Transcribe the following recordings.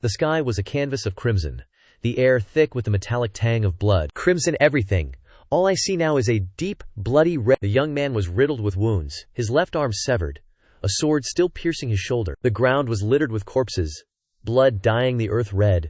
The sky was a canvas of crimson, the air thick with the metallic tang of blood. Crimson everything. All I see now is a deep, bloody red. The young man was riddled with wounds, his left arm severed, a sword still piercing his shoulder. The ground was littered with corpses, blood dyeing the earth red.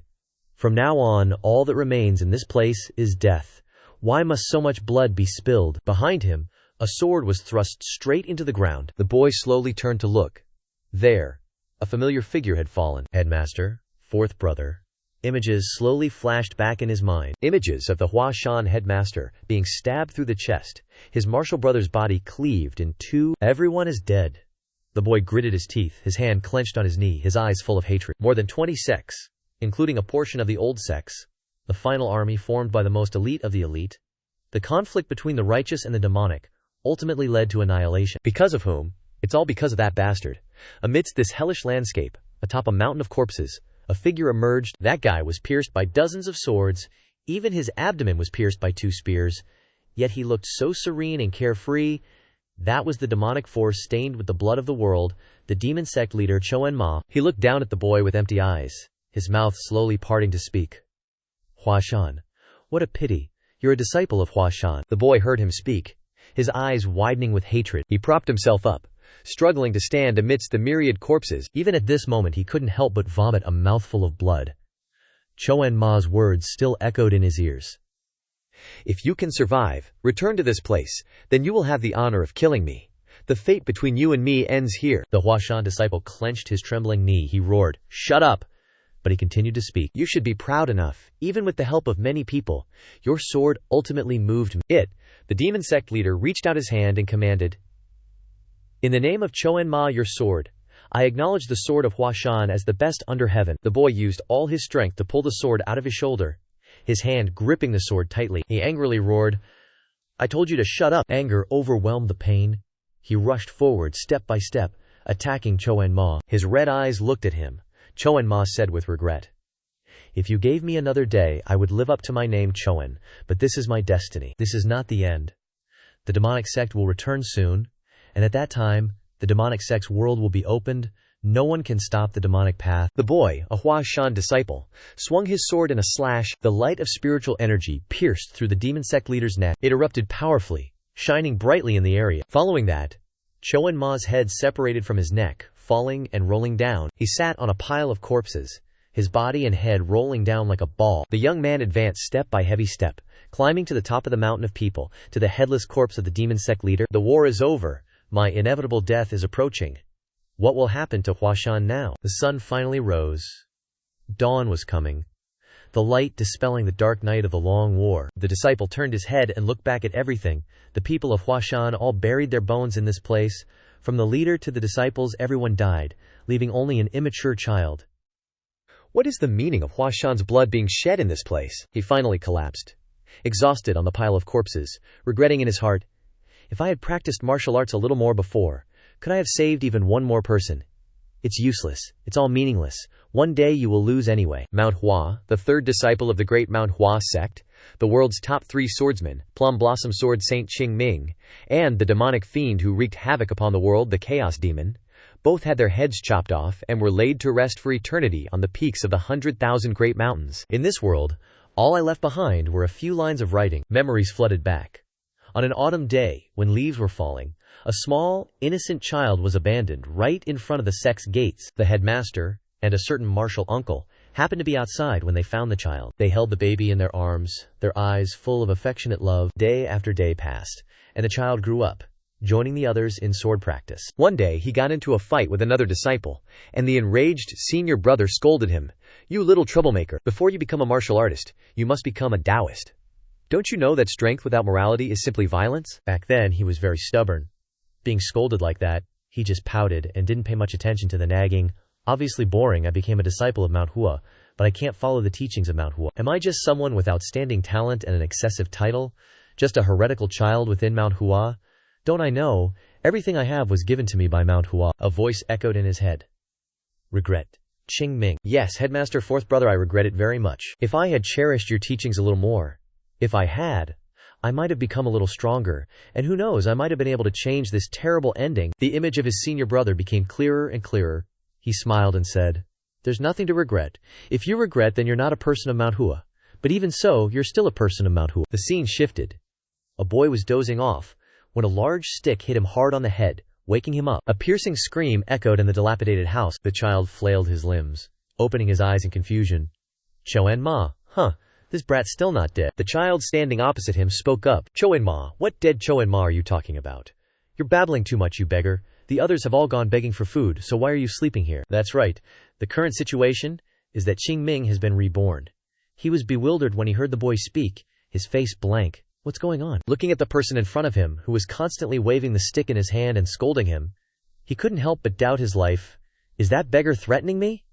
From now on, all that remains in this place is death. Why must so much blood be spilled? Behind him, a sword was thrust straight into the ground. The boy slowly turned to look. There, a familiar figure had fallen. Headmaster, fourth brother. Images slowly flashed back in his mind. Images of the Hua Shan headmaster being stabbed through the chest, his martial brother's body cleaved in two. Everyone is dead. The boy gritted his teeth, his hand clenched on his knee, his eyes full of hatred. More than 20 sects, including a portion of the old sects, the final army formed by the most elite of the elite. The conflict between the righteous and the demonic ultimately led to annihilation. Because of whom? It's all because of that bastard. Amidst this hellish landscape, atop a mountain of corpses, a figure emerged. That guy was pierced by dozens of swords, even his abdomen was pierced by 2 spears, yet he looked so serene and carefree. That was the demonic force stained with the blood of the world, the demon sect leader Qing Ming. He looked down at the boy with empty eyes, his mouth slowly parting to speak. Hua Shan. What a pity. You're a disciple of Hua Shan. The boy heard him speak, his eyes widening with hatred. He propped himself up, struggling to stand amidst the myriad corpses. Even at this moment he couldn't help but vomit a mouthful of blood. Qing Ming's words still echoed in his ears. If you can survive, return to this place, then you will have the honor of killing me. The fate between you and me ends here. The Hua Shan disciple clenched his trembling knee. He roared, "Shut up!" But he continued to speak. You should be proud enough, even with the help of many people. Your sword ultimately moved me. The demon sect leader reached out his hand and commanded, in the name of Qing Ming, your sword. I acknowledge the sword of Hua Shan as the best under heaven. The boy used all his strength to pull the sword out of his shoulder, his hand gripping the sword tightly. He angrily roared, I told you to shut up. Anger overwhelmed the pain. He rushed forward step by step, attacking Qing Ming. His red eyes looked at him. Qing Ming said with regret, if you gave me another day, I would live up to my name Qing, but this is my destiny. This is not the end. The demonic sect will return soon, and at that time, the demonic sect's world will be opened. No one can stop the demonic path. The boy, a Hua Shan disciple, swung his sword in a slash. The light of spiritual energy pierced through the demon sect leader's neck. It erupted powerfully, shining brightly in the area. Following that, Qing Ming's head separated from his neck, falling and rolling down. He sat on a pile of corpses, his body and head rolling down like a ball. The young man advanced step by heavy step, climbing to the top of the mountain of people, to the headless corpse of the demon sect leader. The war is over. My inevitable death is approaching. What will happen to Hua Shan now? The sun finally rose. Dawn was coming, the light dispelling the dark night of the long war. The disciple turned his head and looked back at everything. The people of Hua Shan all buried their bones in this place. From the leader to the disciples, everyone died, leaving only an immature child. What is the meaning of Hua Shan's blood being shed in this place? He finally collapsed, exhausted on the pile of corpses, regretting in his heart, if I had practiced martial arts a little more before, could I have saved even one more person? It's useless. It's all meaningless. One day you will lose anyway. Mount Hua, the third disciple of the great Mount Hua Sect, the world's top 3 swordsmen, Plum Blossom Sword Saint Qing Ming, and the demonic fiend who wreaked havoc upon the world, the Chaos Demon, both had their heads chopped off and were laid to rest for eternity on the peaks of the 100,000 great mountains. In this world, all I left behind were a few lines of writing. Memories flooded back. On an autumn day, when leaves were falling, a small, innocent child was abandoned right in front of the sect's gates. The headmaster and a certain martial uncle happened to be outside when they found the child. They held the baby in their arms, their eyes full of affectionate love. Day after day passed, and the child grew up, joining the others in sword practice. One day he got into a fight with another disciple, and the enraged senior brother scolded him, "You little troublemaker, before you become a martial artist, you must become a Taoist. Don't you know that strength without morality is simply violence?" Back then he was very stubborn. Being scolded like that, he just pouted and didn't pay much attention to the nagging. Obviously boring, I became a disciple of Mount Hua, but I can't follow the teachings of Mount Hua. Am I just someone with outstanding talent and an excessive title? Just a heretical child within Mount Hua? Don't I know? Everything I have was given to me by Mount Hua. A voice echoed in his head. Regret. Qing Ming. Yes, Headmaster Fourth Brother, I regret it very much. If I had cherished your teachings a little more, if I had, I might have become a little stronger, and who knows, I might have been able to change this terrible ending. The image of his senior brother became clearer and clearer. He smiled and said, There's nothing to regret. If you regret, then you're not a person of Mount Hua. But even so, you're still a person of Mount Hua. The scene shifted. A boy was dozing off when a large stick hit him hard on the head, waking him up. A piercing scream echoed in the dilapidated house. The child flailed his limbs, opening his eyes in confusion. Choen Ma, huh, this brat's still not dead. The child standing opposite him spoke up. Choen Ma, what dead Choen Ma are you talking about? You're babbling too much, you beggar. The others have all gone begging for food, so why are you sleeping here? That's right. The current situation is that Qing Ming has been reborn. He was bewildered when he heard the boy speak, his face blank. What's going on? Looking at the person in front of him, who was constantly waving the stick in his hand and scolding him, he couldn't help but doubt his life. Is that beggar threatening me?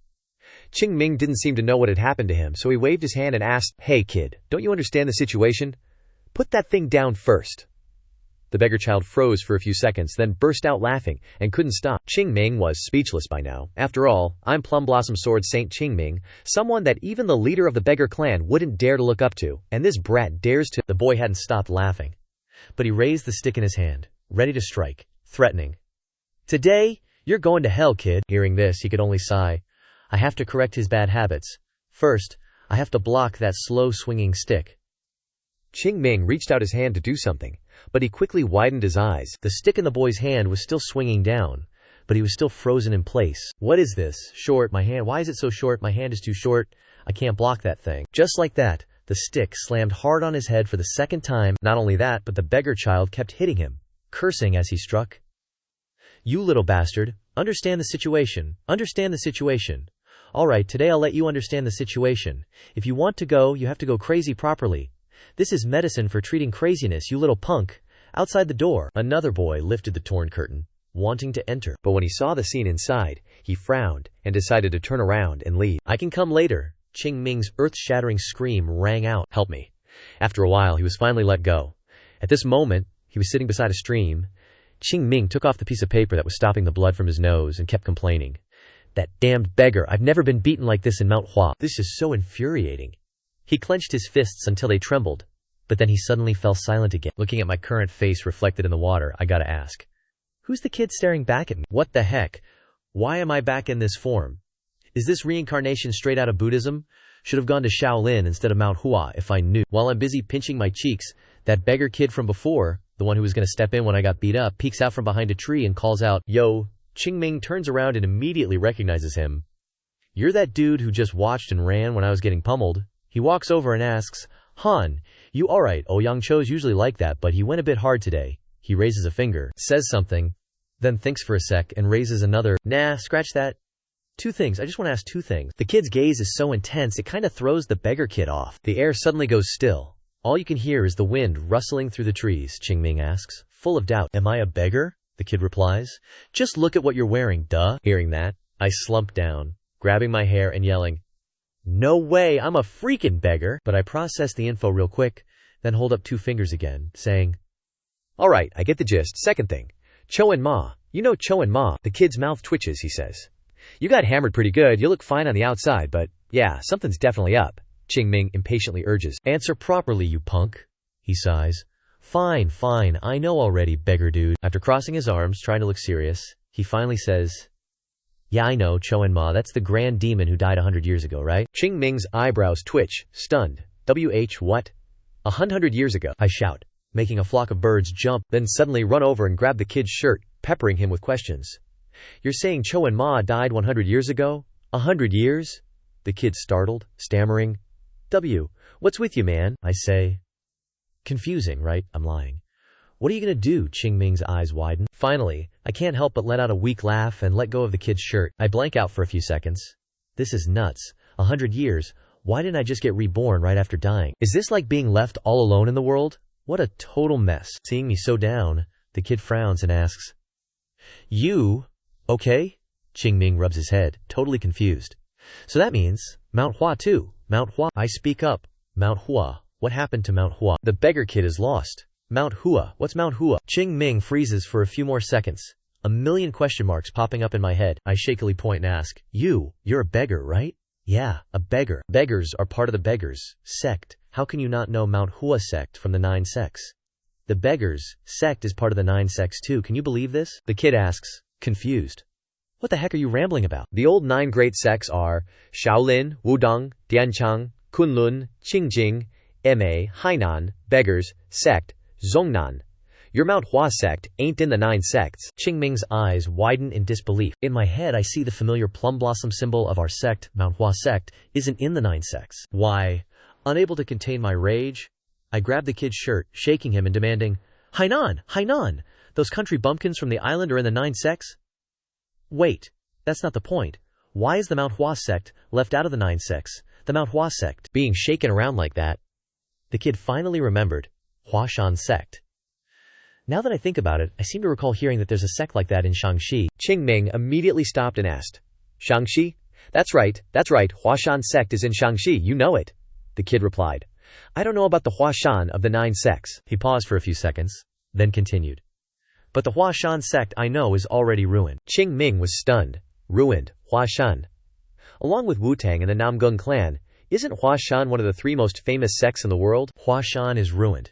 Qing Ming didn't seem to know what had happened to him, so he waved his hand and asked, Hey kid, don't you understand the situation? Put that thing down first. The beggar child froze for a few seconds, then burst out laughing, and couldn't stop. Qing Ming was speechless by now. After all, I'm Plum Blossom Sword Saint Qing Ming, someone that even the leader of the beggar clan wouldn't dare to look up to, and this brat dares to. The boy hadn't stopped laughing, but he raised the stick in his hand, ready to strike, threatening. Today, you're going to hell, kid. Hearing this, he could only sigh. I have to correct his bad habits. First, I have to block that slow swinging stick. Qing Ming reached out his hand to do something, but he quickly widened his eyes. The stick in the boy's hand was still swinging down, but he was still frozen in place. What is this? Short, my hand. Why is it so short? My hand is too short. I can't block that thing. Just like that, the stick slammed hard on his head for the second time. Not only that, but the beggar child kept hitting him, cursing as he struck. You little bastard. Understand the situation. Understand the situation. All right, today I'll let you understand the situation. If you want to go, you have to go crazy properly. This is medicine for treating craziness, you little punk. Outside the door, another boy lifted the torn curtain, wanting to enter. But when he saw the scene inside, he frowned and decided to turn around and leave. I can come later. Qing Ming's earth-shattering scream rang out. Help me. After a while, he was finally let go. At this moment, he was sitting beside a stream. Qing Ming took off the piece of paper that was stopping the blood from his nose and kept complaining. That damned beggar, I've never been beaten like this in Mount Hua. This is so infuriating. He clenched his fists until they trembled, but then he suddenly fell silent again. Looking at my current face reflected in the water, I gotta ask. Who's the kid staring back at me? What the heck? Why am I back in this form? Is this reincarnation straight out of Buddhism? Should have gone to Shaolin instead of Mount Hua if I knew. While I'm busy pinching my cheeks, that beggar kid from before, the one who was gonna step in when I got beat up, peeks out from behind a tree and calls out, Yo! Qing Ming turns around and immediately recognizes him. You're that dude who just watched and ran when I was getting pummeled. He walks over and asks, Han, you alright? Ouyang Cho's usually like that, but he went a bit hard today. He raises a finger, says something, then thinks for a sec and raises another. Nah, scratch that. Two things. I just want to ask two things. The kid's gaze is so intense it kind of throws the beggar kid off. The air suddenly goes still. All you can hear is the wind rustling through the trees. Qing Ming asks, full of doubt. Am I a beggar? The kid replies. Just look at what you're wearing, duh. Hearing that, I slump down, grabbing my hair and yelling, No way, I'm a freaking beggar. But I process the info real quick, then hold up two fingers again, saying, Alright, I get the gist. Second thing, Choen Ma. You know Choen Ma. The kid's mouth twitches, he says. You got hammered pretty good, you look fine on the outside, but yeah, something's definitely up. Qing Ming impatiently urges. Answer properly, you punk. He sighs. Fine, fine, I know already, beggar dude. After crossing his arms, trying to look serious, he finally says, Yeah, I know, Choen Ma, that's the grand demon who died 100 years ago, right? Qing Ming's eyebrows twitch, stunned. What? 100 years ago, I shout, making a flock of birds jump, then suddenly run over and grab the kid's shirt, peppering him with questions. You're saying Choen Ma died 100 years ago? 100 years? The kid startled, stammering. What's with you, man? I say. Confusing, right? I'm lying. What are you gonna do? Qing Ming's eyes widen. Finally, I can't help but let out a weak laugh and let go of the kid's shirt. I blank out for a few seconds. This is nuts. 100 years. Why didn't I just get reborn right after dying? Is this like being left all alone in the world? What a total mess. Seeing me so down, the kid frowns and asks, You, okay? Qing Ming rubs his head, totally confused. So that means, Mount Hua too. Mount Hua. I speak up. Mount Hua. What happened to Mount Hua? The beggar kid is lost. Mount Hua. What's Mount Hua? Qing Ming freezes for a few more seconds. A million question marks popping up in my head. I shakily point and ask, You're a beggar, right? Yeah, a beggar. Beggars are part of the beggars sect. How can you not know Mount Hua Sect from the 9 sects? The beggars sect is part of the 9 sects too. Can you believe this? The kid asks, confused. What the heck are you rambling about? The old 9 Great Sects are Shaolin, Wudong, Dianchang, Kunlun, Qingjing, Ma, Hainan, Beggars, Sect, Zhongnan. Your Mount Hua Sect ain't in the 9 sects. Qing Ming's eyes widen in disbelief. In my head I see the familiar plum blossom symbol of our sect, Mount Hua Sect, isn't in the 9 sects. Why? Unable to contain my rage, I grabbed the kid's shirt, shaking him and demanding, Hainan! Hainan! Those country bumpkins from the island are in the 9 sects? Wait, that's not the point. Why is the Mount Hua Sect left out of the 9 sects? The Mount Hua Sect being shaken around like that. The kid finally remembered Huashan Sect. Now that I think about it, I seem to recall hearing that there's a sect like that in Shaanxi. Qing Ming immediately stopped and asked, Shaanxi? That's right, Huashan Sect is in Shaanxi, you know it. The kid replied, I don't know about the Huashan of the 9 sects. He paused for a few seconds, then continued. But the Huashan Sect I know is already ruined. Qing Ming was stunned. Ruined, Huashan. Along with Wu-Tang and the Namgung clan, isn't Huashan one of the 3 most famous sects in the world? Huashan is ruined.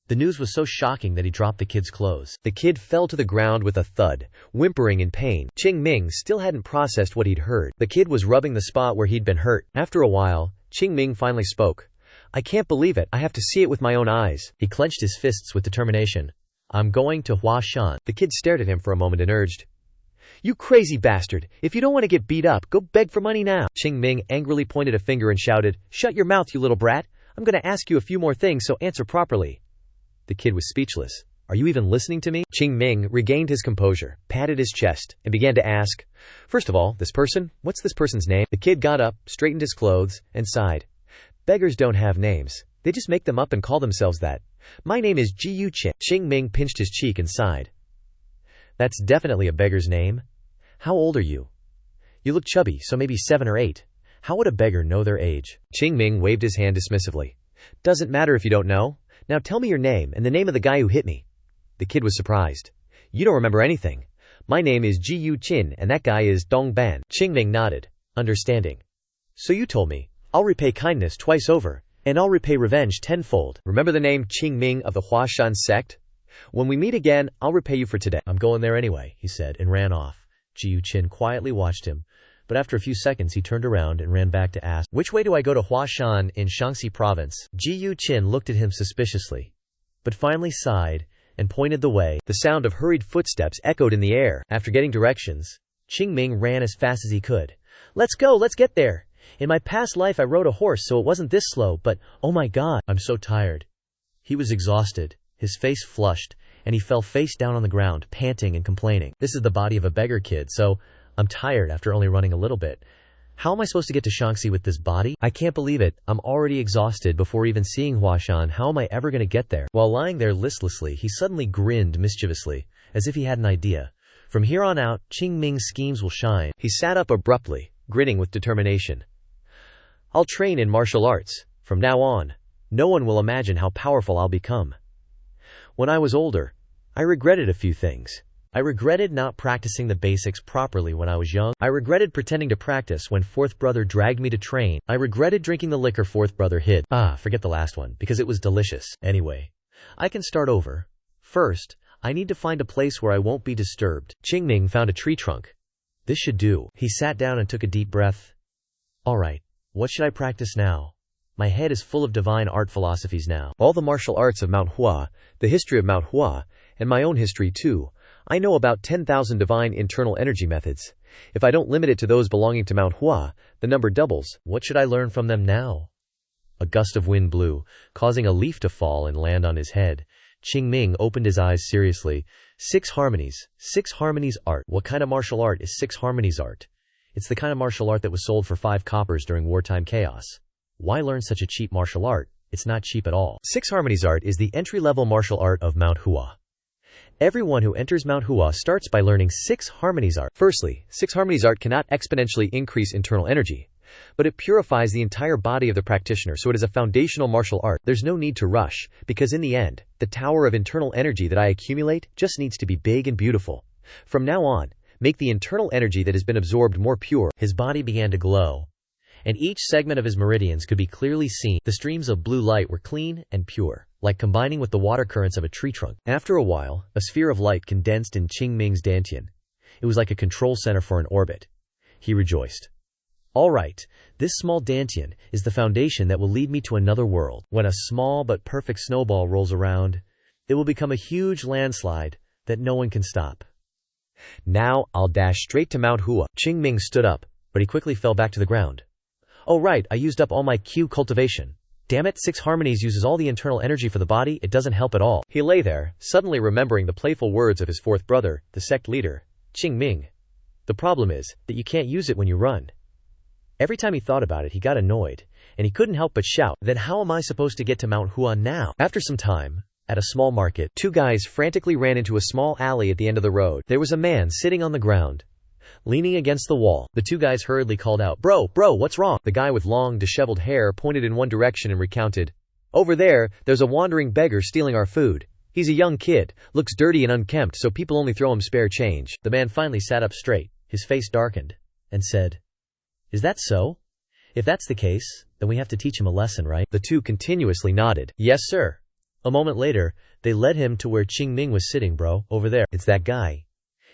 The news was so shocking that he dropped the kid's clothes. The kid fell to the ground with a thud, whimpering in pain. Qing Ming still hadn't processed what he'd heard. The kid was rubbing the spot where he'd been hurt. After a while, Qing Ming finally spoke. I can't believe it. I have to see it with my own eyes. He clenched his fists with determination. I'm going to Huashan. The kid stared at him for a moment and urged, You crazy bastard. If you don't want to get beat up, go beg for money now. Qing Ming angrily pointed a finger and shouted, Shut your mouth, you little brat. I'm going to ask you a few more things, so answer properly. The kid was speechless. Are you even listening to me? Qing Ming regained his composure, patted his chest, and began to ask, First of all, this person? What's this person's name? The kid got up, straightened his clothes, and sighed. Beggars don't have names. They just make them up and call themselves that. My name is Ji Yu Qin. Qing Ming pinched his cheek and sighed. That's definitely a beggar's name. How old are you? You look chubby, so maybe 7 or 8. How would a beggar know their age? Qing Ming waved his hand dismissively. Doesn't matter if you don't know. Now tell me your name and the name of the guy who hit me. The kid was surprised. You don't remember anything. My name is Ji Yu Qin and that guy is Dong Ban. Qing Ming nodded, understanding. So you told me. I'll repay kindness twice over, and I'll repay revenge tenfold. Remember the name Qing Ming of the Huashan Sect? When we meet again, I'll repay you for today. I'm going there anyway, he said, and ran off. Ji Yu Qin quietly watched him, but after a few seconds he turned around and ran back to ask, Which way do I go to Huashan in Shaanxi province? Ji Yu Qin looked at him suspiciously, but finally sighed and pointed the way. The sound of hurried footsteps echoed in the air. After getting directions, Qing Ming ran as fast as he could. Let's go, let's get there. In my past life I rode a horse so it wasn't this slow, but oh my god, I'm so tired. He was exhausted, his face flushed, and he fell face down on the ground, panting and complaining. This is the body of a beggar kid, so I'm tired after only running a little bit. How am I supposed to get to Shaanxi with this body? I can't believe it. I'm already exhausted before even seeing Huashan. How am I ever going to get there? While lying there listlessly, he suddenly grinned mischievously, as if he had an idea. From here on out, Qing Ming's schemes will shine. He sat up abruptly, grinning with determination. I'll train in martial arts. From now on, no one will imagine how powerful I'll become. When I was older, I regretted a few things. I regretted not practicing the basics properly when I was young. I regretted pretending to practice when fourth brother dragged me to train. I regretted drinking the liquor fourth brother hid. Forget the last one, because it was delicious. Anyway, I can start over. First, I need to find a place where I won't be disturbed. Qing Ming found a tree trunk. This should do. He sat down and took a deep breath. Alright, what should I practice now? My head is full of divine art philosophies now. All the martial arts of Mount Hua, the history of Mount Hua, and my own history too. I know about 10,000 divine internal energy methods. If I don't limit it to those belonging to Mount Hua, the number doubles. What should I learn from them now? A gust of wind blew, causing a leaf to fall and land on his head. Qing Ming opened his eyes seriously. 6 harmonies. 6 harmonies art. What kind of martial art is 6 harmonies art? It's the kind of martial art that was sold for 5 coppers during wartime chaos. Why learn such a cheap martial art? It's not cheap at all. 6 harmonies art is the entry-level martial art of Mount Hua. Everyone who enters Mount Hua starts by learning 6 harmonies art. Firstly, 6 harmonies art cannot exponentially increase internal energy, but it purifies the entire body of the practitioner, so it is a foundational martial art. There's no need to rush, because in the end, the tower of internal energy that I accumulate just needs to be big and beautiful. From now on, make the internal energy that has been absorbed more pure. His body began to glow, and each segment of his meridians could be clearly seen. The streams of blue light were clean and pure, like combining with the water currents of a tree trunk. After a while, a sphere of light condensed in Qing Ming's dantian. It was like a control center for an orbit. He rejoiced. All right, this small dantian is the foundation that will lead me to another world. When a small but perfect snowball rolls around, it will become a huge landslide that no one can stop. Now I'll dash straight to Mount Hua. Qing Ming stood up, but he quickly fell back to the ground. Oh right, I used up all my Q cultivation. Damn it, 6 harmonies uses all the internal energy for the body, it doesn't help at all. He lay there, suddenly remembering the playful words of his fourth brother, the sect leader, Qing Ming. The problem is that you can't use it when you run. Every time he thought about it, he got annoyed, and he couldn't help but shout, then how am I supposed to get to Mount Hua now? After some time, at a small market, 2 guys frantically ran into a small alley at the end of the road. There was a man sitting on the ground, leaning against the wall. The 2 guys hurriedly called out, Bro, what's wrong? The guy with long, disheveled hair pointed in one direction and recounted, Over there's a wandering beggar stealing our food. He's a young kid, looks dirty and unkempt, so people only throw him spare change. The man finally sat up straight, his face darkened, and said, Is that so? If that's the case, then we have to teach him a lesson, right? The 2 continuously nodded. Yes, sir. A moment later, they led him to where Qing Ming was sitting, bro, over there. It's that guy.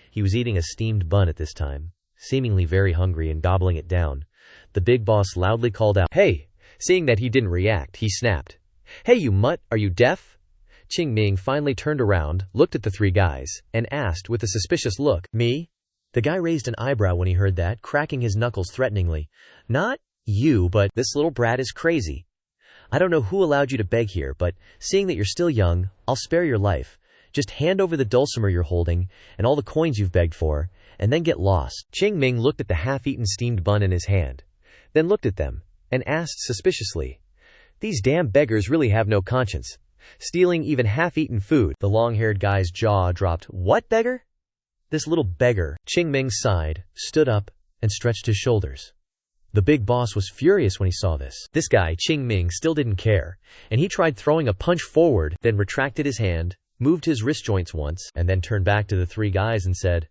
He was eating a steamed bun at this time, seemingly very hungry and gobbling it down. The big boss loudly called out, Hey! Seeing that he didn't react, he snapped. Hey, you mutt, are you deaf? Qing Ming finally turned around, looked at the 3 guys, and asked with a suspicious look, Me? The guy raised an eyebrow when he heard that, cracking his knuckles threateningly. Not you, but this little brat is crazy. I don't know who allowed you to beg here, but seeing that you're still young, I'll spare your life. Just hand over the dulcimer you're holding, and all the coins you've begged for, and then get lost. Qing Ming looked at the half-eaten steamed bun in his hand, then looked at them, and asked suspiciously, These damn beggars really have no conscience. Stealing even half-eaten food. The long-haired guy's jaw dropped. What beggar? This little beggar. Qing Ming sighed, stood up, and stretched his shoulders. The big boss was furious when he saw this. This guy, Qing Ming, still didn't care, and he tried throwing a punch forward, then retracted his hand, moved his wrist joints once, and then turned back to the 3 guys and said,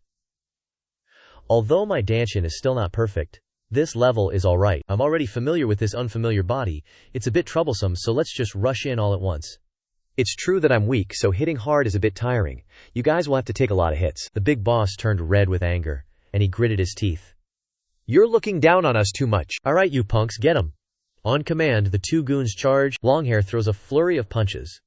Although my dantian is still not perfect, this level is alright. I'm already familiar with this unfamiliar body. It's a bit troublesome, so let's just rush in all at once. It's true that I'm weak, so hitting hard is a bit tiring. You guys will have to take a lot of hits. The big boss turned red with anger, and he gritted his teeth. You're looking down on us too much. Alright, you punks, get 'em. On command, the 2 goons charge. Longhair throws a flurry of punches,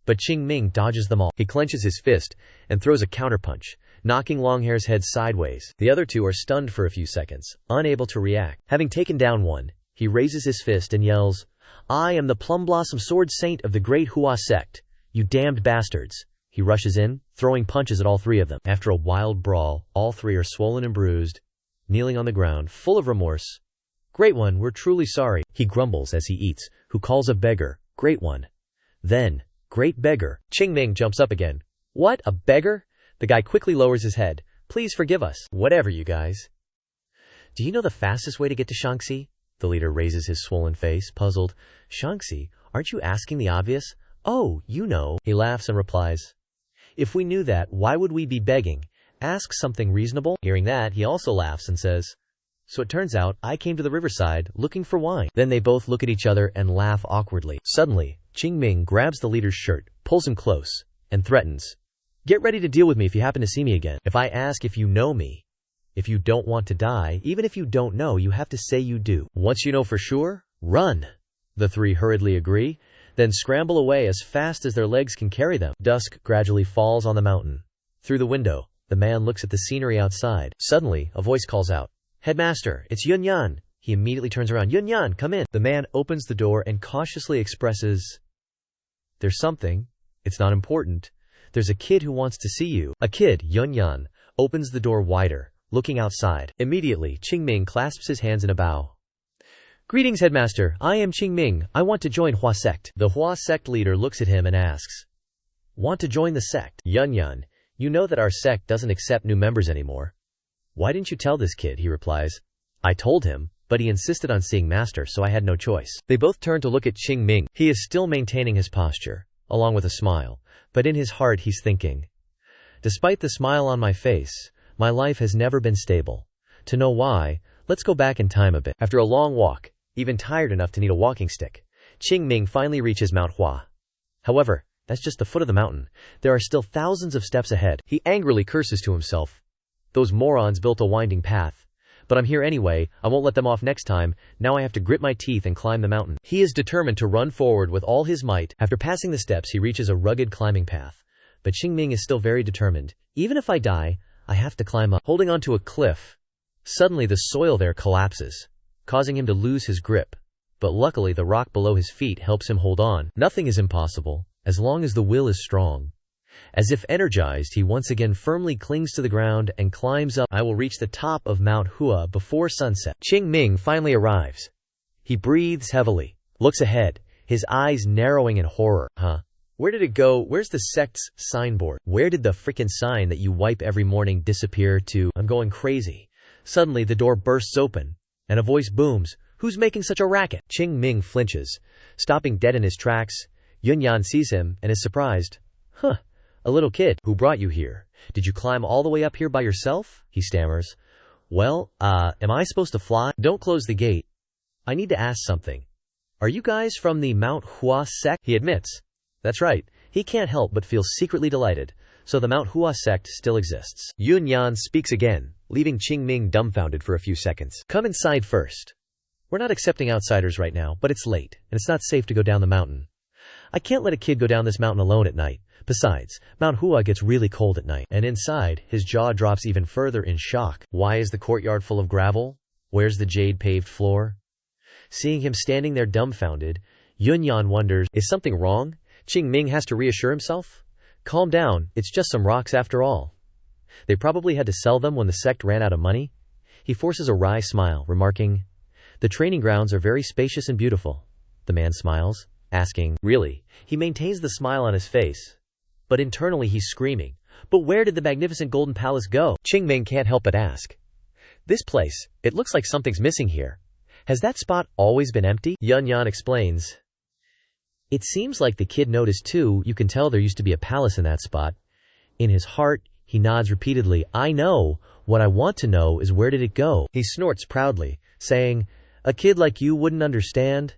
but Qing Ming dodges them all. He clenches his fist and throws a counterpunch, knocking Longhair's head sideways. The other 2 are stunned for a few seconds, unable to react. Having taken down one, he raises his fist and yells, I am the Plum Blossom Sword Saint of the Great Hua Sect. You damned bastards. He rushes in, throwing punches at all 3 of them. After a wild brawl, all 3 are swollen and bruised, kneeling on the ground, full of remorse. Great one, we're truly sorry, he grumbles as he eats. Who calls a beggar? Great one. Then, great beggar. Qing Ming jumps up again. What, a beggar? The guy quickly lowers his head. Please forgive us. Whatever, you guys. Do you know the fastest way to get to Shaanxi? The leader raises his swollen face, puzzled. Shaanxi? Aren't you asking the obvious? Oh, you know. He laughs and replies. If we knew that, why would we be begging? Ask something reasonable. Hearing that, he also laughs and says, So it turns out, I came to the riverside, looking for wine. Then they both look at each other and laugh awkwardly. Suddenly, Qing Ming grabs the leader's shirt, pulls him close, and threatens. Get ready to deal with me if you happen to see me again. If I ask if you know me, if you don't want to die, even if you don't know, you have to say you do. Once you know for sure, run. The 3 hurriedly agree, then scramble away as fast as their legs can carry them. Dusk gradually falls on the mountain. Through the window, the man looks at the scenery outside. Suddenly, a voice calls out, Headmaster, it's Yun Yan. He immediately turns around. Yun Yan, come in. The man opens the door and cautiously expresses, There's something. It's not important. There's a kid who wants to see you. A kid, Yun Yan, opens the door wider, looking outside. Immediately, Qing Ming clasps his hands in a bow. Greetings, Headmaster. I am Qing Ming. I want to join Hua Sect. The Hua Sect leader looks at him and asks, Want to join the sect? Yun Yan, you know that our sect doesn't accept new members anymore. Why didn't you tell this kid? He replies. I told him, but he insisted on seeing Master, so I had no choice. They both turn to look at Qing Ming. He is still maintaining his posture, along with a smile, but in his heart he's thinking, Despite the smile on my face, my life has never been stable. To know why, let's go back in time a bit. After a long walk, even tired enough to need a walking stick, Qing Ming finally reaches Mount Hua. However, that's just the foot of the mountain. There are still thousands of steps ahead. He angrily curses to himself. Those morons built a winding path. But I'm here anyway, I won't let them off next time, now I have to grit my teeth and climb the mountain. He is determined to run forward with all his might. After passing the steps, he reaches a rugged climbing path. But Qing Ming is still very determined. Even if I die, I have to climb up. Holding onto a cliff. Suddenly the soil there collapses, causing him to lose his grip. But luckily the rock below his feet helps him hold on. Nothing is impossible, as long as the will is strong. As if energized, he once again firmly clings to the ground and climbs up. I will reach the top of Mount Hua before sunset. Qing Ming finally arrives. He breathes heavily, looks ahead, his eyes narrowing in horror. Where did it go? Where's the sect's signboard? Where did the frickin' sign that you wipe every morning disappear to? I'm going crazy. Suddenly the door bursts open, and a voice booms. Who's making such a racket? Qing Ming flinches, stopping dead in his tracks. Yunyan sees him and is surprised. A little kid. Who brought you here? Did you climb all the way up here by yourself? He stammers. Well, am I supposed to fly? Don't close the gate. I need to ask something. Are you guys from the Mount Hua Sect? He admits. That's right. He can't help but feel secretly delighted. So the Mount Hua Sect still exists. Yunyan speaks again, leaving Qing Ming dumbfounded for a few seconds. Come inside first. We're not accepting outsiders right now, but it's late, and it's not safe to go down the mountain. I can't let a kid go down this mountain alone at night. Besides, Mount Hua gets really cold at night. And inside, his jaw drops even further in shock. Why is the courtyard full of gravel? Where's the jade-paved floor? Seeing him standing there dumbfounded, Yunyan wonders, is something wrong? Qing Ming has to reassure himself. Calm down, it's just some rocks after all. They probably had to sell them when the sect ran out of money. He forces a wry smile, remarking, the training grounds are very spacious and beautiful. The man smiles, asking, really? He maintains the smile on his face. But internally he's screaming, but where did the magnificent golden palace go? Qing Ming can't help but ask. This place, it looks like something's missing here. Has that spot always been empty? Yunyan explains. It seems like the kid noticed too. You can tell there used to be a palace in that spot. In his heart, he nods repeatedly. I know. What I want to know is where did it go? He snorts proudly, saying, a kid like you wouldn't understand.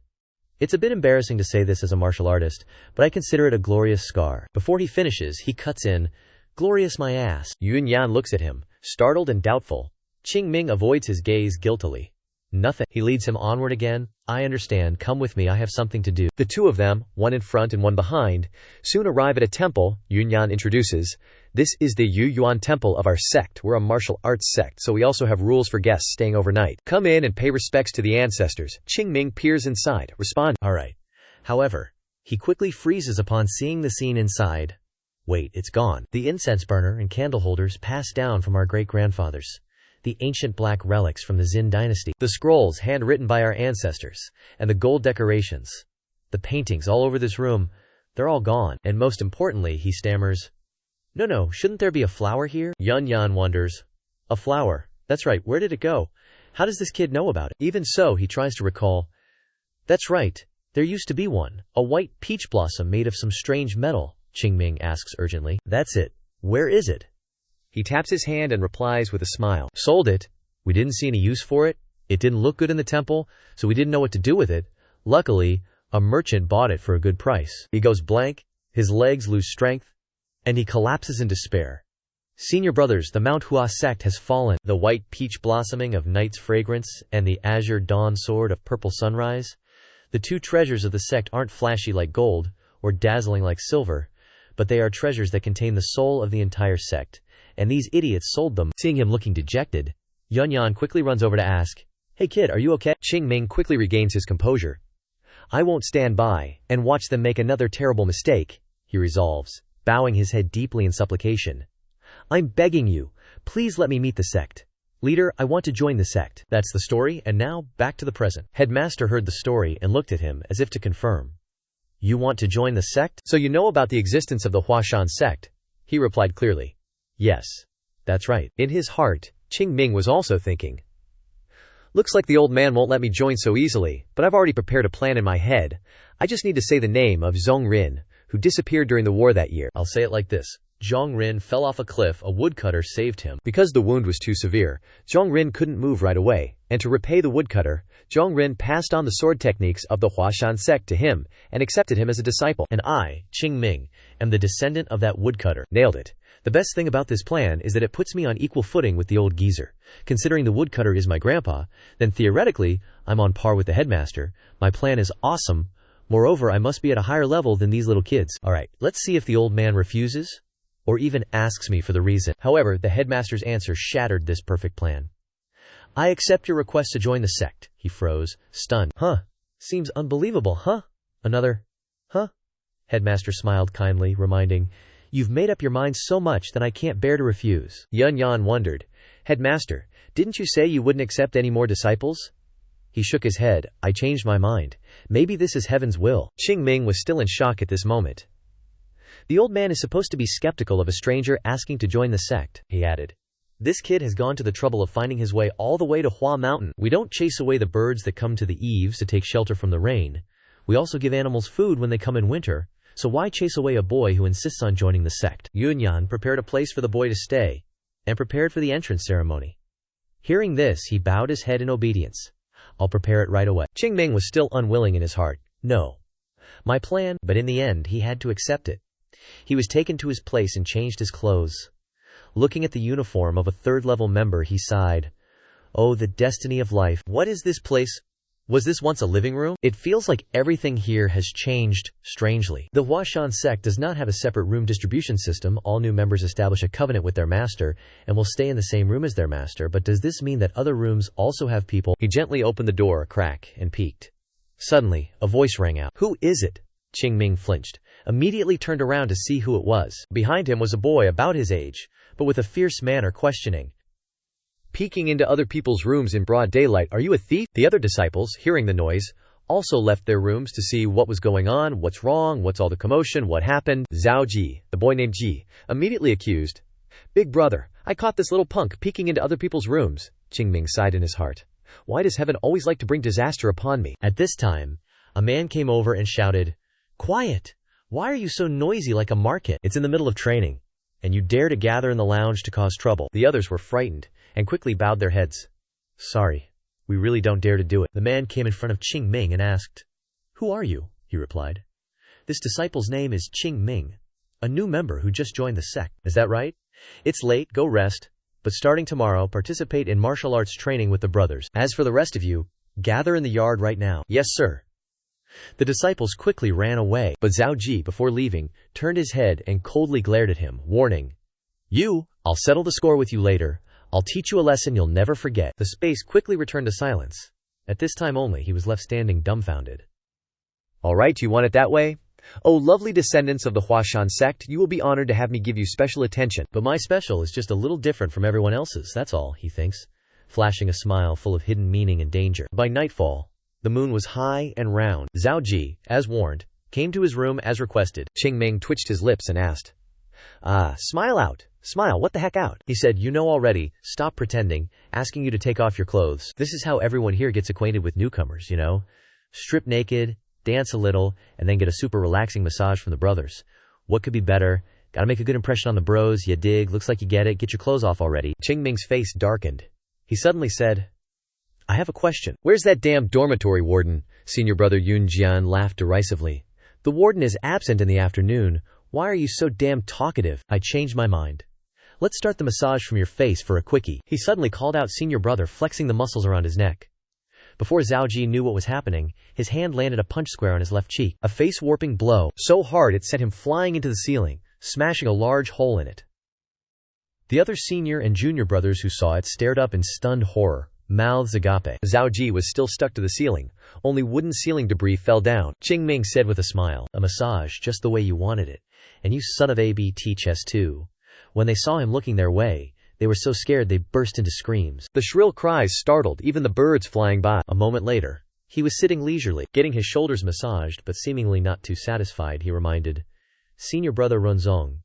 It's a bit embarrassing to say this as a martial artist, but I consider it a glorious scar. Before he finishes, he cuts in, glorious my ass. Yunyan looks at him, startled and doubtful. Qing Ming avoids his gaze guiltily. Nothing. He leads him onward again. I understand. Come with me. I have something to do. The two of them, one in front and one behind, soon arrive at a temple. Yunyan introduces. This is the Yu Yuan temple of our sect. We're a martial arts sect, so we also have rules for guests staying overnight. Come in and pay respects to the ancestors. Qing Ming peers inside, respond. All right. However, he quickly freezes upon seeing the scene inside. Wait, it's gone. The incense burner and candle holders passed down from our great-grandfathers. The ancient black relics from the Xin dynasty. The scrolls handwritten by our ancestors. And the gold decorations. The paintings all over this room. They're all gone. And most importantly, he stammers, No, shouldn't there be a flower here? Yunyan wonders. A flower? That's right, where did it go? How does this kid know about it? Even so, he tries to recall. That's right, there used to be one. A white peach blossom made of some strange metal, Qing Ming asks urgently. That's it. Where is it? He taps his hand and replies with a smile. Sold it. We didn't see any use for it. It didn't look good in the temple, so we didn't know what to do with it. Luckily, a merchant bought it for a good price. He goes blank, his legs lose strength, and he collapses in despair. Senior brothers, the Mount Hua Sect has fallen. The white peach blossoming of night's fragrance and the azure dawn sword of purple sunrise. The two treasures of the sect aren't flashy like gold or dazzling like silver, but they are treasures that contain the soul of the entire sect. And these idiots sold them. Seeing him looking dejected, Yunyan quickly runs over to ask, Hey kid, are you okay? Qing Ming quickly regains his composure. I won't stand by and watch them make another terrible mistake, he resolves, bowing his head deeply in supplication. I'm begging you, please let me meet the sect. Leader, I want to join the sect. That's the story, and now, back to the present. Headmaster heard the story and looked at him as if to confirm. You want to join the sect? So you know about the existence of the Huashan sect? He replied clearly. Yes, that's right. In his heart, Qing Ming was also thinking. Looks like the old man won't let me join so easily, but I've already prepared a plan in my head. I just need to say the name of Zhong Rin, who disappeared during the war that year. I'll say it like this. Zhong Rin fell off a cliff, a woodcutter saved him. Because the wound was too severe, Zhong Rin couldn't move right away, and to repay the woodcutter, Zhong Rin passed on the sword techniques of the Huashan sect to him, and accepted him as a disciple. And I, Qing Ming, am the descendant of that woodcutter. Nailed it. The best thing about this plan is that it puts me on equal footing with the old geezer. Considering the woodcutter is my grandpa, then theoretically, I'm on par with the headmaster. My plan is awesome. Moreover, I must be at a higher level than these little kids. Alright, let's see if the old man refuses, or even asks me for the reason. However, the headmaster's answer shattered this perfect plan. I accept your request to join the sect. He froze, stunned. Huh? Seems unbelievable, huh? Another, huh? Headmaster smiled kindly, reminding, you've made up your mind so much that I can't bear to refuse. Yun Yan wondered, Headmaster, didn't you say you wouldn't accept any more disciples? He shook his head. I changed my mind. Maybe this is heaven's will. Qing Ming was still in shock at this moment. The old man is supposed to be skeptical of a stranger asking to join the sect, he added. This kid has gone to the trouble of finding his way all the way to Hua Mountain. We don't chase away the birds that come to the eaves to take shelter from the rain. We also give animals food when they come in winter, so why chase away a boy who insists on joining the sect? Yunyan prepared a place for the boy to stay, and prepared for the entrance ceremony. Hearing this, he bowed his head in obedience. I'll prepare it right away. Qing Ming was still unwilling in his heart. No. My plan, but in the end, he had to accept it. He was taken to his place and changed his clothes. Looking at the uniform of a third-level member, he sighed. Oh, the destiny of life. What is this place? Was this once a living room? It feels like everything here has changed, strangely. The Hua Sect does not have a separate room distribution system. All new members establish a covenant with their master and will stay in the same room as their master, but does this mean that other rooms also have people? He gently opened the door a crack and peeked. Suddenly, a voice rang out. Who is it? Qing Ming flinched, immediately turned around to see who it was. Behind him was a boy about his age, but with a fierce manner questioning. Peeking into other people's rooms in broad daylight, are you a thief? The other disciples, hearing the noise, also left their rooms to see what was going on, what's wrong, what's all the commotion, what happened. Zhao Ji, the boy named Ji, immediately accused. Big brother, I caught this little punk peeking into other people's rooms. Qing Ming sighed in his heart. Why does heaven always like to bring disaster upon me? At this time, a man came over and shouted, Quiet! Why are you so noisy like a market? It's in the middle of training, and you dare to gather in the lounge to cause trouble. The others were frightened and quickly bowed their heads. Sorry, we really don't dare to do it. The man came in front of Qing Ming and asked, Who are you? He replied. This disciple's name is Qing Ming, a new member who just joined the sect. Is that right? It's late, go rest, but starting tomorrow, participate in martial arts training with the brothers. As for the rest of you, gather in the yard right now. Yes, sir. The disciples quickly ran away, but Zhao Ji, before leaving, turned his head and coldly glared at him, warning, You, I'll settle the score with you later. I'll teach you a lesson you'll never forget. The space quickly returned to silence. At this time only, he was left standing dumbfounded. All right, you want it that way? Oh, lovely descendants of the Hua Sect, you will be honored to have me give you special attention. But my special is just a little different from everyone else's, that's all, he thinks, flashing a smile full of hidden meaning and danger. By nightfall, the moon was high and round. Zhao Ji, as warned, came to his room as requested. Qing Ming twitched his lips and asked, Smile out. Smile, what the heck out? He said, You know already, stop pretending, asking you to take off your clothes. This is how everyone here gets acquainted with newcomers, you know? Strip naked, dance a little, and then get a super relaxing massage from the brothers. What could be better? Gotta make a good impression on the bros, you dig, looks like you get it, get your clothes off already. Qing Ming's face darkened. He suddenly said, I have a question. Where's that damn dormitory warden? Senior brother Yun Jian laughed derisively. The warden is absent in the afternoon. Why are you so damn talkative? I changed my mind. Let's start the massage from your face for a quickie. He suddenly called out senior brother, flexing the muscles around his neck. Before Zhao Ji knew what was happening, his hand landed a punch square on his left cheek. A face-warping blow, so hard it sent him flying into the ceiling, smashing a large hole in it. The other senior and junior brothers who saw it stared up in stunned horror, mouths agape. Zhao Ji was still stuck to the ceiling. Only wooden ceiling debris fell down. Qing Ming said with a smile, A massage just the way you wanted it. And you son of a BT chess too. When they saw him looking their way, they were so scared they burst into screams. The shrill cries startled even the birds flying by. A moment later, he was sitting leisurely, getting his shoulders massaged, but seemingly not too satisfied. He reminded, Senior brother Runzong,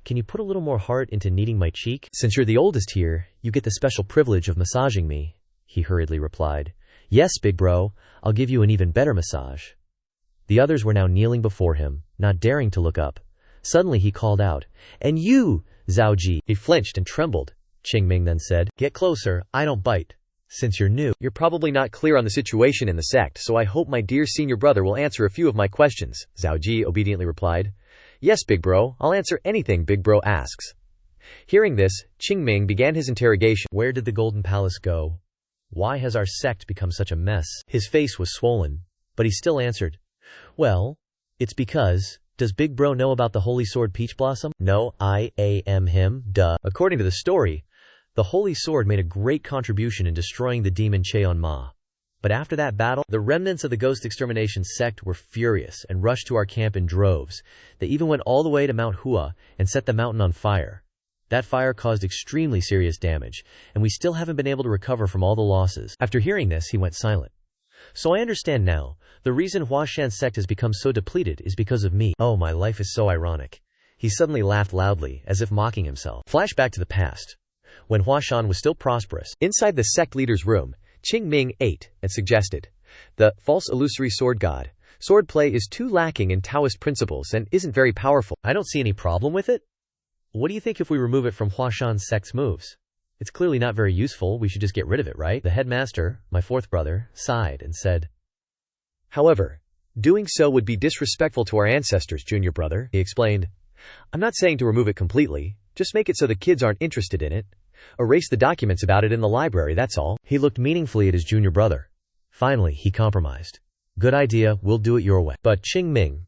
can you put a little more heart into kneading my cheek? Since you're the oldest here, you get the special privilege of massaging me, he hurriedly replied. Yes, big bro, I'll give you an even better massage. The others were now kneeling before him, not daring to look up. Suddenly he called out, And you, Zhao Ji. He flinched and trembled. Qing Ming then said, Get closer, I don't bite. Since you're new, you're probably not clear on the situation in the sect, so I hope my dear senior brother will answer a few of my questions. Zhao Ji obediently replied, Yes, big bro, I'll answer anything big bro asks. Hearing this, Qing Ming began his interrogation. Where did the Golden Palace go? Why has our sect become such a mess? His face was swollen, but he still answered, well, it's because, does Big Bro know about the Holy Sword Peach Blossom? No, I am him, duh. According to the story, the Holy Sword made a great contribution in destroying the demon Cheon Ma. But after that battle, the remnants of the Ghost Extermination sect were furious and rushed to our camp in droves. They even went all the way to Mount Hua and set the mountain on fire. That fire caused extremely serious damage, and we still haven't been able to recover from all the losses. After hearing this, he went silent. So I understand now, the reason Huashan's sect has become so depleted is because of me. Oh, my life is so ironic. He suddenly laughed loudly, as if mocking himself. Flashback to the past, when Huashan was still prosperous. Inside the sect leader's room, Qing Ming ate and suggested, the false illusory sword god. Swordplay is too lacking in Taoist principles and isn't very powerful. I don't see any problem with it. What do you think if we remove it from Huashan's sect's moves? It's clearly not very useful, we should just get rid of it, right? The headmaster, my fourth brother, sighed and said, however, doing so would be disrespectful to our ancestors, junior brother. He explained, I'm not saying to remove it completely, just make it so the kids aren't interested in it. Erase the documents about it in the library, that's all. He looked meaningfully at his junior brother. Finally, he compromised. Good idea, we'll do it your way. But Qing Ming,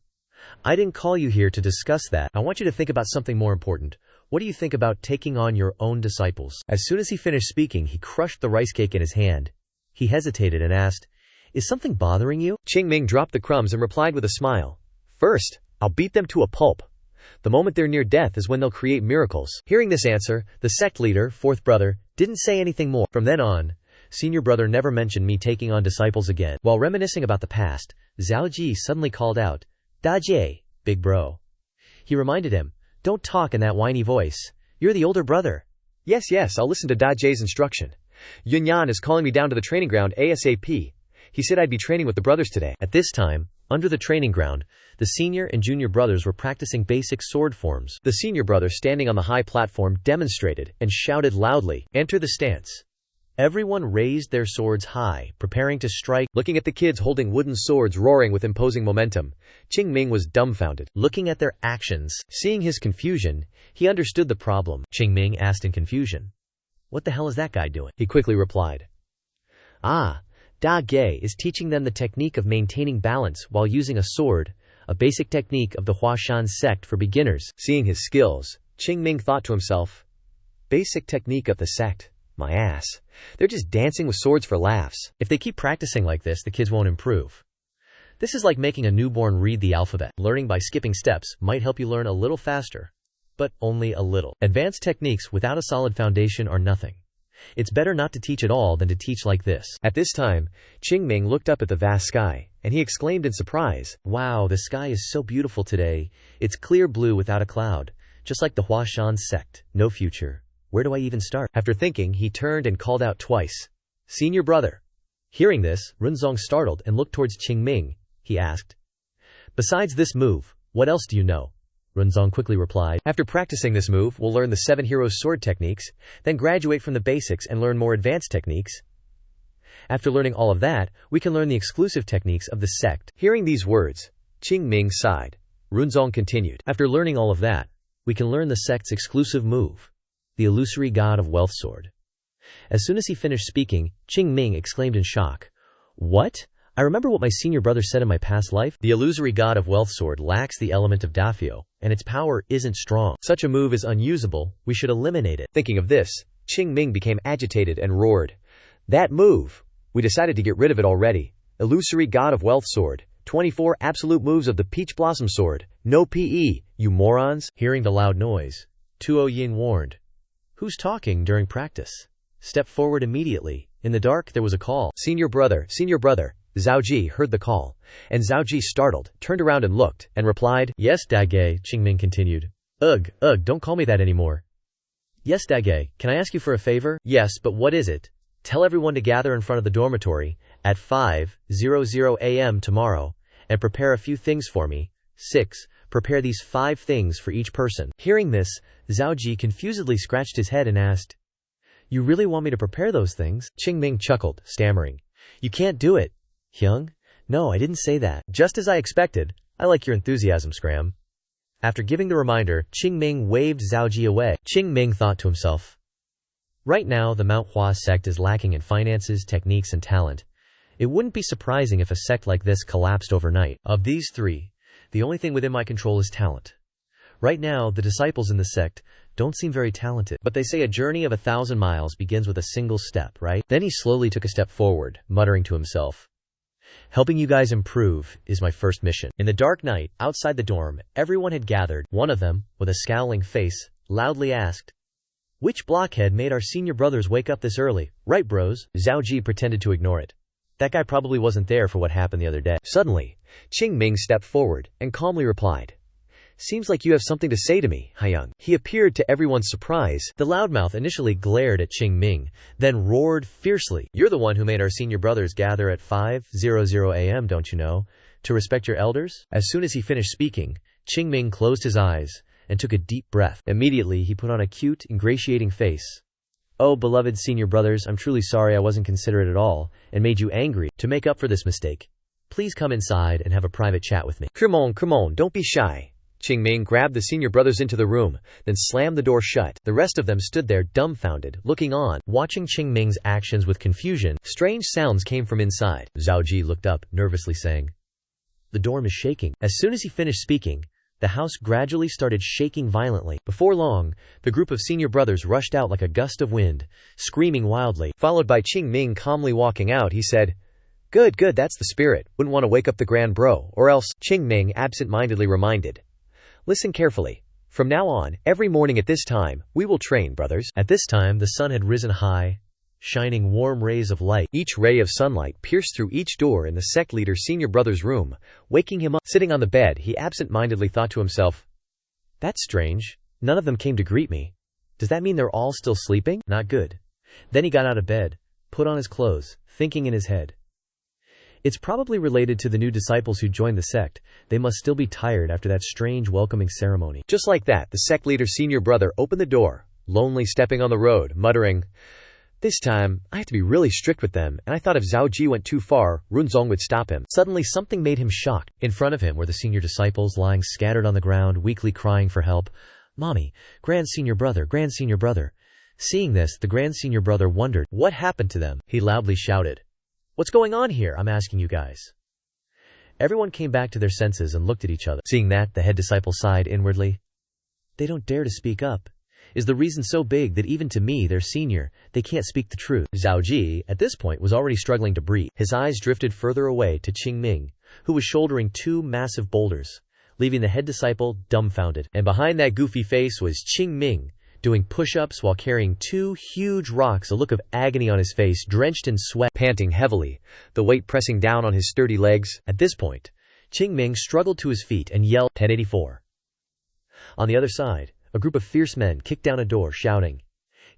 I didn't call you here to discuss that. I want you to think about something more important. What do you think about taking on your own disciples? As soon as he finished speaking, he crushed the rice cake in his hand. He hesitated and asked, is something bothering you? Qing Ming dropped the crumbs and replied with a smile. First, I'll beat them to a pulp. The moment they're near death is when they'll create miracles. Hearing this answer, the sect leader, fourth brother, didn't say anything more. From then on, senior brother never mentioned me taking on disciples again. While reminiscing about the past, Zhao Ji suddenly called out, Da Jie, big bro. He reminded him, don't talk in that whiny voice. You're the older brother. Yes, I'll listen to Da Jie's instruction. Yunyan is calling me down to the training ground ASAP. He said I'd be training with the brothers today. At this time, under the training ground, the senior and junior brothers were practicing basic sword forms. The senior brother, standing on the high platform, demonstrated and shouted loudly, enter the stance. Everyone raised their swords high, preparing to strike. Looking at the kids holding wooden swords roaring with imposing momentum, Qing Ming was dumbfounded. Looking at their actions, seeing his confusion, he understood the problem. Qing Ming asked in confusion, what the hell is that guy doing? He quickly replied, Da Ge is teaching them the technique of maintaining balance while using a sword, a basic technique of the Huashan sect for beginners. Seeing his skills, Qing Ming thought to himself, basic technique of the sect? My ass. They're just dancing with swords for laughs. If they keep practicing like this, the kids won't improve. This is like making a newborn read the alphabet. Learning by skipping steps might help you learn a little faster, but only a little. Advanced techniques without a solid foundation are nothing. It's better not to teach at all than to teach like this. At this time, Qing Ming looked up at the vast sky, and he exclaimed in surprise, wow, the sky is so beautiful today. It's clear blue without a cloud, just like the Huashan sect. No future. Where do I even start? After thinking, he turned and called out twice, senior brother. Hearing this, Runzong startled and looked towards Qing Ming. He asked, besides this move, what else do you know? Runzong quickly replied, after practicing this move, we'll learn the 7 heroes sword techniques, then graduate from the basics and learn more advanced techniques. After learning all of that, we can learn the exclusive techniques of the sect. Hearing these words, Qing Ming sighed. Runzong continued, after learning all of that, we can learn the sect's exclusive move, the illusory god of wealth sword. As soon as he finished speaking, Qing Ming exclaimed in shock, what? I remember what my senior brother said in my past life. The illusory god of wealth sword lacks the element of Dafio, and its power isn't strong. Such a move is unusable, we should eliminate it. Thinking of this, Qing Ming became agitated and roared, that move! We decided to get rid of it already. Illusory god of wealth sword, 24 absolute moves of the Peach Blossom Sword, no PE, you morons. Hearing the loud noise, Tuo Ying warned, who's talking during practice? Step forward immediately. In the dark there was a call. Senior brother. Zhao Ji heard the call, and Zhao Ji, startled, turned around and looked, and replied, yes, Dage, Qing Ming continued. Ugh, don't call me that anymore. Yes, Dage, can I ask you for a favor? Yes, but what is it? Tell everyone to gather in front of the dormitory, at 5:00 a.m. tomorrow, and prepare a few things for me. 6. Prepare these 5 things for each person. Hearing this, Zhao Ji confusedly scratched his head and asked, you really want me to prepare those things? Qing Ming chuckled, stammering, you can't do it. Hyung? No, I didn't say that. Just as I expected. I like your enthusiasm, Scram. After giving the reminder, Qing Ming waved Zhao Ji away. Qing Ming thought to himself, right now, the Mount Hua Sect is lacking in finances, techniques, and talent. It wouldn't be surprising if a sect like this collapsed overnight. Of these three, the only thing within my control is talent. Right now, the disciples in the sect don't seem very talented. But they say a journey of 1,000 miles begins with a single step, right? Then he slowly took a step forward, muttering to himself, helping you guys improve is my first mission. In the dark night, outside the dorm, everyone had gathered. One of them, with a scowling face, loudly asked, which blockhead made our senior brothers wake up this early? Right, bros? Zhao Ji pretended to ignore it. That guy probably wasn't there for what happened the other day. Suddenly, Qing Ming stepped forward and calmly replied, seems like you have something to say to me, Haiyang. He appeared to everyone's surprise. The loudmouth initially glared at Qing Ming, then roared fiercely. You're the one who made our senior brothers gather at 5:00 a.m., don't you know, to respect your elders? As soon as he finished speaking, Qing Ming closed his eyes and took a deep breath. Immediately, he put on a cute, ingratiating face. Oh, beloved senior brothers, I'm truly sorry I wasn't considerate at all and made you angry. To make up for this mistake, please come inside and have a private chat with me. Come on, don't be shy. Qing Ming grabbed the senior brothers into the room, then slammed the door shut. The rest of them stood there dumbfounded, looking on, watching Qing Ming's actions with confusion. Strange sounds came from inside. Zhao Ji looked up, nervously saying, the dorm is shaking. As soon as he finished speaking, the house gradually started shaking violently. Before long, the group of senior brothers rushed out like a gust of wind, screaming wildly. Followed by Qing Ming calmly walking out, he said, good, that's the spirit. Wouldn't want to wake up the grand bro, or else. Qing Ming absent-mindedly reminded, listen carefully. From now on, every morning at this time, we will train, brothers. At this time, the sun had risen high, shining warm rays of light. Each ray of sunlight pierced through each door in the sect leader's senior brother's room, waking him up. Sitting on the bed, he absent-mindedly thought to himself, that's strange. None of them came to greet me. Does that mean they're all still sleeping? Not good. Then he got out of bed, put on his clothes, thinking in his head, it's probably related to the new disciples who joined the sect. They must still be tired after that strange welcoming ceremony. Just like that, the sect leader's senior brother opened the door, lonely stepping on the road, muttering, this time, I have to be really strict with them, and I thought if Zhao Ji went too far, Runzong would stop him. Suddenly, something made him shocked. In front of him were the senior disciples lying scattered on the ground, weakly crying for help. Mommy, grand senior brother. Seeing this, the grand senior brother wondered, what happened to them? He loudly shouted, what's going on here? I'm asking you guys. Everyone came back to their senses and looked at each other. Seeing that, the head disciple sighed inwardly. They don't dare to speak up. Is the reason so big that even to me, their senior, they can't speak the truth? Zhao Ji, at this point, was already struggling to breathe. His eyes drifted further away to Qing Ming, who was shouldering 2 massive boulders, leaving the head disciple dumbfounded. And behind that goofy face was Qing Ming, doing push-ups while carrying 2 huge rocks, a look of agony on his face, drenched in sweat, panting heavily, the weight pressing down on his sturdy legs. At this point, Qing Ming struggled to his feet and yelled, 1084. On the other side, a group of fierce men kicked down a door, shouting,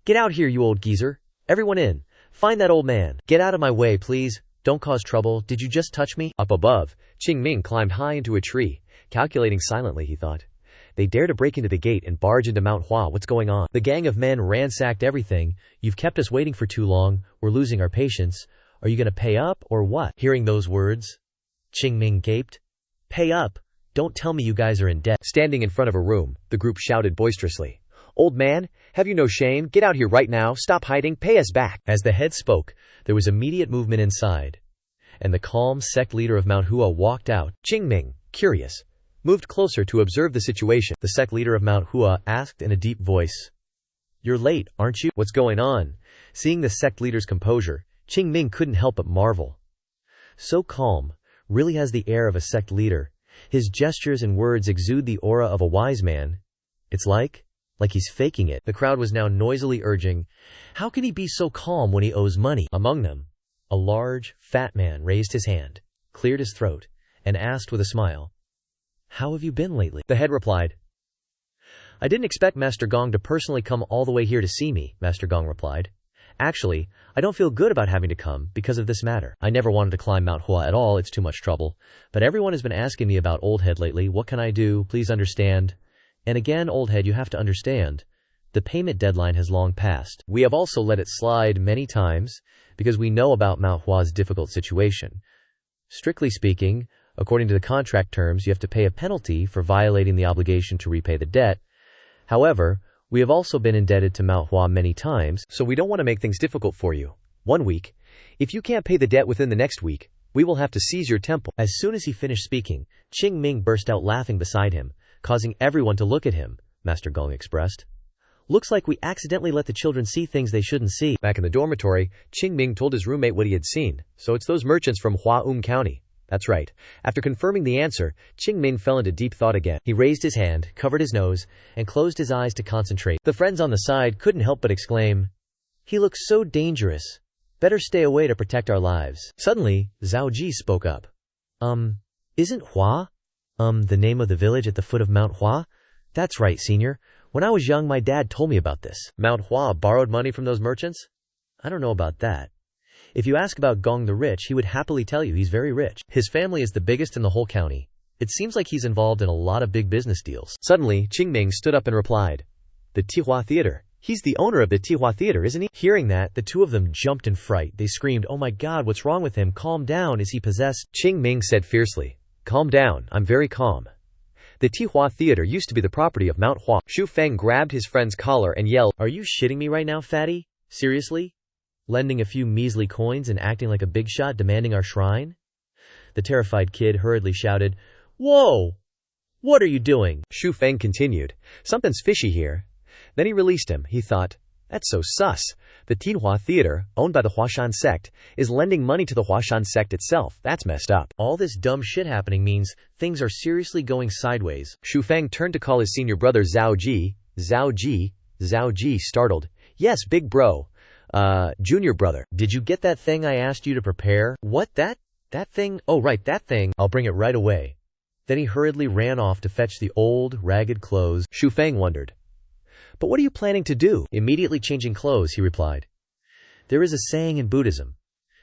get out here, you old geezer. Everyone in. Find that old man. Get out of my way, please. Don't cause trouble. Did you just touch me? Up above, Qing Ming climbed high into a tree, calculating silently, he thought. They dare to break into the gate and barge into Mount Hua. What's going on? The gang of men ransacked everything. You've kept us waiting for too long. We're losing our patience. Are you going to pay up or what? Hearing those words, Qing Ming gaped. Pay up? Don't tell me you guys are in debt. Standing in front of a room, the group shouted boisterously, old man, have you no shame? Get out here right now. Stop hiding. Pay us back. As the head spoke, there was immediate movement inside, and the calm sect leader of Mount Hua walked out. Qing Ming, curious, moved closer to observe the situation. The sect leader of Mount Hua asked in a deep voice, you're late, aren't you? What's going on? Seeing the sect leader's composure, Qing Ming couldn't help but marvel. So calm, really has the air of a sect leader. His gestures and words exude the aura of a wise man. It's like he's faking it. The crowd was now noisily urging, how can he be so calm when he owes money? Among them, a large, fat man raised his hand, cleared his throat, and asked with a smile, how have you been lately? The head replied, I didn't expect Master Gong to personally come all the way here to see me, Master Gong replied. Actually, I don't feel good about having to come because of this matter. I never wanted to climb Mount Hua at all, it's too much trouble. But everyone has been asking me about Old Head lately. What can I do? Please understand. And again, Old Head, you have to understand. The payment deadline has long passed. We have also let it slide many times because we know about Mount Hua's difficult situation. Strictly speaking, According to the contract terms, you have to pay a penalty for violating the obligation to repay the debt. However, we have also been indebted to Mount Hua many times, so we don't want to make things difficult for you. 1 week. If you can't pay the debt within the next week, we will have to seize your temple. As soon as he finished speaking, Qing Ming burst out laughing beside him, causing everyone to look at him, Master Gong expressed. Looks like we accidentally let the children see things they shouldn't see. Back in the dormitory, Qing Ming told his roommate what he had seen. So it's those merchants from Hua County. That's right. After confirming the answer, Qing Ming fell into deep thought again. He raised his hand, covered his nose, and closed his eyes to concentrate. The friends on the side couldn't help but exclaim, "He looks so dangerous. Better stay away to protect our lives." Suddenly, Zhao Ji spoke up. Isn't Hua, the name of the village at the foot of Mount Hua? That's right, senior. When I was young, my dad told me about this. Mount Hua borrowed money from those merchants? I don't know about that. If you ask about Gong the Rich, he would happily tell you he's very rich. His family is the biggest in the whole county. It seems like he's involved in a lot of big business deals. Suddenly, Qing Ming stood up and replied, "The Tihua Theater. He's the owner of the Tihua Theater, isn't he?" Hearing that, the two of them jumped in fright. They screamed, "Oh my God, what's wrong with him? Calm down, is he possessed?" Qing Ming said fiercely, "Calm down, I'm very calm. The Tihua Theater used to be the property of Mount Hua." Xu Feng grabbed his friend's collar and yelled, "Are you shitting me right now, fatty? Seriously? Lending a few measly coins and acting like a big shot demanding our shrine?" The terrified kid hurriedly shouted, "Whoa! What are you doing?" Xu Feng continued, "Something's fishy here." Then he released him. He thought, "That's so sus. The Tihua Theater, owned by the Huashan Sect, is lending money to the Huashan Sect itself. That's messed up. All this dumb shit happening means things are seriously going sideways." Xu Feng turned to call his senior brother Zhao Ji. Zhao Ji, startled. "Yes, big bro. Junior brother. Did you get that thing I asked you to prepare?" "What, that thing? Oh right, that thing. I'll bring it right away." Then he hurriedly ran off to fetch the old, ragged clothes. Xu Feng wondered, "But what are you planning to do?" Immediately changing clothes, he replied, "There is a saying in Buddhism.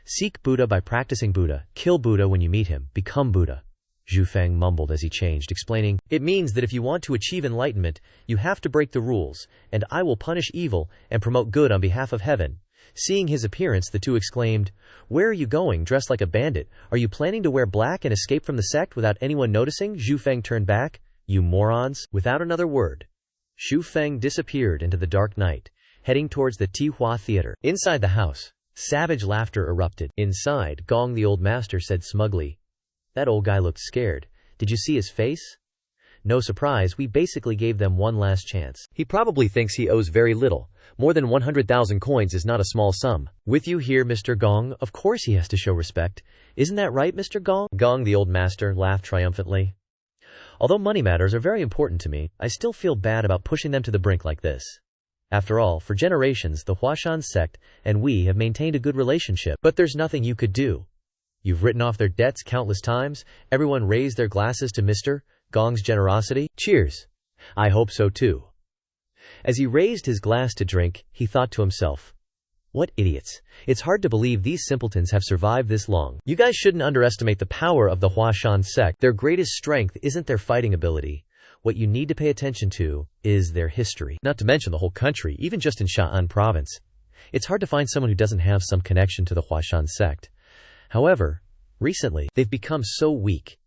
Seek Buddha by practicing Buddha. Kill Buddha when you meet him. Become Buddha." Xu Feng mumbled as he changed, explaining, "It means that if you want to achieve enlightenment, you have to break the rules, and I will punish evil and promote good on behalf of heaven." Seeing his appearance, the two exclaimed, "Where are you going, dressed like a bandit? Are you planning to wear black and escape from the sect without anyone noticing?" Xu Feng turned back. "You morons." Without another word, Xu Feng disappeared into the dark night, heading towards the Tihua Theater. Inside the house, savage laughter erupted. Inside, Gong the old master said smugly, "That old guy looked scared. Did you see his face? No surprise, we basically gave them one last chance. He probably thinks he owes very little. More than 100,000 coins is not a small sum. With you here, Mr. Gong, of course he has to show respect. Isn't that right, Mr. Gong?" Gong the old master laughed triumphantly. "Although money matters are very important to me, I still feel bad about pushing them to the brink like this. After all, for generations, the Huashan Sect and we have maintained a good relationship. But there's nothing you could do. You've written off their debts countless times." Everyone raised their glasses to Mr. Gong's generosity. Cheers. "I hope so too." As he raised his glass to drink, he thought to himself, "What idiots. It's hard to believe these simpletons have survived this long. You guys shouldn't underestimate the power of the Huashan Sect. Their greatest strength isn't their fighting ability. What you need to pay attention to is their history. Not to mention the whole country, even just in Sha'an province. It's hard to find someone who doesn't have some connection to the Huashan Sect. However, recently, they've become so weak,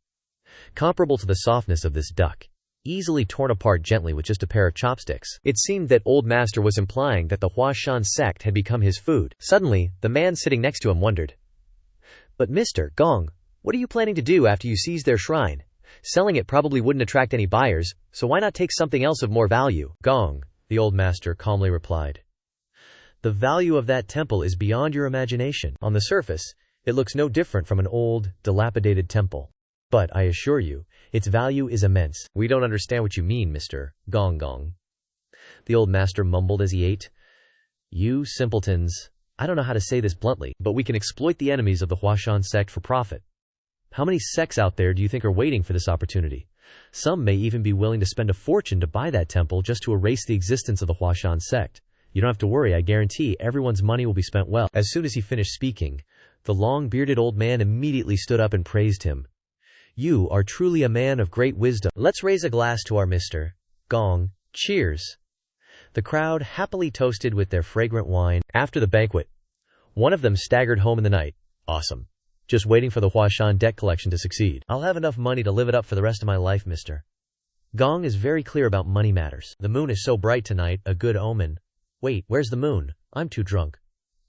comparable to the softness of this duck, easily torn apart gently with just a pair of chopsticks." It seemed that old master was implying that the Huashan Sect had become his food. Suddenly, the man sitting next to him wondered, "But Mr. Gong, what are you planning to do after you seize their shrine? Selling it probably wouldn't attract any buyers, so why not take something else of more value?" "Gong," the old master calmly replied, "the value of that temple is beyond your imagination. On the surface, it looks no different from an old, dilapidated temple. But I assure you, its value is immense." "We don't understand what you mean, Mr. Gong." The old master mumbled as he ate. "You simpletons, I don't know how to say this bluntly, but we can exploit the enemies of the Huashan Sect for profit. How many sects out there do you think are waiting for this opportunity? Some may even be willing to spend a fortune to buy that temple just to erase the existence of the Huashan Sect. You don't have to worry, I guarantee everyone's money will be spent well." As soon as he finished speaking, the long-bearded old man immediately stood up and praised him. "You are truly a man of great wisdom. Let's raise a glass to our Mr. Gong. Cheers." The crowd happily toasted with their fragrant wine. After the banquet, one of them staggered home in the night. "Awesome. Just waiting for the Huashan debt collection to succeed. I'll have enough money to live it up for the rest of my life, mister. Gong is very clear about money matters. The moon is so bright tonight, a good omen. Wait, where's the moon? I'm too drunk.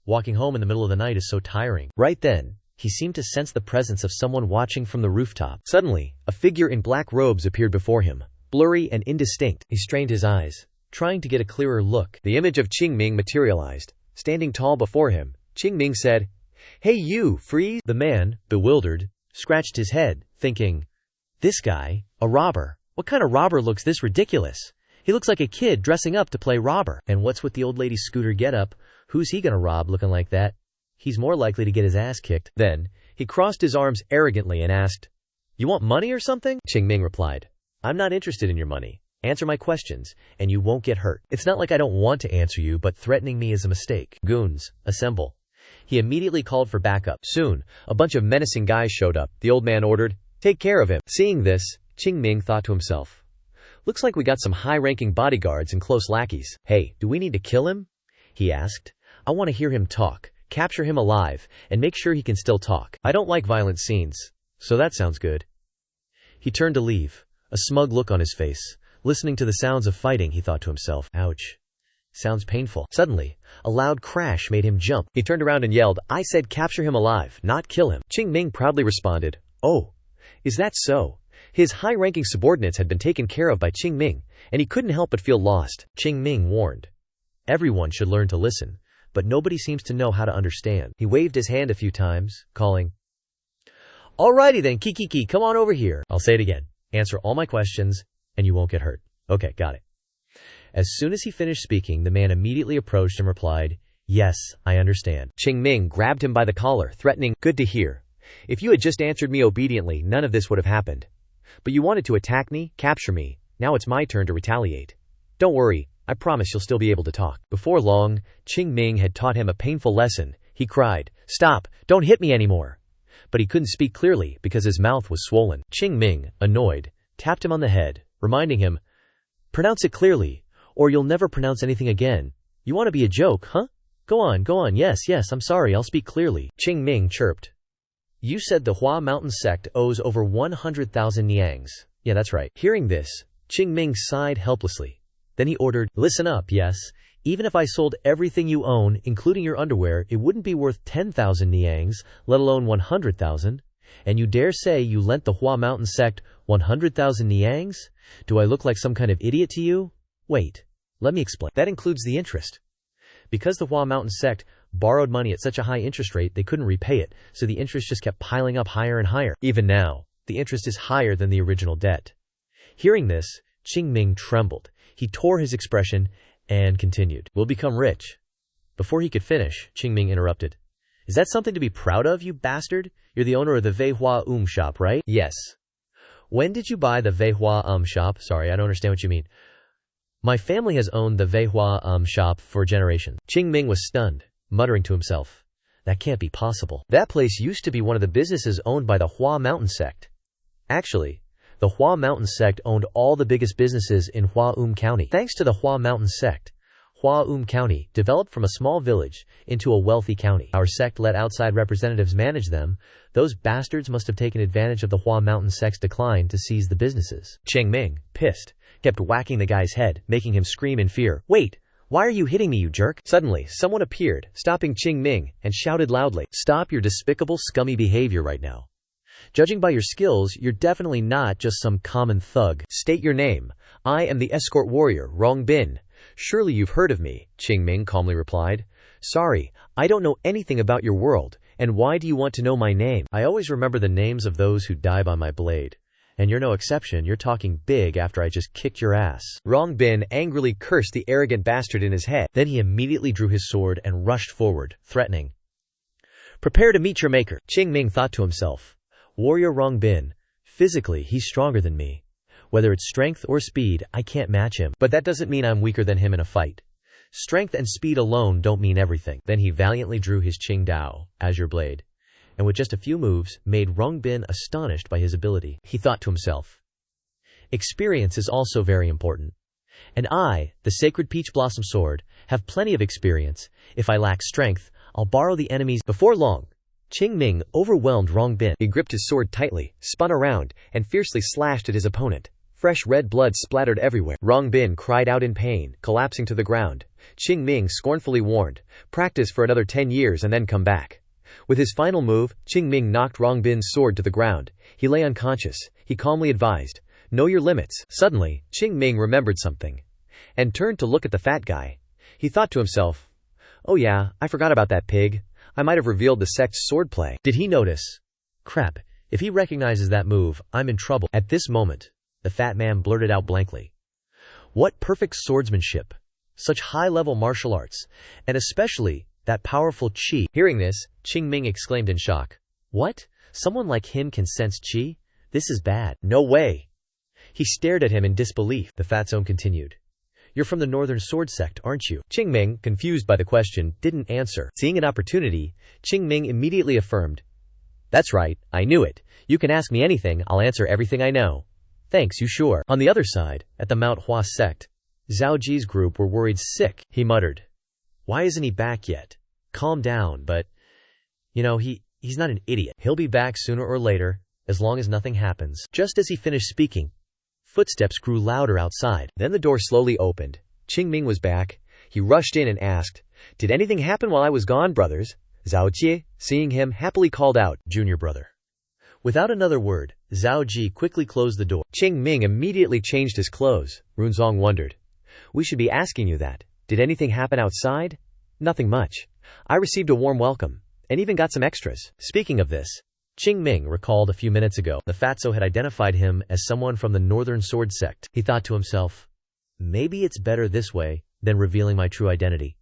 Walking home in the middle of the night is so tiring. Right then, he seemed to sense the presence of someone watching from the rooftop. Suddenly, a figure in black robes appeared before him, blurry and indistinct. He strained his eyes, trying to get a clearer look. The image of Qing Ming materialized. Standing tall before him, Qing Ming said, "Hey you, freeze!" The man, bewildered, scratched his head, thinking, "This guy, a robber. What kind of robber looks this ridiculous? He looks like a kid dressing up to play robber. And what's with the old lady's scooter getup? Who's he gonna rob looking like that? He's more likely to get his ass kicked." Then, he crossed his arms arrogantly and asked, "You want money or something?" Qing Ming replied, "I'm not interested in your money. Answer my questions, and you won't get hurt. It's not like I don't want to answer you, but threatening me is a mistake. Goons, assemble." He immediately called for backup. Soon, a bunch of menacing guys showed up. The old man ordered, "Take care of him." Seeing this, Qing Ming thought to himself, "Looks like we got some high-ranking bodyguards and close lackeys. Hey, do we need to kill him?" he asked. "I want to hear him talk, capture him alive, and make sure he can still talk. I don't like violent scenes, so that sounds good." He turned to leave, a smug look on his face. Listening to the sounds of fighting, he thought to himself, "Ouch. Sounds painful." Suddenly, a loud crash made him jump. He turned around and yelled, "I said capture him alive, not kill him." Qing Ming proudly responded, "Oh, is that so?" His high-ranking subordinates had been taken care of by Qing Ming, and he couldn't help but feel lost. Qing Ming warned, "Everyone should learn to listen, but nobody seems to know how to understand." He waved his hand a few times, calling, "Alrighty then, Kiki, come on over here. I'll say it again. Answer all my questions, and you won't get hurt." "Okay, got it." As soon as he finished speaking, the man immediately approached and replied, "Yes, I understand." Qing Ming grabbed him by the collar, threatening, "Good to hear. If you had just answered me obediently, none of this would have happened. But you wanted to attack me, capture me. Now it's my turn to retaliate. Don't worry, I promise you'll still be able to talk." Before long, Qing Ming had taught him a painful lesson. He cried, "Stop, don't hit me anymore." But he couldn't speak clearly because his mouth was swollen. Qing Ming, annoyed, tapped him on the head, reminding him, "Pronounce it clearly, or you'll never pronounce anything again. You want to be a joke, huh? Go on, yes, I'm sorry, I'll speak clearly." Qing Ming chirped, "You said the Hua Mountain Sect owes over 100,000 niangs. Yeah, that's right." Hearing this, Qing Ming sighed helplessly. Then he ordered, "Listen up, yes. Even if I sold everything you own, including your underwear, it wouldn't be worth 10,000 niangs, let alone 100,000. And you dare say you lent the Hua Mountain Sect 100,000 niangs? Do I look like some kind of idiot to you? Wait, let me explain. That includes the interest. Because the Hua Mountain Sect borrowed money at such a high interest rate, they couldn't repay it, so the interest just kept piling up higher and higher. Even now, the interest is higher than the original debt." Hearing this, Qing Ming trembled. He tore his expression and continued, "We'll become rich." Before he could finish, Qing Ming interrupted, "Is that something to be proud of, you bastard? You're the owner of the Wei Hua shop, right?" "Yes." "When did you buy the Wei Hua shop?" "Sorry, I don't understand what you mean." "My family has owned the Wei Hua shop for generations." Qing Ming was stunned, muttering to himself, "That can't be possible. That place used to be one of the businesses owned by the Hua Mountain Sect." Actually, the Hua Mountain Sect owned all the biggest businesses in Hua County. Thanks to the Hua Mountain Sect, Hua County developed from a small village into a wealthy county. Our sect let outside representatives manage them. Those bastards must have taken advantage of the Hua Mountain Sect's decline to seize the businesses. Qing Ming, pissed, kept whacking the guy's head, making him scream in fear. "Wait! Why are you hitting me, you jerk?" Suddenly, someone appeared, stopping Qing Ming, and shouted loudly, "Stop your despicable, scummy behavior right now. Judging by your skills, you're definitely not just some common thug. State your name." "I am the escort warrior, Rong Bin." "Surely you've heard of me," Qing Ming calmly replied. "Sorry, I don't know anything about your world, and why do you want to know my name?" "I always remember the names of those who die by my blade. And you're no exception, you're talking big after I just kicked your ass." Rong Bin angrily cursed the arrogant bastard in his head. Then he immediately drew his sword and rushed forward, threatening, "Prepare to meet your maker." Qing Ming thought to himself, "Warrior Rong Bin, physically he's stronger than me. Whether it's strength or speed, I can't match him. But that doesn't mean I'm weaker than him in a fight. Strength and speed alone don't mean everything." Then he valiantly drew his Qing Dao, Azure Blade, and with just a few moves, made Rong Bin astonished by his ability. He thought to himself, "Experience is also very important. And I, the Sacred Peach Blossom Sword, have plenty of experience. If I lack strength, I'll borrow the enemy's." Before long, Qing Ming overwhelmed Rong Bin. He gripped his sword tightly, spun around, and fiercely slashed at his opponent. Fresh red blood splattered everywhere. Rong Bin cried out in pain, collapsing to the ground. Qing Ming scornfully warned, "Practice for another 10 years and then come back." With his final move, Qing Ming knocked Rong Bin's sword to the ground. He lay unconscious. He calmly advised, "Know your limits." Suddenly, Qing Ming remembered something and turned to look at the fat guy. He thought to himself, "Oh yeah, I forgot about that pig. I might have revealed the sect's swordplay." Did he notice? Crap, if he recognizes that move, I'm in trouble. At this moment, the fat man blurted out blankly, "What perfect swordsmanship! Such high-level martial arts, and especially that powerful qi." Hearing this, Qing Ming exclaimed in shock, "What? Someone like him can sense qi? This is bad." "No way." He stared at him in disbelief. The fatso continued, "You're from the Northern Sword Sect, aren't you?" Qing Ming, confused by the question, didn't answer. Seeing an opportunity, Qing Ming immediately affirmed, "That's right, I knew it. You can ask me anything, I'll answer everything I know." "Thanks, you sure?" On the other side, at the Mount Hua Sect, Zhao Ji's group were worried sick. He muttered, "Why isn't he back yet? Calm down, but, he's not an idiot. He'll be back sooner or later, as long as nothing happens." Just as he finished speaking, footsteps grew louder outside. Then the door slowly opened. Qing Ming was back. He rushed in and asked, "Did anything happen while I was gone, brothers?" Zhao Ji, seeing him, happily called out, "Junior brother." Without another word, Zhao Ji quickly closed the door. Qing Ming immediately changed his clothes. Runzong wondered, "We should be asking you that. Did anything happen outside?" "Nothing much. I received a warm welcome, and even got some extras." Speaking of this, Qing Ming recalled a few minutes ago, the fatso had identified him as someone from the Northern Sword Sect. He thought to himself, maybe it's better this way than revealing my true identity.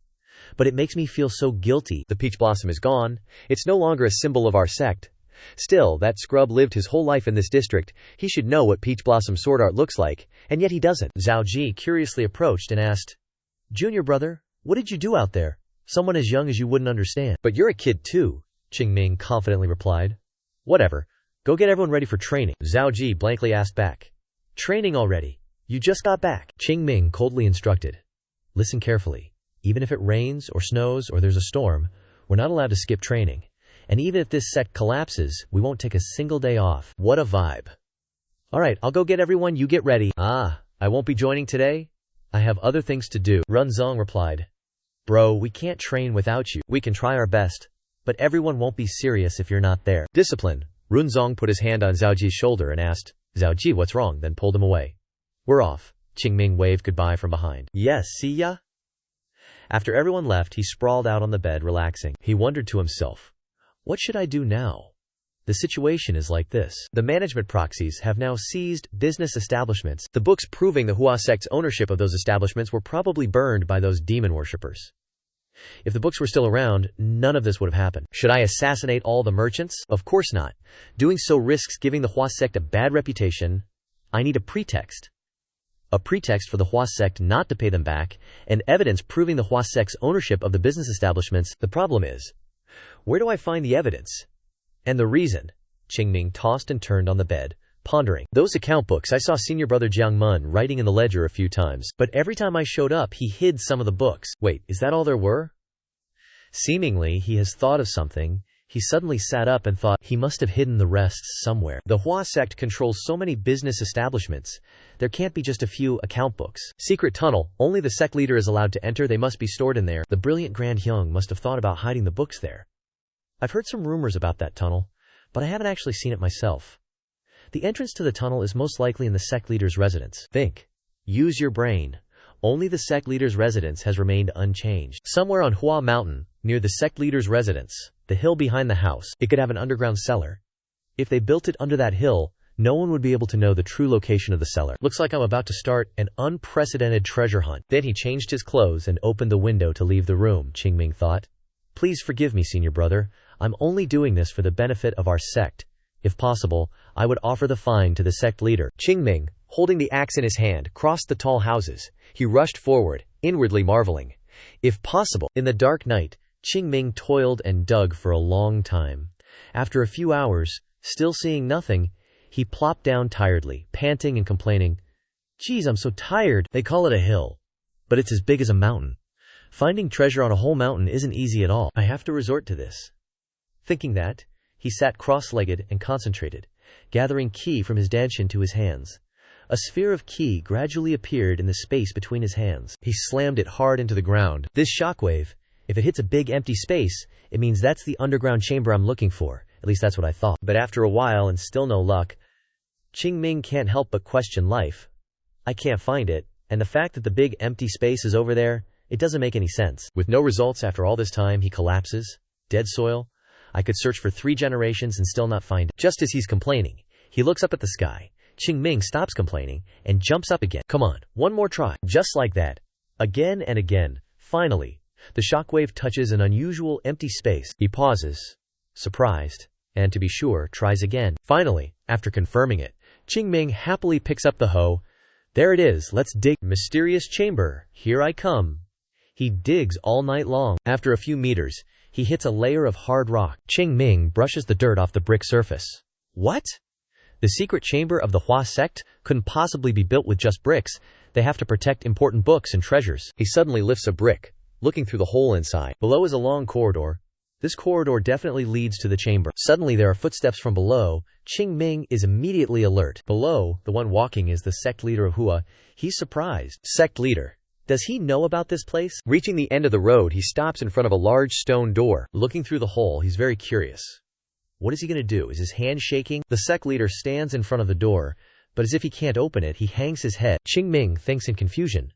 But it makes me feel so guilty. The peach blossom is gone. It's no longer a symbol of our sect. Still, that scrub lived his whole life in this district. He should know what peach blossom sword art looks like, and yet he doesn't. Zhao Ji curiously approached and asked, "Junior brother, what did you do out there? Someone as young as you wouldn't understand." "But you're a kid too," Qing Ming confidently replied. "Whatever. Go get everyone ready for training." Zhao Ji blankly asked back, "Training already? You just got back." Qing Ming coldly instructed, "Listen carefully. Even if it rains or snows or there's a storm, we're not allowed to skip training. And even if this sect collapses, we won't take a single day off." What a vibe. "All right, I'll go get everyone. You get ready." "I won't be joining today. I have other things to do." Runzong replied, "Bro, we can't train without you. We can try our best, but everyone won't be serious if you're not there." Discipline. Runzong put his hand on Zhao Ji's shoulder and asked, "Zhao Ji, what's wrong?" then pulled him away. "We're off." Qing Ming waved goodbye from behind. "Yes, see ya." After everyone left, he sprawled out on the bed, relaxing. He wondered to himself, what should I do now? The situation is like this. The management proxies have now seized business establishments. The books proving the Hua Sect's ownership of those establishments were probably burned by those demon worshippers. If the books were still around, none of this would have happened. Should I assassinate all the merchants? Of course not. Doing so risks giving the Hua Sect a bad reputation. I need a pretext. A pretext for the Hua Sect not to pay them back, and evidence proving the Hua Sect's ownership of the business establishments. The problem is, where do I find the evidence? And the reason? Qing Ming tossed and turned on the bed, pondering. Those account books, I saw senior brother Jiang Mun writing in the ledger a few times, but every time I showed up he hid some of the books. Wait, is that all there were? Seemingly he has thought of something. He suddenly sat up and thought he must have hidden the rest somewhere. The Hua Sect controls so many business establishments. There can't be just a few account books. Secret tunnel. Only the sect leader is allowed to enter. They must be stored in there. The brilliant Grand Hyung must have thought about hiding the books there. I've heard some rumors about that tunnel, but I haven't actually seen it myself. The entrance to the tunnel is most likely in the sect leader's residence. Think. Use your brain. Only the sect leader's residence has remained unchanged. Somewhere on Hua Mountain, near the sect leader's residence, the hill behind the house, it could have an underground cellar. If they built it under that hill, no one would be able to know the true location of the cellar. Looks like I'm about to start an unprecedented treasure hunt. Then he changed his clothes and opened the window to leave the room, Qing Ming thought. Please forgive me, senior brother. I'm only doing this for the benefit of our sect. If possible, I would offer the fine to the sect leader. Qing Ming, holding the axe in his hand, crossed the tall houses. He rushed forward, inwardly marveling. If possible. In the dark night, Qing Ming toiled and dug for a long time. After a few hours, still seeing nothing, he plopped down tiredly, panting and complaining. Geez, I'm so tired. They call it a hill, but it's as big as a mountain. Finding treasure on a whole mountain isn't easy at all. I have to resort to this. Thinking that, he sat cross-legged and concentrated, gathering qi from his danshin to his hands. A sphere of qi gradually appeared in the space between his hands. He slammed it hard into the ground. This shockwave, if it hits a big empty space, it means that's the underground chamber I'm looking for. At least that's what I thought. But after a while and still no luck, Qing Ming can't help but question life. I can't find it, and the fact that the big empty space is over there, it doesn't make any sense. With no results after all this time, he collapses. Dead soil. I could search for 3 generations and still not find it. Just as he's complaining, he looks up at the sky. Qing Ming stops complaining and jumps up again. Come on, one more try. Just like that. Again and again. Finally, the shockwave touches an unusual empty space. He pauses, surprised, and to be sure, tries again. Finally, after confirming it, Qing Ming happily picks up the hoe. There it is, let's dig. Mysterious chamber, here I come. He digs all night long. After a few meters, he hits a layer of hard rock. Qing Ming brushes the dirt off the brick surface. What? The secret chamber of the Hua Sect couldn't possibly be built with just bricks. They have to protect important books and treasures. He suddenly lifts a brick, looking through the hole inside. Below is a long corridor. This corridor definitely leads to the chamber. Suddenly there are footsteps from below. Qing Ming is immediately alert. Below, the one walking is the sect leader of Hua. He's surprised. Sect leader. Does he know about this place? Reaching the end of the road, he stops in front of a large stone door. Looking through the hole, he's very curious. What is he going to do? Is his hand shaking? The sect leader stands in front of the door, but as if he can't open it, he hangs his head. Qing Ming thinks in confusion.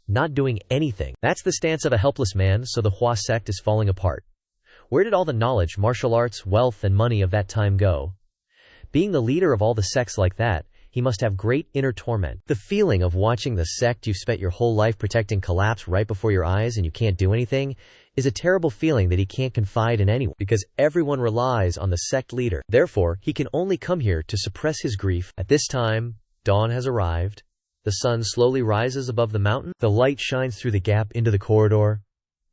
Not doing anything. That's the stance of a helpless man, so the Hua Sect is falling apart. Where did all the knowledge, martial arts, wealth, and money of that time go? Being the leader of all the sects like that, he must have great inner torment. The feeling of watching the sect you've spent your whole life protecting collapse right before your eyes and you can't do anything is a terrible feeling that he can't confide in anyone because everyone relies on the sect leader. Therefore, he can only come here to suppress his grief. At this time, dawn has arrived. The sun slowly rises above the mountain. The light shines through the gap into the corridor.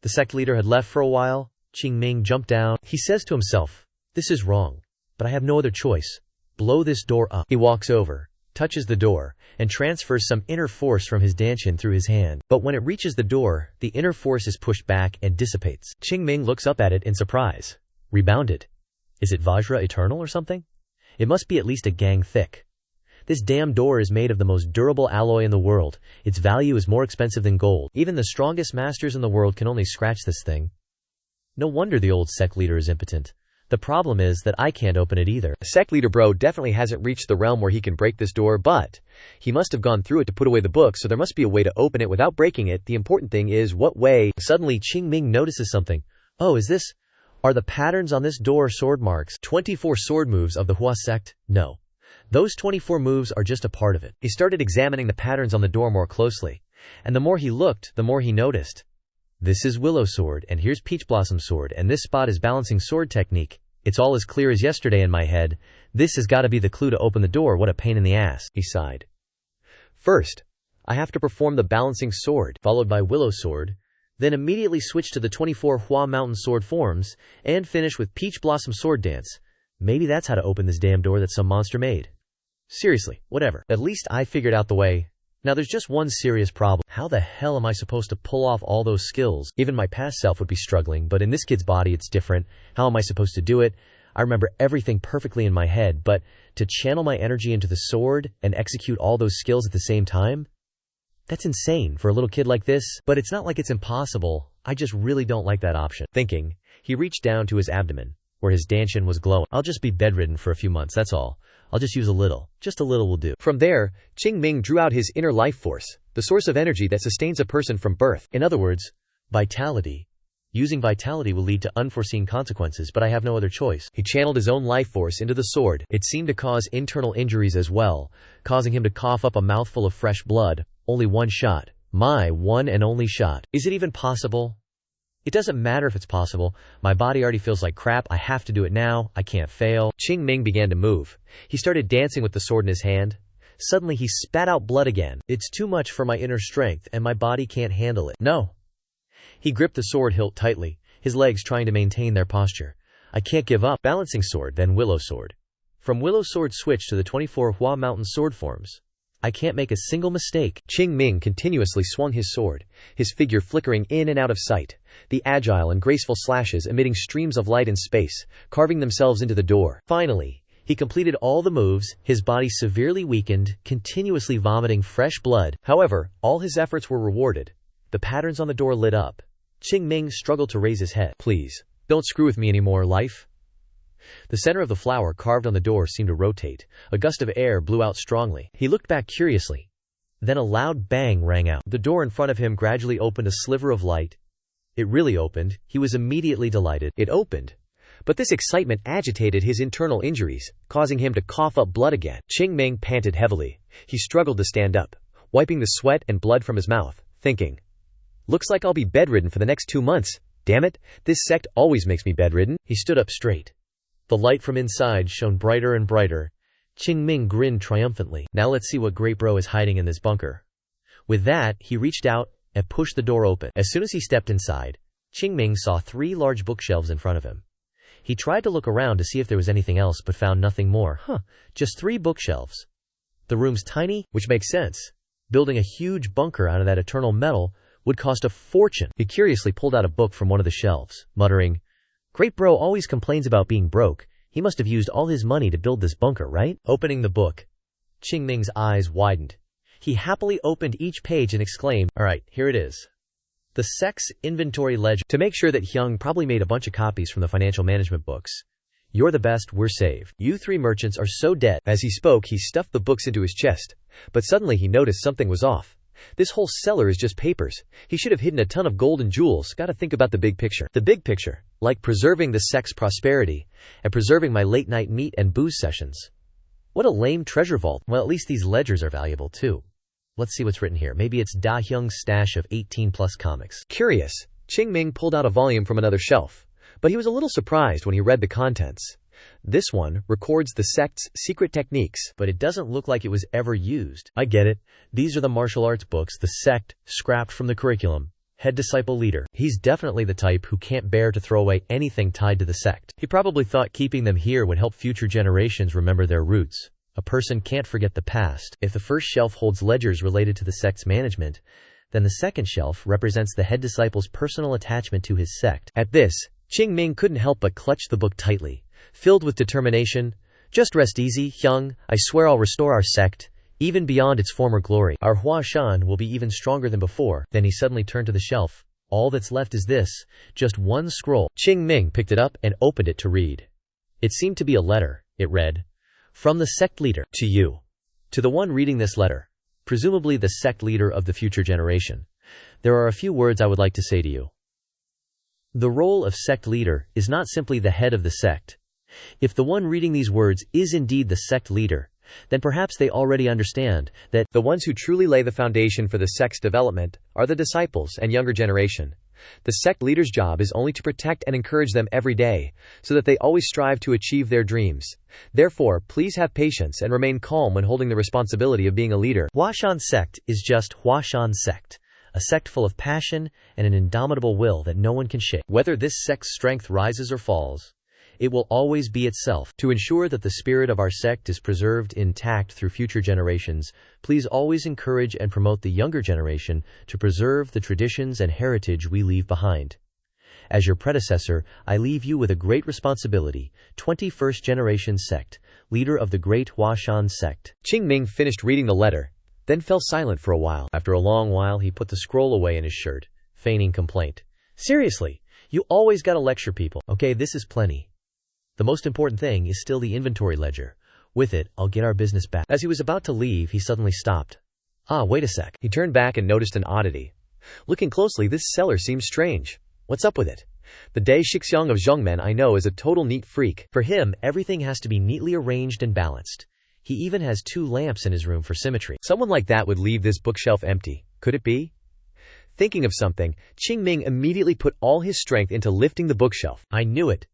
The sect leader had left for a while. Qing Ming jumped down. He says to himself, "This is wrong, but I have no other choice. Blow this door up." He walks over, touches the door, and transfers some inner force from his danshin through his hand. But when it reaches the door, the inner force is pushed back and dissipates. Qing Ming looks up at it in surprise. Rebounded. Is it Vajra Eternal or something? It must be at least a gang thick. This damn door is made of the most durable alloy in the world. Its value is more expensive than gold. Even the strongest masters in the world can only scratch this thing. No wonder the old sect leader is impotent. The problem is that I can't open it either. The sect leader bro definitely hasn't reached the realm where he can break this door, but he must have gone through it to put away the book, so there must be a way to open it without breaking it. The important thing is what way. Suddenly Qing Ming notices something. Oh, are the patterns on this door sword marks? 24 sword moves of the Hua Sect? No. Those 24 moves are just a part of it. He started examining the patterns on the door more closely, and the more he looked, the more he noticed. This is Willow Sword, and here's Peach Blossom Sword, and this spot is Balancing Sword Technique. It's all as clear as yesterday in my head. This has got to be the clue to open the door. What a pain in the ass. He sighed. First, I have to perform the Balancing Sword, followed by Willow Sword, then immediately switch to the 24 Hua Mountain Sword forms, and finish with Peach Blossom Sword Dance. Maybe that's how to open this damn door that some monster made. Seriously, whatever. At least I figured out the way. Now there's just one serious problem. How the hell am I supposed to pull off all those skills? Even my past self would be struggling, but in this kid's body it's different. How am I supposed to do it? I remember everything perfectly in my head, but to channel my energy into the sword and execute all those skills at the same time? That's insane for a little kid like this, but it's not like it's impossible. I just really don't like that option. Thinking, he reached down to his abdomen, where his danshin was glowing. I'll just be bedridden for a few months, that's all. I'll just use a little. Just a little will do. From there, Qing Ming drew out his inner life force, the source of energy that sustains a person from birth. In other words, vitality. Using vitality will lead to unforeseen consequences, but I have no other choice. He channeled his own life force into the sword. It seemed to cause internal injuries as well, causing him to cough up a mouthful of fresh blood. Only one shot. My one and only shot. Is it even possible? It doesn't matter if it's possible. My body already feels like crap. I have to do it now. I can't fail. Qing Ming began to move. He started dancing with the sword in his hand. Suddenly he spat out blood again. It's too much for my inner strength, and my body can't handle it. No. He gripped the sword hilt tightly, his legs trying to maintain their posture. I can't give up. Balancing Sword, then Willow Sword. From Willow Sword switch to the 24 Hua Mountain sword forms. I can't make a single mistake. Qing Ming continuously swung his sword, his figure flickering in and out of sight, the agile and graceful slashes emitting streams of light in space, carving themselves into the door. Finally, he completed all the moves, his body severely weakened, continuously vomiting fresh blood. However, all his efforts were rewarded. The patterns on the door lit up. Qing Ming struggled to raise his head. Please, don't screw with me anymore, life. The center of the flower carved on the door seemed to rotate. A gust of air blew out strongly. He looked back curiously. Then a loud bang rang out. The door in front of him gradually opened a sliver of light. It really opened. He was immediately delighted. It opened. But this excitement agitated his internal injuries, causing him to cough up blood again. Qing Ming panted heavily. He struggled to stand up, wiping the sweat and blood from his mouth, thinking, "Looks like I'll be bedridden for the next 2 months. Damn it, this sect always makes me bedridden." He stood up straight. The light from inside shone brighter and brighter. Qing Ming grinned triumphantly. Now let's see what Great Bro is hiding in this bunker. With that, he reached out and pushed the door open. As soon as he stepped inside, Qing Ming saw 3 large bookshelves in front of him. He tried to look around to see if there was anything else but found nothing more. Just 3 bookshelves. The room's tiny, which makes sense. Building a huge bunker out of that eternal metal would cost a fortune. He curiously pulled out a book from one of the shelves, muttering, "Great Bro always complains about being broke. He must have used all his money to build this bunker, right?" Opening the book, Qing Ming's eyes widened. He happily opened each page and exclaimed, "Alright, here it is. The sect's inventory ledger." To make sure that Hyung probably made a bunch of copies from the financial management books. "You're the best, we're saved. You 3 merchants are so dead." As he spoke, he stuffed the books into his chest. But suddenly he noticed something was off. This whole cellar is just papers. He should have hidden a ton of gold and jewels. Gotta think about the big picture. The big picture, like preserving the sect's prosperity, and preserving my late-night meat and booze sessions. What a lame treasure vault. Well, at least these ledgers are valuable too. Let's see what's written here. Maybe it's Da Hyung's stash of 18+ comics. Curious, Qing Ming pulled out a volume from another shelf, but he was a little surprised when he read the contents. This one records the sect's secret techniques, but it doesn't look like it was ever used. I get it. These are the martial arts books the sect scrapped from the curriculum. Head disciple leader. He's definitely the type who can't bear to throw away anything tied to the sect. He probably thought keeping them here would help future generations remember their roots. A person can't forget the past. If the first shelf holds ledgers related to the sect's management, then the second shelf represents the head disciple's personal attachment to his sect. At this, Qing Ming couldn't help but clutch the book tightly. Filled with determination, "Just rest easy, Hyung. I swear I'll restore our sect, even beyond its former glory. Our Hua Shan will be even stronger than before." Then he suddenly turned to the shelf. "All that's left is this, just 1 scroll." Qing Ming picked it up and opened it to read. It seemed to be a letter. It read, "From the sect leader, to you. To the one reading this letter, presumably the sect leader of the future generation, there are a few words I would like to say to you. The role of sect leader is not simply the head of the sect. If the one reading these words is indeed the sect leader, then perhaps they already understand that the ones who truly lay the foundation for the sect's development are the disciples and younger generation. The sect leader's job is only to protect and encourage them every day, so that they always strive to achieve their dreams. Therefore, please have patience and remain calm when holding the responsibility of being a leader." Hua Shan Sect is just Hua Shan Sect, a sect full of passion and an indomitable will that no one can shake. Whether this sect's strength rises or falls, it will always be itself. To ensure that the spirit of our sect is preserved intact through future generations, please always encourage and promote the younger generation to preserve the traditions and heritage we leave behind. As your predecessor, I leave you with a great responsibility, 21st generation sect, leader of the Great Hua Shan Sect. Qing Ming finished reading the letter, then fell silent for a while. After a long while, he put the scroll away in his shirt, feigning complaint. "Seriously, you always gotta lecture people. Okay, this is plenty. The most important thing is still the inventory ledger. With it, I'll get our business back." As he was about to leave, he suddenly stopped. Wait a sec. He turned back and noticed an oddity. Looking closely, this cellar seems strange. What's up with it? The Dai Shixiang of Zhongmen I know is a total neat freak. For him, everything has to be neatly arranged and balanced. He even has 2 lamps in his room for symmetry. Someone like that would leave this bookshelf empty. Could it be? Thinking of something, Qing Ming immediately put all his strength into lifting the bookshelf. I knew it.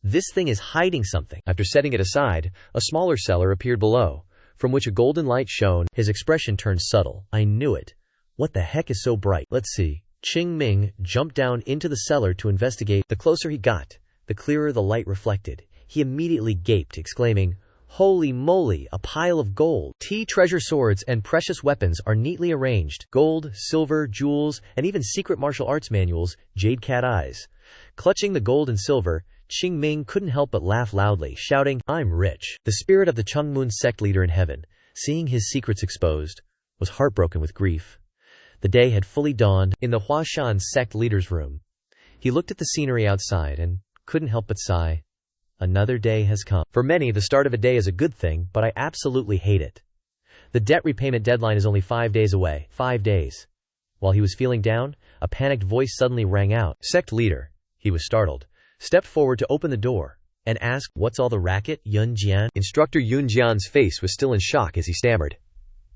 This thing is hiding something. After setting it aside, a smaller cellar appeared below, from which a golden light shone. His expression turned subtle. I knew it. What the heck is so bright? Let's see. Qing Ming jumped down into the cellar to investigate. The closer he got, the clearer the light reflected. He immediately gaped, exclaiming, Holy moly, a pile of gold. Treasure swords and precious weapons are neatly arranged. Gold, silver, jewels, and even secret martial arts manuals, jade cat eyes. Clutching the gold and silver, Qing Ming couldn't help but laugh loudly, shouting, "I'm rich." The spirit of the Qing Ming sect leader in heaven, seeing his secrets exposed, was heartbroken with grief. The day had fully dawned. In the Hua sect leader's room, he looked at the scenery outside and couldn't help but sigh. Another day has come. For many, the start of a day is a good thing, but I absolutely hate it. The debt repayment deadline is only 5 days away. 5 days. While he was feeling down, a panicked voice suddenly rang out. Sect leader, he was startled, stepped forward to open the door, and asked, "What's all the racket, Yun Jian?" Instructor Yun Jian's face was still in shock as he stammered.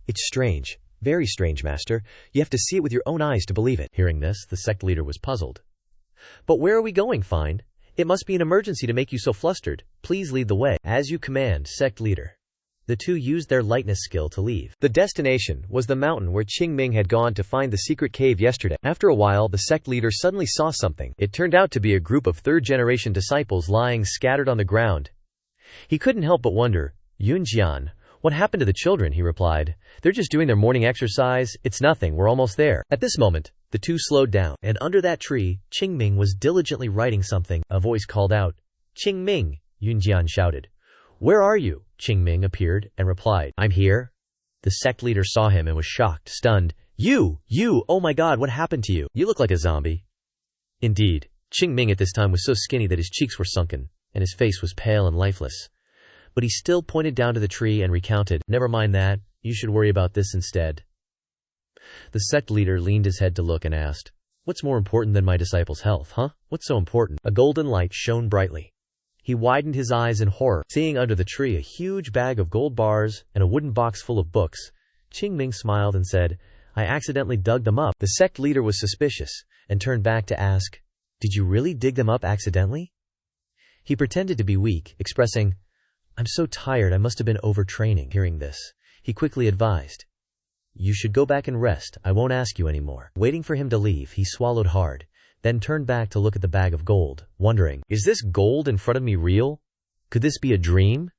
"It's strange. Very strange, master. You have to see it with your own eyes to believe it." Hearing this, the sect leader was puzzled. "But where are we going, Find? It must be an emergency to make you so flustered. Please lead the way." "As you command, sect leader." The two used their lightness skill to leave. The destination was the mountain where Qing Ming had gone to find the secret cave yesterday. After a while, the sect leader suddenly saw something. It turned out to be a group of third-generation disciples lying scattered on the ground. He couldn't help but wonder, "Yun Jian, what happened to the children?" he replied. "They're just doing their morning exercise. It's nothing, we're almost there." At this moment, the two slowed down, and under that tree, Qing Ming was diligently writing something. A voice called out, "Qing Ming!" Yun Jian shouted. "Where are you?" Qing Ming appeared and replied, "I'm here." The sect leader saw him and was shocked, stunned. You, oh my god, what happened to you? You look like a zombie." Indeed, Qing Ming at this time was so skinny that his cheeks were sunken, and his face was pale and lifeless. But he still pointed down to the tree and recounted, "Never mind that, you should worry about this instead." The sect leader leaned his head to look and asked, "What's more important than my disciples' health, huh? What's so important?" A golden light shone brightly. He widened his eyes in horror, seeing under the tree a huge bag of gold bars and a wooden box full of books. Qing Ming smiled and said, "I accidentally dug them up." The sect leader was suspicious and turned back to ask, "Did you really dig them up accidentally?" He pretended to be weak, expressing, "I'm so tired, I must have been overtraining." Hearing this, he quickly advised, "You should go back and rest. I won't ask you anymore." Waiting for him to leave, he swallowed hard, then turned back to look at the bag of gold, wondering, "Is this gold in front of me real? Could this be a dream?"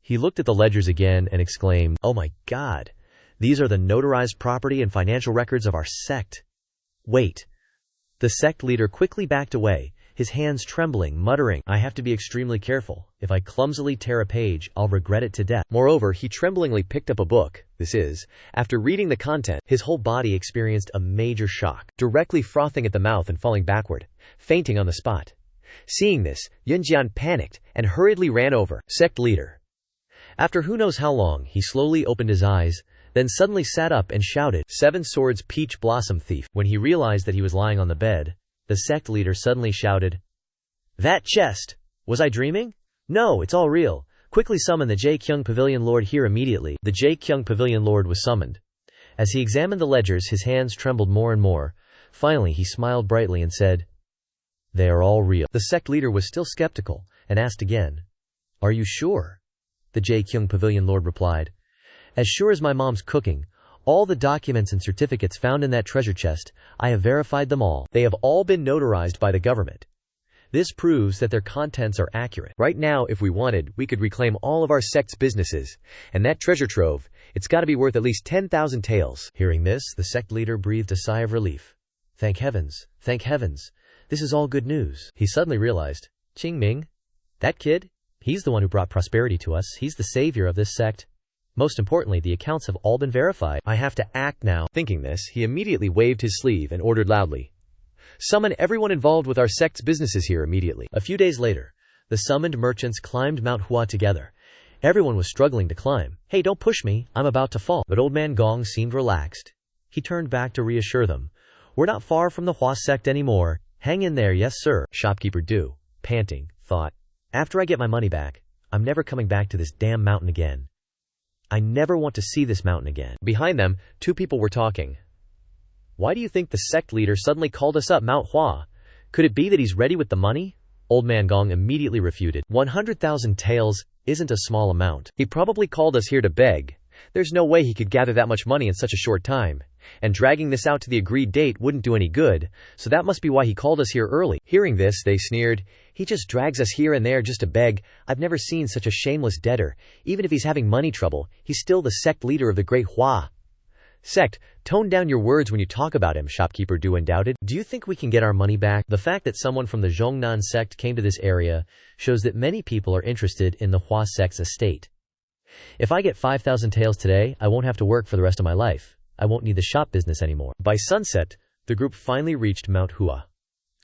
He looked at the ledgers again and exclaimed, "Oh my god, these are the notarized property and financial records of our sect." "Wait." The sect leader quickly backed away, his hands trembling, muttering, "I have to be extremely careful. If I clumsily tear a page, I'll regret it to death." Moreover, he tremblingly picked up a book. After reading the content, his whole body experienced a major shock, directly frothing at the mouth and falling backward, fainting on the spot. Seeing this, Yun Jian panicked and hurriedly ran over. Sect leader. After who knows how long, he slowly opened his eyes, then suddenly sat up and shouted, "Seven swords, peach blossom thief." When he realized that he was lying on the bed, the sect leader suddenly shouted, "That chest! Was I dreaming? No, it's all real. Quickly summon the Qing Pavilion Lord here immediately." The Qing Pavilion Lord was summoned. As he examined the ledgers, his hands trembled more and more. Finally, he smiled brightly and said, "They are all real." The sect leader was still skeptical and asked again, "Are you sure?" The Qing Pavilion Lord replied, "As sure as my mom's cooking. All the documents and certificates found in that treasure chest, I have verified them all. They have all been notarized by the government. This proves that their contents are accurate. Right now, if we wanted, we could reclaim all of our sect's businesses. And that treasure trove, it's got to be worth at least 10,000 taels." Hearing this, the sect leader breathed a sigh of relief. Thank heavens, this is all good news." He suddenly realized, Qing Ming? That kid? He's the one who brought prosperity to us. He's the savior of this sect. Most importantly, the accounts have all been verified. I have to act now. Thinking this, he immediately waved his sleeve and ordered loudly, "Summon everyone involved with our sect's businesses here immediately." A few days later, the summoned merchants climbed Mount Hua together. Everyone was struggling to climb. "Hey, don't push me, I'm about to fall." But old man Gong seemed relaxed. He turned back to reassure them. "We're not far from the Hua sect anymore. Hang in there, yes sir." Shopkeeper Du, panting, thought, "After I get my money back, I'm never coming back to this damn mountain again. I never want to see this mountain again." Behind them, two people were talking. "Why do you think the sect leader suddenly called us up Mount Hua? Could it be that he's ready with the money?" Old man Gong immediately refuted. 100,000 taels isn't a small amount. He probably called us here to beg. There's no way he could gather that much money in such a short time. and dragging this out to the agreed date wouldn't do any good, so that must be why he called us here early. Hearing this, they sneered. He just drags us here and there just to beg. I've never seen such a shameless debtor. Even if he's having money trouble, he's still the sect leader of the Great Hua Sect. Tone down your words when you talk about him, shopkeeper Duan doubted. Do you think we can get our money back? The fact that someone from the Zhongnan sect came to this area shows that many people are interested in the Hua sect's estate. If I get 5,000 taels today, I won't have to work for the rest of my life. I won't need the shop business anymore. By sunset, the group finally reached Mount Hua.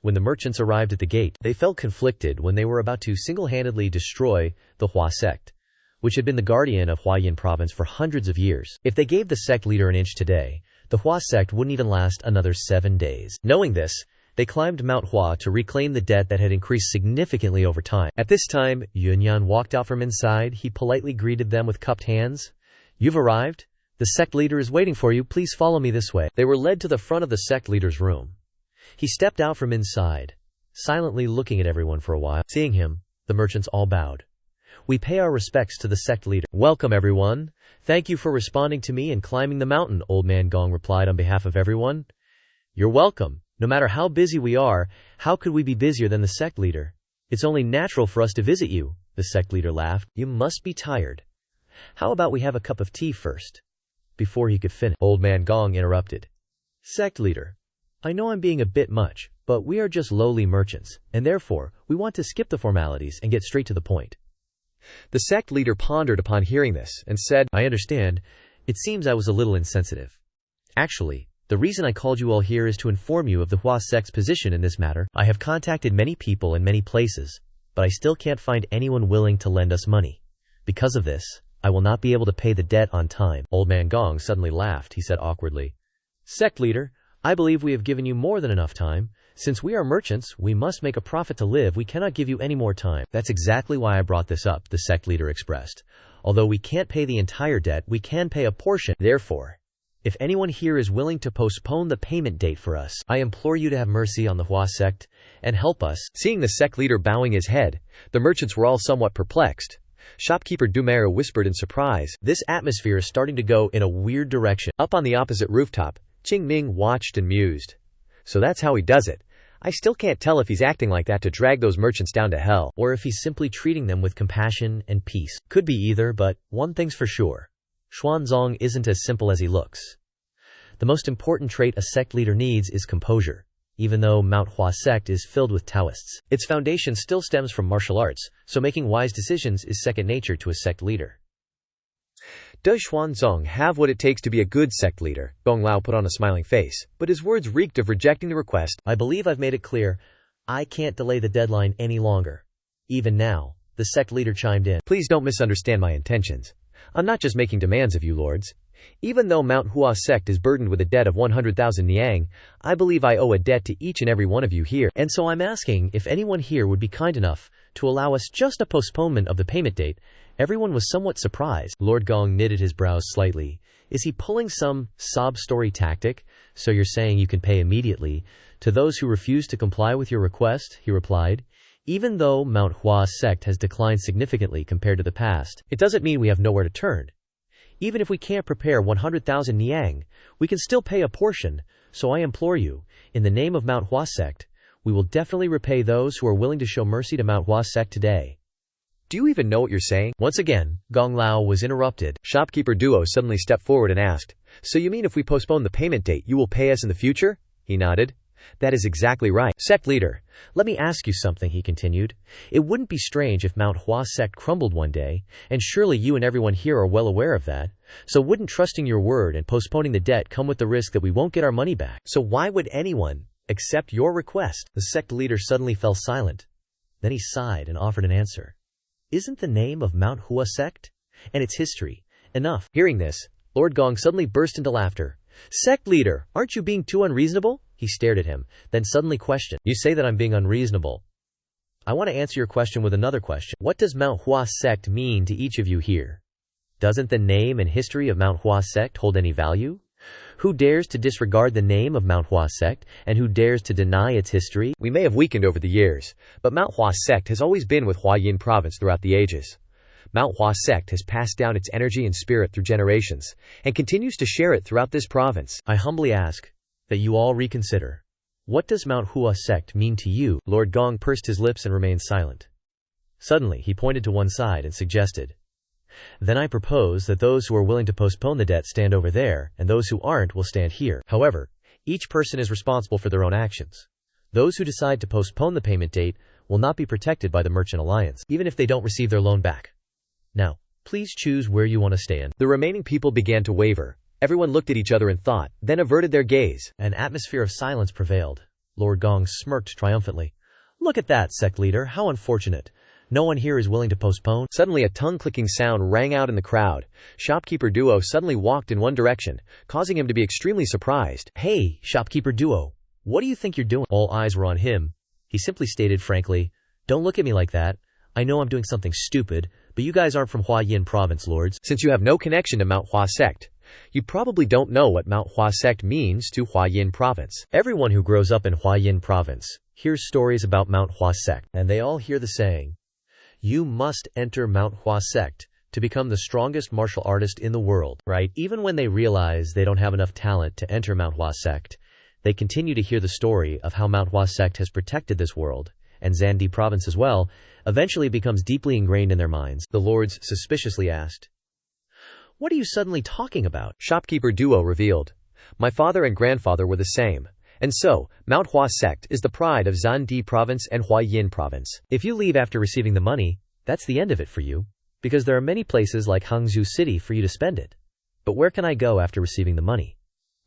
When the merchants arrived at the gate, they felt conflicted when they were about to single-handedly destroy the Hua sect, which had been the guardian of Huayin province for hundreds of years. If they gave the sect leader an inch today, the Hua sect wouldn't even last another 7 days. Knowing this, they climbed Mount Hua to reclaim the debt that had increased significantly over time. At this time, Yunyan walked out from inside. He politely greeted them with cupped hands. You've arrived? The sect leader is waiting for you. Please follow me this way. They were led to the front of the sect leader's room. He stepped out from inside, silently looking at everyone for a while. Seeing him, the merchants all bowed. We pay our respects to the sect leader. Welcome, everyone. Thank you for responding to me and climbing the mountain, Old Man Gong replied on behalf of everyone. You're welcome. No matter how busy we are, how could we be busier than the sect leader? It's only natural for us to visit you, the sect leader laughed. You must be tired. How about we have a cup of tea first? Before he could finish, Old Man Gong interrupted. Sect leader, I know I'm being a bit much, but we are just lowly merchants, and therefore, we want to skip the formalities and get straight to the point. The sect leader pondered upon hearing this and said, I understand. It seems I was a little insensitive. Actually, the reason I called you all here is to inform you of the Hua sect's position in this matter. I have contacted many people in many places, but I still can't find anyone willing to lend us money. Because of this, I will not be able to pay the debt on time. Old Man Gong suddenly laughed. He said awkwardly, Sect leader, I believe we have given you more than enough time. Since we are merchants, we must make a profit to live. We cannot give you any more time. That's exactly why I brought this up, the sect leader expressed. Although we can't pay the entire debt, we can pay a portion. Therefore, if anyone here is willing to postpone the payment date for us, I implore you to have mercy on the Hua sect and help us. Seeing the sect leader bowing his head, the merchants were all somewhat perplexed. Shopkeeper Dumera whispered in surprise. This atmosphere is starting to go in a weird direction. Up on the opposite rooftop, Qing Ming watched and mused. So that's how he does it. I still can't tell if he's acting like that to drag those merchants down to hell, or if he's simply treating them with compassion and peace. Could be either, but one thing's for sure. Xuanzong isn't as simple as he looks. The most important trait a sect leader needs is composure. Even though Mount Hua Sect is filled with Taoists, its foundation still stems from martial arts, so making wise decisions is second nature to a sect leader. Does Xuanzong have what it takes to be a good sect leader? Gong Lao put on a smiling face, but his words reeked of rejecting the request. I believe I've made it clear. I can't delay the deadline any longer. Even now, the sect leader chimed in. Please don't misunderstand my intentions. I'm not just making demands of you, lords. Even though Mount Hua Sect is burdened with a debt of 100,000 niang, I believe I owe a debt to each and every one of you here, and so I'm asking if anyone here would be kind enough to allow us just a postponement of the payment date. Everyone was somewhat surprised. Lord Gong knitted his brows slightly. Is he pulling some sob story tactic? So you're saying you can pay immediately to those who refuse to comply with your request? He replied. Even though Mount Hua Sect has declined significantly compared to the past, it doesn't mean we have nowhere to turn. Even if we can't prepare 100,000 niang, we can still pay a portion, so I implore you, in the name of Mount Hua Sect, we will definitely repay those who are willing to show mercy to Mount Hua Sect today. Do you even know what you're saying? Once again, Gong Lao was interrupted. Shopkeeper Duo suddenly stepped forward and asked, So you mean if we postpone the payment date, you will pay us in the future? He nodded. That is exactly right. Sect leader, let me ask you something, he continued. It wouldn't be strange if Mount Hua Sect crumbled one day, and surely you and everyone here are well aware of that. So wouldn't trusting your word and postponing the debt come with the risk that we won't get our money back? So why would anyone accept your request? The sect leader suddenly fell silent. Then he sighed and offered an answer. Isn't the name of Mount Hua Sect and its history enough? Hearing this, Lord Gong suddenly burst into laughter. Sect leader, aren't you being too unreasonable? He stared at him, then suddenly questioned. You say that I'm being unreasonable. I want to answer your question with another question. What does Mount Hua Sect mean to each of you here? Doesn't the name and history of Mount Hua Sect hold any value? Who dares to disregard the name of Mount Hua Sect, and who dares to deny its history? We may have weakened over the years, but Mount Hua Sect has always been with Huayin province throughout the ages. Mount Hua Sect has passed down its energy and spirit through generations, and continues to share it throughout this province. I humbly ask that you all reconsider. What does Mount Hua Sect mean to you? Lord Gong pursed his lips and remained silent. Suddenly, he pointed to one side and suggested, "Then I propose that those who are willing to postpone the debt stand over there, and those who aren't will stand here. However, each person is responsible for their own actions. Those who decide to postpone the payment date will not be protected by the Merchant Alliance, even if they don't receive their loan back. Now, please choose where you want to stand." The remaining people began to waver. Everyone looked at each other in thought, then averted their gaze. An atmosphere of silence prevailed. Lord Gong smirked triumphantly. "Look at that, sect leader, how unfortunate. No one here is willing to postpone." Suddenly a tongue-clicking sound rang out in the crowd. Shopkeeper Duo suddenly walked in one direction, causing him to be extremely surprised. "Hey, Shopkeeper Duo, what do you think you're doing?" All eyes were on him. He simply stated frankly, "Don't look at me like that. I know I'm doing something stupid, but you guys aren't from Hua Yin Province, lords. Since you have no connection to Mount Hua Sect, you probably don't know what Mount Hua Sect means to Hua Yin Province. Everyone who grows up in Hua Yin Province hears stories about Mount Hua Sect, and they all hear the saying, 'You must enter Mount Hua Sect to become the strongest martial artist in the world,' right? Even when they realize they don't have enough talent to enter Mount Hua Sect, they continue to hear the story of how Mount Hua Sect has protected this world, and Zandi Province as well, eventually becomes deeply ingrained in their minds." The lords suspiciously asked, "What are you suddenly talking about?" Shopkeeper Duo revealed, "My father and grandfather were the same, and so Mount Hua Sect is the pride of Zandi Province and Hua Yin Province. If you leave after receiving the money, that's the end of it for you, because there are many places like Hangzhou City for you to spend it. But where can I go after receiving the money?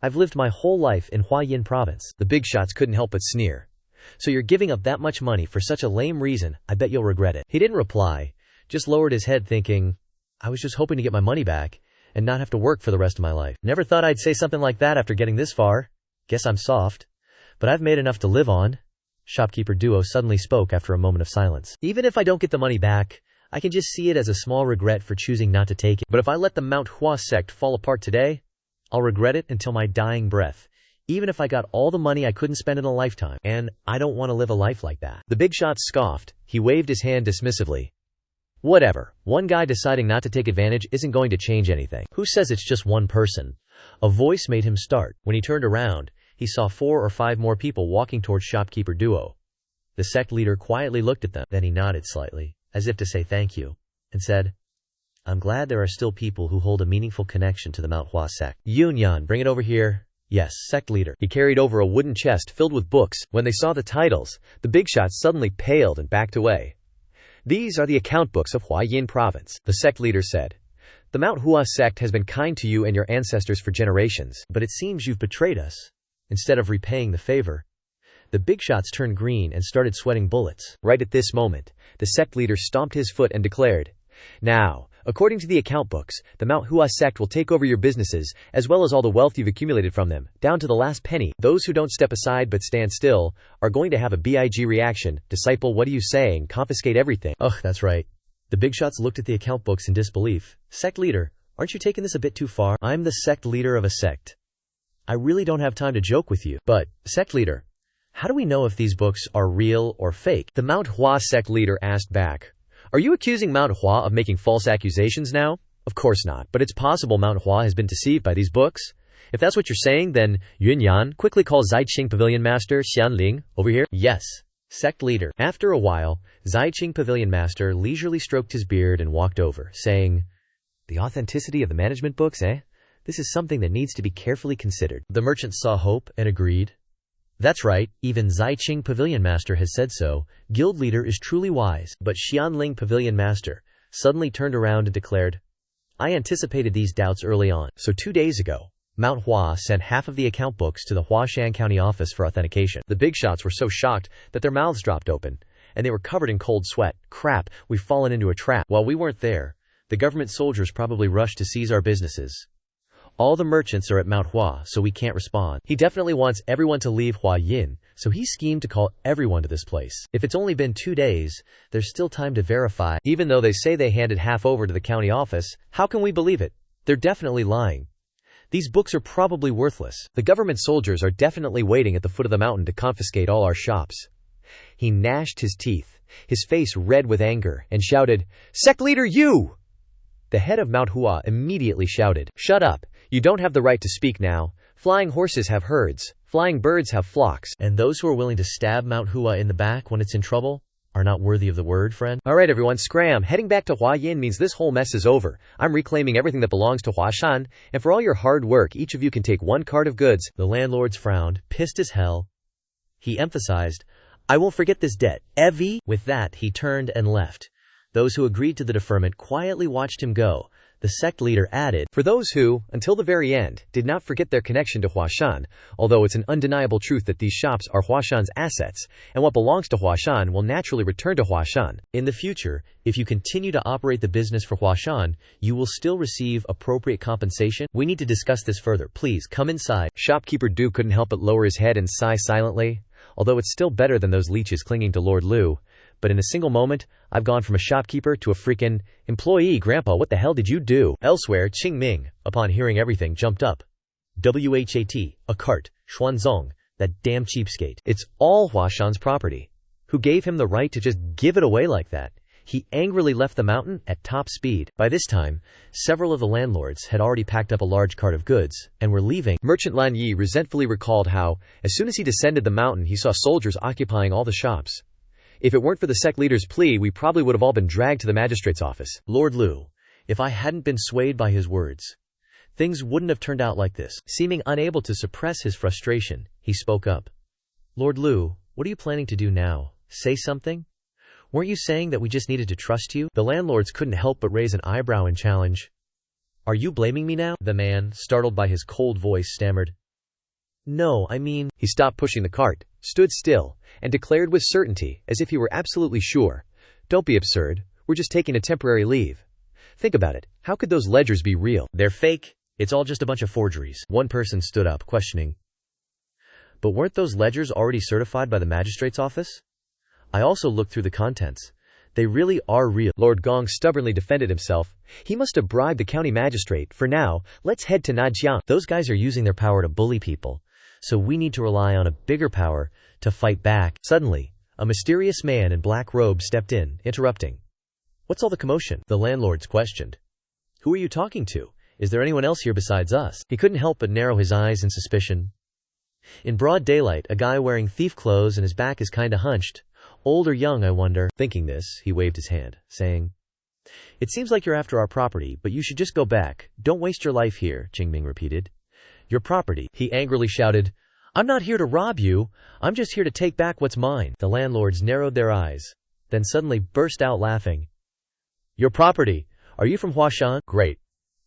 I've lived my whole life in Hua Yin Province." The big shots couldn't help but sneer. "So you're giving up that much money for such a lame reason? I bet you'll regret it." He didn't reply, just lowered his head thinking, "I was just hoping to get my money back and not have to work for the rest of my life. Never thought I'd say something like that after getting this far. Guess I'm soft. But I've made enough to live on." Shopkeeper Duo suddenly spoke after a moment of silence. "Even if I don't get the money back, I can just see it as a small regret for choosing not to take it. But if I let the Mount Hua Sect fall apart today, I'll regret it until my dying breath, even if I got all the money I couldn't spend in a lifetime. And I don't want to live a life like that." The big shot scoffed. He waved his hand dismissively. "Whatever. One guy deciding not to take advantage isn't going to change anything. Who says it's just one person?" A voice made him start. When he turned around, he saw 4 or 5 more people walking towards Shopkeeper Duo. The sect leader quietly looked at them. Then he nodded slightly, as if to say thank you, and said, "I'm glad there are still people who hold a meaningful connection to the Mount Hua Sect. Yunyan, bring it over here." "Yes, sect leader." He carried over a wooden chest filled with books. When they saw the titles, the big shots suddenly paled and backed away. "These are the account books of Hua Yin Province," the sect leader said. "The Mount Hua Sect has been kind to you and your ancestors for generations, but it seems you've betrayed us. Instead of repaying the favor." The big shots turned green and started sweating bullets. Right at this moment, the sect leader stomped his foot and declared, "Now, according to the account books, the Mount Hua Sect will take over your businesses, as well as all the wealth you've accumulated from them, down to the last penny. Those who don't step aside but stand still are going to have a big reaction. Disciple, what are you saying? Confiscate everything." "Ugh, that's right." The big shots looked at the account books in disbelief. "Sect leader, aren't you taking this a bit too far? I'm the sect leader of a sect. I really don't have time to joke with you. But, sect leader, how do we know if these books are real or fake?" The Mount Hua Sect leader asked back, "Are you accusing Mount Hua of making false accusations now?" "Of course not, but it's possible Mount Hua has been deceived by these books. If that's what you're saying, then Yunyan, quickly call Zaiqing Pavilion Master Xianling over here." "Yes, sect leader." After a while, Zaiqing Pavilion Master leisurely stroked his beard and walked over, saying, "The authenticity of the management books, eh? This is something that needs to be carefully considered." The merchant saw hope and agreed. "That's right, even Zaiqing Pavilion Master has said so. Guild leader is truly wise." But Xianling Pavilion Master suddenly turned around and declared, "I anticipated these doubts early on. So 2 days ago, Mount Hua sent half of the account books to the Huashan County office for authentication." The big shots were so shocked that their mouths dropped open, and they were covered in cold sweat. "Crap, we've fallen into a trap. While we weren't there, the government soldiers probably rushed to seize our businesses. All the merchants are at Mount Hua, so we can't respond. He definitely wants everyone to leave Hua Yin, so he schemed to call everyone to this place. If it's only been 2 days, there's still time to verify. Even though they say they handed half over to the county office, how can we believe it? They're definitely lying. These books are probably worthless. The government soldiers are definitely waiting at the foot of the mountain to confiscate all our shops." He gnashed his teeth. his face red with anger, and shouted, "Sect leader, you!" The head of Mount Hua immediately shouted, "Shut up, you don't have the right to speak now. Flying horses have herds, flying birds have flocks, and those who are willing to stab Mount Hua in the back when it's in trouble are not worthy of the word, friend." Alright everyone, scram. Heading back to Huayin means this whole mess is over. I'm reclaiming everything that belongs to Huashan, and for all your hard work, each of you can take 1 cart of goods. The landlords frowned, pissed as hell. He emphasized, "I won't forget this debt, Evie." With that, he turned and left. Those who agreed to the deferment quietly watched him go. The sect leader added, "For those who, until the very end, did not forget their connection to Huashan, although it's an undeniable truth that these shops are Huashan's assets, and what belongs to Huashan will naturally return to Huashan. In the future, if you continue to operate the business for Huashan, you will still receive appropriate compensation. We need to discuss this further. Please, come inside." Shopkeeper Du couldn't help but lower his head and sigh silently. Although it's still better than those leeches clinging to Lord Liu. But in a single moment, I've gone from a shopkeeper to a freaking employee. Grandpa, what the hell did you do? Elsewhere, Qing Ming, upon hearing everything, jumped up. "What? A cart, Xuanzong, that damn cheapskate. It's all Huashan's property. Who gave him the right to just give it away like that?" He angrily left the mountain at top speed. By this time, several of the landlords had already packed up a large cart of goods, and were leaving. Merchant Lan Yi resentfully recalled how, as soon as he descended the mountain, he saw soldiers occupying all the shops. If it weren't for the sect leader's plea, we probably would have all been dragged to the magistrate's office. Lord Liu, if I hadn't been swayed by his words, things wouldn't have turned out like this. Seeming unable to suppress his frustration, he spoke up. "Lord Liu, what are you planning to do now? Say something? Weren't you saying that we just needed to trust you?" The landlords couldn't help but raise an eyebrow in challenge. "Are you blaming me now?" The man, startled by his cold voice, stammered. "No, I mean—" He stopped pushing the cart, stood still, and declared with certainty, as if he were absolutely sure, "Don't be absurd. We're just taking a temporary leave. Think about it. How could those ledgers be real? They're fake. It's all just a bunch of forgeries." One person stood up, questioning. "But weren't those ledgers already certified by the magistrate's office? I also looked through the contents. They really are real." Lord Gong stubbornly defended himself. He must have bribed the county magistrate. "For now, let's head to Najiang. Those guys are using their power to bully people, so we need to rely on a bigger power to fight back." Suddenly, a mysterious man in black robe stepped in, interrupting. "What's all the commotion?" the landlords questioned. "Who are you talking to? Is there anyone else here besides us?" He couldn't help but narrow his eyes in suspicion. In broad daylight, a guy wearing thief clothes and his back is kinda hunched. Old or young, I wonder. Thinking this, he waved his hand, saying, "It seems like you're after our property, but you should just go back. Don't waste your life here," Qing Ming repeated. "Your property?" He angrily shouted. "I'm not here to rob you. I'm just here to take back what's mine." The landlords narrowed their eyes, then suddenly burst out laughing. "Your property? Are you from Huashan? Great.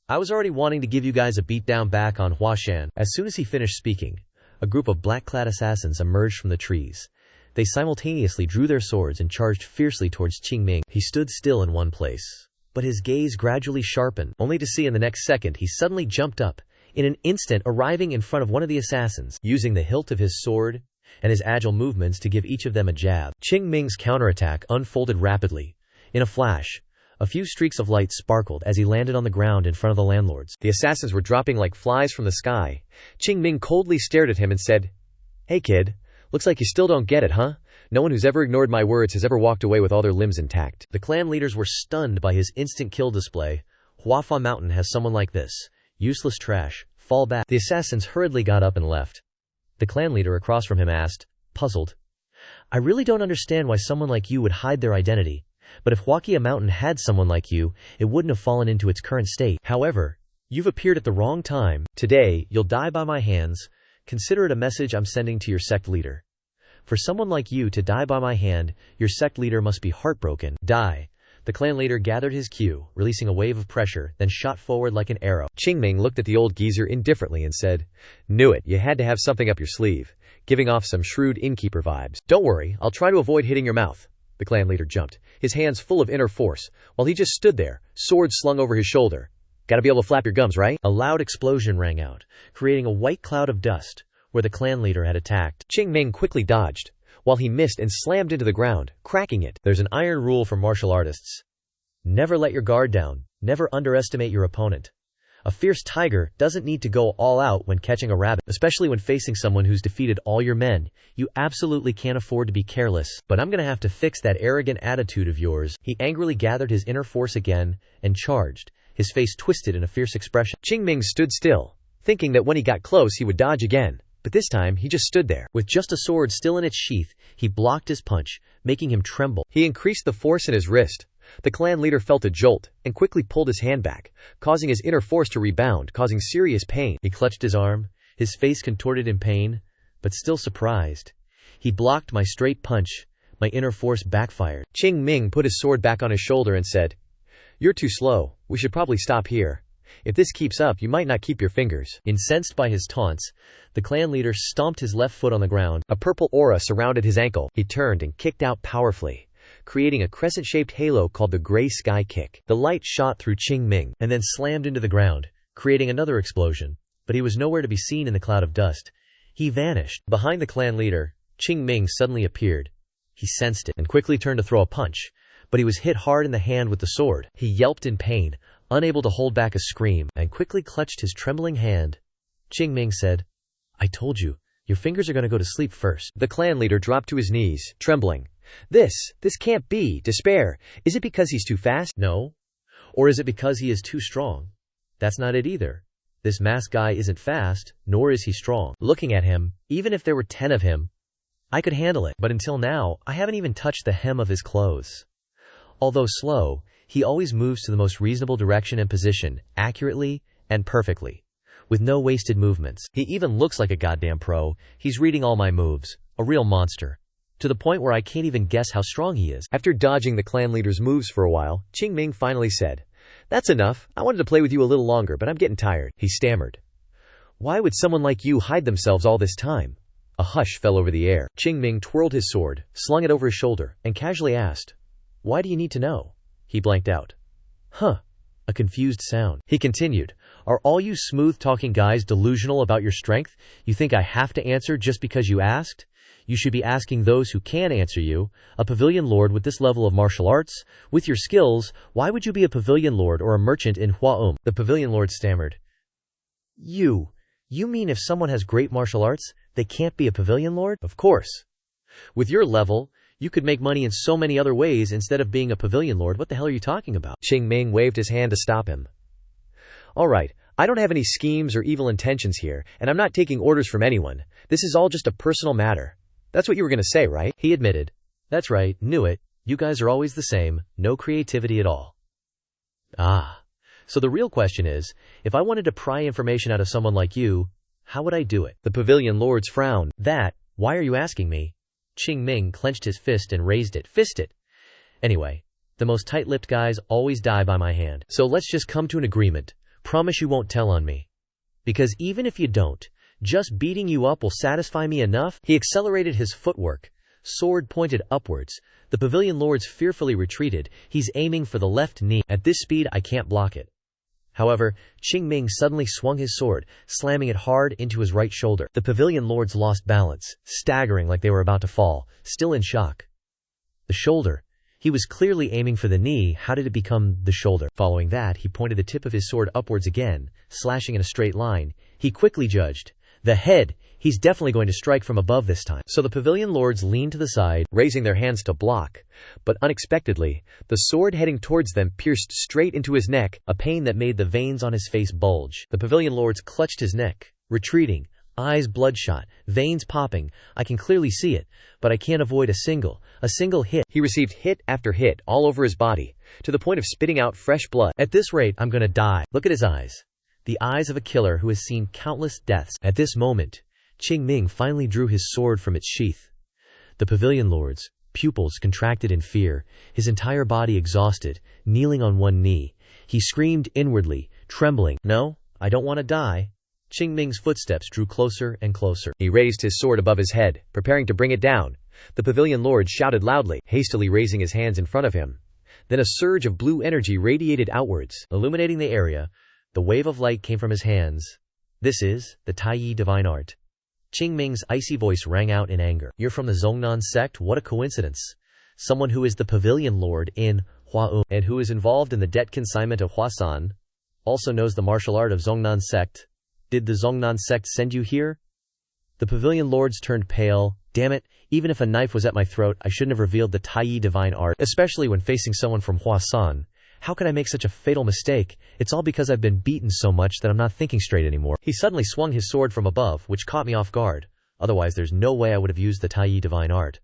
I was already wanting to give you guys a beatdown back on Huashan." As soon as he finished speaking, a group of black-clad assassins emerged from the trees. They simultaneously drew their swords and charged fiercely towards Qing Ming. He stood still in one place, but his gaze gradually sharpened, only to see in the next second he suddenly jumped up, in an instant arriving in front of one of the assassins, using the hilt of his sword and his agile movements to give each of them a jab. Qing Ming's counterattack unfolded rapidly. In a flash, a few streaks of light sparkled as he landed on the ground in front of the landlords. The assassins were dropping like flies from the sky. Qing Ming coldly stared at him and said, "Hey kid, looks like you still don't get it, huh? No one who's ever ignored my words has ever walked away with all their limbs intact." The clan leaders were stunned by his instant kill display. Huafa Mountain has someone like this. Useless trash. Fall back. The assassins hurriedly got up and left. The clan leader across from him asked, puzzled, "I really don't understand why someone like you would hide their identity. But if Huakia Mountain had someone like you, it wouldn't have fallen into its current state. However, you've appeared at the wrong time. Today, you'll die by my hands. Consider it a message I'm sending to your sect leader. For someone like you to die by my hand, your sect leader must be heartbroken. Die." The clan leader gathered his cue, releasing a wave of pressure, then shot forward like an arrow. Qing Ming looked at the old geezer indifferently and said, "Knew it, you had to have something up your sleeve," giving off some shrewd innkeeper vibes. "Don't worry, I'll try to avoid hitting your mouth." The clan leader jumped, his hands full of inner force, while he just stood there, sword slung over his shoulder. "Gotta be able to flap your gums, right?" A loud explosion rang out, creating a white cloud of dust where the clan leader had attacked. Qing Ming quickly dodged, while he missed and slammed into the ground, cracking it. There's an iron rule for martial artists. Never let your guard down, never underestimate your opponent. A fierce tiger doesn't need to go all out when catching a rabbit, especially when facing someone who's defeated all your men. You absolutely can't afford to be careless, but I'm gonna have to fix that arrogant attitude of yours. He angrily gathered his inner force again and charged, his face twisted in a fierce expression. Qing Ming stood still, thinking that when he got close he would dodge again. But this time, he just stood there. With just a sword still in its sheath, he blocked his punch, making him tremble. He increased the force in his wrist. The clan leader felt a jolt and quickly pulled his hand back, causing his inner force to rebound, causing serious pain. He clutched his arm, his face contorted in pain, but still surprised. He blocked my straight punch. My inner force backfired. Qing Ming put his sword back on his shoulder and said, "You're too slow. We should probably stop here. If this keeps up, you might not keep your fingers." Incensed by his taunts, the clan leader stomped his left foot on the ground. A purple aura surrounded his ankle. He turned and kicked out powerfully, creating a crescent-shaped halo called the Gray Sky Kick. The light shot through Qing Ming and then slammed into the ground, creating another explosion, but he was nowhere to be seen in the cloud of dust. He vanished. Behind the clan leader, Qing Ming suddenly appeared. He sensed it and quickly turned to throw a punch, but he was hit hard in the hand with the sword. He yelped in pain, unable to hold back a scream, and quickly clutched his trembling hand. Qing Ming said, "I told you, your fingers are going to go to sleep first." The clan leader dropped to his knees, trembling. This can't be. Despair. Is it because he's too fast? No. Or is it because he is too strong? That's not it either. This masked guy isn't fast, nor is he strong. Looking at him, even if there were 10 of him, I could handle it. But until now, I haven't even touched the hem of his clothes. Although slow, he always moves to the most reasonable direction and position, accurately and perfectly, with no wasted movements. He even looks like a goddamn pro. He's reading all my moves. A real monster. To the point where I can't even guess how strong he is. After dodging the clan leader's moves for a while, Qing Ming finally said, "That's enough. I wanted to play with you a little longer, but I'm getting tired." He stammered. "Why would someone like you hide themselves all this time?" A hush fell over the air. Qing Ming twirled his sword, slung it over his shoulder, and casually asked, "Why do you need to know?" He blanked out. "Huh." A confused sound. He continued, "Are all you smooth-talking guys delusional about your strength? You think I have to answer just because you asked? You should be asking those who can answer you. A pavilion lord with this level of martial arts? With your skills, why would you be a pavilion lord or a merchant in Hua? The pavilion lord stammered. You mean if someone has great martial arts, they can't be a pavilion lord? Of course. With your level, you could make money in so many other ways instead of being a pavilion lord. What the hell are you talking about?" Qing Ming waved his hand to stop him. "All right, I don't have any schemes or evil intentions here, and I'm not taking orders from anyone. This is all just a personal matter. That's what you were going to say, right?" He admitted. "That's right, knew it. You guys are always the same, no creativity at all." "Ah. So the real question is, if I wanted to pry information out of someone like you, how would I do it?" The pavilion lords frowned. Why are you asking me?" Qing Ming clenched his fist and raised it. "Fist it. Anyway, the most tight-lipped guys always die by my hand. So let's just come to an agreement. Promise you won't tell on me. Because even if you don't, just beating you up will satisfy me enough." He accelerated his footwork, sword pointed upwards. The pavilion lords fearfully retreated. He's aiming for the left knee. At this speed, I can't block it. However, Qing Ming suddenly swung his sword, slamming it hard into his right shoulder. The pavilion lords lost balance, staggering like they were about to fall, still in shock. The shoulder. He was clearly aiming for the knee. How did it become the shoulder? Following that, he pointed the tip of his sword upwards again, slashing in a straight line. He quickly judged. The head. He's definitely going to strike from above this time. So the pavilion lords leaned to the side, raising their hands to block. But unexpectedly, the sword heading towards them pierced straight into his neck, a pain that made the veins on his face bulge. The pavilion lords clutched his neck, retreating, eyes bloodshot, veins popping. I can clearly see it, but I can't avoid a single hit. He received hit after hit all over his body, to the point of spitting out fresh blood. At this rate, I'm gonna die. Look at his eyes. The eyes of a killer who has seen countless deaths. At this moment, Qing Ming finally drew his sword from its sheath. The pavilion lord's pupils contracted in fear, his entire body exhausted, kneeling on one knee. He screamed inwardly, trembling, "No, I don't want to die." Qing Ming's footsteps drew closer and closer. He raised his sword above his head, preparing to bring it down. The pavilion lord shouted loudly, hastily raising his hands in front of him. Then a surge of blue energy radiated outwards, illuminating the area. The wave of light came from his hands. "This is the Taiyi divine art." Qing Ming's icy voice rang out in anger. "You're from the Zhongnan sect? What a coincidence. Someone who is the pavilion lord in Hua and who is involved in the debt consignment of Huasan. also knows the martial art of Zhongnan sect. Did the Zhongnan sect send you here? The pavilion lords turned pale. Damn it, even if a knife was at my throat, I shouldn't have revealed the Taiyi divine art, especially when facing someone from Huasan. How could I make such a fatal mistake? It's all because I've been beaten so much that I'm not thinking straight anymore. He suddenly swung his sword from above, which caught me off guard. Otherwise, there's no way I would have used the Taiyi divine art.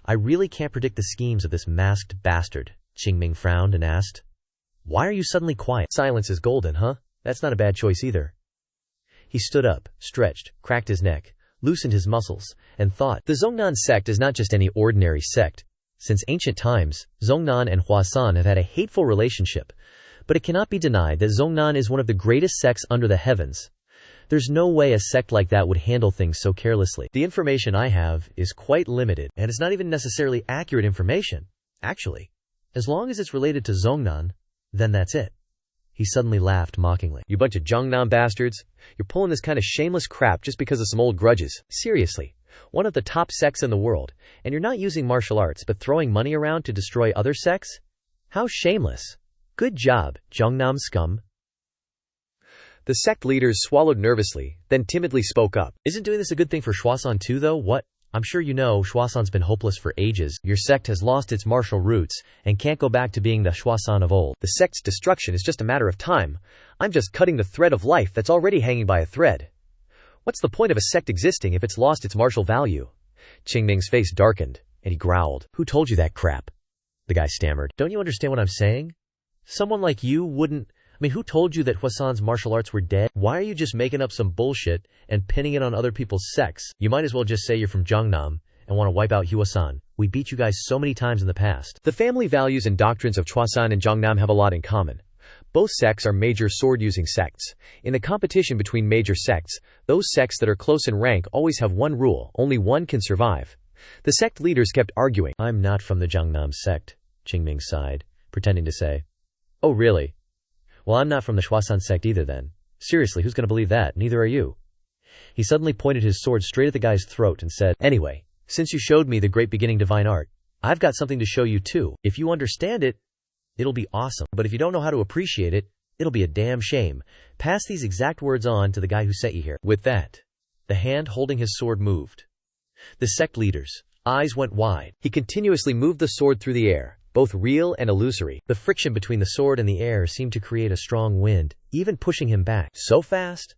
I really can't predict the schemes of this masked bastard. Qing Ming frowned and asked, "Why are you suddenly quiet?" Silence is golden, huh? That's not a bad choice either. He stood up, stretched, cracked his neck, loosened his muscles, and thought. The Zhongnan sect is not just any ordinary sect. Since ancient times, Zhongnan and Huasan have had a hateful relationship, but it cannot be denied that Zhongnan is one of the greatest sects under the heavens. There's no way a sect like that would handle things so carelessly. The information I have is quite limited, and it's not even necessarily accurate information. Actually, as long as it's related to Zhongnan, then that's it. He suddenly laughed mockingly. You bunch of Zhongnan bastards. You're pulling this kind of shameless crap just because of some old grudges. Seriously, one of the top sects in the world, and you're not using martial arts but throwing money around to destroy other sects? How shameless. Good job, Zhongnam scum. The sect leaders swallowed nervously, then timidly spoke up. Isn't doing this a good thing for Huasan too, though? What? I'm sure you know Huasan's been hopeless for ages. Your sect has lost its martial roots and can't go back to being the Huasan of old. The sect's destruction is just a matter of time. I'm just cutting the thread of life that's already hanging by a thread. What's the point of a sect existing if it's lost its martial value? Qing Ming's face darkened, and he growled. Who told you that crap? The guy stammered. Don't you understand what I'm saying? Someone like you wouldn't... who told you that Huasan's martial arts were dead? Why are you just making up some bullshit and pinning it on other people's sects? You might as well just say you're from Zhongnam and want to wipe out Huasan. We beat you guys so many times in the past. The family values and doctrines of Huasan and Zhongnam have a lot in common. Both sects are major sword-using sects. In the competition between major sects, those sects that are close in rank always have one rule: only one can survive. The sect leaders kept arguing. I'm not from the Zhongnam sect, Qing Ming sighed, pretending to say. Oh really? Well, I'm not from the Huasan sect either then. Seriously, who's going to believe that? Neither are you. He suddenly pointed his sword straight at the guy's throat and said, Anyway, since you showed me the great beginning divine art, I've got something to show you too. If you understand it, it'll be awesome. But if you don't know how to appreciate it, it'll be a damn shame. Pass these exact words on to the guy who sent you here. With that, the hand holding his sword moved. The sect leader's eyes went wide. He continuously moved the sword through the air, both real and illusory. The friction between the sword and the air seemed to create a strong wind, even pushing him back. So fast,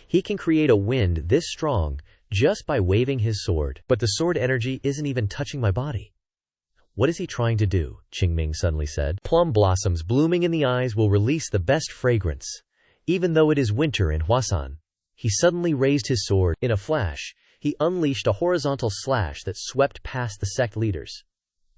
he can create a wind this strong just by waving his sword. But the sword energy isn't even touching my body. What is he trying to do? Qing Ming suddenly said. Plum blossoms blooming in the eyes will release the best fragrance, even though it is winter in Huasan. He suddenly raised his sword. In a flash, he unleashed a horizontal slash that swept past the sect leaders.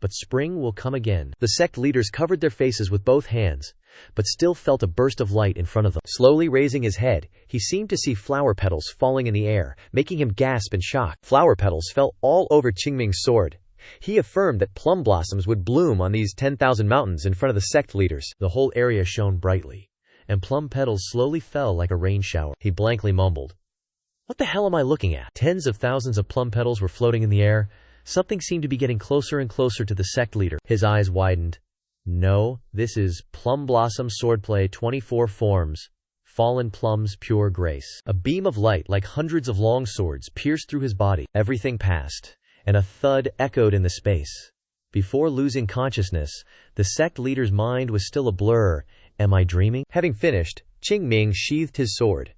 But spring will come again. The sect leaders covered their faces with both hands, but still felt a burst of light in front of them. Slowly raising his head, he seemed to see flower petals falling in the air, making him gasp in shock. Flower petals fell all over Qing Ming's sword. He affirmed that plum blossoms would bloom on these 10,000 mountains in front of the sect leaders. The whole area shone brightly, and plum petals slowly fell like a rain shower. He blankly mumbled, What the hell am I looking at? Tens of thousands of plum petals were floating in the air. Something seemed to be getting closer and closer to the sect leader. His eyes widened. No, this is Plum Blossom Swordplay 24 forms. Fallen Plum's pure grace. A beam of light like hundreds of long swords pierced through his body. Everything passed, and a thud echoed in the space. Before losing consciousness, the sect leader's mind was still a blur. Am I dreaming? Having finished, Qing Ming sheathed his sword.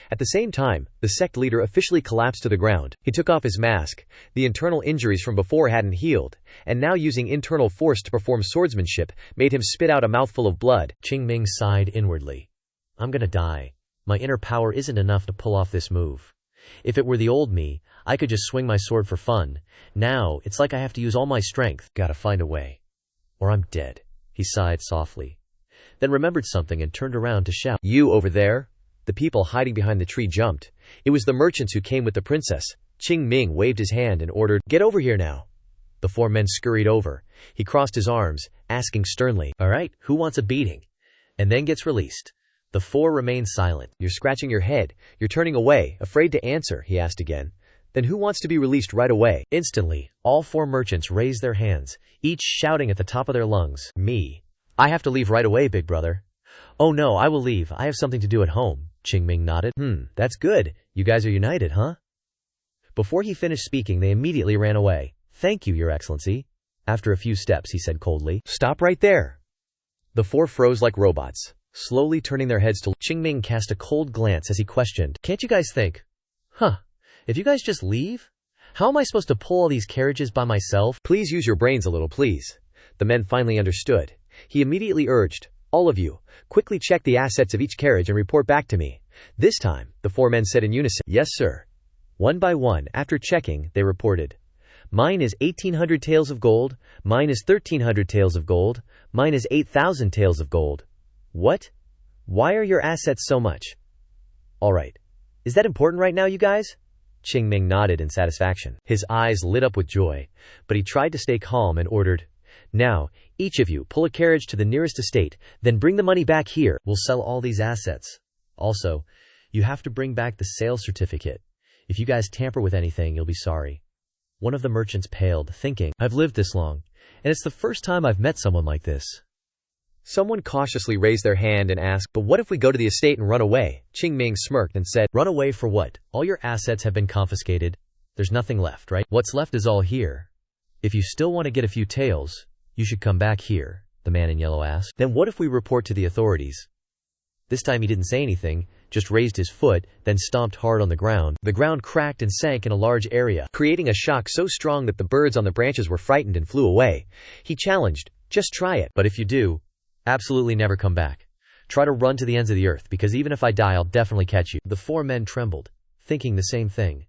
At the same time, the sect leader officially collapsed to the ground. He took off his mask. The internal injuries from before hadn't healed, and now using internal force to perform swordsmanship made him spit out a mouthful of blood. Qing Ming sighed inwardly. I'm gonna die. My inner power isn't enough to pull off this move. If it were the old me, I could just swing my sword for fun. Now, it's like I have to use all my strength. Gotta find a way. Or I'm dead. He sighed softly. Then remembered something and turned around to shout. You over there? The people hiding behind the tree jumped. It was the merchants who came with the princess. Qing Ming waved his hand and ordered, Get over here now. The four men scurried over. He crossed his arms, asking sternly, All right, who wants a beating? And then gets released. The four remained silent. You're scratching your head. You're turning away, afraid to answer, he asked again. Then who wants to be released right away? Instantly, all four merchants raised their hands, each shouting at the top of their lungs, Me. I have to leave right away, big brother. Oh no, I will leave. I have something to do at home. Qing Ming nodded. That's good. You guys are united, huh? Before he finished speaking, they immediately ran away. Thank you, Your Excellency. After a few steps, he said coldly. Stop right there. The four froze like robots, slowly turning their heads to Qing Ming cast a cold glance as he questioned. Can't you guys think? If you guys just leave? How am I supposed to pull all these carriages by myself? Please use your brains a little, please. The men finally understood. He immediately urged, all of you, quickly check the assets of each carriage and report back to me. This time, the four men said in unison, yes, sir. One by one, after checking, they reported. Mine is 1,800 taels of gold, mine is 1,300 taels of gold, mine is 8,000 taels of gold. What? Why are your assets so much? All right. Is that important right now, you guys? Qing Ming nodded in satisfaction. His eyes lit up with joy, but he tried to stay calm and ordered, now, each of you pull a carriage to the nearest estate, then bring the money back here. We'll sell all these assets. Also, you have to bring back the sales certificate. If you guys tamper with anything, you'll be sorry. One of the merchants paled, thinking, I've lived this long, and it's the first time I've met someone like this. Someone cautiously raised their hand and asked, but what if we go to the estate and run away? Qing Ming smirked and said, run away for what? All your assets have been confiscated. There's nothing left, right? What's left is all here. If you still want to get a few taels, you should come back here, the man in yellow asked. Then what if we report to the authorities? This time he didn't say anything, just raised his foot, then stomped hard on the ground. The ground cracked and sank in a large area, creating a shock so strong that the birds on the branches were frightened and flew away. He challenged, just try it, but if you do, absolutely never come back. Try to run to the ends of the earth, because even if I die, I'll definitely catch you. The four men trembled, thinking the same thing.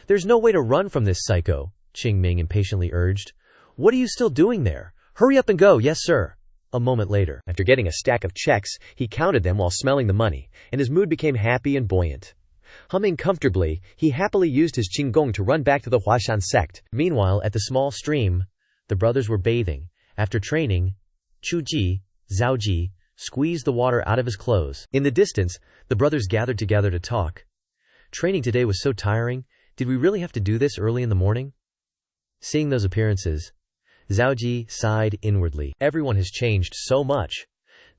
There's no way to run from this psycho, Qing Ming impatiently urged. What are you still doing there? Hurry up and go. Yes, sir. A moment later, after getting a stack of checks, he counted them while smelling the money, and his mood became happy and buoyant. Humming comfortably, he happily used his Qinggong to run back to the Hua Sect. Meanwhile, at the small stream, the brothers were bathing. After training, Chuji, Zhaoji, squeezed the water out of his clothes. In the distance, the brothers gathered together to talk. Training today was so tiring. Did we really have to do this early in the morning? Seeing those appearances, Zhaoji sighed inwardly. Everyone has changed so much.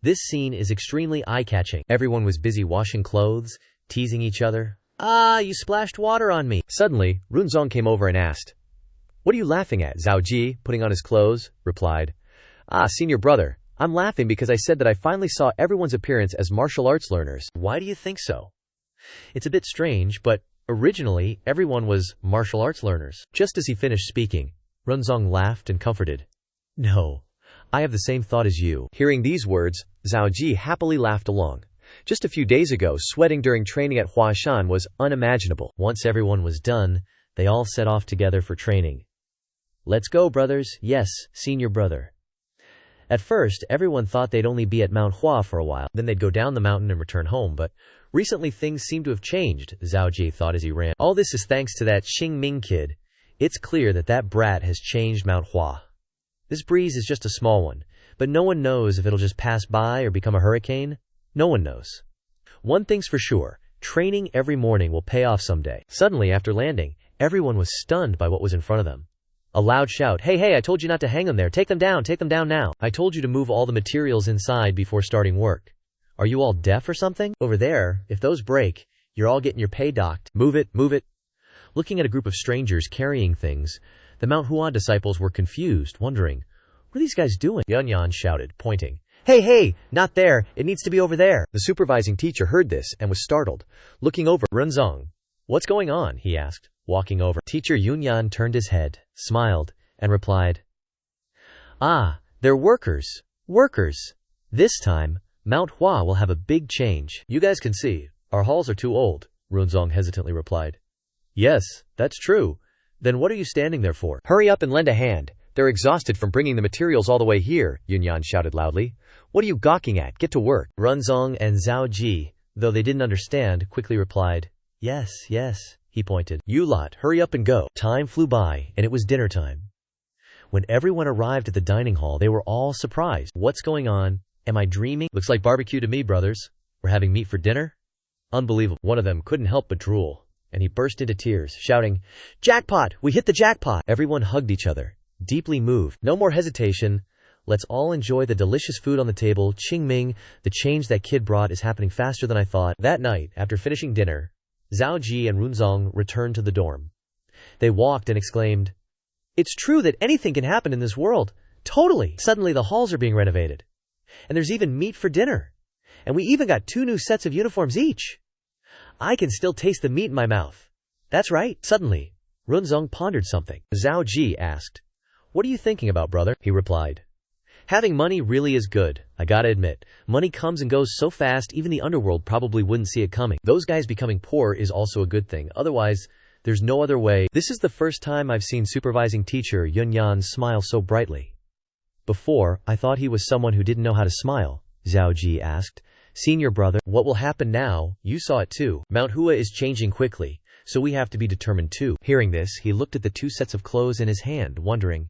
This scene is extremely eye-catching. Everyone was busy washing clothes, teasing each other. Ah, you splashed water on me. Suddenly, Runzong came over and asked, what are you laughing at? Zhaoji, putting on his clothes, replied, senior brother, I'm laughing because I said that I finally saw everyone's appearance as martial arts learners. Why do you think so? It's a bit strange, but originally, everyone was martial arts learners. Just as he finished speaking, Runzong laughed and comforted. No, I have the same thought as you. Hearing these words, Zhaoji happily laughed along. Just a few days ago, sweating during training at Huashan was unimaginable. Once everyone was done, they all set off together for training. Let's go, brothers. Yes, senior brother. At first, everyone thought they'd only be at Mount Hua for a while, then they'd go down the mountain and return home, but recently things seem to have changed, Zhaoji thought as he ran. All this is thanks to that Qing Ming kid. It's clear that that brat has changed Mount Hua. This breeze is just a small one, but no one knows if it'll just pass by or become a hurricane. No one knows. One thing's for sure, training every morning will pay off someday. Suddenly, after landing, everyone was stunned by what was in front of them. A loud shout, hey, I told you not to hang them there, take them down now. I told you to move all the materials inside before starting work. Are you all deaf or something? Over there, if those break, you're all getting your pay docked. Move it. Looking at a group of strangers carrying things, the Mount Hua disciples were confused, wondering, what are these guys doing? Yunyan shouted, pointing. Hey, not there, it needs to be over there. The supervising teacher heard this and was startled. Looking over, Runzong. What's going on? He asked, walking over. Teacher Yunyan turned his head, smiled, and replied, they're workers. This time, Mount Hua will have a big change. You guys can see, our halls are too old, Runzong hesitantly replied. Yes, that's true. Then what are you standing there for? Hurry up and lend a hand. They're exhausted from bringing the materials all the way here, Yunyan shouted loudly. What are you gawking at? Get to work. Runzong and Zhaoji, though they didn't understand, quickly replied. Yes, he pointed. You lot, hurry up and go. Time flew by, and it was dinner time. When everyone arrived at the dining hall, they were all surprised. What's going on? Am I dreaming? Looks like barbecue to me, brothers. We're having meat for dinner? Unbelievable. One of them couldn't help but drool, and he burst into tears, shouting, Jackpot! We hit the jackpot! Everyone hugged each other, deeply moved. No more hesitation. Let's all enjoy the delicious food on the table. Qing Ming, the change that kid brought is happening faster than I thought. That night, after finishing dinner, Zhao Ji and Runzong returned to the dorm. They walked and exclaimed, "It's true that anything can happen in this world. Totally! Suddenly the halls are being renovated. And there's even meat for dinner. And we even got 2 new sets of uniforms each. I can still taste the meat in my mouth." "That's right." Suddenly, Runzong pondered something. Zhao Ji asked, "What are you thinking about, brother?" He replied, "Having money really is good. I gotta admit, money comes and goes so fast even the underworld probably wouldn't see it coming. Those guys becoming poor is also a good thing. Otherwise, there's no other way." This is the first time I've seen supervising teacher Yunyan smile so brightly. "Before, I thought he was someone who didn't know how to smile," Zhao Ji asked. "Senior brother, what will happen now? You saw it too. Mount Hua is changing quickly, so we have to be determined too." Hearing this, he looked at the 2 sets of clothes in his hand, wondering.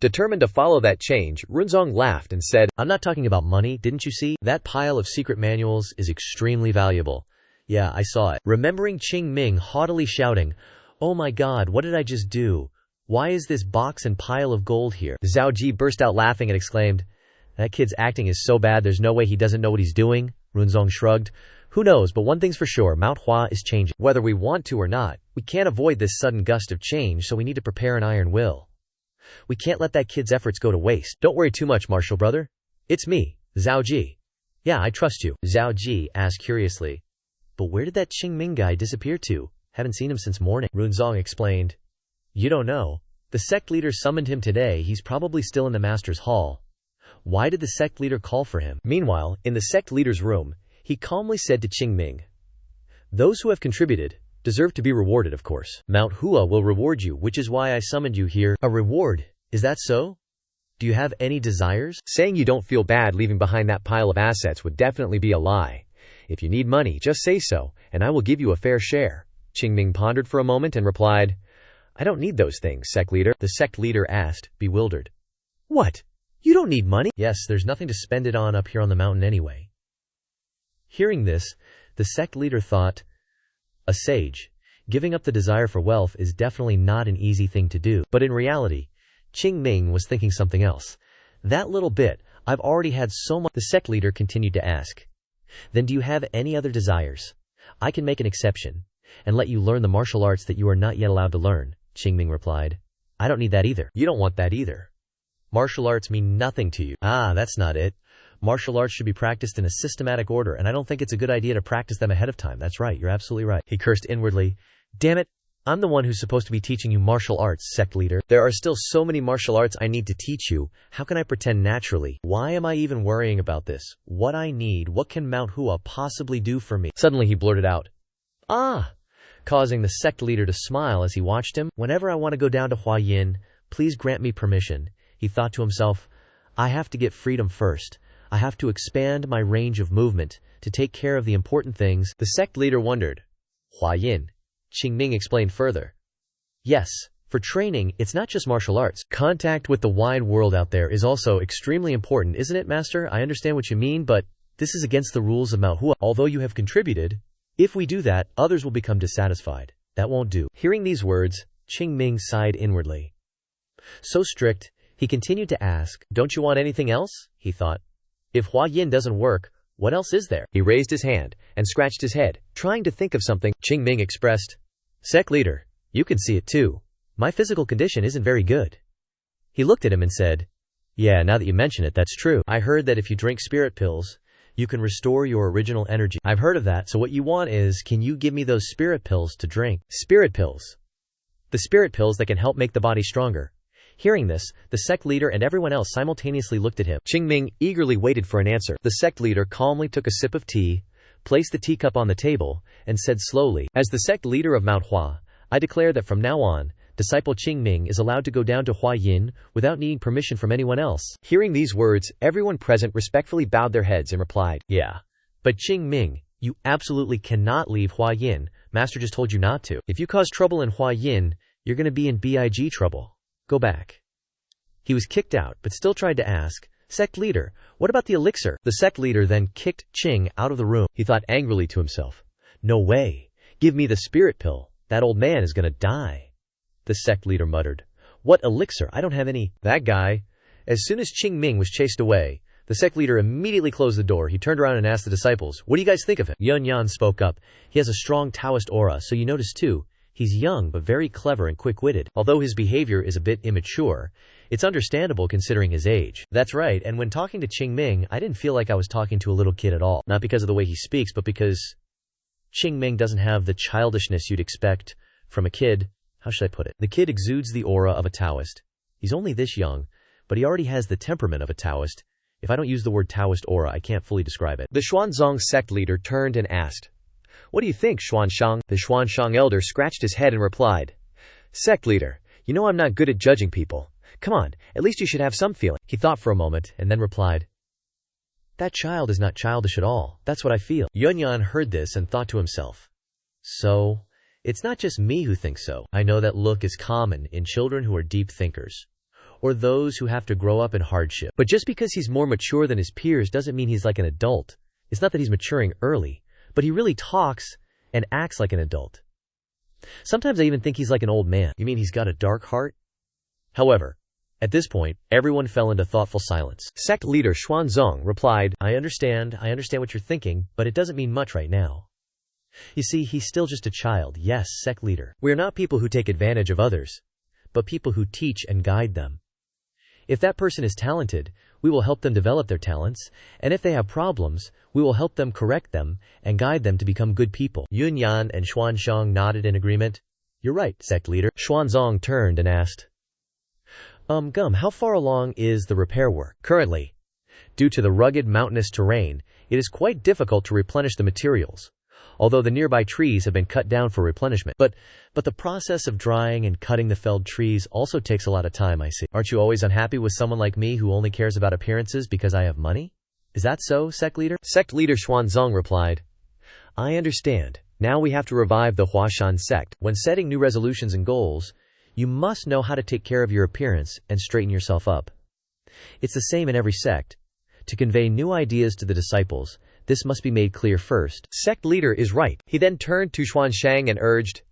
Determined to follow that change, Runzong laughed and said, "I'm not talking about money, didn't you see? That pile of secret manuals is extremely valuable." "Yeah, I saw it." Remembering Qing Ming haughtily shouting, "Oh my god, what did I just do? Why is this box and pile of gold here?" Zhao Ji burst out laughing and exclaimed, "That kid's acting is so bad there's no way he doesn't know what he's doing." Runzong shrugged. "Who knows, but one thing's for sure, Mount Hua is changing. Whether we want to or not, we can't avoid this sudden gust of change, so we need to prepare an iron will. We can't let that kid's efforts go to waste. Don't worry too much, Marshal brother. It's me, Zhao Ji." "Yeah, I trust you." Zhao Ji asked curiously, "But where did that Qing Ming guy disappear to? Haven't seen him since morning." Runzong explained, "You don't know. The sect leader summoned him today. He's probably still in the master's hall." Why did the sect leader call for him? Meanwhile, in the sect leader's room, he calmly said to Qing Ming, "Those who have contributed deserve to be rewarded, of course. Mount Hua will reward you, which is why I summoned you here." "A reward? Is that so? Do you have any desires?" "Saying you don't feel bad leaving behind that pile of assets would definitely be a lie. If you need money, just say so, and I will give you a fair share." Qing Ming pondered for a moment and replied, "I don't need those things, sect leader." The sect leader asked, bewildered, "What? You don't need money?" "Yes, there's nothing to spend it on up here on the mountain anyway." Hearing this, the sect leader thought, a sage, giving up the desire for wealth is definitely not an easy thing to do. But in reality, Qing Ming was thinking something else. "That little bit, I've already had so much." The sect leader continued to ask, "Then do you have any other desires? I can make an exception, and let you learn the martial arts that you are not yet allowed to learn." Qing Ming replied, "I don't need that either." "You don't want that either. Martial arts mean nothing to you." "Ah, that's not it. Martial arts should be practiced in a systematic order, and I don't think it's a good idea to practice them ahead of time." "That's right, you're absolutely right." He cursed inwardly. "Damn it, I'm the one who's supposed to be teaching you martial arts, sect leader. There are still so many martial arts I need to teach you. How can I pretend naturally? Why am I even worrying about this? What I need, what can Mount Hua possibly do for me?" Suddenly he blurted out, "Ah!" causing the sect leader to smile as he watched him. "Whenever I want to go down to Hua Yin, please grant me permission." He thought to himself, "I have to get freedom first. I have to expand my range of movement to take care of the important things." The sect leader wondered. "Hua Yin?" Qing Ming explained further. "Yes, for training, it's not just martial arts. Contact with the wide world out there is also extremely important, isn't it, Master? I understand what you mean, but this is against the rules of Mount Hua. Although you have contributed, if we do that, others will become dissatisfied. That won't do." Hearing these words, Qing Ming sighed inwardly. So strict, he continued to ask, "Don't you want anything else?" He thought, "If Hua Yin doesn't work, what else is there?" He raised his hand and scratched his head, trying to think of something. Qing Ming expressed, "Sect leader, you can see it too. My physical condition isn't very good." He looked at him and said, "Yeah, now that you mention it, that's true. I heard that if you drink spirit pills, you can restore your original energy." "I've heard of that, so what you want is, can you give me those spirit pills to drink?" "Spirit pills?" "The spirit pills that can help make the body stronger." Hearing this, the sect leader and everyone else simultaneously looked at him. Qing Ming eagerly waited for an answer. The sect leader calmly took a sip of tea, placed the teacup on the table, and said slowly, "As the sect leader of Mount Hua, I declare that from now on, disciple Qing Ming is allowed to go down to Hua Yin without needing permission from anyone else." Hearing these words, everyone present respectfully bowed their heads and replied, "Yeah. But Qing Ming, you absolutely cannot leave Hua Yin. Master just told you not to. If you cause trouble in Hua Yin, you're going to be in big trouble. Go back." He was kicked out, but still tried to ask, "Sect leader, what about the elixir?" The sect leader then kicked Qing out of the room. He thought angrily to himself, "No way. Give me the spirit pill. That old man is going to die." The sect leader muttered, "What elixir? I don't have any." That guy. As soon as Qing Ming was chased away, the sect leader immediately closed the door. He turned around and asked the disciples, "What do you guys think of him?" Yun Yan spoke up. "He has a strong Taoist aura, so you notice too. He's young but very clever and quick-witted. Although his behavior is a bit immature, it's understandable considering his age." That's right, and when talking to Qing Ming, I didn't feel like I was talking to a little kid at all. Not because of the way he speaks, but because Qing Ming doesn't have the childishness you'd expect from a kid. How should I put it? The kid exudes the aura of a Taoist. He's only this young, but he already has the temperament of a Taoist. If I don't use the word Taoist aura, I can't fully describe it. The Xuanzang sect leader turned and asked, "What do you think, Xuanshang?" The Xuanshang elder scratched his head and replied, "Sect leader, you know I'm not good at judging people. Come on, at least you should have some feeling." He thought for a moment and then replied, "That child is not childish at all. That's what I feel." Yunyan heard this and thought to himself, "So, it's not just me who thinks so. I know that look is common in children who are deep thinkers, or those who have to grow up in hardship. But just because he's more mature than his peers doesn't mean he's like an adult. It's not that he's maturing early, but he really talks and acts like an adult. Sometimes I even think he's like an old man." "You mean he's got a dark heart?" However, at this point, everyone fell into thoughtful silence. Sect leader Xuanzong replied, I understand what you're thinking, but it doesn't mean much right now. You see, he's still just a child." "Yes, sect leader. We are not people who take advantage of others, but people who teach and guide them. If that person is talented, we will help them develop their talents, and if they have problems, we will help them correct them and guide them to become good people." Yunyan and Xuanshang nodded in agreement. "You're right, sect leader." Xuanzong turned and asked, How far along is the repair work?" "Currently, due to the rugged mountainous terrain, it is quite difficult to replenish the materials, although the nearby trees have been cut down for replenishment. But the process of drying and cutting the felled trees also takes a lot of time, I see." "Aren't you always unhappy with someone like me who only cares about appearances because I have money? Is that so, sect leader?" Sect leader Xuanzong replied, "I understand. Now we have to revive the Huashan sect. When setting new resolutions and goals, you must know how to take care of your appearance and straighten yourself up. It's the same in every sect. To convey new ideas to the disciples, this must be made clear first." Sect leader is right. He then turned to Xuanshang and urged,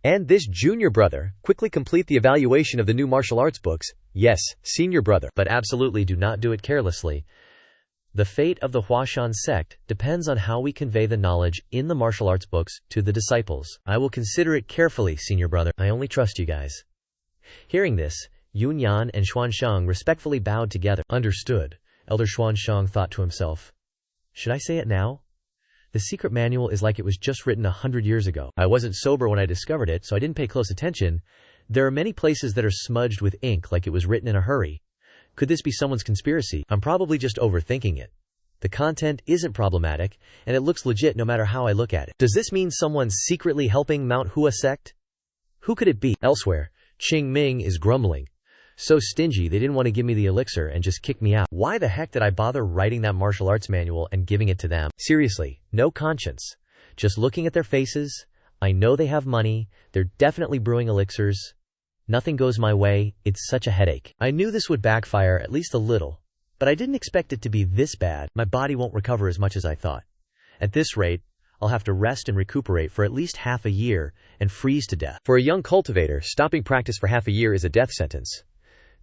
"And this junior brother, quickly complete the evaluation of the new martial arts books." "Yes, senior brother, but absolutely do not do it carelessly. The fate of the Huashan sect depends on how we convey the knowledge in the martial arts books to the disciples." "I will consider it carefully, senior brother. I only trust you guys." Hearing this, Yunyan and Xuanshang respectfully bowed together. "Understood." Elder Xuanshang thought to himself, "Should I say it now? The secret manual is like it was just written 100 years ago. I wasn't sober when I discovered it, so I didn't pay close attention. There are many places that are smudged with ink like it was written in a hurry. Could this be someone's conspiracy? I'm probably just overthinking it. The content isn't problematic, and it looks legit no matter how I look at it. Does this mean someone's secretly helping Mount Hua Sect? Who could it be?" Elsewhere, Qing Ming is grumbling. "So stingy, they didn't want to give me the elixir and just kick me out. Why the heck did I bother writing that martial arts manual and giving it to them? Seriously, no conscience. Just looking at their faces, I know they have money, they're definitely brewing elixirs. Nothing goes my way, it's such a headache. I knew this would backfire at least a little, but I didn't expect it to be this bad. My body won't recover as much as I thought. At this rate, I'll have to rest and recuperate for at least half a year and freeze to death." For a young cultivator, stopping practice for half a year is a death sentence.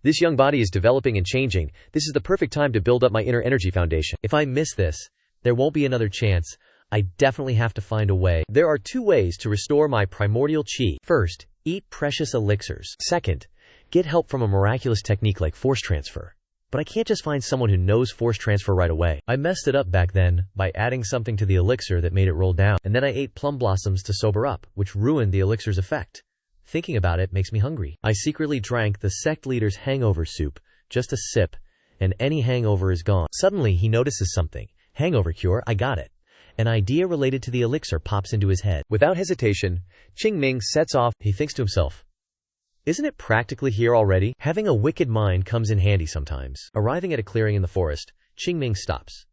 This young body is developing and changing. This is the perfect time to build up my inner energy foundation. If I miss this, there won't be another chance. I definitely have to find a way. There are 2 ways to restore my primordial chi. First, eat precious elixirs. Second, get help from a miraculous technique like force transfer. But I can't just find someone who knows force transfer right away. I messed it up back then by adding something to the elixir that made it roll down. And then I ate plum blossoms to sober up, which ruined the elixir's effect. Thinking about it makes me hungry. I secretly drank the sect leader's hangover soup, just a sip, and any hangover is gone. Suddenly, he notices something. Hangover cure, I got it. An idea related to the elixir pops into his head. Without hesitation, Qing Ming sets off. He thinks to himself, "Isn't it practically here already?" Having a wicked mind comes in handy sometimes. Arriving at a clearing in the forest, Qing Ming stops.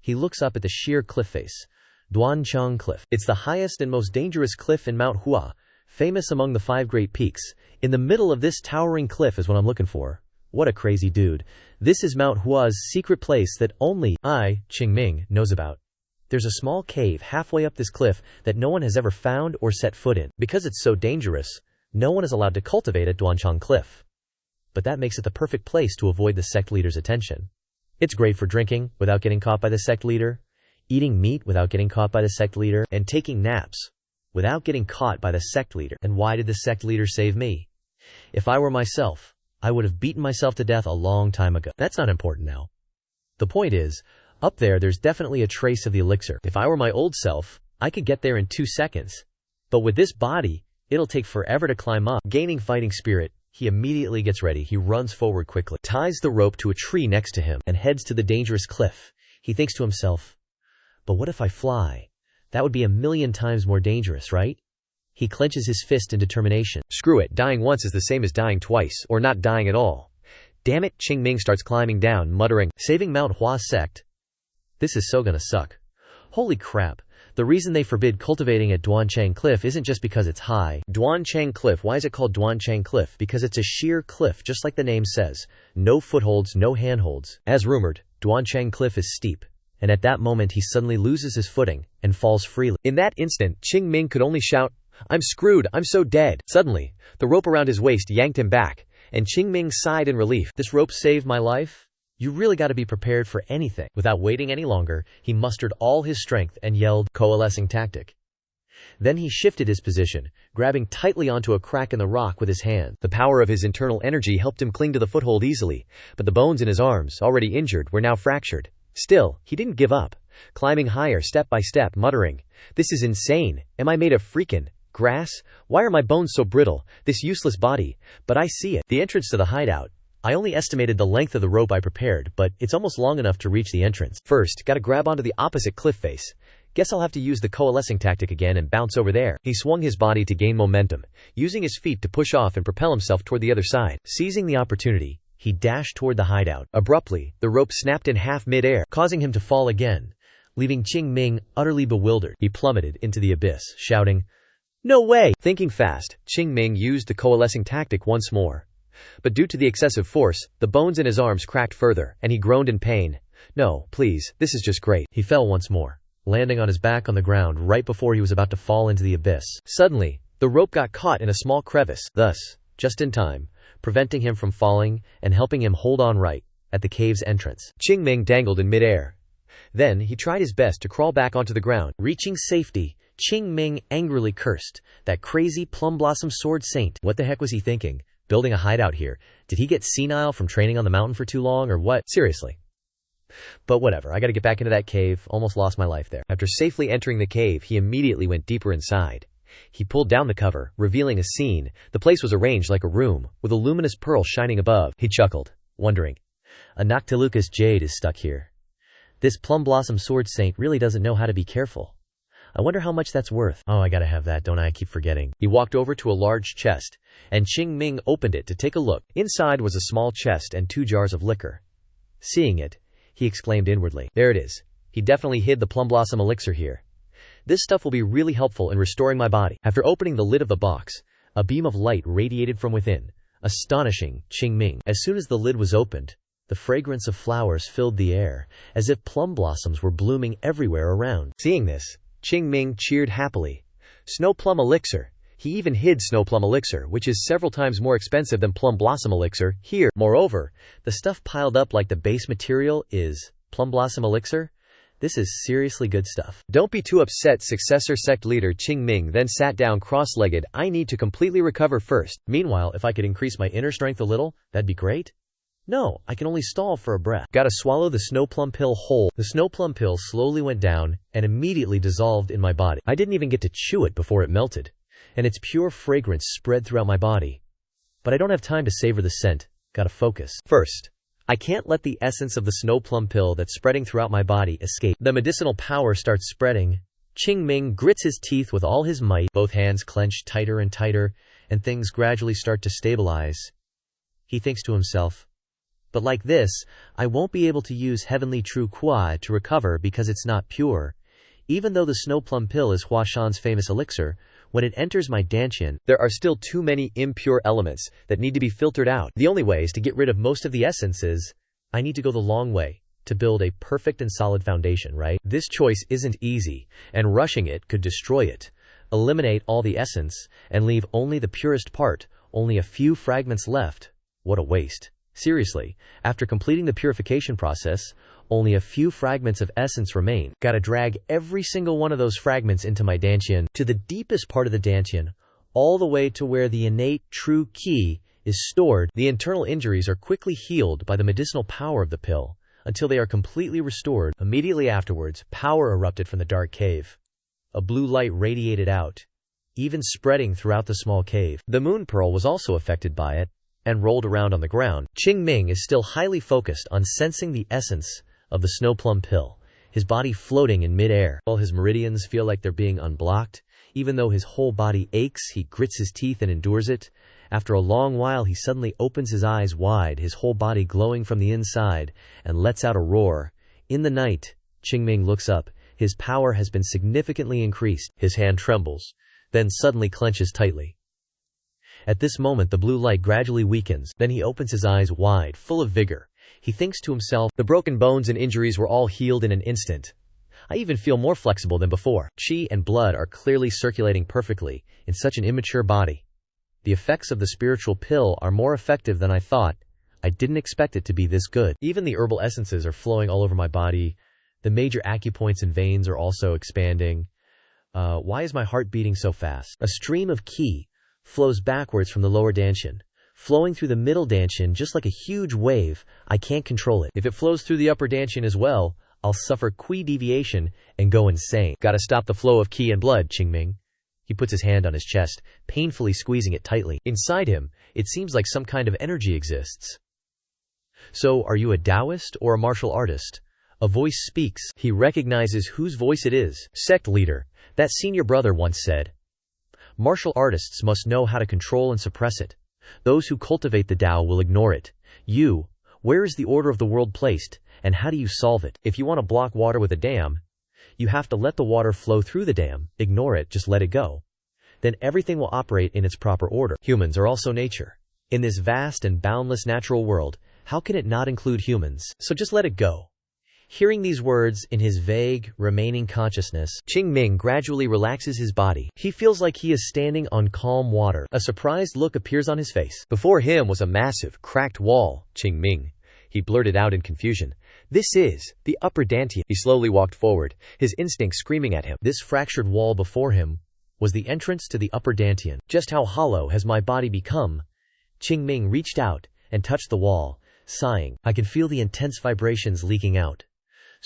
He looks up at the sheer cliff face, Duancheng Cliff. It's the highest and most dangerous cliff in Mount Hua, famous among the 5 great peaks. In the middle of this towering cliff is what I'm looking for. What a crazy dude. This is Mount Hua's secret place that only I, Qing Ming, knows about. There's a small cave halfway up this cliff that no one has ever found or set foot in. Because it's so dangerous, no one is allowed to cultivate at Duancheng Cliff. but that makes it the perfect place to avoid the sect leader's attention. It's great for drinking without getting caught by the sect leader, eating meat without getting caught by the sect leader, and taking naps without getting caught by the sect leader. And why did the sect leader save me? If I were myself, I would have beaten myself to death a long time ago. That's not important now. The point is, up there's definitely a trace of the elixir. If I were my old self, I could get there in 2 seconds. But with this body, it'll take forever to climb up. Gaining fighting spirit, he immediately gets ready. He runs forward quickly, ties the rope to a tree next to him, and heads to the dangerous cliff. He thinks to himself, but what if I fly? That would be 1,000,000 times more dangerous, right? He clenches his fist in determination. Screw it, dying once is the same as dying twice, or not dying at all. Damn it, Qing Ming starts climbing down, muttering, saving Mount Hua Sect? This is so gonna suck. Holy crap. The reason they forbid cultivating at Duanchang Cliff isn't just because it's high. Duanchang Cliff, why is it called Duanchang Cliff? Because it's a sheer cliff, just like the name says. No footholds, no handholds. As rumored, Duanchang Cliff is steep, and at that moment he suddenly loses his footing and falls freely. In that instant, Qing Ming could only shout, I'm screwed, I'm so dead. Suddenly, the rope around his waist yanked him back, and Qing Ming sighed in relief. This rope saved my life? You really gotta be prepared for anything. Without waiting any longer, he mustered all his strength and yelled, coalescing tactic. Then he shifted his position, grabbing tightly onto a crack in the rock with his hand. The power of his internal energy helped him cling to the foothold easily, but the bones in his arms, already injured, were now fractured. Still, he didn't give up, climbing higher step by step, muttering, this is insane. Am I made of freakin' grass? Why are my bones so brittle? This useless body. But I see it. The entrance to the hideout. I only estimated the length of the rope I prepared, but it's almost long enough to reach the entrance. First, gotta grab onto the opposite cliff face. Guess I'll have to use the coalescing tactic again and bounce over there. He swung his body to gain momentum, using his feet to push off and propel himself toward the other side. Seizing the opportunity, he dashed toward the hideout. Abruptly, the rope snapped in half mid-air, causing him to fall again, leaving Qing Ming utterly bewildered. He plummeted into the abyss, shouting, no way! Thinking fast, Qing Ming used the coalescing tactic once more. But due to the excessive force, the bones in his arms cracked further, and he groaned in pain. No, please, this is just great. He fell once more, landing on his back on the ground right before he was about to fall into the abyss. Suddenly, the rope got caught in a small crevice, thus, just in time, preventing him from falling and helping him hold on right at the cave's entrance. Qing Ming dangled in midair. Then, he tried his best to crawl back onto the ground. Reaching safety, Qing Ming angrily cursed, that crazy Plum Blossom Sword Saint. What the heck was he thinking? Building a hideout here? Did he get senile from training on the mountain for too long, or what? Seriously. But whatever, I gotta get back into that cave, almost lost my life there. After safely entering the cave, he immediately went deeper inside. He pulled down the cover, revealing a scene. The place was arranged like a room, with a luminous pearl shining above. He chuckled, wondering, a Noctilucous jade is stuck here. This Plum Blossom Sword Saint really doesn't know how to be careful. I wonder how much that's worth. Oh, I gotta have that, don't I? I keep forgetting. He walked over to a large chest, and Qing Ming opened it to take a look. Inside was a small chest and 2 jars of liquor. Seeing it, he exclaimed inwardly, there it is. He definitely hid the Plum Blossom elixir here. This stuff will be really helpful in restoring my body. After opening the lid of the box, a beam of light radiated from within, astonishing Qing Ming. As soon as the lid was opened, the fragrance of flowers filled the air, as if plum blossoms were blooming everywhere around. Seeing this, Qing Ming cheered happily. Snow Plum Elixir. He even hid Snow Plum Elixir, which is several times more expensive than Plum Blossom Elixir, here. Moreover, the stuff piled up like the base material is Plum Blossom Elixir. This is seriously good stuff. Don't be too upset, successor sect leader Qing Ming then sat down cross-legged. I need to completely recover first. Meanwhile, if I could increase my inner strength a little, that'd be great. No, I can only stall for a breath. Gotta swallow the snow plum pill whole. The snow plum pill slowly went down and immediately dissolved in my body. I didn't even get to chew it before it melted, and its pure fragrance spread throughout my body. But I don't have time to savor the scent. Gotta focus. First, I can't let the essence of the snow plum pill that's spreading throughout my body escape. The medicinal power starts spreading. Qing Ming grits his teeth with all his might. Both hands clench tighter and tighter, and things gradually start to stabilize. He thinks to himself, but like this, I won't be able to use Heavenly True Kuai to recover because it's not pure. Even though the Snow Plum Pill is Hua Shan's famous elixir, when it enters my dantian, there are still too many impure elements that need to be filtered out. The only way is to get rid of most of the essences. I need to go the long way to build a perfect and solid foundation, right? This choice isn't easy, and rushing it could destroy it. Eliminate all the essence, and leave only the purest part, only a few fragments left. What a waste. Seriously, after completing the purification process, only a few fragments of essence remain. Gotta drag every single one of those fragments into my dantian, to the deepest part of the dantian, all the way to where the innate true Qi is stored. The internal injuries are quickly healed by the medicinal power of the pill, until they are completely restored. Immediately afterwards, power erupted from the dark cave. A blue light radiated out, even spreading throughout the small cave. The moon pearl was also affected by it, and rolled around on the ground. Qing Ming is still highly focused on sensing the essence of the snow plum pill, his body floating in mid-air. While his meridians feel like they're being unblocked, even though his whole body aches, he grits his teeth and endures it. After a long while, he suddenly opens his eyes wide, his whole body glowing from the inside, and lets out a roar. In the night, Qing Ming looks up. His power has been significantly increased. His hand trembles, then suddenly clenches tightly. At this moment, the blue light gradually weakens. Then he opens his eyes wide, full of vigor. He thinks to himself, the broken bones and injuries were all healed in an instant. I even feel more flexible than before. Qi and blood are clearly circulating perfectly in such an immature body. The effects of the spiritual pill are more effective than I thought. I didn't expect it to be this good. Even the herbal essences are flowing all over my body. The major acupoints and veins are also expanding. Why is my heart beating so fast? A stream of Qi flows backwards from the lower dantian, flowing through the middle dantian just like a huge wave. I can't control it. If it flows through the upper dantian as well, I'll suffer Qi deviation and go insane. Gotta stop the flow of Qi and blood, Qing Ming. He puts his hand on his chest, painfully squeezing it tightly. Inside him, it seems like some kind of energy exists. So, are you a Taoist or a martial artist? A voice speaks. He recognizes whose voice it is. Sect leader, that senior brother once said. Martial artists must know how to control and suppress it. Those who cultivate the Tao will ignore it. You, where is the order of the world placed, and how do you solve it? If you want to block water with a dam, you have to let the water flow through the dam. Ignore it, just let it go. Then everything will operate in its proper order. Humans are also nature. In this vast and boundless natural world, how can it not include humans? So just let it go. Hearing these words in his vague, remaining consciousness, Qing Ming gradually relaxes his body. He feels like he is standing on calm water. A surprised look appears on his face. Before him was a massive, cracked wall. Qing Ming, he blurted out in confusion. This is the upper dantian. He slowly walked forward, his instinct screaming at him. This fractured wall before him was the entrance to the upper dantian. Just how hollow has my body become? Qing Ming reached out and touched the wall, sighing. I can feel the intense vibrations leaking out.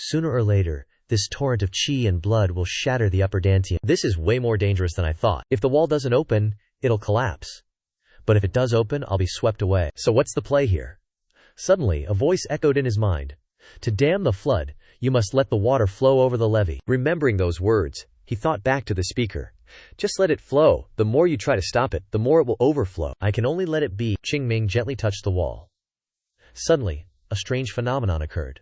Sooner or later, this torrent of Qi and blood will shatter the upper dantian. This is way more dangerous than I thought. If the wall doesn't open, it'll collapse. But if it does open, I'll be swept away. So what's the play here? Suddenly, a voice echoed in his mind. To dam the flood, you must let the water flow over the levee. Remembering those words, he thought back to the speaker. Just let it flow. The more you try to stop it, the more it will overflow. I can only let it be. Qing Ming gently touched the wall. Suddenly, a strange phenomenon occurred.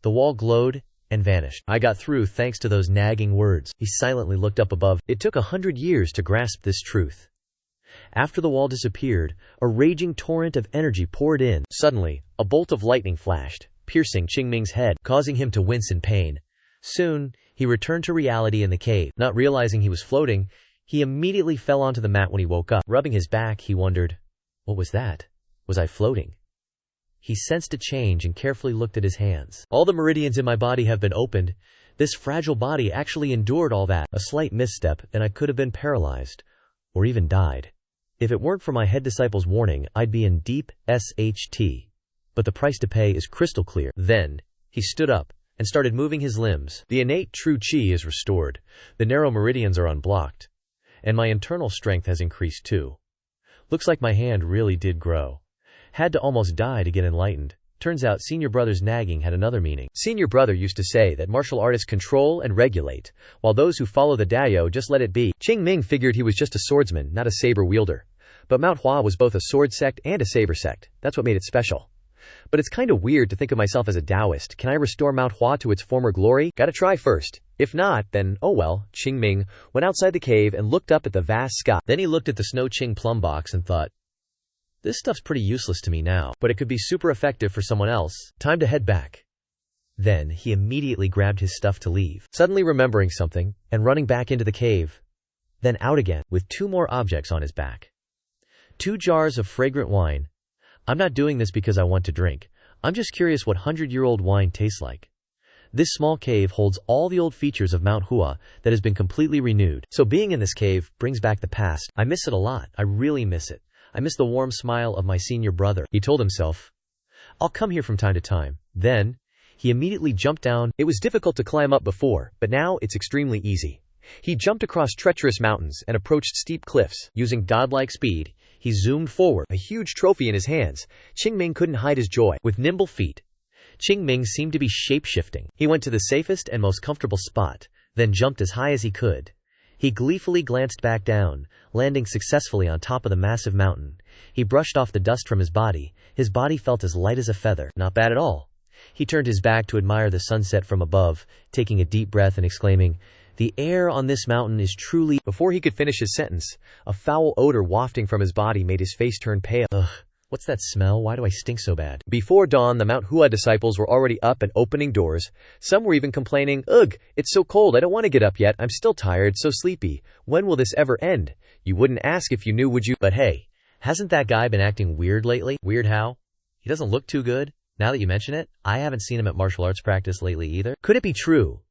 The wall glowed and vanished. I got through thanks to those nagging words. He silently looked up above. It took 100 years to grasp this truth. After the wall disappeared, a raging torrent of energy poured in. Suddenly, a bolt of lightning flashed, piercing Qing Ming's head, causing him to wince in pain. Soon, he returned to reality in the cave. Not realizing he was floating, he immediately fell onto the mat when he woke up. Rubbing his back, he wondered, what was that? Was I floating? He sensed a change and carefully looked at his hands. All the meridians in my body have been opened. This fragile body actually endured all that. A slight misstep, and I could have been paralyzed, or even died. If it weren't for my head disciple's warning, I'd be in deep SHT. But the price to pay is crystal clear. Then, he stood up and started moving his limbs. The innate true Qi is restored. The narrow meridians are unblocked. And my internal strength has increased too. Looks like my hand really did grow. Had to almost die to get enlightened. Turns out senior brother's nagging had another meaning. Senior brother used to say that martial artists control and regulate, while those who follow the Dao just let it be. Qing Ming figured he was just a swordsman, not a saber wielder. But Mount Hua was both a sword sect and a saber sect. That's what made it special. But it's kinda weird to think of myself as a Taoist. Can I restore Mount Hua to its former glory? Gotta try first. If not, then oh well. Qing Ming went outside the cave and looked up at the vast sky. Then he looked at the Snow Qing plum box and thought, this stuff's pretty useless to me now, but it could be super effective for someone else. Time to head back. Then he immediately grabbed his stuff to leave, suddenly remembering something and running back into the cave, then out again with 2 more objects on his back. 2 jars of fragrant wine. I'm not doing this because I want to drink. I'm just curious what 100-year-old wine tastes like. This small cave holds all the old features of Mount Hua that has been completely renewed. So being in this cave brings back the past. I miss it a lot. I really miss it. I miss the warm smile of my senior brother. He told himself, I'll come here from time to time. Then, he immediately jumped down. It was difficult to climb up before, but now it's extremely easy. He jumped across treacherous mountains and approached steep cliffs. Using godlike speed, he zoomed forward, a huge trophy in his hands. Qing Ming couldn't hide his joy. With nimble feet, Qing Ming seemed to be shape-shifting. He went to the safest and most comfortable spot, then jumped as high as he could. He gleefully glanced back down, landing successfully on top of the massive mountain. He brushed off the dust from his body. His body felt as light as a feather. Not bad at all. He turned his back to admire the sunset from above, taking a deep breath and exclaiming, The air on this mountain is truly... Before he could finish his sentence, a foul odor wafting from his body made his face turn pale. Ugh. What's that smell? Why do I stink so bad? Before dawn, the Mount Hua disciples were already up and opening doors. Some were even complaining, Ugh, it's so cold, I don't want to get up yet, I'm still tired, so sleepy. When will this ever end? You wouldn't ask if you knew, would you? But hey, hasn't that guy been acting weird lately? Weird how? He doesn't look too good. Now that you mention it, I haven't seen him at martial arts practice lately either. Could it be true?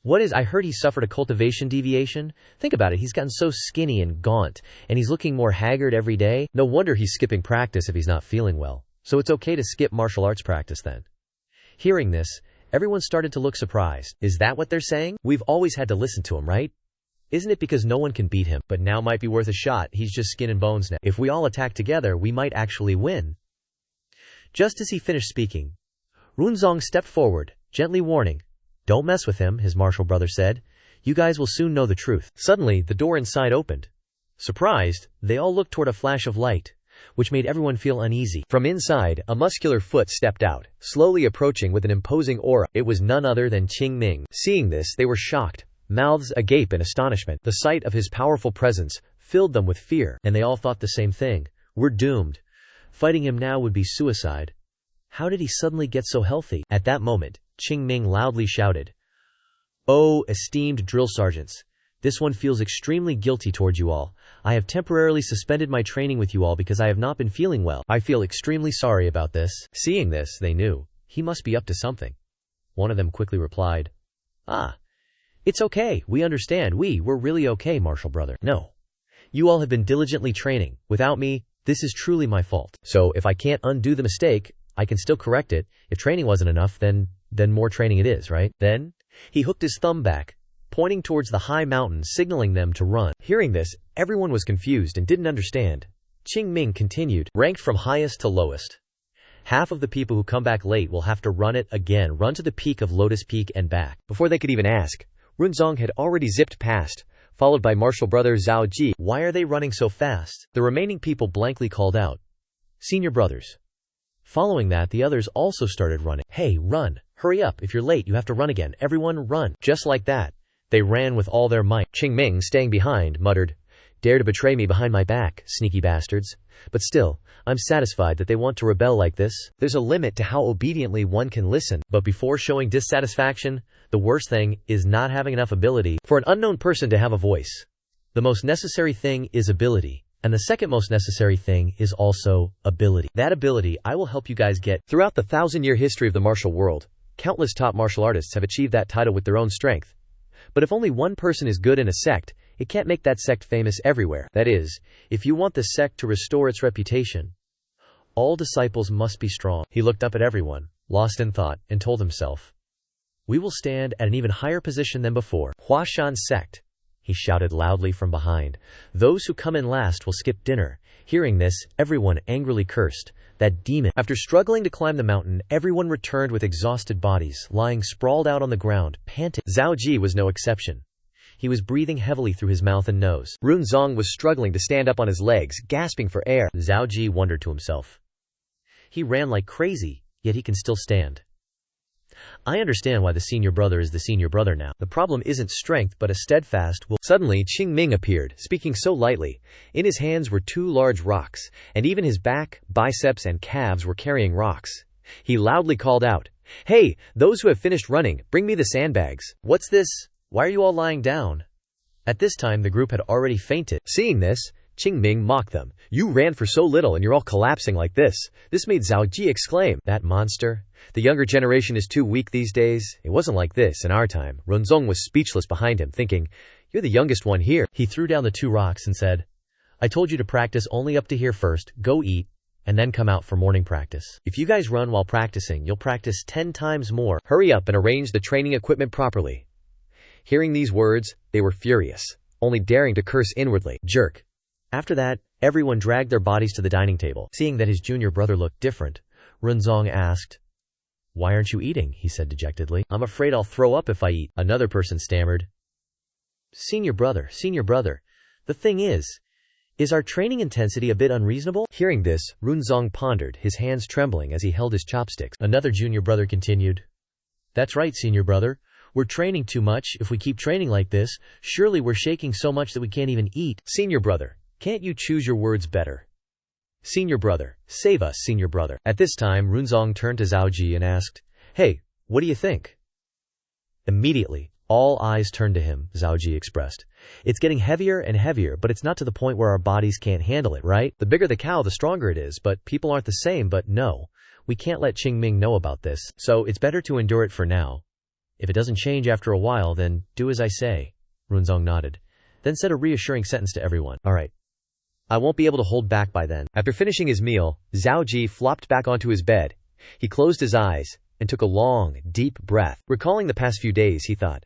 I heard he suffered a cultivation deviation. Think about it, he's gotten so skinny and gaunt, and he's looking more haggard every day. No wonder he's skipping practice if he's not feeling well. So it's okay to skip martial arts practice then. Hearing this, everyone started to look surprised. Is that what they're saying? We've always had to listen to him, right? Isn't it because no one can beat him? But now might be worth a shot, he's just skin and bones now. If we all attack together, we might actually win. Just as he finished speaking, Runzong stepped forward, gently warning, Don't mess with him, his martial brother said. You guys will soon know the truth. Suddenly, the door inside opened. Surprised, they all looked toward a flash of light, which made everyone feel uneasy. From inside, a muscular foot stepped out, slowly approaching with an imposing aura. It was none other than Qing Ming. Seeing this, they were shocked, mouths agape in astonishment. The sight of his powerful presence filled them with fear, and they all thought the same thing. We're doomed. Fighting him now would be suicide. How did he suddenly get so healthy? At that moment, Qing Ming loudly shouted, Oh, esteemed drill sergeants, this one feels extremely guilty towards you all. I have temporarily suspended my training with you all because I have not been feeling well. I feel extremely sorry about this. Seeing this, they knew he must be up to something. One of them quickly replied, It's okay, we understand. We're really okay, martial brother. No. You all have been diligently training. Without me, this is truly my fault. So if I can't undo the mistake, I can still correct it. If training wasn't enough, then more training it is, right? Then, he hooked his thumb back, pointing towards the high mountain, signaling them to run. Hearing this, everyone was confused and didn't understand. Qing Ming continued, ranked from highest to lowest. Half of the people who come back late will have to run it again, run to the peak of Lotus Peak and back. Before they could even ask, Runzong had already zipped past, followed by martial brother Zhao Ji. Why are they running so fast? The remaining people blankly called out, Senior brothers. Following that, the others also started running. Hey, run. Hurry up. If you're late, you have to run again. Everyone run. Just like that, they ran with all their might. Qing Ming, staying behind, muttered, Dare to betray me behind my back, sneaky bastards. But still, I'm satisfied that they want to rebel like this. There's a limit to how obediently one can listen. But before showing dissatisfaction, the worst thing is not having enough ability for an unknown person to have a voice. The most necessary thing is ability. And the second most necessary thing is also ability. That ability I will help you guys get. Throughout the 1,000-year history of the martial world, countless top martial artists have achieved that title with their own strength. But if only one person is good in a sect, it can't make that sect famous everywhere. That is, if you want the sect to restore its reputation, all disciples must be strong. He looked up at everyone, lost in thought, and told himself, We will stand at an even higher position than before. Hua Sect, he shouted loudly from behind. Those who come in last will skip dinner. Hearing this, everyone angrily cursed. That demon. After struggling to climb the mountain, everyone returned with exhausted bodies, lying sprawled out on the ground, panting. Zhao Ji was no exception. He was breathing heavily through his mouth and nose. Runzong was struggling to stand up on his legs, gasping for air. Zhao Ji wondered to himself. He ran like crazy, yet he can still stand. I understand why the senior brother is the senior brother now. The problem isn't strength but a steadfast will. Suddenly Qing Ming appeared, speaking so lightly. In his hands were 2 large rocks, and even his back, biceps and calves were carrying rocks. He loudly called out, Hey, those who have finished running, bring me the sandbags. What's this? Why are you all lying down? At this time the group had already fainted. Seeing this, Qing Ming mocked them. You ran for so little and you're all collapsing like this. This made Zhao Ji exclaim, that monster. The younger generation is too weak these days. It wasn't like this in our time. Runzong was speechless behind him, thinking, you're the youngest one here. He threw down the 2 rocks and said, I told you to practice only up to here first, go eat, and then come out for morning practice. If you guys run while practicing, you'll practice 10 times more. Hurry up and arrange the training equipment properly. Hearing these words, they were furious, only daring to curse inwardly. Jerk. After that, everyone dragged their bodies to the dining table. Seeing that his junior brother looked different, Runzong asked, Why aren't you eating? He said dejectedly. I'm afraid I'll throw up if I eat. Another person stammered. Senior brother, the thing is our training intensity a bit unreasonable? Hearing this, Runzong pondered, his hands trembling as he held his chopsticks. Another junior brother continued, That's right, senior brother. We're training too much. If we keep training like this, surely we're shaking so much that we can't even eat. Senior brother, can't you choose your words better? Senior brother, save us, senior brother. At this time, Runzong turned to Zhao Ji and asked, Hey, what do you think? Immediately, all eyes turned to him, Zhao Ji expressed. It's getting heavier and heavier, but it's not to the point where our bodies can't handle it, right? The bigger the cow, the stronger it is, but people aren't the same. But no, we can't let Qing Ming know about this, so it's better to endure it for now. If it doesn't change after a while, then do as I say. Runzong nodded, then said a reassuring sentence to everyone. All right. I won't be able to hold back by then. After finishing his meal, Zhao Ji flopped back onto his bed. He closed his eyes and took a long, deep breath. Recalling the past few days, he thought,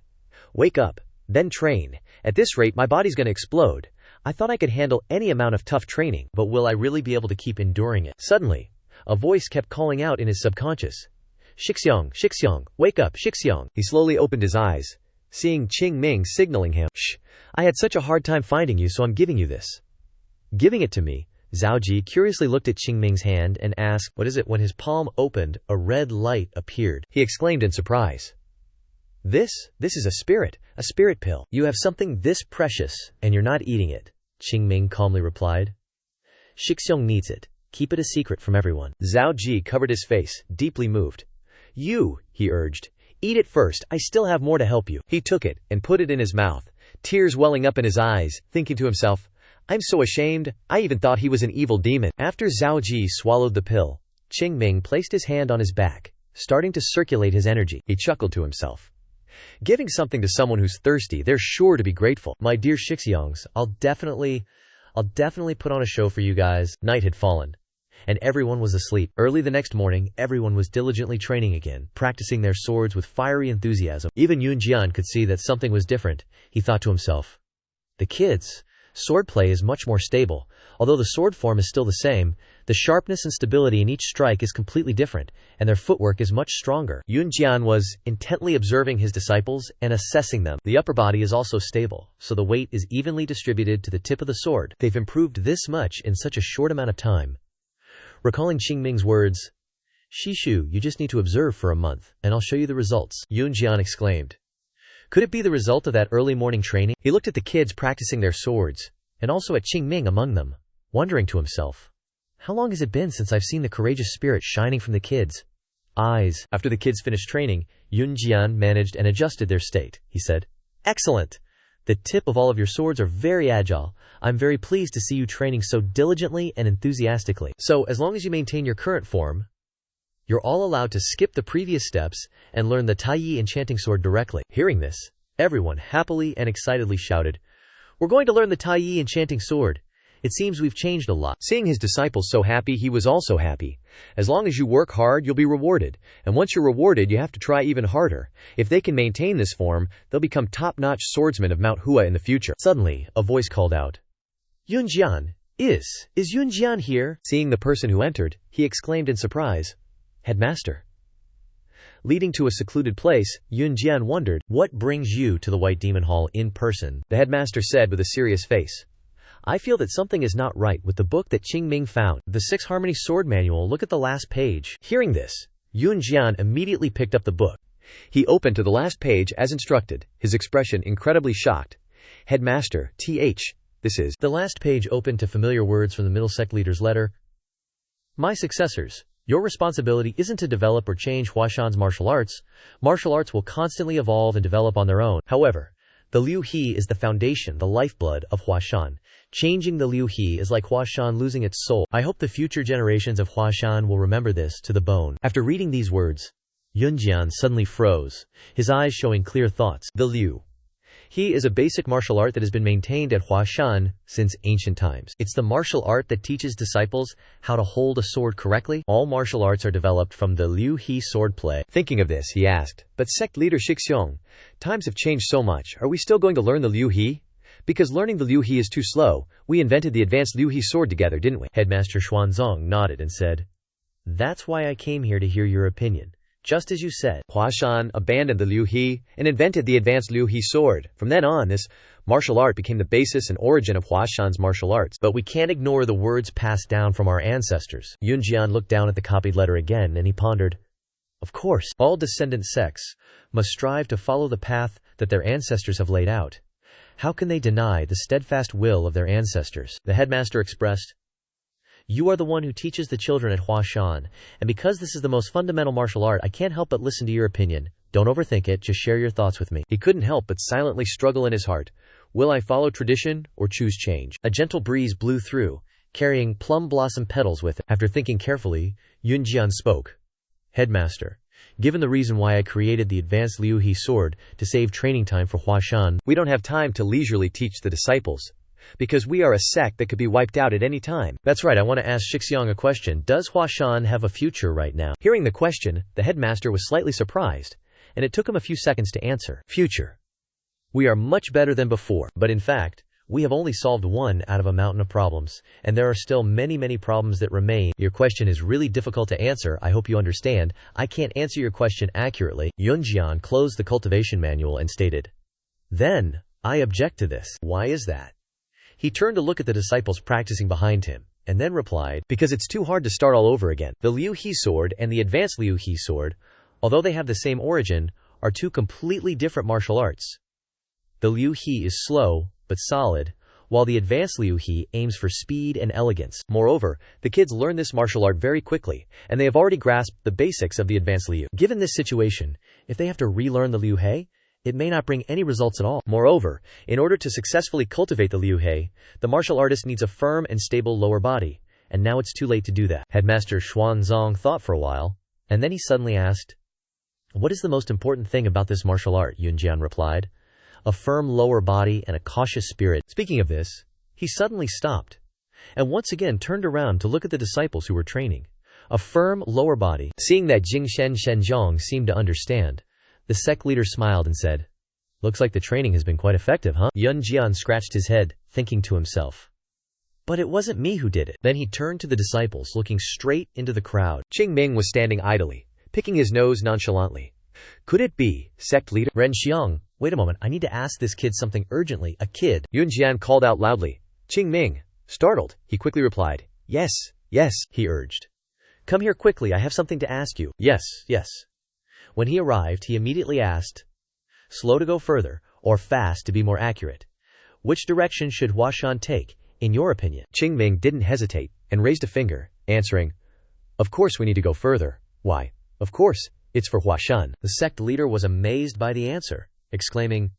Wake up, then train. At this rate, my body's going to explode. I thought I could handle any amount of tough training, but will I really be able to keep enduring it? Suddenly, a voice kept calling out in his subconscious. Shixiang, wake up, Shixiang. He slowly opened his eyes, seeing Qing Ming signaling him. Shh, I had such a hard time finding you, so I'm giving you this. Giving it to me. Zhao Ji curiously looked at Qing Ming's hand and asked, What is it? When his palm opened, a red light appeared. He exclaimed in surprise. This is a spirit pill. You have something this precious, and you're not eating it, Qing Ming calmly replied. Shixiang needs it. Keep it a secret from everyone. Zhao Ji covered his face, deeply moved. You, he urged, eat it first. I still have more to help you. He took it and put it in his mouth, tears welling up in his eyes, thinking to himself, I'm so ashamed, I even thought he was an evil demon. After Zhao Ji swallowed the pill, Qing Ming placed his hand on his back, starting to circulate his energy. He chuckled to himself. Giving something to someone who's thirsty, they're sure to be grateful. My dear Shixiangs, I'll definitely put on a show for you guys. Night had fallen, and everyone was asleep. Early the next morning, everyone was diligently training again, practicing their swords with fiery enthusiasm. Even Yunjian could see that something was different. He thought to himself, The kids' swordplay is much more stable. Although the sword form is still the same, the sharpness and stability in each strike is completely different, and their footwork is much stronger. Yunjian was intently observing his disciples and assessing them. The upper body is also stable, so the weight is evenly distributed to the tip of the sword. They've improved this much in such a short amount of time. Recalling Qing Ming's words, Shishu, you just need to observe for a month, and I'll show you the results, Yunjian exclaimed. Could it be the result of that early morning training? He looked at the kids practicing their swords, and also at Qing Ming among them, wondering to himself, how long has it been since I've seen the courageous spirit shining from the kids' eyes? After the kids finished training, Yunjian managed and adjusted their state. He said, Excellent! The tip of all of your swords are very agile. I'm very pleased to see you training so diligently and enthusiastically. So, as long as you maintain your current form, you're all allowed to skip the previous steps and learn the Taiyi enchanting sword directly. Hearing this, everyone happily and excitedly shouted, We're going to learn the Taiyi enchanting sword. It seems we've changed a lot. Seeing his disciples so happy, he was also happy. As long as you work hard, you'll be rewarded. And once you're rewarded, you have to try even harder. If they can maintain this form, they'll become top-notch swordsmen of Mount Hua in the future. Suddenly, a voice called out, Yunjian, is Yunjian here? Seeing the person who entered, he exclaimed in surprise, Headmaster. Leading to a secluded place, Yunjian wondered, What brings you to the White Demon Hall in person? The headmaster said with a serious face, I feel that something is not right with the book that Qing Ming found. The 6 Harmony Sword Manual, look at the last page. Hearing this, Yunjian immediately picked up the book. He opened to the last page as instructed, his expression incredibly shocked. Headmaster, this is. The last page opened to familiar words from the middle sect leader's letter. My successors, your responsibility isn't to develop or change Huashan's martial arts. Martial arts will constantly evolve and develop on their own. However, the Liu He is the foundation, the lifeblood of Huashan. Changing the Liu He is like Huashan losing its soul. I hope the future generations of Huashan will remember this to the bone. After reading these words, Yunjian suddenly froze, his eyes showing clear thoughts. The Liu He is a basic martial art that has been maintained at Huashan since ancient times. It's the martial art that teaches disciples how to hold a sword correctly. All martial arts are developed from the Liu He swordplay. Thinking of this, he asked, "But sect leader Shixiong, times have changed so much. Are we still going to learn the Liu He? Because learning the Liu He is too slow. We invented the advanced Liu He sword together, didn't we?" Headmaster Xuanzong nodded and said, "That's why I came here to hear your opinion. Just as you said, Huashan abandoned the Liu He and invented the advanced Liu He sword. From then on, this martial art became the basis and origin of Huashan's martial arts. But we can't ignore the words passed down from our ancestors." Yunjian looked down at the copied letter again and he pondered. Of course, all descendant sects must strive to follow the path that their ancestors have laid out. How can they deny the steadfast will of their ancestors? The headmaster expressed, "You are the one who teaches the children at Huashan, and because this is the most fundamental martial art, I can't help but listen to your opinion. Don't overthink it, just share your thoughts with me." He couldn't help but silently struggle in his heart. Will I follow tradition or choose change? A gentle breeze blew through, carrying plum blossom petals with it. After thinking carefully, Yunjian spoke. "Headmaster, given the reason why I created the advanced Liu He sword to save training time for Huashan, we don't have time to leisurely teach the disciples. Because we are a sect that could be wiped out at any time. That's right, I want to ask Shixiong a question. Does Huashan have a future right now?" Hearing the question, the headmaster was slightly surprised, and it took him a few seconds to answer. "Future. We are much better than before, but in fact, we have only solved one out of a mountain of problems, and there are still many problems that remain. Your question is really difficult to answer. I hope you understand. I can't answer your question accurately." Yunjian closed the cultivation manual and stated, "Then, I object to this." "Why is that?" He turned to look at the disciples practicing behind him, and then replied, "Because it's too hard to start all over again. The Liu He sword and the advanced Liu He sword, although they have the same origin, are two completely different martial arts. The Liu He is slow, but solid, while the advanced Liu He aims for speed and elegance. Moreover, the kids learn this martial art very quickly, and they have already grasped the basics of the advanced Liu. Given this situation, if they have to relearn the Liu He, it may not bring any results at all. Moreover, in order to successfully cultivate the Liu He, the martial artist needs a firm and stable lower body, and now it's too late to do that." Headmaster Xuanzong thought for a while, and then he suddenly asked, "What is the most important thing about this martial art?" Yunjian replied, "A firm lower body and a cautious spirit." Speaking of this, he suddenly stopped, and once again turned around to look at the disciples who were training. A firm lower body. Seeing that Jingshen Shenzhong seemed to understand, the sect leader smiled and said, "Looks like the training has been quite effective, huh?" Yunjian scratched his head, thinking to himself, "But it wasn't me who did it." Then he turned to the disciples, looking straight into the crowd. Qing Ming was standing idly, picking his nose nonchalantly. "Could it be, sect leader Ren Xiang? Wait a moment, I need to ask this kid something urgently." A kid, Yunjian called out loudly. Qing Ming, startled, he quickly replied, Yes, he urged. "Come here quickly, I have something to ask you." Yes. When he arrived, he immediately asked, "Slow to go further, or fast to be more accurate? Which direction should Huashan take, in your opinion?" Qing Ming didn't hesitate, and raised a finger, answering, "Of course we need to go further. Why, of course, it's for Huashan." The sect leader was amazed by the answer, exclaiming,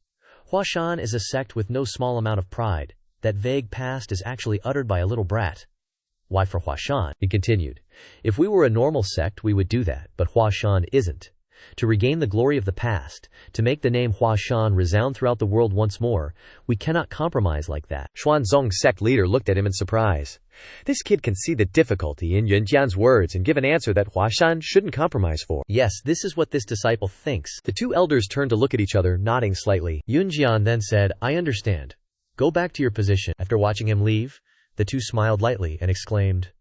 "Huashan is a sect with no small amount of pride. That vague past is actually uttered by a little brat." "Why for Huashan?" he continued. "If we were a normal sect, we would do that, but Huashan isn't. To regain the glory of the past, to make the name Huashan resound throughout the world once more, we cannot compromise like that." Xuanzong's sect leader looked at him in surprise. This kid can see the difficulty in Yunjian's words and give an answer that Huashan shouldn't compromise for. Yes, this is what this disciple thinks. The two elders turned to look at each other, nodding slightly. Yunjian then said, "I understand. Go back to your position." After watching him leave, the two smiled lightly and exclaimed,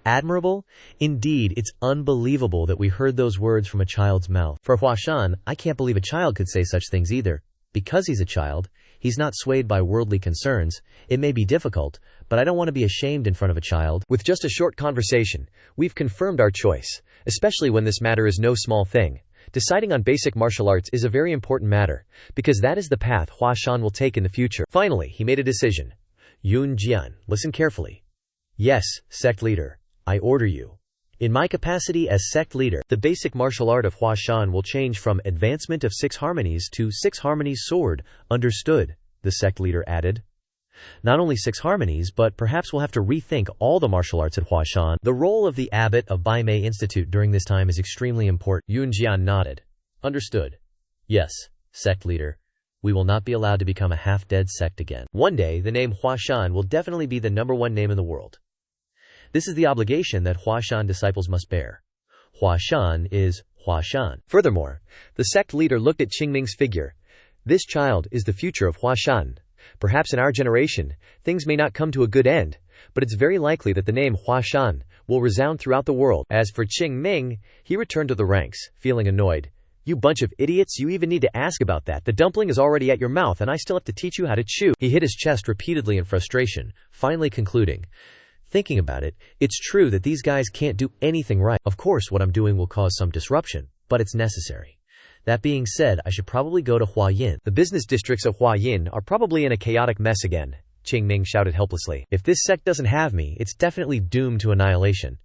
"Admirable? Indeed, it's unbelievable that we heard those words from a child's mouth. For Huashan, I can't believe a child could say such things either. Because he's a child, he's not swayed by worldly concerns. It may be difficult, but I don't want to be ashamed in front of a child." With just a short conversation, we've confirmed our choice, especially when this matter is no small thing. Deciding on basic martial arts is a very important matter, because that is the path Huashan will take in the future. Finally, he made a decision. Yunjian, listen carefully. Yes, sect leader, I order you. In my capacity as sect leader, the basic martial art of Huashan will change from advancement of 6 harmonies to 6 harmonies sword. Understood, the sect leader added. Not only 6 harmonies, but perhaps we'll have to rethink all the martial arts at Huashan. The role of the abbot of Baimei Institute during this time is extremely important. Yunjian nodded. Understood. Yes, sect leader. We will not be allowed to become a half-dead sect again. One day, the name Huashan will definitely be the #1 name in the world. This is the obligation that Huashan disciples must bear. Huashan is Huashan. Furthermore, the sect leader looked at Qing Ming's figure. This child is the future of Huashan. Perhaps in our generation, things may not come to a good end, but it's very likely that the name Huashan will resound throughout the world. As for Qing Ming, he returned to the ranks, feeling annoyed. You bunch of idiots, you even need to ask about that. The dumpling is already at your mouth and I still have to teach you how to chew. He hit his chest repeatedly in frustration, finally concluding. Thinking about it, it's true that these guys can't do anything right. Of course, what I'm doing will cause some disruption, but it's necessary. That being said, I should probably go to Huayin. The business districts of Huayin are probably in a chaotic mess again, Qing Ming shouted helplessly. If this sect doesn't have me, it's definitely doomed to annihilation.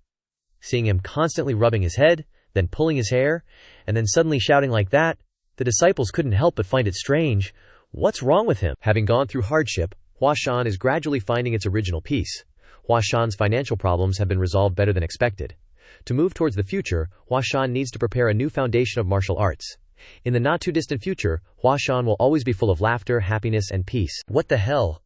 Seeing him constantly rubbing his head, then pulling his hair, and then suddenly shouting like that, the disciples couldn't help but find it strange. What's wrong with him? Having gone through hardship, Huashan is gradually finding its original peace. Huashan's financial problems have been resolved better than expected. To move towards the future, Huashan needs to prepare a new foundation of martial arts. In the not-too-distant future, Huashan will always be full of laughter, happiness, and peace. What the hell?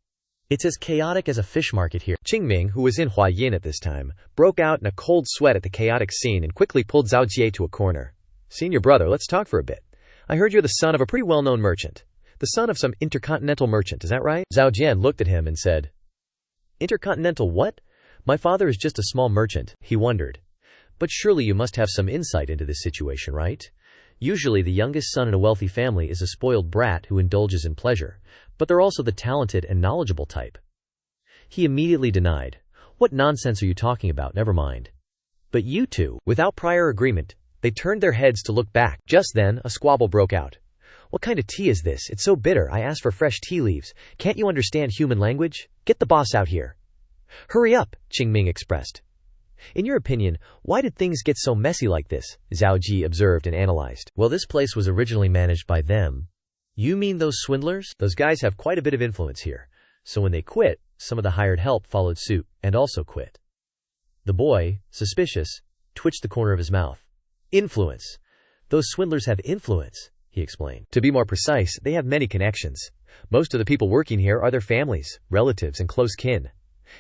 It's as chaotic as a fish market here. Qing Ming, who was in Huayin at this time, broke out in a cold sweat at the chaotic scene and quickly pulled Zhao Jie to a corner. Senior brother, let's talk for a bit. I heard you're the son of a pretty well-known merchant. The son of some intercontinental merchant, is that right? Zhao Jian looked at him and said, Intercontinental what? My father is just a small merchant, he wondered. But surely you must have some insight into this situation, right? Usually the youngest son in a wealthy family is a spoiled brat who indulges in pleasure, but they're also the talented and knowledgeable type. He immediately denied. What nonsense are you talking about? Never mind. But you two, without prior agreement, they turned their heads to look back. Just then, a squabble broke out. What kind of tea is this? It's so bitter. I asked for fresh tea leaves. Can't you understand human language? Get the boss out here. Hurry up, Qing Ming expressed. In your opinion, why did things get so messy like this? Zhao Ji observed and analyzed. Well, this place was originally managed by them. You mean those swindlers? Those guys have quite a bit of influence here. So when they quit, some of the hired help followed suit and also quit. The boy, suspicious, twitched the corner of his mouth. Influence. Those swindlers have influence, he explained. To be more precise, they have many connections. Most of the people working here are their families, relatives, and close kin.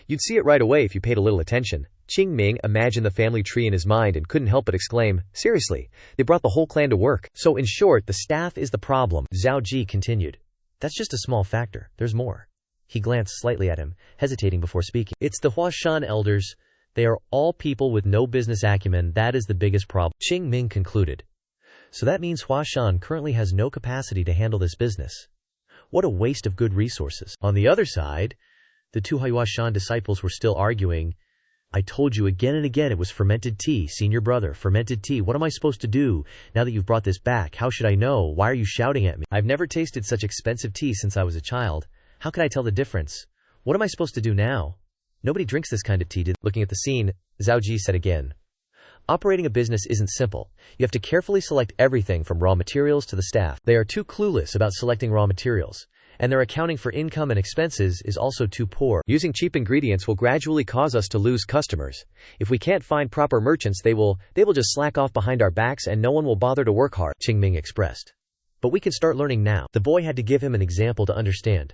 You'd see it right away if you paid a little attention. Qing Ming imagined the family tree in his mind and couldn't help but exclaim, seriously, they brought the whole clan to work. So in short, the staff is the problem, Zhao Ji continued. That's just a small factor. There's more. He glanced slightly at him, hesitating before speaking. It's the Huashan elders. They are all people with no business acumen. That is the biggest problem, Qing Ming concluded. So that means Huashan currently has no capacity to handle this business. What a waste of good resources. On the other side, the two Huashan disciples were still arguing. I told you again and again it was fermented tea, senior brother, fermented tea. What am I supposed to do now that you've brought this back? How should I know? Why are you shouting at me? I've never tasted such expensive tea since I was a child. How could I tell the difference? What am I supposed to do now? Nobody drinks this kind of tea. Looking at the scene, Zhao Ji said again. Operating a business isn't simple. You have to carefully select everything from raw materials to the staff. They are too clueless about selecting raw materials. And their accounting for income and expenses is also too poor. Using cheap ingredients will gradually cause us to lose customers. If we can't find proper merchants, they will just slack off behind our backs and no one will bother to work hard, Qing Ming expressed. But we can start learning now. The boy had to give him an example to understand.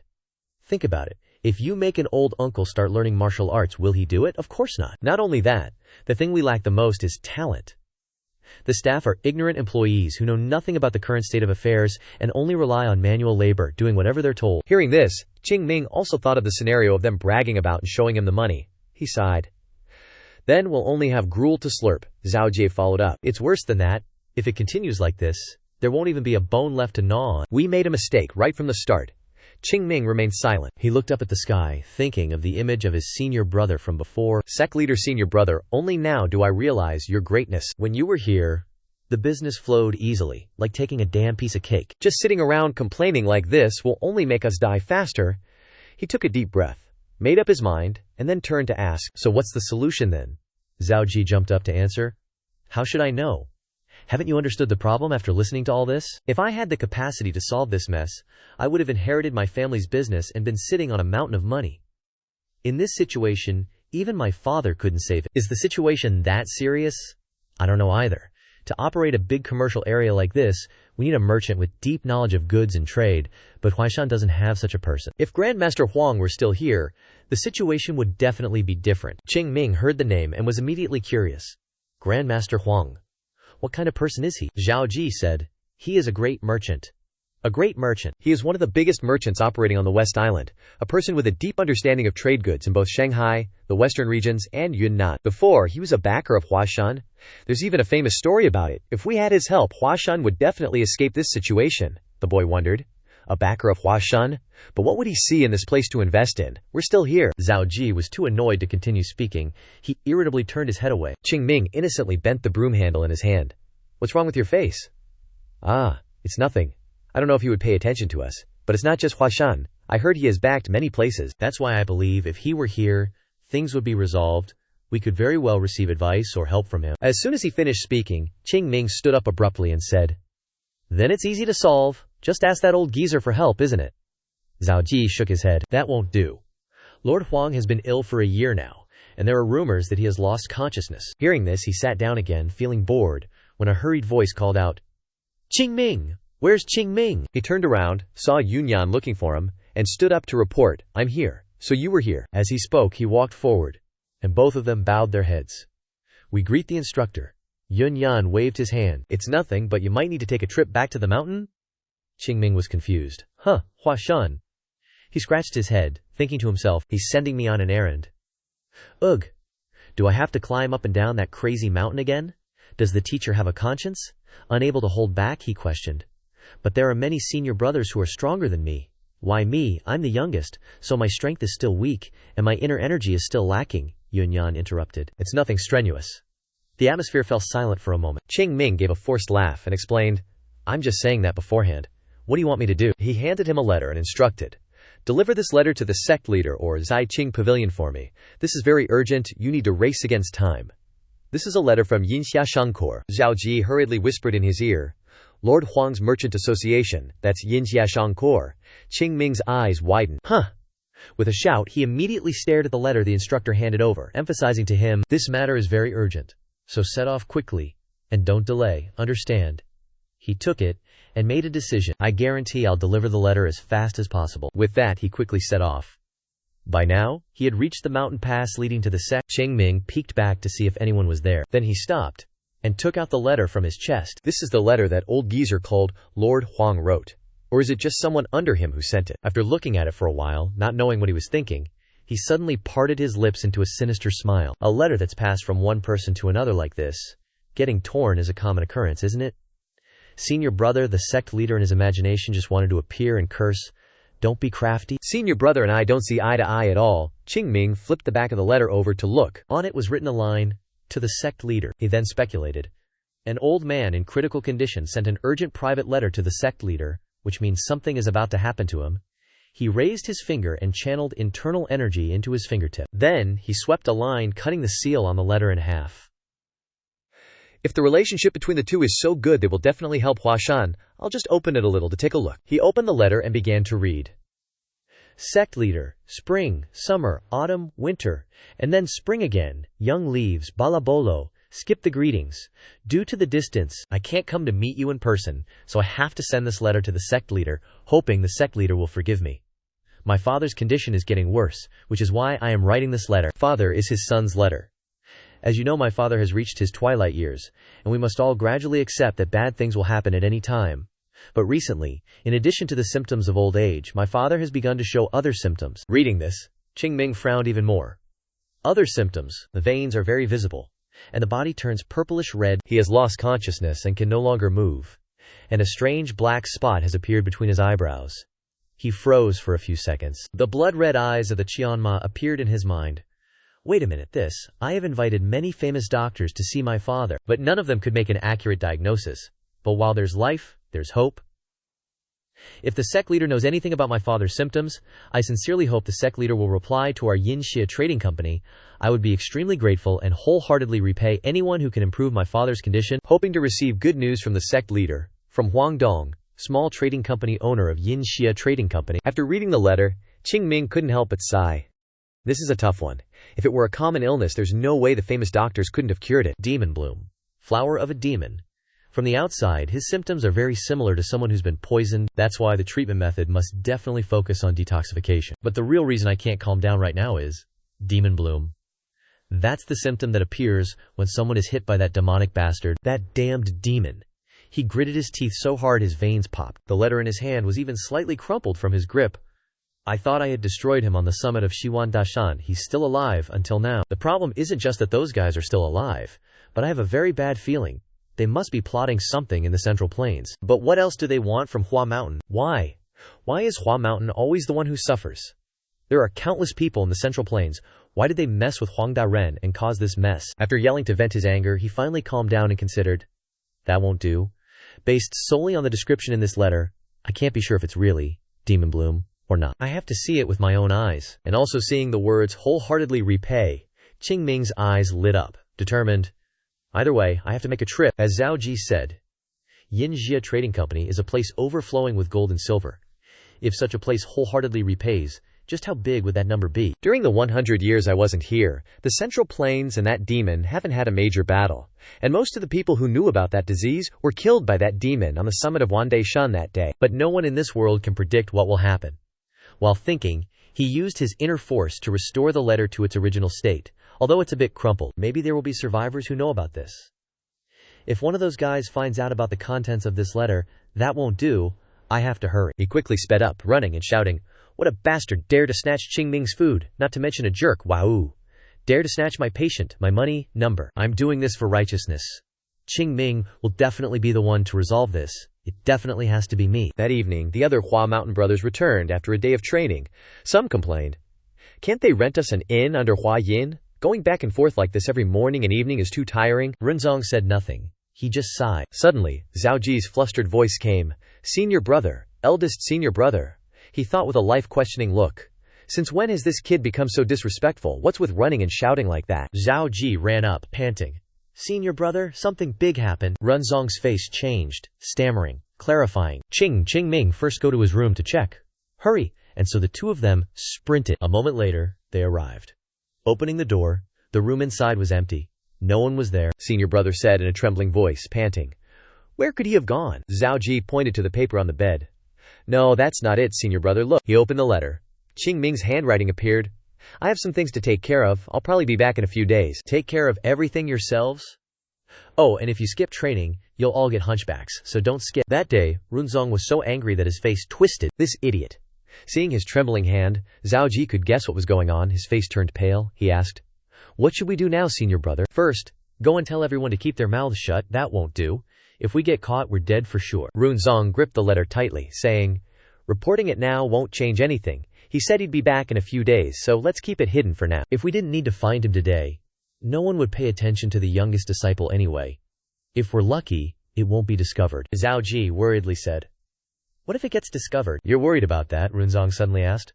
Think about it. If you make an old uncle start learning martial arts, will he do it? Of course not. Not only that, the thing we lack the most is talent. The staff are ignorant employees who know nothing about the current state of affairs and only rely on manual labor, doing whatever they're told. Hearing this, Qing Ming also thought of the scenario of them bragging about and showing him the money. He sighed. Then we'll only have gruel to slurp, Zhao Jie followed up. It's worse than that. If it continues like this, there won't even be a bone left to gnaw on. We made a mistake right from the start. Qing Ming remained silent. He looked up at the sky, thinking of the image of his senior brother from before. Sect leader, senior brother, only now do I realize your greatness. When you were here, the business flowed easily, like taking a damn piece of cake. Just sitting around complaining like this will only make us die faster. He took a deep breath, made up his mind, and then turned to ask, so what's the solution then? Zhao Ji jumped up to answer. How should I know? Haven't you understood the problem after listening to all this? If I had the capacity to solve this mess, I would have inherited my family's business and been sitting on a mountain of money. In this situation, even my father couldn't save it. Is the situation that serious? I don't know either. To operate a big commercial area like this, we need a merchant with deep knowledge of goods and trade, but Huaishan doesn't have such a person. If Grandmaster Huang were still here, the situation would definitely be different. Qing Ming heard the name and was immediately curious. Grandmaster Huang. What kind of person is he? Zhao Ji said. He is a great merchant. A great merchant. He is one of the biggest merchants operating on the West Island, a person with a deep understanding of trade goods in both Shanghai, the western regions, and Yunnan. Before, he was a backer of Huashan. There's even a famous story about it. If we had his help, Huashan would definitely escape this situation, the boy wondered. A backer of Huashan? But what would he see in this place to invest in? We're still here. Zhao Ji was too annoyed to continue speaking. He irritably turned his head away. Qing Ming innocently bent the broom handle in his hand. What's wrong with your face? Ah, it's nothing. I don't know if he would pay attention to us, but it's not just Huashan. I heard he has backed many places. That's why I believe if he were here, things would be resolved. We could very well receive advice or help from him. As soon as he finished speaking, Qing Ming stood up abruptly and said, Then it's easy to solve. Just ask that old geezer for help, isn't it? Zhao Ji shook his head. That won't do. Lord Huang has been ill for a year now, and there are rumors that he has lost consciousness. Hearing this, he sat down again, feeling bored, when a hurried voice called out, Qing Ming! Where's Qing Ming? He turned around, saw Yunyan looking for him, and stood up to report, I'm here. So you were here. As he spoke, he walked forward, and both of them bowed their heads. We greet the instructor. Yunyan waved his hand. It's nothing, but you might need to take a trip back to the mountain? Qing Ming was confused. Huh, Huashan. He scratched his head, thinking to himself, he's sending me on an errand. Ugh. Do I have to climb up and down that crazy mountain again? Does the teacher have a conscience? Unable to hold back, he questioned. But there are many senior brothers who are stronger than me. Why me? I'm the youngest, so my strength is still weak, and my inner energy is still lacking, Yunyan interrupted. It's nothing strenuous. The atmosphere fell silent for a moment. Qing Ming gave a forced laugh and explained, I'm just saying that beforehand. What do you want me to do? He handed him a letter and instructed, Deliver this letter to the sect leader or Zai Qing Pavilion for me. This is very urgent, you need to race against time. This is a letter from Yinxia Shangkor. Zhao Ji hurriedly whispered in his ear, Lord Huang's Merchant Association, that's Yinxia Shangkor. Qing Ming's eyes widened. Huh. With a shout, he immediately stared at the letter the instructor handed over, emphasizing to him, This matter is very urgent, so set off quickly, and don't delay, understand? He took it, and made a decision. I guarantee I'll deliver the letter as fast as possible. With that, he quickly set off. By now, he had reached the mountain pass leading to the sect. Qing Ming peeked back to see if anyone was there. Then he stopped, and took out the letter from his chest. This is the letter that old geezer called Lord Huang wrote. Or is it just someone under him who sent it? After looking at it for a while, not knowing what he was thinking, he suddenly parted his lips into a sinister smile. A letter that's passed from one person to another like this, getting torn is a common occurrence, isn't it? Senior brother, the sect leader in his imagination, just wanted to appear and curse. Don't be crafty. Senior brother and I don't see eye to eye at all. Qing Ming flipped the back of the letter over to look. On it was written a line, To the sect leader. He then speculated. An old man in critical condition sent an urgent private letter to the sect leader, which means something is about to happen to him. He raised his finger and channeled internal energy into his fingertip. Then, he swept a line, cutting the seal on the letter in half. If the relationship between the two is so good they will definitely help Huashan, I'll just open it a little to take a look. He opened the letter and began to read. Sect leader, spring, summer, autumn, winter, and then spring again, young leaves, balabolo, skip the greetings. Due to the distance, I can't come to meet you in person, so I have to send this letter to the sect leader, hoping the sect leader will forgive me. My father's condition is getting worse, which is why I am writing this letter. Father is his son's letter. As you know, my father has reached his twilight years, and we must all gradually accept that bad things will happen at any time. But recently, in addition to the symptoms of old age, my father has begun to show other symptoms. Reading this, Qing Ming frowned even more. Other symptoms, the veins are very visible, and the body turns purplish red. He has lost consciousness and can no longer move, and a strange black spot has appeared between his eyebrows. He froze for a few seconds. The blood-red eyes of the Qianma appeared in his mind. Wait a minute, I have invited many famous doctors to see my father, but none of them could make an accurate diagnosis. But while there's life, there's hope. If the sect leader knows anything about my father's symptoms, I sincerely hope the sect leader will reply to our Yin Xia trading company. I would be extremely grateful and wholeheartedly repay anyone who can improve my father's condition. Hoping to receive good news from the sect leader, from Huang Dong, small trading company owner of Yin Xia Trading Company. After reading the letter, Qing Ming couldn't help but sigh. This is a tough one. If it were a common illness, there's no way the famous doctors couldn't have cured it. Demon bloom. Flower of a demon. From the outside, his symptoms are very similar to someone who's been poisoned. That's why the treatment method must definitely focus on detoxification. But the real reason I can't calm down right now is demon bloom. That's the symptom that appears when someone is hit by that demonic bastard, that damned demon. He gritted his teeth so hard his veins popped. The letter in his hand was even slightly crumpled from his grip. I thought I had destroyed him on the summit of Shiwan Dashan. He's still alive until now. The problem isn't just that those guys are still alive, but I have a very bad feeling. They must be plotting something in the Central Plains. But what else do they want from Hua Mountain? Why? Why is Hua Mountain always the one who suffers? There are countless people in the Central Plains. Why did they mess with Huangda Ren and cause this mess? After yelling to vent his anger, he finally calmed down and considered, that won't do. Based solely on the description in this letter, I can't be sure if it's really demon bloom or not. I have to see it with my own eyes. And also seeing the words wholeheartedly repay, Qing Ming's eyes lit up, determined. Either way, I have to make a trip. As Zhao Ji said, Yin Xia Trading Company is a place overflowing with gold and silver. If such a place wholeheartedly repays, just how big would that number be? During the 100 years I wasn't here, the Central Plains and that demon haven't had a major battle, and most of the people who knew about that disease were killed by that demon on the summit of Wande Shun that day. But no one in this world can predict what will happen. While thinking, he used his inner force to restore the letter to its original state. Although it's a bit crumpled, maybe there will be survivors who know about this. If one of those guys finds out about the contents of this letter, that won't do. I have to hurry. He quickly sped up, running and shouting, what a bastard dared to snatch Qing Ming's food, not to mention a jerk, wahoo. Dare to snatch my patient, my money, number. I'm doing this for righteousness. Qing Ming will definitely be the one to resolve this. It definitely has to be me. That evening, the other Hua Mountain brothers returned after a day of training. Some complained, can't they rent us an inn under Hua Yin? Going back and forth like this every morning and evening is too tiring. Runzong said nothing. He just sighed. Suddenly, Zhao Ji's flustered voice came. Senior brother, eldest senior brother. He thought with a life-questioning look. Since when has this kid become so disrespectful? What's with running and shouting like that? Zhao Ji ran up, panting. Senior brother, something big happened. Runzong's face changed, stammering, clarifying. Qing Ming first go to his room to check. Hurry! And so the two of them sprinted. A moment later, they arrived. Opening the door, the room inside was empty. No one was there, senior brother said in a trembling voice, panting. Where could he have gone? Zhao Ji pointed to the paper on the bed. No, that's not it, senior brother. Look. He opened the letter. Qing Ming's handwriting appeared. I have some things to take care of. I'll probably be back in a few days. Take care of everything yourselves? Oh, and if you skip training, you'll all get hunchbacks, so don't skip. That day, Runzong was so angry that his face twisted. This idiot. Seeing his trembling hand, Zhao Ji could guess what was going on. His face turned pale. He asked, what should we do now, senior brother? First, go and tell everyone to keep their mouths shut. That won't do. If we get caught, we're dead for sure. Runzong gripped the letter tightly, saying, reporting it now won't change anything. He said he'd be back in a few days, so let's keep it hidden for now. If we didn't need to find him today, no one would pay attention to the youngest disciple anyway. If we're lucky, it won't be discovered. Zhao Ji worriedly said. What if it gets discovered? You're worried about that? Runzong suddenly asked.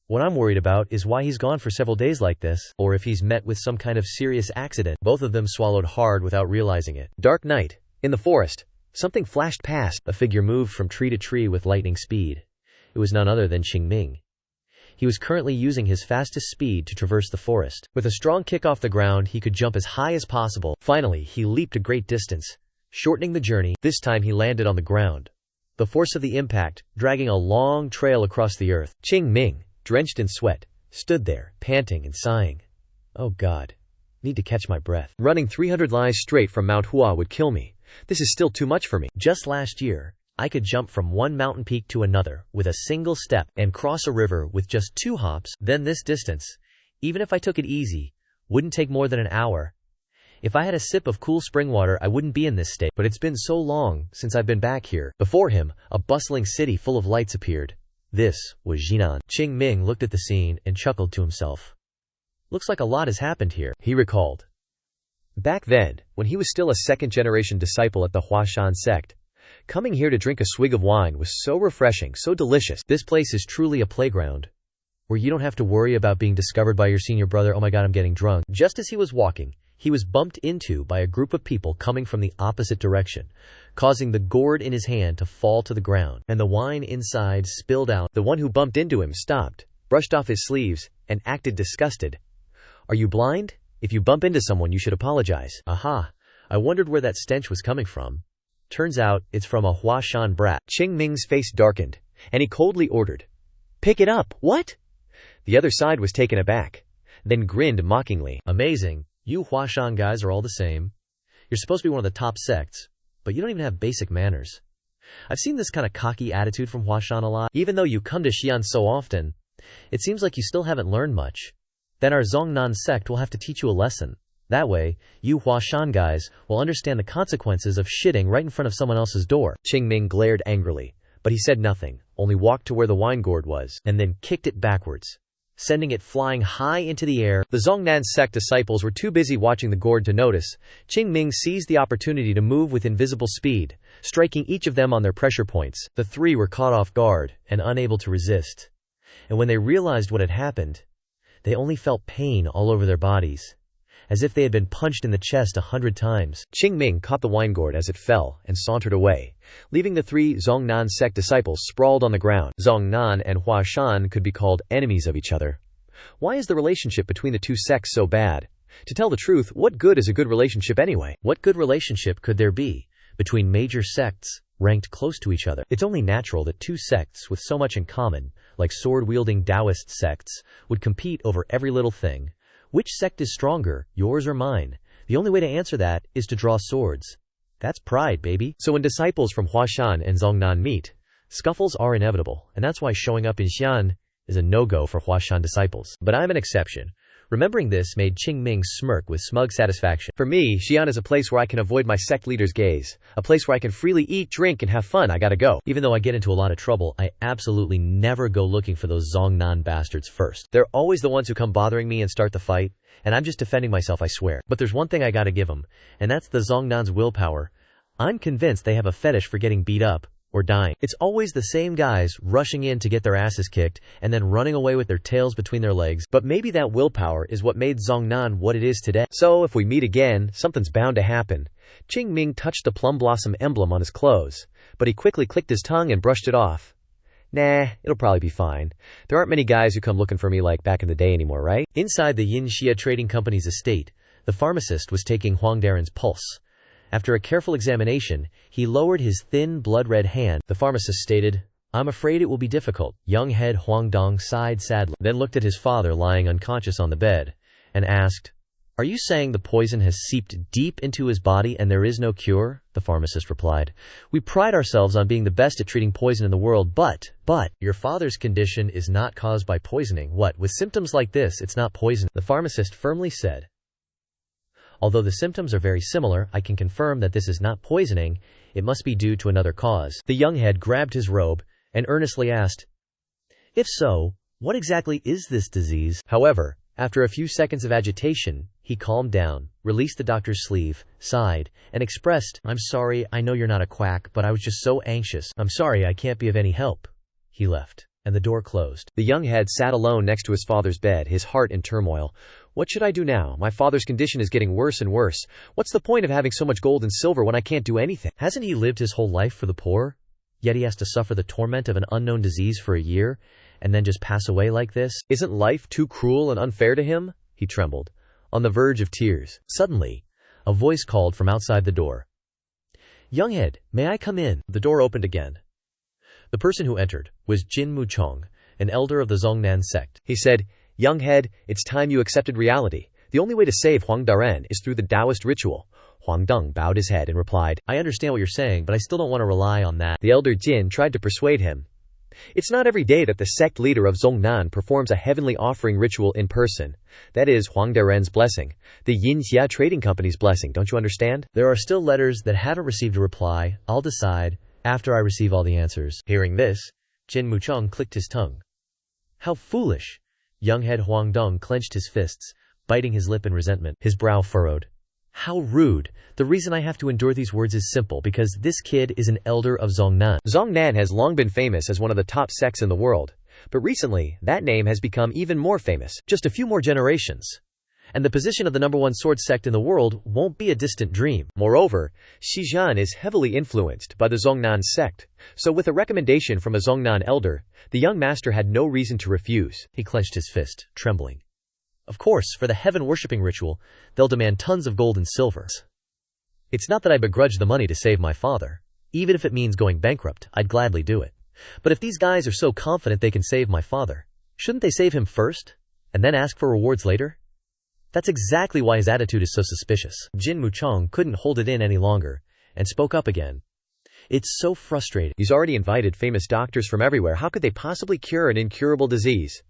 What I'm worried about is why he's gone for several days like this, or if he's met with some kind of serious accident. Both of them swallowed hard without realizing it. Dark night. In the forest, something flashed past. A figure moved from tree to tree with lightning speed. It was none other than Qing Ming. He was currently using his fastest speed to traverse the forest. With a strong kick off the ground, he could jump as high as possible. Finally, he leaped a great distance, shortening the journey. This time he landed on the ground. The force of the impact, dragging a long trail across the earth. Qing Ming, drenched in sweat, stood there, panting and sighing. Oh God. Need to catch my breath. Running 300 lies straight from Mount Hua would kill me. This is still too much for me. Just last year, I could jump from one mountain peak to another with a single step and cross a river with just 2 hops. Then this distance, even if I took it easy, wouldn't take more than an hour. If I had a sip of cool spring water, I wouldn't be in this state. But it's been so long since I've been back here. Before him, a bustling city full of lights appeared. This was Jinan. Qing Ming looked at the scene and chuckled to himself. Looks like a lot has happened here, he recalled. Back then, when he was still a second-generation disciple at the Hua Sect, Coming here to drink a swig of wine was so refreshing, so delicious. This place is truly a playground where you don't have to worry about being discovered by your senior brother. Oh my god, I'm getting drunk. Just as he was walking, he was bumped into by a group of people coming from the opposite direction, causing the gourd in his hand to fall to the ground, and the wine inside spilled out. The one who bumped into him stopped, brushed off his sleeves, and acted disgusted. Are you blind? If you bump into someone, you should apologize. Aha. I wondered where that stench was coming from. Turns out, it's from a Huashan brat. Qing Ming's face darkened, and he coldly ordered, "Pick it up." What? The other side was taken aback, then grinned mockingly. Amazing. You Huashan guys are all the same. You're supposed to be one of the top sects, but you don't even have basic manners. I've seen this kind of cocky attitude from Huashan a lot. Even though you come to Xi'an so often, it seems like you still haven't learned much. Then our Zhongnan sect will have to teach you a lesson. That way, you Huashan guys will understand the consequences of shitting right in front of someone else's door. Qing Ming glared angrily, but he said nothing, only walked to where the wine gourd was, and then kicked it backwards, sending it flying high into the air. The Zhongnan sect disciples were too busy watching the gourd to notice. Qing Ming seized the opportunity to move with invisible speed, striking each of them on their pressure points. The three were caught off guard and unable to resist. And when they realized what had happened, they only felt pain all over their bodies, as if they had been punched in the chest 100 times. Qing Ming caught the wine gourd as it fell and sauntered away, leaving the three Zhongnan sect disciples sprawled on the ground. Zhongnan and Huashan could be called enemies of each other. Why is the relationship between the two sects so bad? To tell the truth, what good is a good relationship anyway? What good relationship could there be between major sects ranked close to each other? It's only natural that two sects with so much in common, like sword-wielding Taoist sects, would compete over every little thing. Which sect is stronger, yours or mine? The only way to answer that is to draw swords. That's pride, baby. So when disciples from Huashan and Zhongnan meet, scuffles are inevitable, and that's why showing up in Xi'an is a no-go for Huashan disciples. But I'm an exception. Remembering this made Qing Ming smirk with smug satisfaction. For me, Xi'an is a place where I can avoid my sect leader's gaze, a place where I can freely eat, drink, and have fun. I gotta go. Even though I get into a lot of trouble, I absolutely never go looking for those Zhongnan bastards first. They're always the ones who come bothering me and start the fight, and I'm just defending myself, I swear. But there's one thing I gotta give them, and that's the Zhongnan's willpower. I'm convinced they have a fetish for getting beat up or dying. It's always the same guys rushing in to get their asses kicked and then running away with their tails between their legs. But maybe that willpower is what made Zhongnan what it is today. So if we meet again, something's bound to happen. Qing Ming touched the plum blossom emblem on his clothes, but he quickly clicked his tongue and brushed it off. Nah, it'll probably be fine. There aren't many guys who come looking for me like back in the day anymore, right? Inside the Yin Xia Trading Company's estate, the pharmacist was taking Huang Daren's pulse. After a careful examination, he lowered his thin, blood-red hand. The pharmacist stated, "I'm afraid it will be difficult." Young head Huang Dong sighed sadly, then looked at his father lying unconscious on the bed, and asked, "Are you saying the poison has seeped deep into his body and there is no cure?" The pharmacist replied, "We pride ourselves on being the best at treating poison in the world, but your father's condition is not caused by poisoning. What, with symptoms like this, it's not poison?" The pharmacist firmly said, "Although the symptoms are very similar, I can confirm that this is not poisoning. It must be due to another cause." The young head grabbed his robe and earnestly asked, "If so, what exactly is this disease?" However, after a few seconds of agitation, he calmed down, released the doctor's sleeve, sighed, and expressed, "I'm sorry, I know you're not a quack, but I was just so anxious. I'm sorry I can't be of any help." He left, and the door closed. The young head sat alone next to his father's bed, his heart in turmoil. What should I do now? My father's condition is getting worse and worse. What's the point of having so much gold and silver when I can't do anything? Hasn't he lived his whole life for the poor? Yet he has to suffer the torment of an unknown disease for a year, and then just pass away like this? Isn't life too cruel and unfair to him? He trembled, on the verge of tears. Suddenly, a voice called from outside the door. "Younghead, may I come in?" The door opened again. The person who entered was Jin Muchong, an elder of the Zhongnan sect. He said, "Young head, it's time you accepted reality. The only way to save Huang Daren is through the Taoist ritual." Huang Dong bowed his head and replied, "I understand what you're saying, but I still don't want to rely on that." The elder Jin tried to persuade him. "It's not every day that the sect leader of Zhongnan performs a heavenly offering ritual in person. That is Huang Daren's blessing, the Yin Xia Trading Company's blessing, don't you understand? There are still letters that haven't received a reply. I'll decide after I receive all the answers." Hearing this, Jin Muchong clicked his tongue. "How foolish!" Young head Huang Dong clenched his fists, biting his lip in resentment. His brow furrowed. How rude. The reason I have to endure these words is simple, because this kid is an elder of Zhongnan. Zhongnan has long been famous as one of the top sects in the world, but recently, that name has become even more famous, just a few more generations. And the position of the #1 sword sect in the world won't be a distant dream. Moreover, Xizhan is heavily influenced by the Zhongnan sect, so with a recommendation from a Zhongnan elder, the young master had no reason to refuse. He clenched his fist, trembling. Of course, for the heaven-worshipping ritual, they'll demand tons of gold and silver. It's not that I begrudge the money to save my father. Even if it means going bankrupt, I'd gladly do it. But if these guys are so confident they can save my father, shouldn't they save him first, and then ask for rewards later? That's exactly why his attitude is so suspicious. Jin Muchong couldn't hold it in any longer, and spoke up again. It's so frustrating. He's already invited famous doctors from everywhere. How could they possibly cure an incurable disease?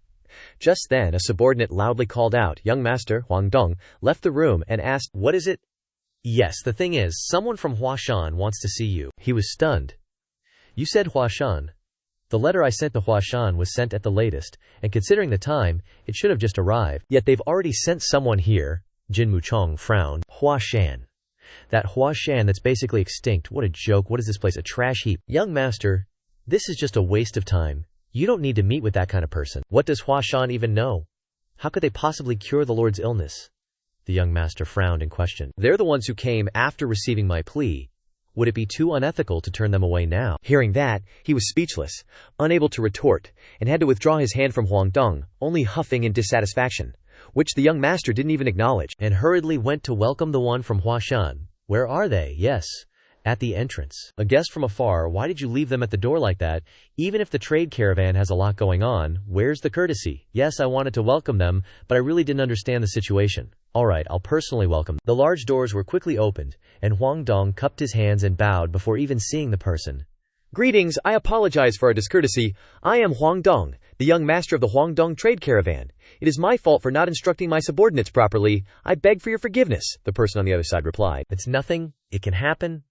Just then, a subordinate loudly called out. Young master, Huang Dong, left the room and asked, "What is it?" "Yes, the thing is, someone from Huashan wants to see you." He was stunned. "You said Huashan?" "The letter I sent to Huashan was sent at the latest, and considering the time, it should have just arrived. Yet they've already sent someone here." Jin Muchong frowned. "Huashan. That Huashan that's basically extinct. What a joke. What is this place? A trash heap." "Young master, this is just a waste of time. You don't need to meet with that kind of person. What does Huashan even know? How could they possibly cure the Lord's illness?" The young master frowned and questioned. "They're the ones who came after receiving my plea. Would it be too unethical to turn them away now?" Hearing that, he was speechless, unable to retort, and had to withdraw his hand from Huang Dong, only huffing in dissatisfaction, which the young master didn't even acknowledge, and hurriedly went to welcome the one from Huashan. "Where are they?" "Yes, at the entrance." "A guest from afar, why did you leave them at the door like that? Even if the trade caravan has a lot going on, where's the courtesy?" "Yes, I wanted to welcome them, but I really didn't understand the situation." "All right, I'll personally welcome them." The large doors were quickly opened, and Huang Dong cupped his hands and bowed before even seeing the person. "Greetings, I apologize for our discourtesy. I am Huang Dong, the young master of the Huang Dong trade caravan. It is my fault for not instructing my subordinates properly. I beg for your forgiveness," the person on the other side replied. "It's nothing. It can happen.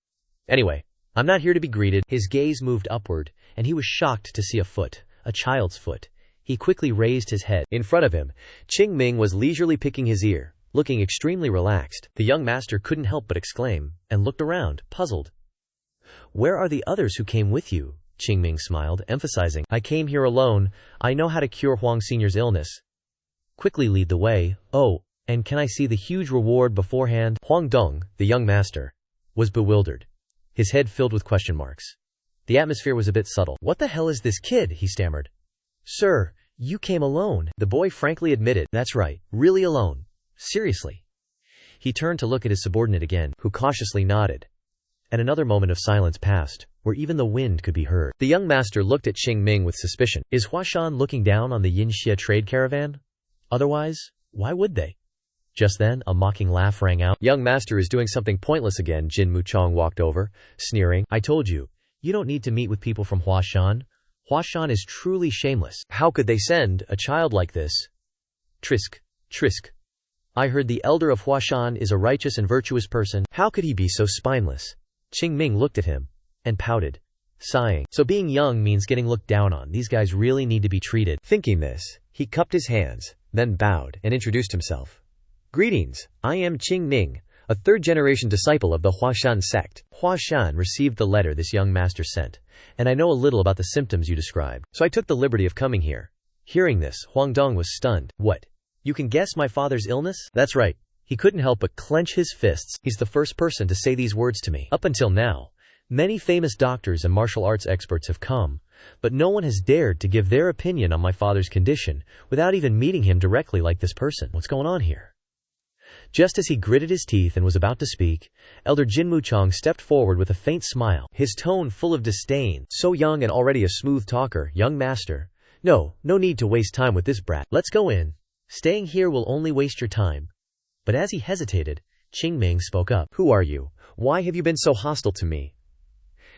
Anyway, I'm not here to be greeted." His gaze moved upward, and he was shocked to see a foot, a child's foot. He quickly raised his head. In front of him, Qing Ming was leisurely picking his ear, looking extremely relaxed. The young master couldn't help but exclaim, and looked around, puzzled. "Where are the others who came with you?" Qing Ming smiled, emphasizing, "I came here alone. I know how to cure Huang Senior's illness." "Quickly lead the way." "Oh, and can I see the huge reward beforehand?" Huang Dong, the young master, was bewildered, his head filled with question marks. The atmosphere was a bit subtle. "What the hell is this kid?" he stammered. "Sir, you came alone." The boy frankly admitted, "That's right, really alone. Seriously." He turned to look at his subordinate again, who cautiously nodded. And another moment of silence passed, where even the wind could be heard. The young master looked at Qing Ming with suspicion. Is Huashan looking down on the Yinxia trade caravan? Otherwise, why would they? Just then, a mocking laugh rang out. "Young master is doing something pointless again." Jin Muchong walked over, sneering. "I told you, you don't need to meet with people from Huashan. Huashan is truly shameless. How could they send a child like this?" "Trisk, Trisk. I heard the elder of Huashan is a righteous and virtuous person. How could he be so spineless?" Qing Ming looked at him, and pouted, sighing. "So being young means getting looked down on. These guys really need to be treated." Thinking this, he cupped his hands, then bowed, and introduced himself. "Greetings, I am Qing Ming, a third-generation disciple of the Huashan sect. Huashan received the letter this young master sent, and I know a little about the symptoms you described, so I took the liberty of coming here." Hearing this, Huang Dong was stunned. "What? You can guess my father's illness?" "That's right." He couldn't help but clench his fists. "He's the first person to say these words to me. Up until now, many famous doctors and martial arts experts have come, but no one has dared to give their opinion on my father's condition without even meeting him directly like this person. What's going on here?" Just as he gritted his teeth and was about to speak, Elder Jin Muchong stepped forward with a faint smile, his tone full of disdain. "So young and already a smooth talker, young master. No need to waste time with this brat. Let's go in. Staying here will only waste your time." But as he hesitated, Qing Ming spoke up. "Who are you? Why have you been so hostile to me?"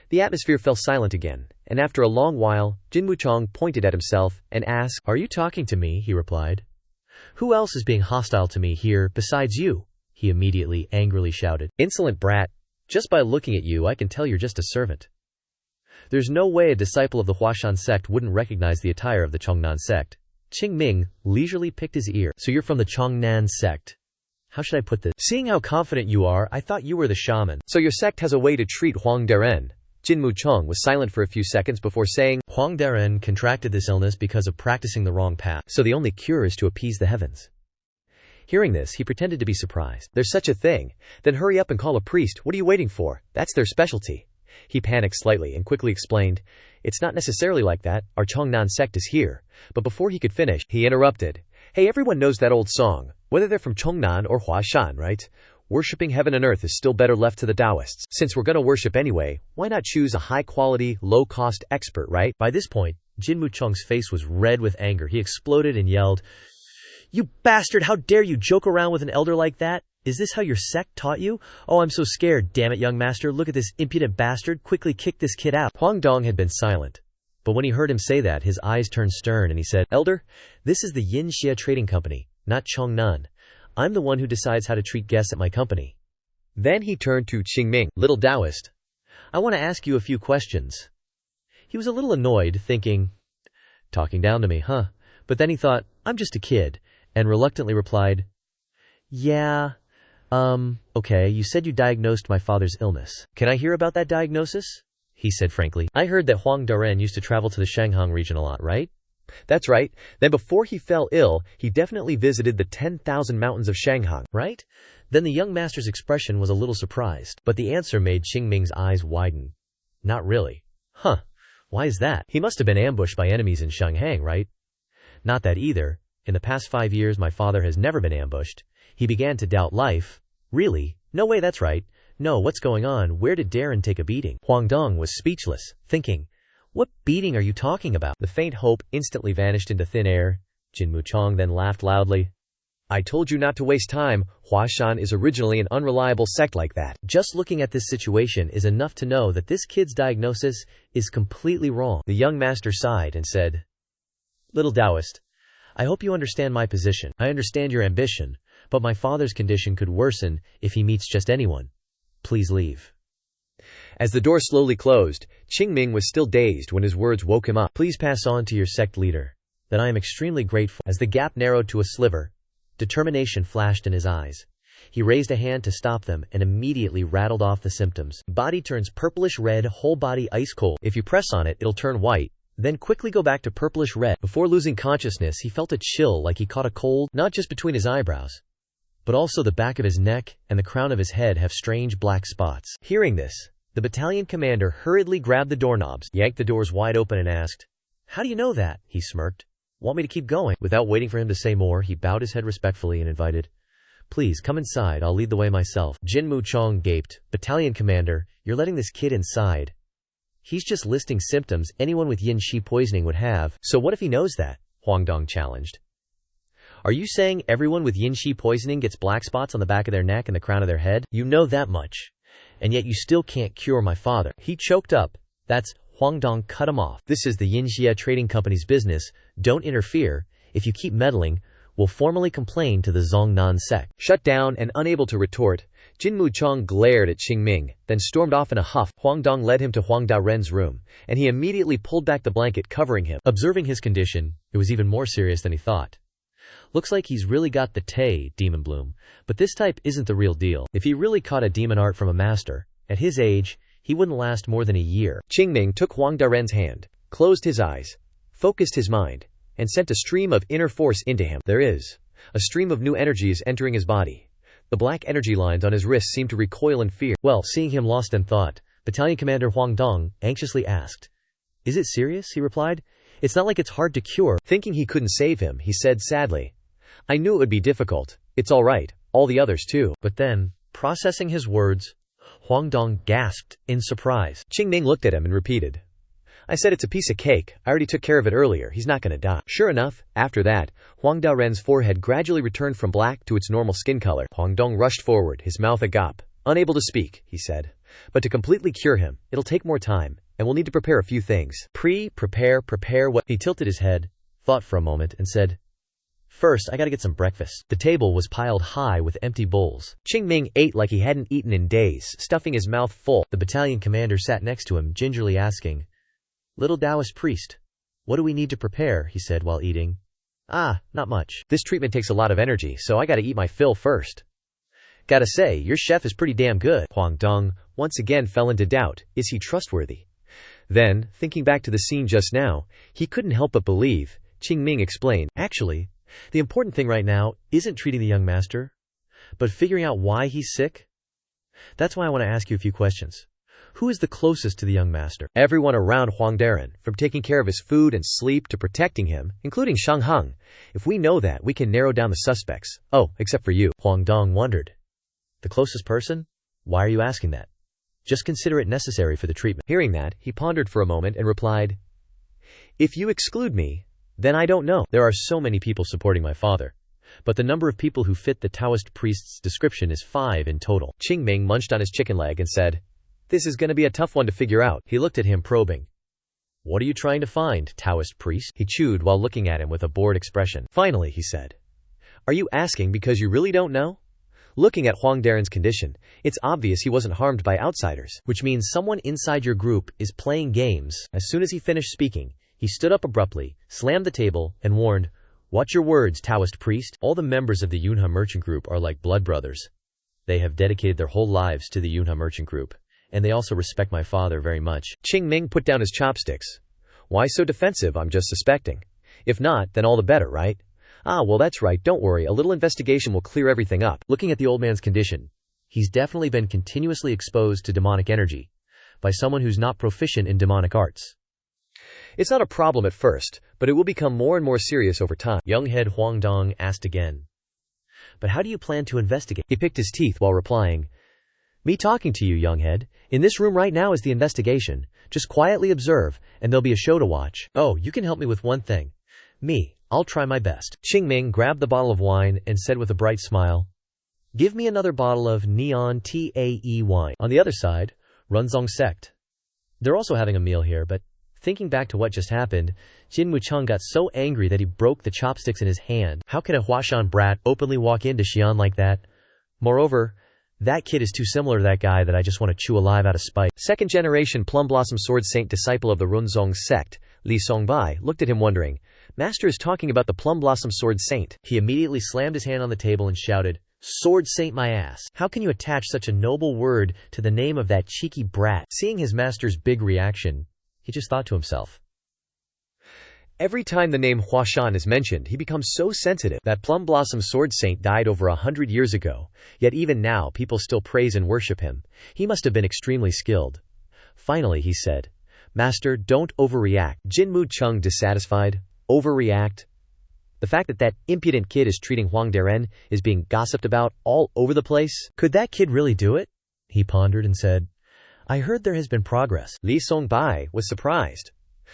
The atmosphere fell silent again, and after a long while, Jin Muchong pointed at himself and asked, "Are you talking to me?" He replied. "Who else is being hostile to me here besides you?" he immediately angrily shouted. "Insolent brat, just by looking at you I can tell you're just a servant. There's no way a disciple of the Huashan sect wouldn't recognize the attire of the Chongnan sect." Qing Ming leisurely picked his ear. "So you're from the Chongnan sect? how should I put this? Seeing how confident you are, I thought you were the shaman. So your sect has a way to treat Huang Daren. Jin Muchong was silent for a few seconds before saying, Huang Daren contracted this illness because of practicing the wrong path, so the only cure is to appease the heavens. Hearing this, he pretended to be surprised. There's such a thing? Then hurry up and call a priest. What are you waiting for? That's their specialty. He panicked slightly and quickly explained, it's not necessarily like that. Our Chongnan sect is here. But before he could finish, he interrupted. Hey, everyone knows that old song. Whether they're from Chongnan or Huashan, right? Worshipping heaven and earth is still better left to the Taoists. Since we're gonna worship anyway, why not choose a high-quality, low-cost expert, right? By this point, Jin Muchong's face was red with anger. He exploded and yelled, You bastard! How dare you joke around with an elder like that? Is this how your sect taught you? Oh, I'm so scared. Damn it, young master. Look at this impudent bastard. Quickly kick this kid out. Huang Dong had been silent. But when he heard him say that, his eyes turned stern and he said, Elder, this is the Yin Xia Trading Company, not Chongnan. I'm the one who decides how to treat guests at my company. Then he turned to Qing Ming, little Taoist. I want to ask you a few questions. He was a little annoyed, thinking, talking down to me, huh? But then he thought, I'm just a kid, and reluctantly replied, Yeah, okay, you said you diagnosed my father's illness. Can I hear about that diagnosis? He said frankly. I heard that Huang Daren used to travel to the Shanghang region a lot, right? That's right. Then before he fell ill, he definitely visited the 10,000 mountains of Shanghang, right? Then the young master's expression was a little surprised, but the answer made Qing Ming's eyes widen. Not really. Huh. Why is that? He must have been ambushed by enemies in Shanghang, right? Not that either. In the past 5 years, my father has never been ambushed. He began to doubt life. Really? No way, that's right. No, what's going on? Where did Darren take a beating? Huang Dong was speechless, thinking, what beating are you talking about? The faint hope instantly vanished into thin air. Jin Muchong then laughed loudly. I told you not to waste time. Huashan is originally an unreliable sect like that. Just looking at this situation is enough to know that this kid's diagnosis is completely wrong. The young master sighed and said, Little Taoist, I hope you understand my position. I understand your ambition, but my father's condition could worsen if he meets just anyone. Please leave. As the door slowly closed, Qing Ming was still dazed when his words woke him up. Please pass on to your sect leader that I am extremely grateful. As the gap narrowed to a sliver, determination flashed in his eyes. He raised a hand to stop them and immediately rattled off the symptoms. Body turns purplish red, whole body ice cold. If you press on it, it'll turn white, then quickly go back to purplish red. Before losing consciousness, he felt a chill like he caught a cold, not just between his eyebrows, but also the back of his neck and the crown of his head have strange black spots. Hearing this, the battalion commander hurriedly grabbed the doorknobs, yanked the doors wide open and asked, How do you know that? He smirked. Want me to keep going? Without waiting for him to say more, he bowed his head respectfully and invited, Please, come inside, I'll lead the way myself. Jin Muchong gaped. Battalion commander, you're letting this kid inside? He's just listing symptoms anyone with yin qi poisoning would have. So what if he knows that? Huang Dong challenged. Are you saying everyone with yin qi poisoning gets black spots on the back of their neck and the crown of their head? You know that much. And yet you still can't cure my father. He choked up. That's Huang Dong cut him off. This is the Yin Xia Trading Company's business. Don't interfere. If you keep meddling, we'll formally complain to the Zhongnan sect. Shut down and unable to retort, Jin Muchong glared at Qing Ming, then stormed off in a huff. Huang Dong led him to Huang Daren's room, and he immediately pulled back the blanket covering him. Observing his condition, it was even more serious than he thought. Looks like he's really got the Tay, Demon Bloom, but this type isn't the real deal. If he really caught a demon art from a master, at his age, he wouldn't last more than a year. Qing Ming took Huang Daren's hand, closed his eyes, focused his mind, and sent a stream of inner force into him. There is a stream of new energy is entering his body. The black energy lines on his wrists seemed to recoil in fear. Well, seeing him lost in thought, Battalion Commander Huang Dong anxiously asked, Is it serious? He replied. It's not like it's hard to cure. Thinking he couldn't save him, he said sadly, I knew it would be difficult. It's all right. All the others too. But then, processing his words, Huang Dong gasped in surprise. Qing Ming looked at him and repeated, I said it's a piece of cake. I already took care of it earlier. He's not going to die. Sure enough, after that, Huang Daren's forehead gradually returned from black to its normal skin color. Huang Dong rushed forward, his mouth agape. Unable to speak, he said. But to completely cure him, it'll take more time, and we'll need to prepare a few things. Prepare what? He tilted his head, thought for a moment, and said, First, I gotta get some breakfast. The table was piled high with empty bowls. Qing Ming ate like he hadn't eaten in days, stuffing his mouth full. The battalion commander sat next to him, gingerly asking, Little Taoist priest, what do we need to prepare? He said while eating. Not much. This treatment takes a lot of energy, so I gotta eat my fill first. Gotta say, your chef is pretty damn good. Huang Dong once again fell into doubt. Is he trustworthy? Then, thinking back to the scene just now, he couldn't help but believe. Qing Ming explained, actually, the important thing right now isn't treating the young master, but figuring out why he's sick. That's why I want to ask you a few questions. Who is the closest to the young master? Everyone around Huang Daren, from taking care of his food and sleep to protecting him, including Shang Heng. If we know that, we can narrow down the suspects. Oh, except for you. Huang Dong wondered. The closest person? Why are you asking that? Just consider it necessary for the treatment. Hearing that, he pondered for a moment and replied, if you exclude me, then I don't know. There are so many people supporting my father, but the number of people who fit the Taoist priest's description is 5 in total. Qing Ming munched on his chicken leg and said, this is going to be a tough one to figure out. He looked at him probing. What are you trying to find, Taoist priest? He chewed while looking at him with a bored expression. Finally, he said, are you asking because you really don't know? Looking at Huang Daren's condition, it's obvious he wasn't harmed by outsiders, which means someone inside your group is playing games. As soon as he finished speaking, he stood up abruptly, slammed the table, and warned, watch your words, Taoist priest. All the members of the Yunhe merchant group are like blood brothers. They have dedicated their whole lives to the Yunhe merchant group, and they also respect my father very much. Qing Ming put down his chopsticks. Why so defensive? I'm just suspecting. If not, then all the better, right? Ah, well that's right, don't worry, a little investigation will clear everything up. Looking at the old man's condition, he's definitely been continuously exposed to demonic energy by someone who's not proficient in demonic arts. It's not a problem at first, but it will become more and more serious over time. Young head Huang Dong asked again. But how do you plan to investigate? He picked his teeth while replying, me talking to you, young head. In this room right now is the investigation. Just quietly observe, and there'll be a show to watch. Oh, you can help me with one thing. I'll try my best. Qing Ming grabbed the bottle of wine and said with a bright smile, give me another bottle of neon TAE wine. On the other side, Runzong Sect. They're also having a meal here, but thinking back to what just happened, Jin Wucheng got so angry that he broke the chopsticks in his hand. How can a Huashan brat openly walk into Xi'an like that? Moreover, that kid is too similar to that guy that I just want to chew alive out of spite. Second generation Plum Blossom Sword Saint disciple of the Runzong Sect, Li Songbai, looked at him wondering, Master is talking about the Plum Blossom Sword Saint. He immediately slammed his hand on the table and shouted, Sword Saint my ass. How can you attach such a noble word to the name of that cheeky brat? Seeing his master's big reaction, he just thought to himself. Every time the name Huashan is mentioned, he becomes so sensitive. That Plum Blossom Sword Saint died over 100 years ago, yet even now people still praise and worship him. He must have been extremely skilled. Finally, he said, Master, don't overreact. Jin Wucheng dissatisfied. Overreact? The fact that impudent kid is treating Huang Daren is being gossiped about all over the place? Could that kid really do it? He pondered and said, I heard there has been progress. Li Songbai was surprised.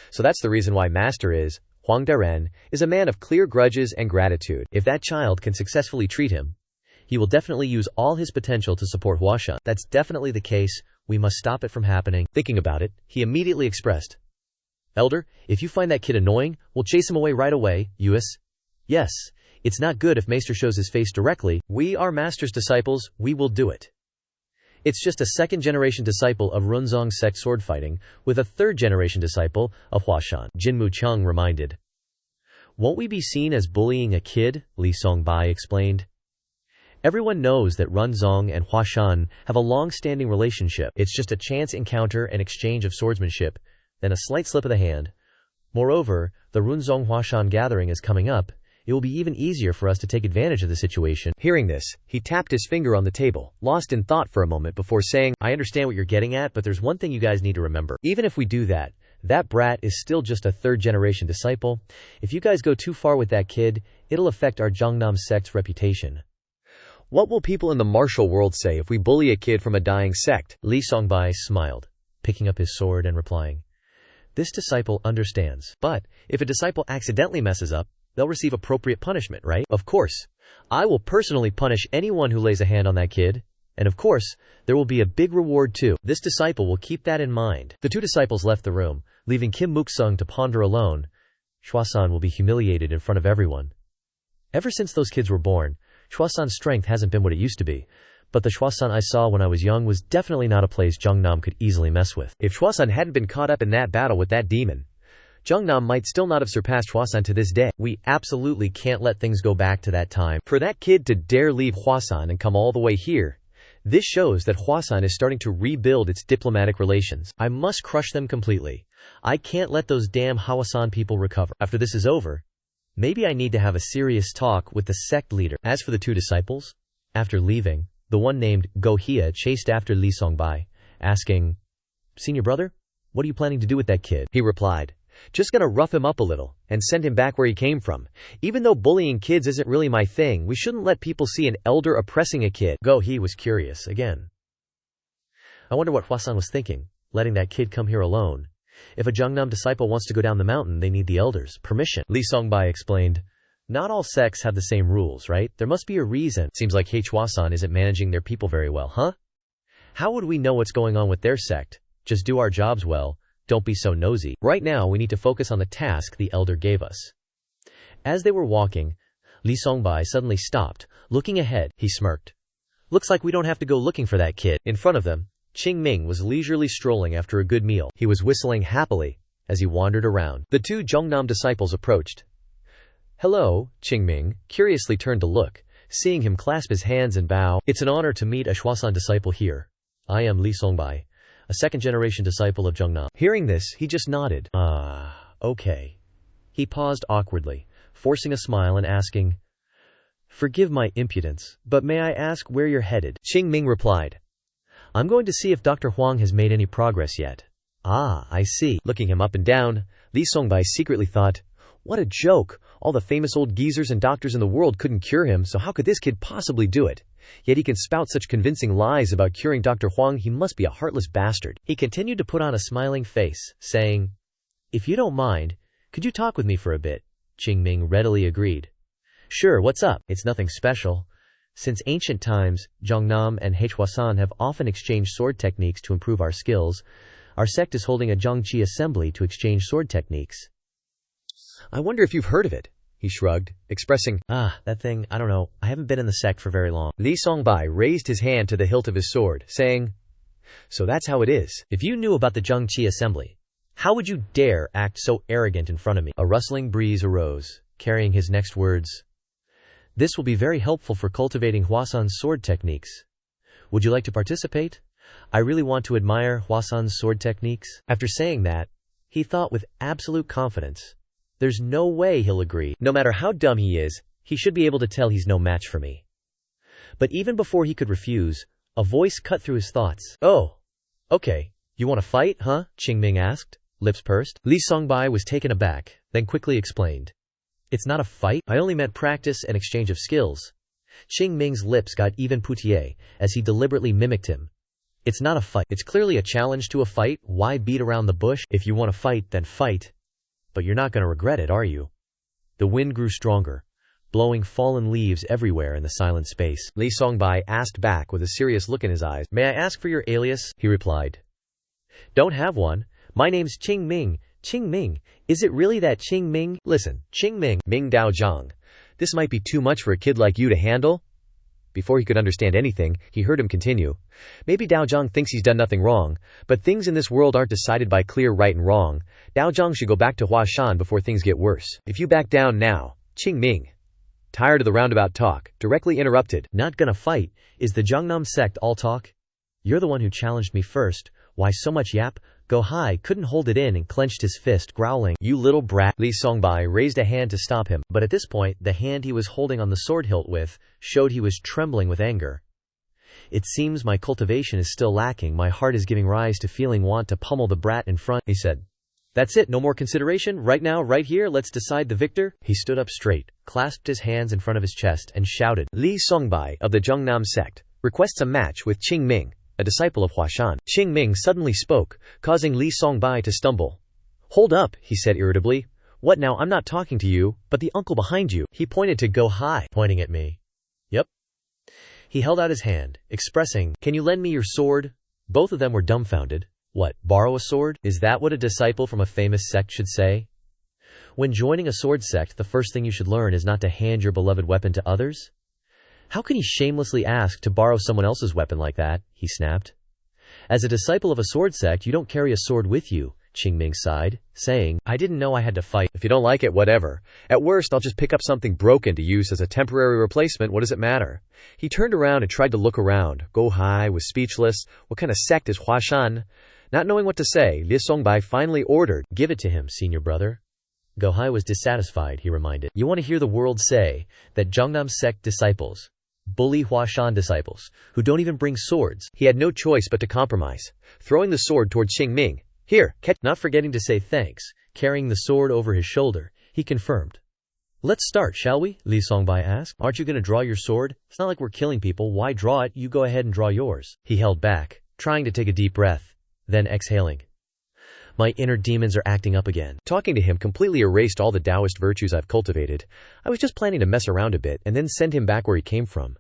So that's the reason why Master is, Huang Daren, is a man of clear grudges and gratitude. If that child can successfully treat him, he will definitely use all his potential to support Huashan. That's definitely the case. We must stop it from happening. Thinking about it, he immediately expressed, Elder, if you find that kid annoying, we'll chase him away right away. Yes, it's not good if Maester shows his face directly. We are Master's disciples, we will do it. It's just a second-generation disciple of Runzong Sect sword fighting, with a third-generation disciple of Huashan, Jin Wucheng reminded. Won't we be seen as bullying a kid? Li Songbai explained. Everyone knows that Runzong and Huashan have a long-standing relationship. It's just a chance encounter and exchange of swordsmanship, then a slight slip of the hand. Moreover, the Runzong Huashan gathering is coming up. It will be even easier for us to take advantage of the situation. Hearing this, he tapped his finger on the table, lost in thought for a moment before saying, I understand what you're getting at, but there's one thing you guys need to remember. Even if we do that, that brat is still just a third-generation disciple. If you guys go too far with that kid, it'll affect our Zhongnam sect's reputation. What will people in the martial world say if we bully a kid from a dying sect? Li Songbai smiled, picking up his sword and replying, This disciple understands. But if a disciple accidentally messes up, they'll receive appropriate punishment, right? Of course. I will personally punish anyone who lays a hand on that kid. And of course, there will be a big reward too. This disciple will keep that in mind. The two disciples left the room, leaving Kim Muksung to ponder alone. Huashan will be humiliated in front of everyone. Ever since those kids were born, Huashan's strength hasn't been what it used to be. But the Huashan I saw when I was young was definitely not a place Zhongnam could easily mess with. If Huashan hadn't been caught up in that battle with that demon, Zhongnam might still not have surpassed Huasan to this day. We absolutely can't let things go back to that time. For that kid to dare leave Huasan and come all the way here, this shows that Huasan is starting to rebuild its diplomatic relations. I must crush them completely. I can't let those damn Huasan people recover. After this is over, maybe I need to have a serious talk with the sect leader. As for the two disciples, after leaving, the one named Gohia chased after Li Songbai, asking, "Senior brother, what are you planning to do with that kid?" He replied, "Just gonna rough him up a little and send him back where he came from. Even though bullying kids isn't really my thing, we shouldn't let people see an elder oppressing a kid." Gohei was curious again. I wonder what Huasan was thinking, letting that kid come here alone. If a Zhongnam disciple wants to go down the mountain, they need the elder's permission. Li Songbai explained, "Not all sects have the same rules, right? There must be a reason. Seems like Huasan isn't managing their people very well, huh? How would we know what's going on with their sect? Just do our jobs well. Don't be so nosy. Right now, we need to focus on the task the elder gave us." As they were walking, Li Songbai suddenly stopped. Looking ahead, he smirked. "Looks like we don't have to go looking for that kid." In front of them, Qing Ming was leisurely strolling after a good meal. He was whistling happily as he wandered around. The two Zhongnam disciples approached. "Hello," Qing Ming curiously turned to look, seeing him clasp his hands and bow. "It's an honor to meet a Huasan disciple here. I am Li Songbai, a second-generation disciple of Zhongnam." Hearing this, he just nodded. Okay. He paused awkwardly, forcing a smile and asking, "Forgive my impudence, but may I ask where you're headed?" Qing Ming replied, "I'm going to see if Dr. Huang has made any progress yet." "Ah, I see." Looking him up and down, Li Songbai secretly thought, what a joke. All the famous old geezers and doctors in the world couldn't cure him, so how could this kid possibly do it? Yet he can spout such convincing lies about curing Dr. Huang. He must be a heartless bastard. He continued to put on a smiling face, saying, "If you don't mind, could you talk with me for a bit?" Qing Ming readily agreed. "Sure, what's up?" "It's nothing special. Since ancient times, Zhongnam and Huasan have often exchanged sword techniques to improve our skills. Our sect is holding a Zhongqi assembly to exchange sword techniques." "I wonder if you've heard of it." He shrugged, expressing, that thing, I don't know, I haven't been in the sect for very long." Li Songbai raised his hand to the hilt of his sword, saying, "So that's how it is. If you knew about the Zhongqi assembly, how would you dare act so arrogant in front of me?" A rustling breeze arose, carrying his next words. "This will be very helpful for cultivating Huasan's sword techniques. Would you like to participate? I really want to admire Huasan's sword techniques." After saying that, he thought with absolute confidence, there's no way he'll agree. No matter how dumb he is, he should be able to tell he's no match for me. But even before he could refuse, a voice cut through his thoughts. "Oh, okay. You want to fight, huh?" Qing Ming asked, lips pursed. Li Songbai was taken aback, then quickly explained, "It's not a fight. I only meant practice and exchange of skills." Qing Ming's lips got even poutier as he deliberately mimicked him. "It's not a fight. It's clearly a challenge to a fight. Why beat around the bush? If you want to fight, then fight. But you're not going to regret it, are you?" The wind grew stronger, blowing fallen leaves everywhere in the silent space. Li Songbai asked back with a serious look in his eyes. "May I ask for your alias?" He replied. "Don't have one. My name's Qing Ming." "Qing Ming? Is it really that Qing Ming?" "Listen, Qing Ming, Ming Dao Zhang. This might be too much for a kid like you to handle." Before he could understand anything, he heard him continue. "Maybe Dao Zhang thinks he's done nothing wrong, but things in this world aren't decided by clear right and wrong. Dao Zhang should go back to Huashan before things get worse. If you back down now," Qing Ming, tired of the roundabout talk, directly interrupted. "Not gonna fight? Is the Zhongnam sect all talk? You're the one who challenged me first. Why so much yap?" Gohai couldn't hold it in and clenched his fist, growling, "You little brat." Li Songbai raised a hand to stop him, but at this point, the hand he was holding on the sword hilt with showed he was trembling with anger. "It seems my cultivation is still lacking. My heart is giving rise to feeling want to pummel the brat in front," he said. "That's it, no more consideration? Right now, right here, let's decide the victor?" He stood up straight, clasped his hands in front of his chest, and shouted, "Li Songbai of the Zhongnam sect requests a match with Qing Ming, a disciple of Huashan." Qing Ming suddenly spoke, causing Li Songbai to stumble. "Hold up," he said irritably. "What now? I'm not talking to you, but the uncle behind you." He pointed to Gohai, pointing at me. "Yep." He held out his hand, expressing, "Can you lend me your sword?" Both of them were dumbfounded. What, borrow a sword? Is that what a disciple from a famous sect should say? When joining a sword sect, the first thing you should learn is not to hand your beloved weapon to others? How can he shamelessly ask to borrow someone else's weapon like that? He snapped. As a disciple of a sword sect, you don't carry a sword with you. Qing Ming sighed, saying, I didn't know I had to fight. If you don't like it, whatever. At worst, I'll just pick up something broken to use as a temporary replacement. What does it matter? He turned around and tried to look around. Go Hai was speechless. What kind of sect is Huashan? Not knowing what to say, Li Songbai finally ordered, Give it to him, senior brother. Go Hai was dissatisfied, he reminded. You want to hear the world say that Zhongnam sect disciples, bully Huashan disciples, who don't even bring swords. He had no choice but to compromise, throwing the sword towards Qing Ming. Here, catch. Not forgetting to say thanks, carrying the sword over his shoulder, he confirmed. Let's start, shall we? Li Songbai asked. Aren't you going to draw your sword? It's not like we're killing people. Why draw it? You go ahead and draw yours. He held back, trying to take a deep breath, then exhaling. My inner demons are acting up again. Talking to him completely erased all the Taoist virtues I've cultivated. I was just planning to mess around a bit and then send him back where he came from.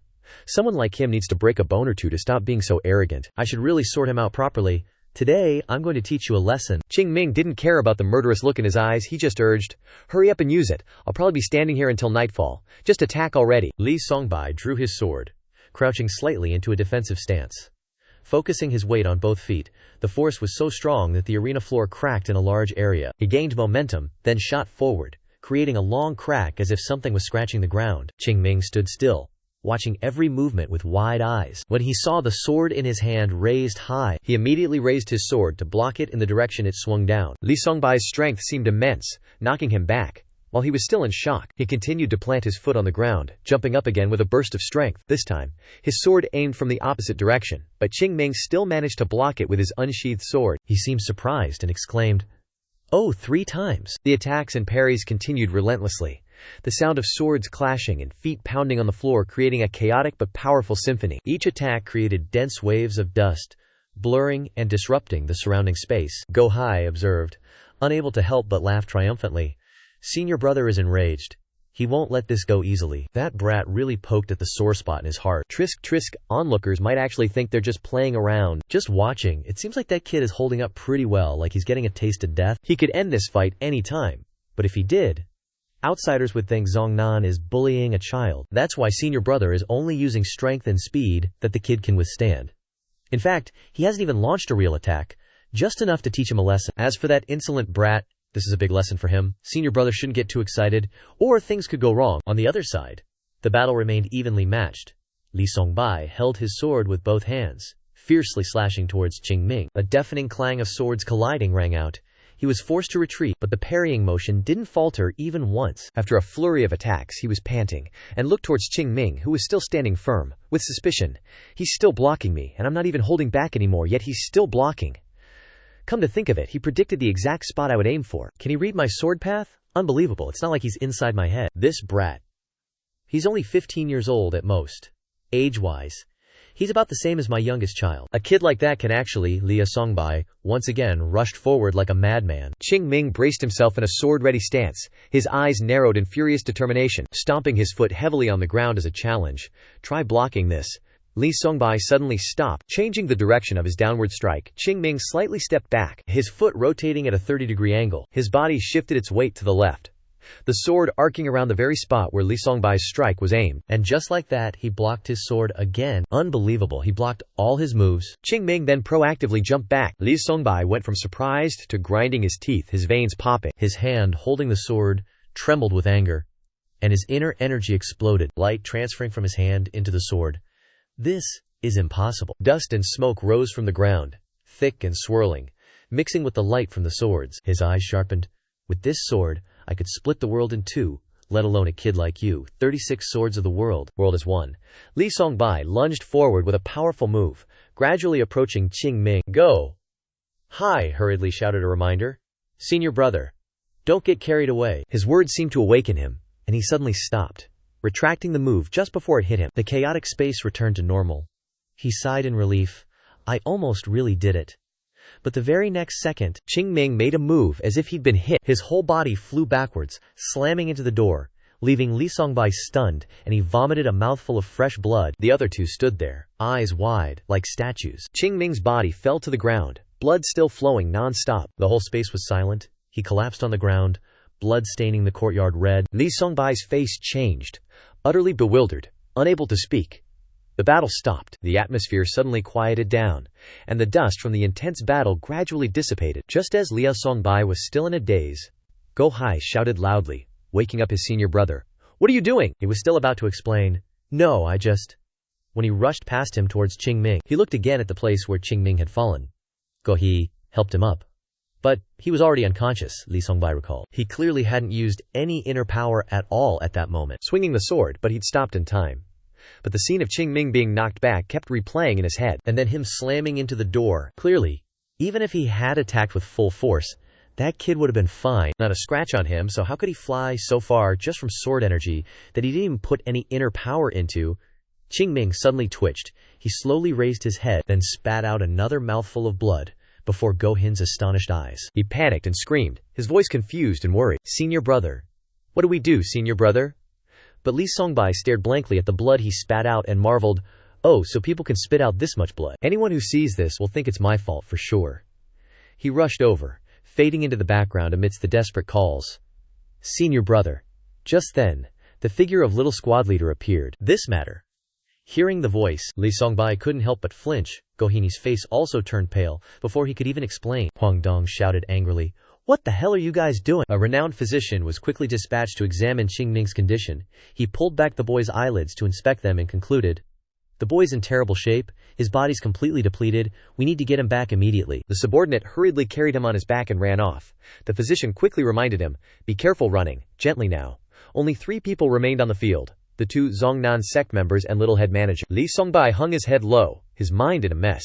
Someone like him needs to break a bone or two to stop being so arrogant. I should really sort him out properly. Today, I'm going to teach you a lesson. Qing Ming didn't care about the murderous look in his eyes. He just urged, hurry up and use it. I'll probably be standing here until nightfall. Just attack already. Li Songbai drew his sword, crouching slightly into a defensive stance. Focusing his weight on both feet, the force was so strong that the arena floor cracked in a large area. He gained momentum, then shot forward, creating a long crack as if something was scratching the ground. Qing Ming stood still, watching every movement with wide eyes. When he saw the sword in his hand raised high, he immediately raised his sword to block it in the direction it swung down. Li Songbai's strength seemed immense, knocking him back. While he was still in shock, he continued to plant his foot on the ground, jumping up again with a burst of strength. This time, his sword aimed from the opposite direction, but Qing Ming still managed to block it with his unsheathed sword. He seemed surprised and exclaimed, Oh, 3 times! The attacks and parries continued relentlessly, the sound of swords clashing and feet pounding on the floor creating a chaotic but powerful symphony. Each attack created dense waves of dust, blurring and disrupting the surrounding space. Go Hai observed, unable to help but laugh triumphantly. Senior brother is enraged. He won't let this go easily. That brat really poked at the sore spot in his heart. Trisk trisk, onlookers might actually think they're just playing around, just watching. It seems like that kid is holding up pretty well, like he's getting a taste of death. He could end this fight any time. But if he did, outsiders would think Zhongnan is bullying a child. That's why senior brother is only using strength and speed that the kid can withstand. In fact, he hasn't even launched a real attack, just enough to teach him a lesson. As for that insolent brat, this is a big lesson for him. Senior brother shouldn't get too excited, or things could go wrong. On the other side, the battle remained evenly matched. Li Songbai held his sword with both hands, fiercely slashing towards Qing Ming. A deafening clang of swords colliding rang out. He was forced to retreat, but the parrying motion didn't falter even once. After a flurry of attacks, he was panting, and looked towards Qing Ming, who was still standing firm, with suspicion. He's still blocking me, and I'm not even holding back anymore, yet he's still blocking. Come to think of it, he predicted the exact spot I would aim for. Can he read my sword path? Unbelievable, it's not like he's inside my head. This brat. He's only 15 years old at most. Age-wise, he's about the same as my youngest child. A kid like that can actually, Li Songbai, once again, rushed forward like a madman. Qing Ming braced himself in a sword-ready stance, his eyes narrowed in furious determination, stomping his foot heavily on the ground as a challenge. Try blocking this. Li Songbai suddenly stopped, changing the direction of his downward strike. Qing Ming slightly stepped back, his foot rotating at a 30-degree angle. His body shifted its weight to the left, the sword arcing around the very spot where Li Songbai's strike was aimed. And just like that, he blocked his sword again. Unbelievable, he blocked all his moves. Qing Ming then proactively jumped back. Li Songbai went from surprised to grinding his teeth, his veins popping. His hand holding the sword trembled with anger, and his inner energy exploded, light transferring from his hand into the sword. This is impossible. Dust and smoke rose from the ground, thick and swirling, mixing with the light from the swords. His eyes sharpened. With this sword, I could split the world in 2, let alone a kid like you. 36 swords of the world is one. Li Songbai lunged forward with a powerful move, gradually approaching Qing Ming. Go! Hi, hurriedly shouted a reminder. Senior brother, don't get carried away. His words seemed to awaken him, and he suddenly stopped, retracting the move just before it hit him. The chaotic space returned to normal. He sighed in relief. I almost really did it. But the very next second, Qing Ming made a move as if he'd been hit. His whole body flew backwards, slamming into the door, leaving Li Songbai stunned, and he vomited a mouthful of fresh blood. The other two stood there, eyes wide, like statues. Qing Ming's body fell to the ground, blood still flowing non-stop. The whole space was silent. He collapsed on the ground, blood staining the courtyard red. Li Songbai's face changed, utterly bewildered, unable to speak. The battle stopped. The atmosphere suddenly quieted down, and the dust from the intense battle gradually dissipated. Just as Liu Songbai was still in a daze, Go Hai shouted loudly, waking up his senior brother. "What are you doing?" He was still about to explain. "No, I just—" When he rushed past him towards Qing Ming, he looked again at the place where Qing Ming had fallen. Go Hai helped him up. But he was already unconscious, Li Songbai recalled. He clearly hadn't used any inner power at all at that moment, swinging the sword, but he'd stopped in time. But the scene of Qing Ming being knocked back kept replaying in his head, and then him slamming into the door. Clearly, even if he had attacked with full force, that kid would have been fine. Not a scratch on him, so how could he fly so far just from sword energy that he didn't even put any inner power into? Qing Ming suddenly twitched. He slowly raised his head, then spat out another mouthful of blood before Go Hin's astonished eyes. He panicked and screamed, his voice confused and worried. "Senior brother. What do we do, senior brother?" But Li Songbai stared blankly at the blood he spat out and marveled, "Oh, so people can spit out this much blood. Anyone who sees this will think it's my fault for sure." He rushed over, fading into the background amidst the desperate calls. "Senior brother." Just then, the figure of little squad leader appeared. "This matter." Hearing the voice, Li Songbai couldn't help but flinch. Go Hin's face also turned pale before he could even explain. Huang Dong shouted angrily, "What the hell are you guys doing?" A renowned physician was quickly dispatched to examine Qing Ming's condition. He pulled back the boy's eyelids to inspect them and concluded, "The boy's in terrible shape, his body's completely depleted, we need to get him back immediately." The subordinate hurriedly carried him on his back and ran off. The physician quickly reminded him, "Be careful running, gently now." Only 3 people remained on the field, the 2 Zhongnan sect members and little head manager. Li Songbai hung his head low, his mind in a mess.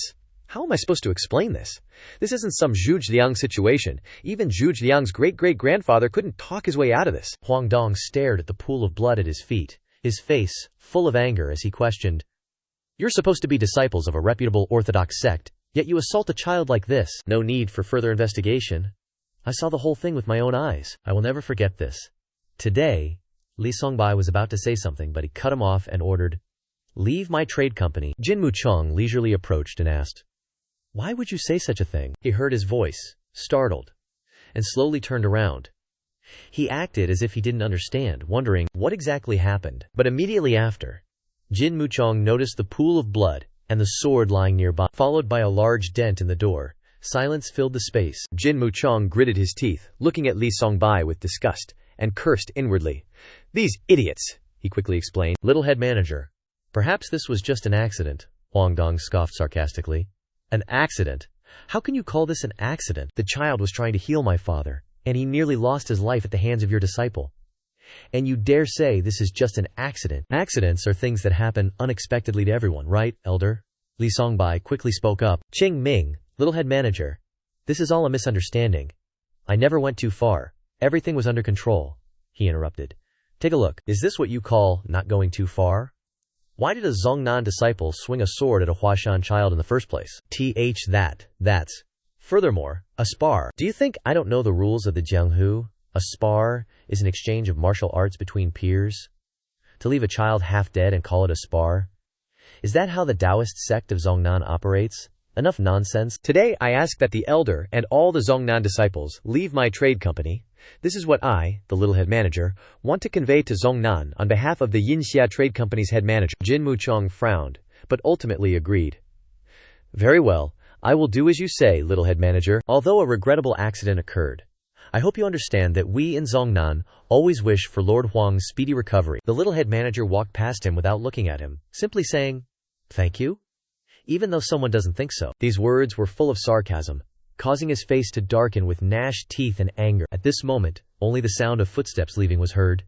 How am I supposed to explain this? This isn't some Zhu Zhiang situation. Even Zhu Zhiang's great-great-grandfather couldn't talk his way out of this. Huang Dong stared at the pool of blood at his feet, his face full of anger as he questioned, "You're supposed to be disciples of a reputable orthodox sect, yet you assault a child like this. No need for further investigation. I saw the whole thing with my own eyes. I will never forget this." Today, Li Songbai was about to say something, but he cut him off and ordered, "Leave my trade company." Jin Muchong leisurely approached and asked, "Why would you say such a thing?" He heard his voice, startled, and slowly turned around. He acted as if he didn't understand, wondering what exactly happened. But immediately after, Jin Muchong noticed the pool of blood and the sword lying nearby, followed by a large dent in the door. Silence filled the space. Jin Muchong gritted his teeth, looking at Li Songbai with disgust, and cursed inwardly. "These idiots," he quickly explained. "Little head manager, perhaps this was just an accident," Huang Dong scoffed sarcastically. "An accident? How can you call this an accident? The child was trying to heal my father, and he nearly lost his life at the hands of your disciple. And you dare say this is just an accident? Accidents are things that happen unexpectedly to everyone, right, elder?" Li Songbai quickly spoke up. "Qing Ming, little head manager, this is all a misunderstanding. I never went too far. Everything was under control," he interrupted. "Take a look. Is this what you call not going too far? Why did a Zhongnan disciple swing a sword at a Huashan child in the first place? That's. Furthermore, a spar. Do you think I don't know the rules of the Jianghu? A spar is an exchange of martial arts between peers. To leave a child half dead and call it a spar? Is that how the Taoist sect of Zhongnan operates? Enough nonsense. Today I ask that the elder and all the Zhongnan disciples leave my trade company. This is what I, the little head manager, want to convey to Zhongnan on behalf of the Yinxia Trade Company's head manager." Jin Muchong frowned, but ultimately agreed. "Very well, I will do as you say, little head manager. Although a regrettable accident occurred, I hope you understand that we in Zhongnan always wish for Lord Huang's speedy recovery." The little head manager walked past him without looking at him, simply saying, "Thank you?" Even though someone doesn't think so. These words were full of sarcasm, causing his face to darken with gnashed teeth and anger. At this moment, only the sound of footsteps leaving was heard.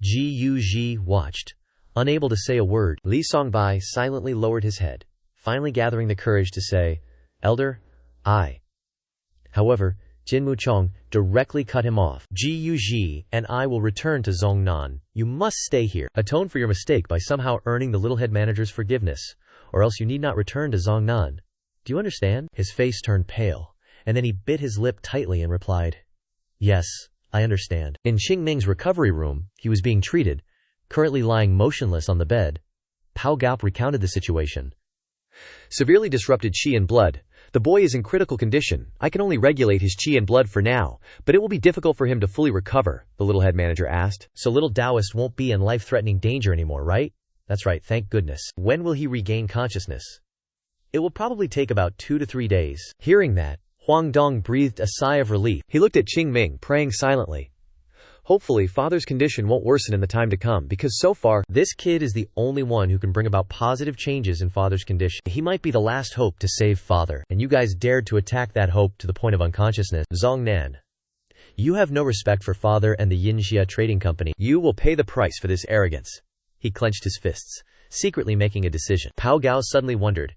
Ji watched, unable to say a word. Li Songbai silently lowered his head, finally gathering the courage to say, "Elder, I." However, Jin Muchong directly cut him off. "Ji and I will return to Zhongnan. You must stay here. Atone for your mistake by somehow earning the little head manager's forgiveness, or else you need not return to Zhongnan. Do you understand?" His face turned pale, and then he bit his lip tightly and replied, "Yes, I understand." In Qing Ming's recovery room, he was being treated, currently lying motionless on the bed. Pao Gaup recounted the situation. "Severely disrupted qi and blood. The boy is in critical condition. I can only regulate his qi and blood for now, but it will be difficult for him to fully recover," the little head manager asked. "So little Taoist won't be in life-threatening danger anymore, right?" That's right, thank goodness. When will he regain consciousness? It will probably take about 2 to 3 days. Hearing that, Huang Dong breathed a sigh of relief. He looked at Qing Ming, praying silently. Hopefully, father's condition won't worsen in the time to come, because so far, this kid is the only one who can bring about positive changes in father's condition. He might be the last hope to save father, and you guys dared to attack that hope to the point of unconsciousness. Zhongnan. You have no respect for father and the Yinxia trading company. You will pay the price for this arrogance. He clenched his fists, secretly making a decision. Pao Gao suddenly wondered,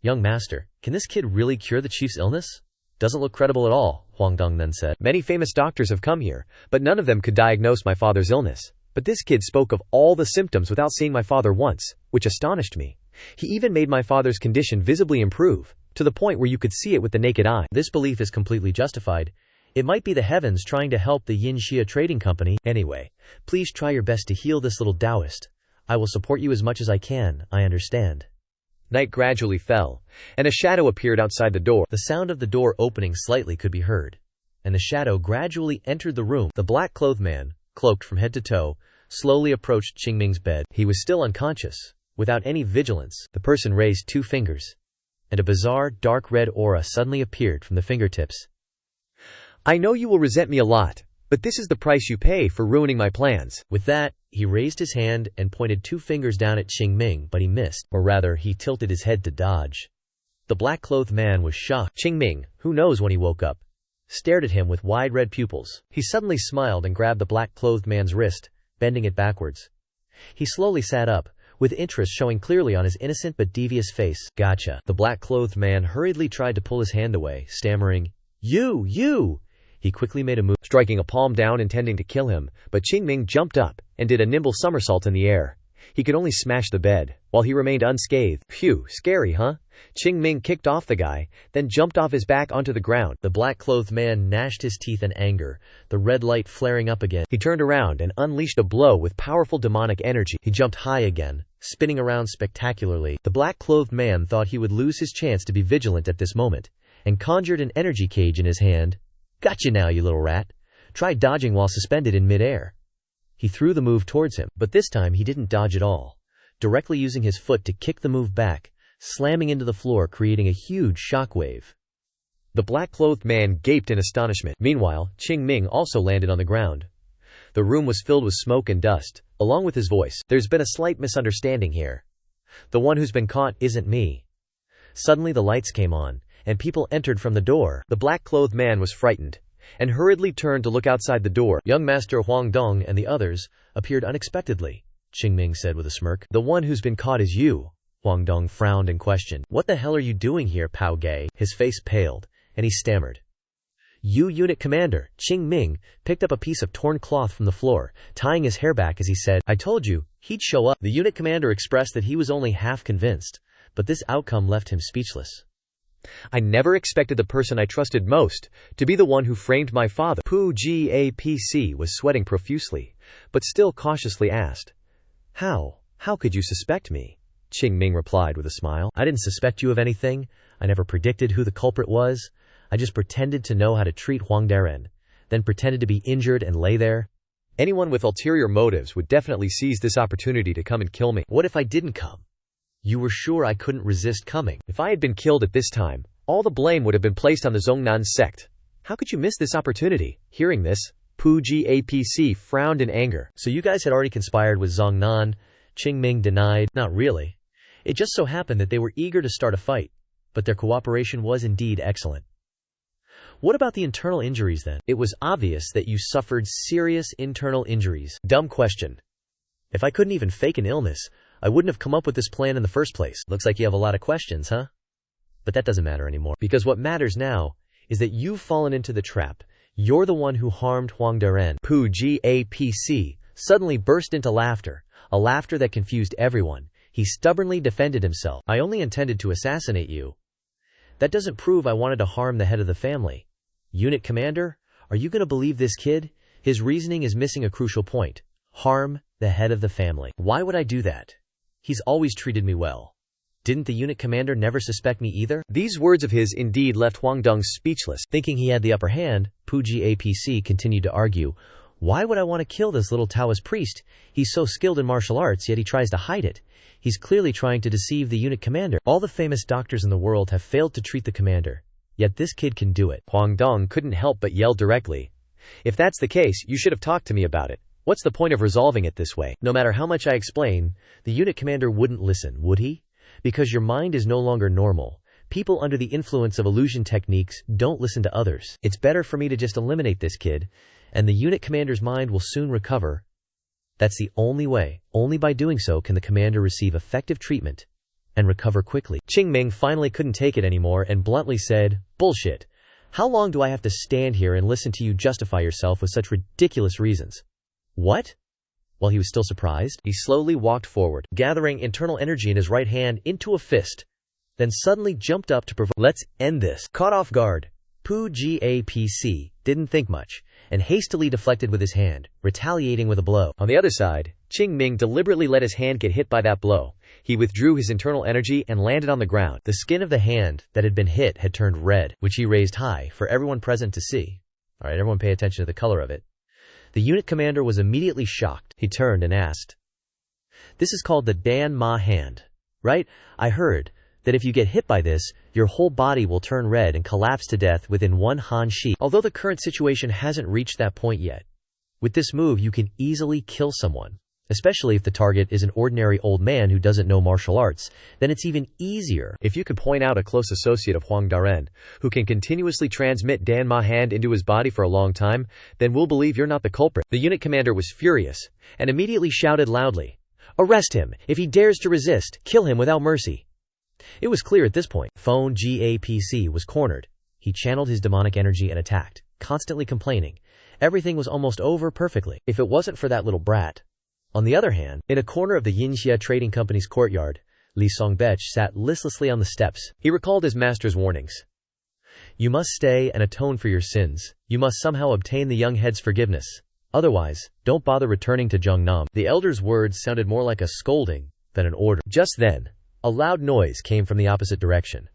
young master, can this kid really cure the chief's illness? Doesn't look credible at all, Huang Dong then said. Many famous doctors have come here, but none of them could diagnose my father's illness. But this kid spoke of all the symptoms without seeing my father once, which astonished me. He even made my father's condition visibly improve, to the point where you could see it with the naked eye. This belief is completely justified. It might be the heavens trying to help the Yinxia trading company. Anyway, please try your best to heal this little Taoist. I will support you as much as I can, I understand. Night gradually fell, and a shadow appeared outside the door. The sound of the door opening slightly could be heard, and the shadow gradually entered the room. The black-clothed man, cloaked from head to toe, slowly approached Qing Ming's bed. He was still unconscious, without any vigilance. The person raised 2 fingers, and a bizarre, dark red aura suddenly appeared from the fingertips. I know you will resent me a lot, but this is the price you pay for ruining my plans. With that, he raised his hand and pointed 2 fingers down at Qing Ming, but he missed, or rather, he tilted his head to dodge. The black-clothed man was shocked. Qing Ming, who knows when he woke up, stared at him with wide red pupils. He suddenly smiled and grabbed the black-clothed man's wrist, bending it backwards. He slowly sat up, with interest showing clearly on his innocent but devious face. Gotcha. The black-clothed man hurriedly tried to pull his hand away, stammering, You! He quickly made a move, striking a palm down intending to kill him, but Qing Ming jumped up and did a nimble somersault in the air. He could only smash the bed, while he remained unscathed. Phew, scary, huh? Qing Ming kicked off the guy, then jumped off his back onto the ground. The black-clothed man gnashed his teeth in anger, the red light flaring up again. He turned around and unleashed a blow with powerful demonic energy. He jumped high again, spinning around spectacularly. The black-clothed man thought he would lose his chance to be vigilant at this moment, and conjured an energy cage in his hand. Gotcha now, you little rat. Try dodging while suspended in midair. He threw the move towards him, but this time he didn't dodge at all, directly using his foot to kick the move back, slamming into the floor, creating a huge shockwave. The black-clothed man gaped in astonishment. Meanwhile, Qing Ming also landed on the ground. The room was filled with smoke and dust, along with his voice. There's been a slight misunderstanding here. The one who's been caught isn't me. Suddenly the lights came on, and people entered from the door. The black-clothed man was frightened, and hurriedly turned to look outside the door. Young Master Huang Dong and the others appeared unexpectedly, Qing Ming said with a smirk. The one who's been caught is you. Huang Dong frowned and questioned. What the hell are you doing here, Pao Gei? His face paled, and he stammered. You unit commander. Qing Ming picked up a piece of torn cloth from the floor, tying his hair back as he said, I told you, he'd show up. The unit commander expressed that he was only half convinced, but this outcome left him speechless. I never expected the person I trusted most to be the one who framed my father. Pu Gapc was sweating profusely, but still cautiously asked, How could you suspect me? Qing Ming replied with a smile. I didn't suspect you of anything. I never predicted who the culprit was. I just pretended to know how to treat Huang Daren, then pretended to be injured and lay there. Anyone with ulterior motives would definitely seize this opportunity to come and kill me. What if I didn't come? You were sure I couldn't resist coming. If I had been killed at this time, all the blame would have been placed on the Zhongnan sect. How could you miss this opportunity? Hearing this, Pu Gapc frowned in anger. So you guys had already conspired with Zhongnan? Qing Ming denied. Not really. It just so happened that they were eager to start a fight, but their cooperation was indeed excellent. What about the internal injuries then? It was obvious that you suffered serious internal injuries. Dumb question. If I couldn't even fake an illness, I wouldn't have come up with this plan in the first place. Looks like you have a lot of questions, huh? But that doesn't matter anymore, because what matters now is that you've fallen into the trap. You're the one who harmed Huang Daren. Pu Gapc suddenly burst into laughter, a laughter that confused everyone. He stubbornly defended himself. I only intended to assassinate you. That doesn't prove I wanted to harm the head of the family. Unit commander, are you going to believe this kid? His reasoning is missing a crucial point. Harm the head of the family. Why would I do that? He's always treated me well. Didn't the unit commander never suspect me either? These words of his indeed left Huang Dong speechless. Thinking he had the upper hand, Pu Gapc continued to argue. Why would I want to kill this little Taoist priest? He's so skilled in martial arts, yet he tries to hide it. He's clearly trying to deceive the unit commander. All the famous doctors in the world have failed to treat the commander. Yet this kid can do it. Huang Dong couldn't help but yell directly. If that's the case, you should have talked to me about it. What's the point of resolving it this way? No matter how much I explain, the unit commander wouldn't listen, would he? Because your mind is no longer normal. People under the influence of illusion techniques don't listen to others. It's better for me to just eliminate this kid, and the unit commander's mind will soon recover. That's the only way. Only by doing so can the commander receive effective treatment and recover quickly. Qing Ming finally couldn't take it anymore and bluntly said, "Bullshit. How long do I have to stand here and listen to you justify yourself with such ridiculous reasons?" What? While he was still surprised, he slowly walked forward, gathering internal energy in his right hand into a fist, then suddenly jumped up to provoke. Let's end this. Caught off guard, Pu Gapc didn't think much, and hastily deflected with his hand, retaliating with a blow. On the other side, Qing Ming deliberately let his hand get hit by that blow. He withdrew his internal energy and landed on the ground. The skin of the hand that had been hit had turned red, which he raised high for everyone present to see. Alright, everyone pay attention to the color of it. The unit commander was immediately shocked. He turned and asked, "This is called the Dan Ma hand, right? I heard that if you get hit by this, your whole body will turn red and collapse to death within one Han Shi. Although the current situation hasn't reached that point yet. With this move, you can easily kill someone, especially if the target is an ordinary old man who doesn't know martial arts. Then it's even easier if you could point out a close associate of Huang Daren, who can continuously transmit Dan Ma hand into his body for a long time, then we'll believe you're not the culprit." The unit commander was furious and immediately shouted loudly, "Arrest him! If he dares to resist, kill him without mercy." It was clear at this point. Phone Gapc was cornered. He channeled his demonic energy and attacked, constantly complaining. Everything was almost over perfectly, if it wasn't for that little brat. On the other hand, in a corner of the Yinxia Trading Company's courtyard, Li Songbech sat listlessly on the steps. He recalled his master's warnings. "You must stay and atone for your sins. You must somehow obtain the young head's forgiveness. Otherwise, don't bother returning to Zhongnam." The elder's words sounded more like a scolding than an order. Just then, a loud noise came from the opposite direction.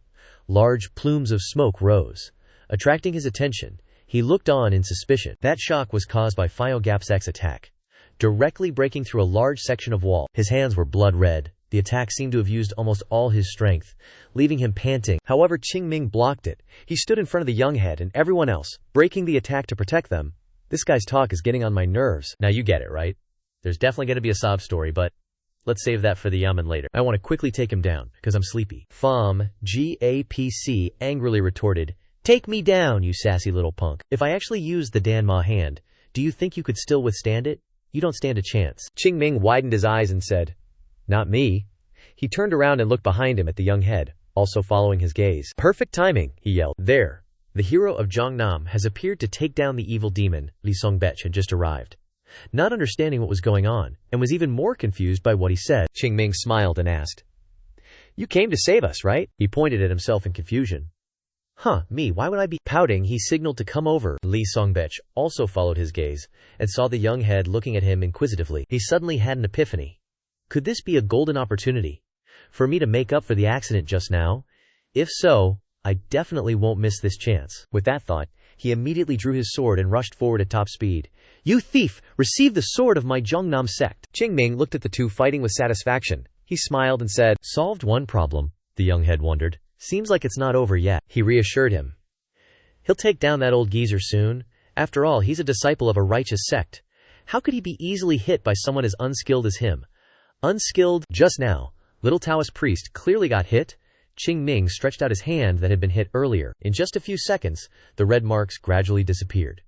Large plumes of smoke rose. Attracting his attention, he looked on in suspicion. That shock was caused by Phio Gapsak's attack, directly breaking through a large section of wall. His hands were blood red. The attack seemed to have used almost all his strength, leaving him panting. However, Qing Ming blocked it. He stood in front of the young head and everyone else, breaking the attack to protect them. This guy's talk is getting on my nerves. Now you get it, right? There's definitely going to be a sob story, but let's save that for the yamen later. I want to quickly take him down, because I'm sleepy. Phom Gapc angrily retorted, "Take me down, you sassy little punk. If I actually used the Dan Ma hand, do you think you could still withstand it? You don't stand a chance." Qing Ming widened his eyes and said, "Not me." He turned around and looked behind him at the young head, also following his gaze. "Perfect timing," he yelled. There, the hero of Zhongnam has appeared to take down the evil demon. Li Songbech had just arrived, not understanding what was going on, and was even more confused by what he said. Qing Ming smiled and asked, "You came to save us, right?" He pointed at himself in confusion. "Huh, me, why would I be?" Pouting, he signaled to come over. Li Songbech also followed his gaze, and saw the young head looking at him inquisitively. He suddenly had an epiphany. Could this be a golden opportunity for me to make up for the accident just now? If so, I definitely won't miss this chance. With that thought, he immediately drew his sword and rushed forward at top speed. "You thief! Receive the sword of my Zhongnam sect!" Qing Ming looked at the two fighting with satisfaction. He smiled and said, "Solved one problem." The young head wondered. "Seems like it's not over yet." He reassured him. "He'll take down that old geezer soon. After all, he's a disciple of a righteous sect. How could he be easily hit by someone as unskilled as him?" Unskilled? Just now, little Taoist priest clearly got hit. Qing Ming stretched out his hand that had been hit earlier. In just a few seconds, the red marks gradually disappeared.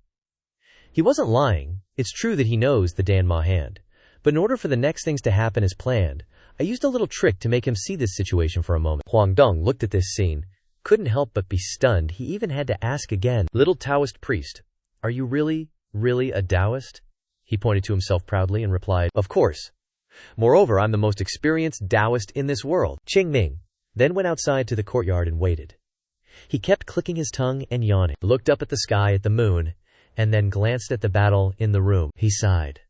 He wasn't lying. It's true that he knows the Dan Ma hand. But in order for the next things to happen as planned, I used a little trick to make him see this situation for a moment. Huang Dong looked at this scene, couldn't help but be stunned. He even had to ask again, "Little Taoist priest, are you really a Taoist?" He pointed to himself proudly and replied, "Of course. Moreover, I'm the most experienced Taoist in this world." Qing Ming then went outside to the courtyard and waited. He kept clicking his tongue and yawning, looked up at the sky at the moon, and then glanced at the battle in the room. He sighed.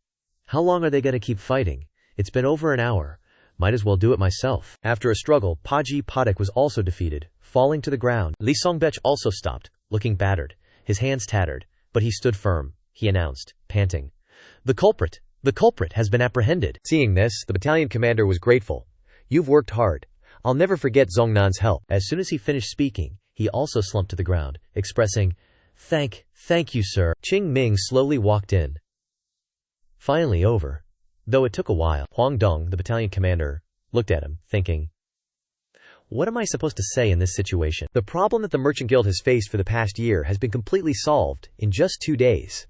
How long are they going to keep fighting? It's been over an hour. Might as well do it myself. After a struggle, Paji Patek was also defeated, falling to the ground. Li Songbech also stopped, looking battered, his hands tattered, but he stood firm. He announced, panting, The culprit has been apprehended." Seeing this, the battalion commander was grateful. "You've worked hard. I'll never forget Zongnan's help." As soon as he finished speaking, he also slumped to the ground, expressing, Thank you, sir." Qing Ming slowly walked in. Finally over. Though it took a while. Huang Dong, the battalion commander, looked at him, thinking, what am I supposed to say in this situation? The problem that the Merchant Guild has faced for the past year has been completely solved in just 2 days.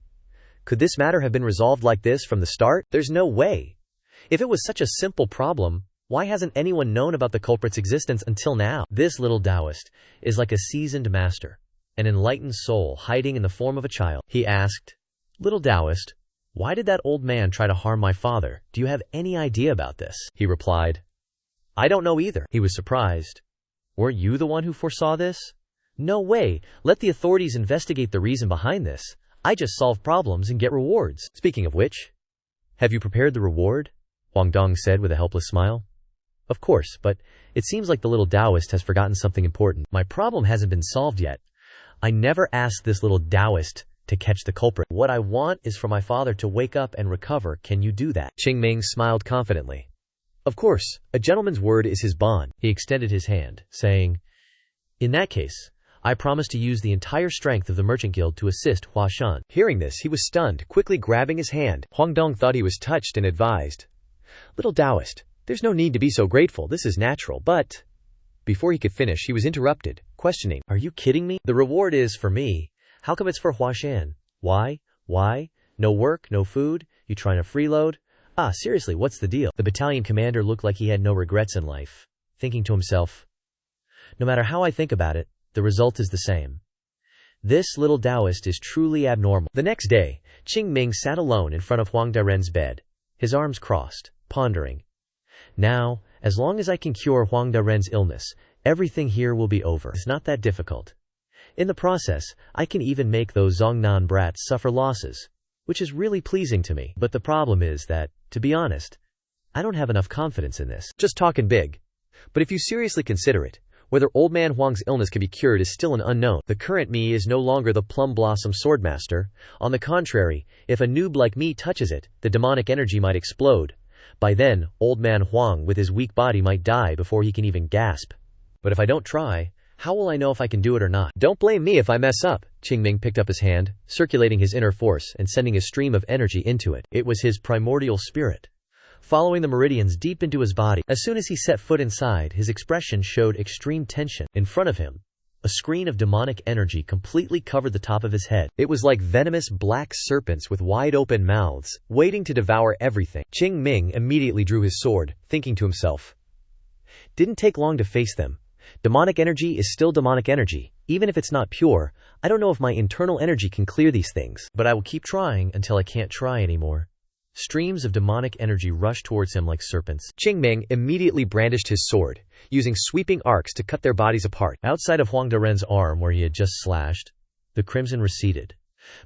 Could this matter have been resolved like this from the start? There's no way. If it was such a simple problem, why hasn't anyone known about the culprit's existence until now? This little Taoist is like a seasoned master, an enlightened soul hiding in the form of a child. He asked, "Little Taoist, why did that old man try to harm my father? Do you have any idea about this?" He replied, "I don't know either." He was surprised. "Weren't you the one who foresaw this?" "No way. Let the authorities investigate the reason behind this. I just solve problems and get rewards." "Speaking of which, have you prepared the reward?" Huang Dong said with a helpless smile. "Of course, but it seems like the little Taoist has forgotten something important. My problem hasn't been solved yet. I never asked this little Taoist to catch the culprit. What I want is for my father to wake up and recover. Can you do that?" Qing Ming smiled confidently. "Of course, a gentleman's word is his bond." He extended his hand, saying, "In that case, I promise to use the entire strength of the Merchant Guild to assist Hua Shan." Hearing this, he was stunned, quickly grabbing his hand. Huang Dong thought he was touched and advised, "Little Taoist, there's no need to be so grateful. This is natural, but..." Before he could finish, he was interrupted, questioning, "Are you kidding me? The reward is for me. How come it's for Hua Shan? Why? No work, no food? You trying to freeload? Seriously, what's the deal?" The battalion commander looked like he had no regrets in life, thinking to himself, "No matter how I think about it, the result is the same. This little Taoist is truly abnormal." The next day, Qing Ming sat alone in front of Huang Daren's bed, his arms crossed, pondering. "Now, as long as I can cure Huang Daren's illness, everything here will be over. It's not that difficult. In the process, I can even make those Zongnan brats suffer losses, which is really pleasing to me. But the problem is that, to be honest, I don't have enough confidence in this." Just talking big. But if you seriously consider it, whether old man Huang's illness can be cured is still an unknown. The current me is no longer the Plum Blossom Sword Master. On the contrary, if a noob like me touches it, the demonic energy might explode. By then, old man Huang with his weak body might die before he can even gasp. But if I don't try, how will I know if I can do it or not? "Don't blame me if I mess up." Qing Ming picked up his hand, circulating his inner force and sending a stream of energy into it. It was his primordial spirit, following the meridians deep into his body. As soon as he set foot inside, his expression showed extreme tension. In front of him, a screen of demonic energy completely covered the top of his head. It was like venomous black serpents with wide-open mouths, waiting to devour everything. Qing Ming immediately drew his sword, thinking to himself, "Didn't take long to face them. Demonic energy is still demonic energy. Even if it's not pure, I don't know if my internal energy can clear these things. But I will keep trying until I can't try anymore." Streams of demonic energy rushed towards him like serpents. Qing Ming immediately brandished his sword, using sweeping arcs to cut their bodies apart. Outside of Huang Daren's arm where he had just slashed, the crimson receded,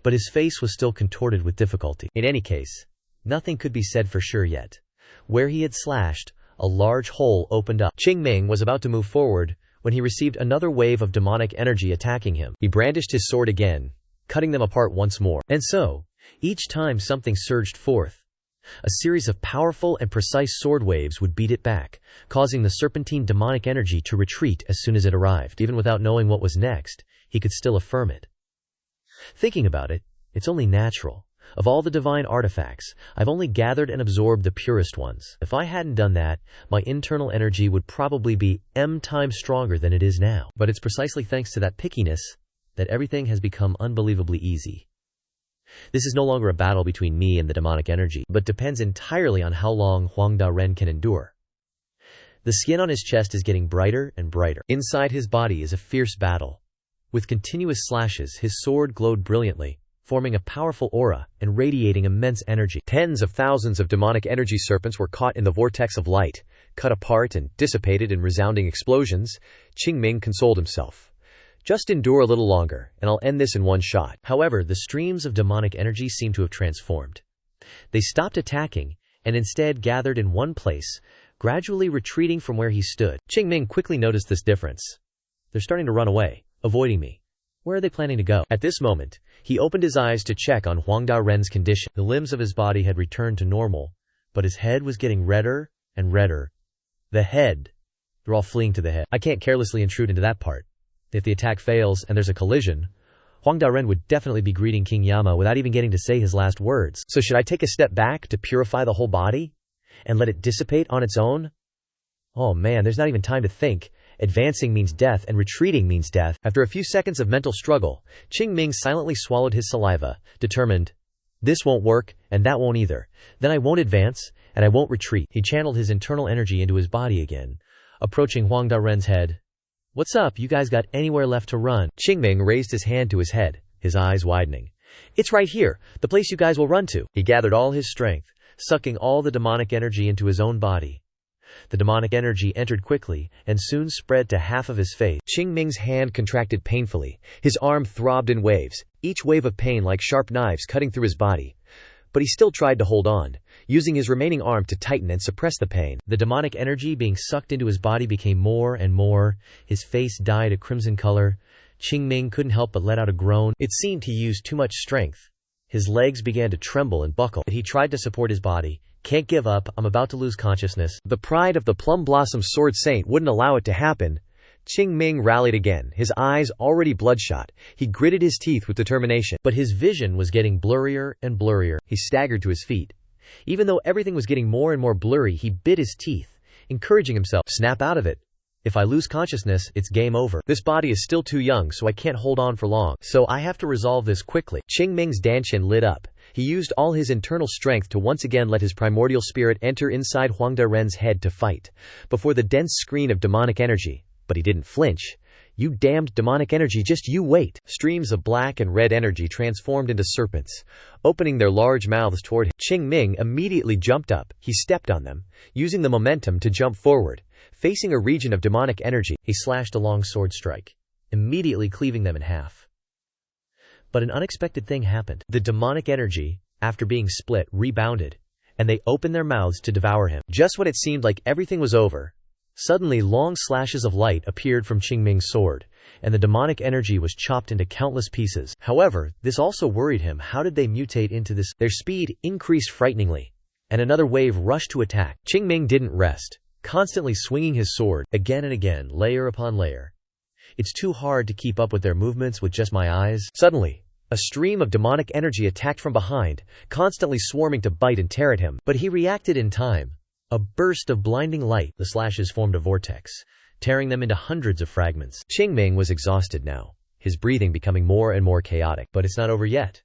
but his face was still contorted with difficulty. In any case, nothing could be said for sure yet. Where he had slashed, a large hole opened up. Qing Ming was about to move forward when he received another wave of demonic energy attacking him. He brandished his sword again, cutting them apart once more. And so, each time something surged forth, a series of powerful and precise sword waves would beat it back, causing the serpentine demonic energy to retreat as soon as it arrived. Even without knowing what was next, he could still affirm it. Thinking about it, it's only natural. Of all the divine artifacts, I've only gathered and absorbed the purest ones. If I hadn't done that, my internal energy would probably be M times stronger than it is now. But it's precisely thanks to that pickiness that everything has become unbelievably easy. This is no longer a battle between me and the demonic energy, but depends entirely on how long Huang Daren can endure. The skin on his chest is getting brighter and brighter. Inside his body is a fierce battle. With continuous slashes, his sword glowed brilliantly, forming a powerful aura and radiating immense energy. Tens of thousands of demonic energy serpents were caught in the vortex of light, cut apart and dissipated in resounding explosions. Qing Ming consoled himself. Just endure a little longer, and I'll end this in one shot. However, the streams of demonic energy seemed to have transformed. They stopped attacking, and instead gathered in one place, gradually retreating from where he stood. Qing Ming quickly noticed this difference. They're starting to run away, avoiding me. Where are they planning to go? At this moment, he opened his eyes to check on Huangda Ren's condition. The limbs of his body had returned to normal, but his head was getting redder and redder. The head. They're all fleeing to the head. I can't carelessly intrude into that part. If the attack fails and there's a collision, Huangda Ren would definitely be greeting King Yama without even getting to say his last words. So should I take a step back to purify the whole body? And let it dissipate on its own? Oh man, there's not even time to think. Advancing means death and retreating means death. After a few seconds of mental struggle, Qing Ming silently swallowed his saliva, determined, this won't work, and that won't either. Then I won't advance, and I won't retreat. He channeled his internal energy into his body again, approaching Huangda Ren's head. What's up, you guys got anywhere left to run? Qing Ming raised his hand to his head, his eyes widening. It's right here, the place you guys will run to. He gathered all his strength, sucking all the demonic energy into his own body. The demonic energy entered quickly and soon spread to half of his face. Qing Ming's hand contracted painfully. His arm throbbed in waves, each wave of pain like sharp knives cutting through his body. But he still tried to hold on, using his remaining arm to tighten and suppress the pain. The demonic energy being sucked into his body became more and more. His face dyed a crimson color. Qing Ming couldn't help but let out a groan. It seemed he used too much strength. His legs began to tremble and buckle. He tried to support his body. Can't give up, I'm about to lose consciousness. The pride of the Plum Blossom Sword Saint wouldn't allow it to happen. Qing Ming rallied again, his eyes already bloodshot. He gritted his teeth with determination, but his vision was getting blurrier and blurrier. He staggered to his feet. Even though everything was getting more and more blurry, he bit his teeth, encouraging himself, snap out of it. If I lose consciousness, it's game over. This body is still too young, so I can't hold on for long. So I have to resolve this quickly. Qing Ming's danshin lit up. He used all his internal strength to once again let his primordial spirit enter inside Huangda Ren's head to fight, before the dense screen of demonic energy. But he didn't flinch. You damned demonic energy, just you wait. Streams of black and red energy transformed into serpents, opening their large mouths toward him. Qing Ming immediately jumped up. He stepped on them, using the momentum to jump forward. Facing a region of demonic energy, he slashed a long sword strike, immediately cleaving them in half. But an unexpected thing happened. The demonic energy, after being split, rebounded, and they opened their mouths to devour him. Just when it seemed like everything was over, suddenly long slashes of light appeared from Qing Ming's sword, and the demonic energy was chopped into countless pieces. However, this also worried him. How did they mutate into this? Their speed increased frighteningly, and another wave rushed to attack. Qing Ming didn't rest, constantly swinging his sword, again and again, layer upon layer. It's too hard to keep up with their movements with just my eyes. Suddenly, a stream of demonic energy attacked from behind, constantly swarming to bite and tear at him. But he reacted in time. A burst of blinding light. The slashes formed a vortex, tearing them into hundreds of fragments. Qing Ming was exhausted now, his breathing becoming more and more chaotic. But it's not over yet.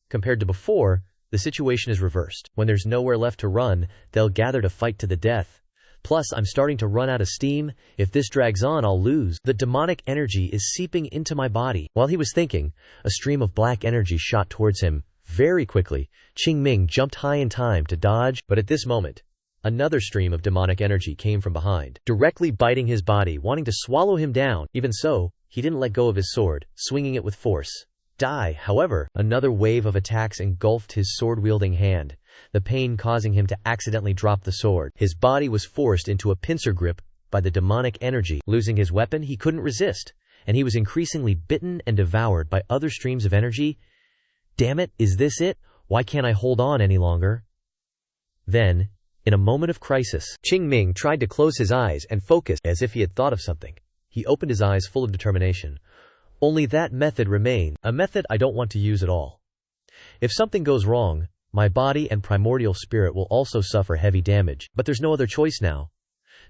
Compared to before, the situation is reversed. When there's nowhere left to run, they'll gather to fight to the death. Plus, I'm starting to run out of steam. If this drags on, I'll lose. The demonic energy is seeping into my body. While he was thinking, a stream of black energy shot towards him. Very quickly, Qing Ming jumped high in time to dodge, but at this moment, another stream of demonic energy came from behind, directly biting his body, wanting to swallow him down. Even so, he didn't let go of his sword, swinging it with force. However, another wave of attacks engulfed his sword-wielding hand, the pain causing him to accidentally drop the sword. His body was forced into a pincer grip by the demonic energy. Losing his weapon, he couldn't resist, and he was increasingly bitten and devoured by other streams of energy. Damn it, is this it? Why can't I hold on any longer? Then, in a moment of crisis, Qing Ming tried to close his eyes and focus as if he had thought of something. He opened his eyes full of determination. Only that method remained, a method I don't want to use at all. If something goes wrong, my body and primordial spirit will also suffer heavy damage, but there's no other choice now.